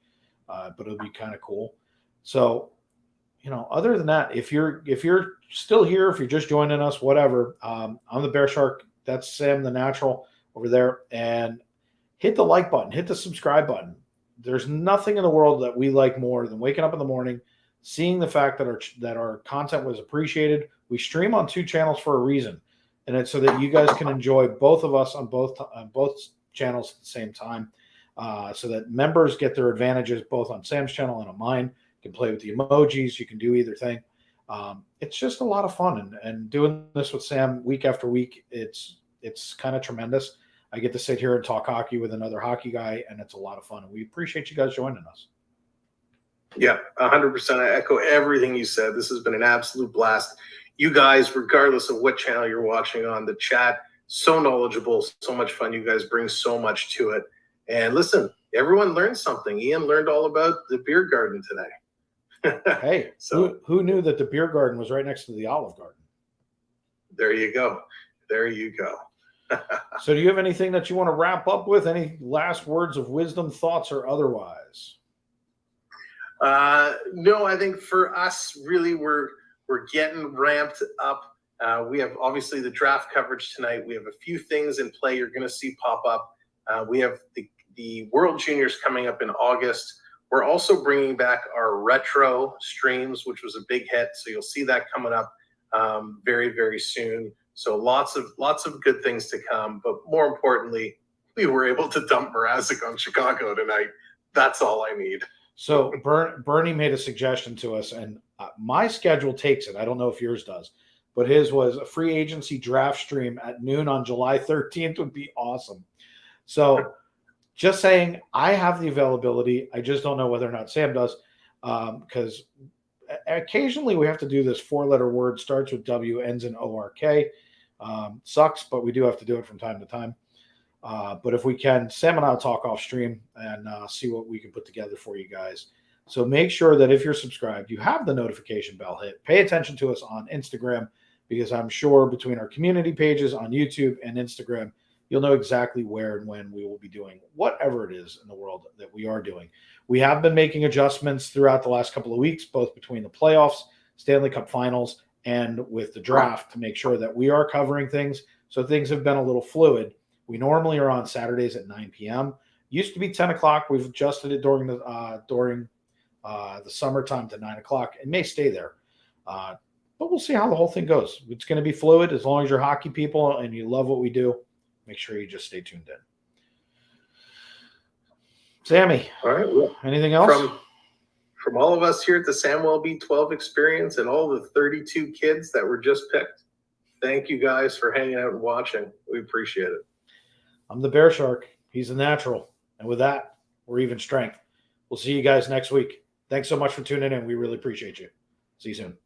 but it'll be kind of cool. So, other than that, if you're still here, if you're just joining us, whatever, I'm the Bear Shark. That's Sam the Natural over there. And hit the like button, hit the subscribe button. There's nothing in the world that we like more than waking up in the morning, seeing the fact that our content was appreciated. We stream on 2 channels for a reason, and it's so that you guys can enjoy both of us on both channels at the same time, so that members get their advantages both on Sam's channel and on mine. You can play with the emojis. You can do either thing. It's just a lot of fun, and doing this with Sam week after week, it's kind of tremendous. I get to sit here and talk hockey with another hockey guy, and it's a lot of fun. And we appreciate you guys joining us. Yeah, 100%. I echo everything you said. This has been an absolute blast. You guys, regardless of what channel you're watching on, the chat, so knowledgeable, so much fun. You guys bring so much to it. And listen, everyone learned something. Ian learned all about the beer garden today. Hey, so who knew that the beer garden was right next to the Olive Garden? There you go. There you go. So do you have anything that you want to wrap up with? Any last words of wisdom, thoughts, or otherwise? No, I think for us, really, we're getting ramped up. We have obviously the draft coverage tonight. We have a few things in play you're going to see pop up. We have the World Juniors coming up in August. We're also bringing back our retro streams, which was a big hit. So you'll see that coming up very, very soon. So lots of good things to come. But more importantly, we were able to dump Mrazek on Chicago tonight. That's all I need. So Bernie made a suggestion to us, and my schedule takes it. I don't know if yours does, but his was a free agency draft stream at noon on July 13th would be awesome. So just saying, I have the availability. I just don't know whether or not Sam does, because occasionally we have to do this 4-letter word, starts with W, ends in ORK. Sucks, but we do have to do it from time to time. But if we can, Sam and I'll talk off stream and see what we can put together for you guys. So make sure that if you're subscribed, you have the notification bell hit. Pay attention to us on Instagram, because I'm sure between our community pages on YouTube and Instagram, you'll know exactly where and when we will be doing whatever it is in the world that we are doing. We have been making adjustments throughout the last couple of weeks, both between the playoffs, Stanley Cup finals, and with the draft, to make sure that we are covering things. So things have been a little fluid. We normally are on Saturdays at 9 p.m. Used to be 10 o'clock. We've adjusted it during the summertime to 9 o'clock. It may stay there. But we'll see how the whole thing goes. It's going to be fluid. As long as you're hockey people and you love what we do, make sure you just stay tuned in. Sammy, all right. Well, anything else? From all of us here at the Samuel B12 Experience and all the 32 kids that were just picked, thank you guys for hanging out and watching. We appreciate it. I'm the Bear Shark. He's the Natural. And with that, we're even strength. We'll see you guys next week. Thanks so much for tuning in. We really appreciate you. See you soon.